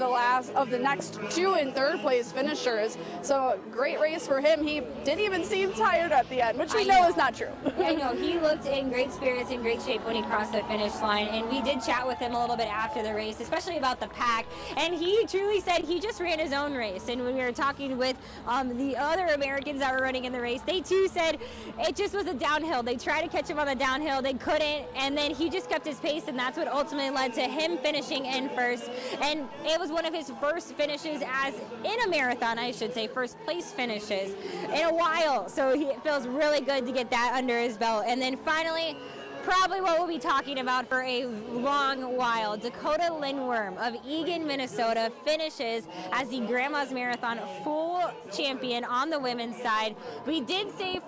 the next two and third place finishers. So great race for him. He didn't even seem tired at the end, which we know is not true. I know, he looked in great spirits, in great shape when he crossed the finish line, and we did chat with him a little bit after the race, especially about the pack, and he truly said he just ran his own race. And when we were talking with the other Americans that were running in the race, they too said it just was a downhill. They tried to catch him on the downhill, they couldn't, and then he just kept his pace, and that's what ultimately led to him finishing in first. And it was one of his first finishes as in a marathon, I should say, first place finishes in a while. So it feels really good to get that under his belt. And then finally, probably what we'll be talking about for a long while, Dakota Lindworm of Eagan, Minnesota finishes as the Grandma's Marathon full champion on the women's side. We did say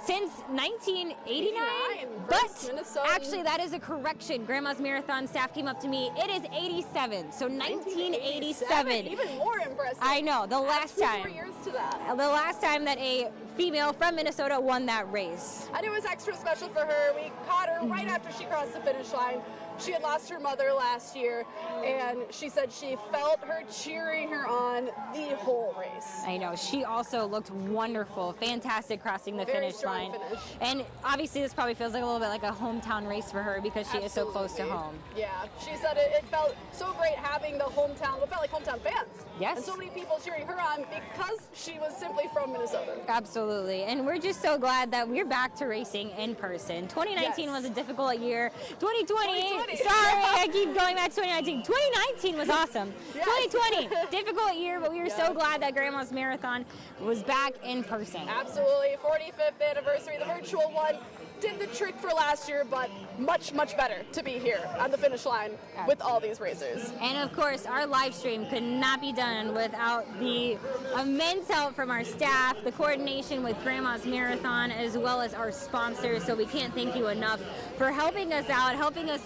since 1989, but actually that is a correction. Grandma's Marathon staff came up to me. It is 87, so 1987. Even more impressive. I know, the last time. 4 years to that. The last time that a female from Minnesota won that race. And it was extra special for her. We caught her right after she crossed the finish line. She had lost her mother last year, and she said she felt her cheering her on the whole race. I know. She also looked wonderful. Fantastic crossing the finish line. Finish. And obviously this probably feels like a little bit like a hometown race for her because she is so close to home. Yeah. She said it felt so great having the hometown, it felt like hometown fans. Yes. And so many people cheering her on because she was simply from Minnesota. Absolutely. And we're just so glad that we're back to racing in person. 2019 was a difficult year. 2020. Sorry, I keep going back to 2019. 2019 was awesome. 2020, difficult year, but we were so glad that Grandma's Marathon was back in person. Absolutely. 45th anniversary, the virtual one did the trick for last year, but much, much better to be here on the finish line with all these racers. And of course, our live stream could not be done without the immense help from our staff, the coordination with Grandma's Marathon, as well as our sponsors. So we can't thank you enough for helping us out, helping us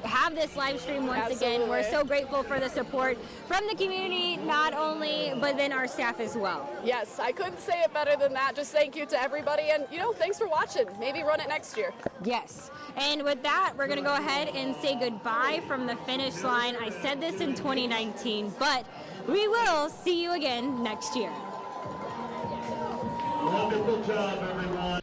have this live stream once again. We're so grateful for the support from the community, not only, but then our staff as well. Yes, I couldn't say it better than that. Just thank you to everybody, and thanks for watching. Maybe run it next year. Yes, and with that, we're gonna go ahead and say goodbye from the finish line. I said this in 2019, but we will see you again next year. Wonderful job, everyone.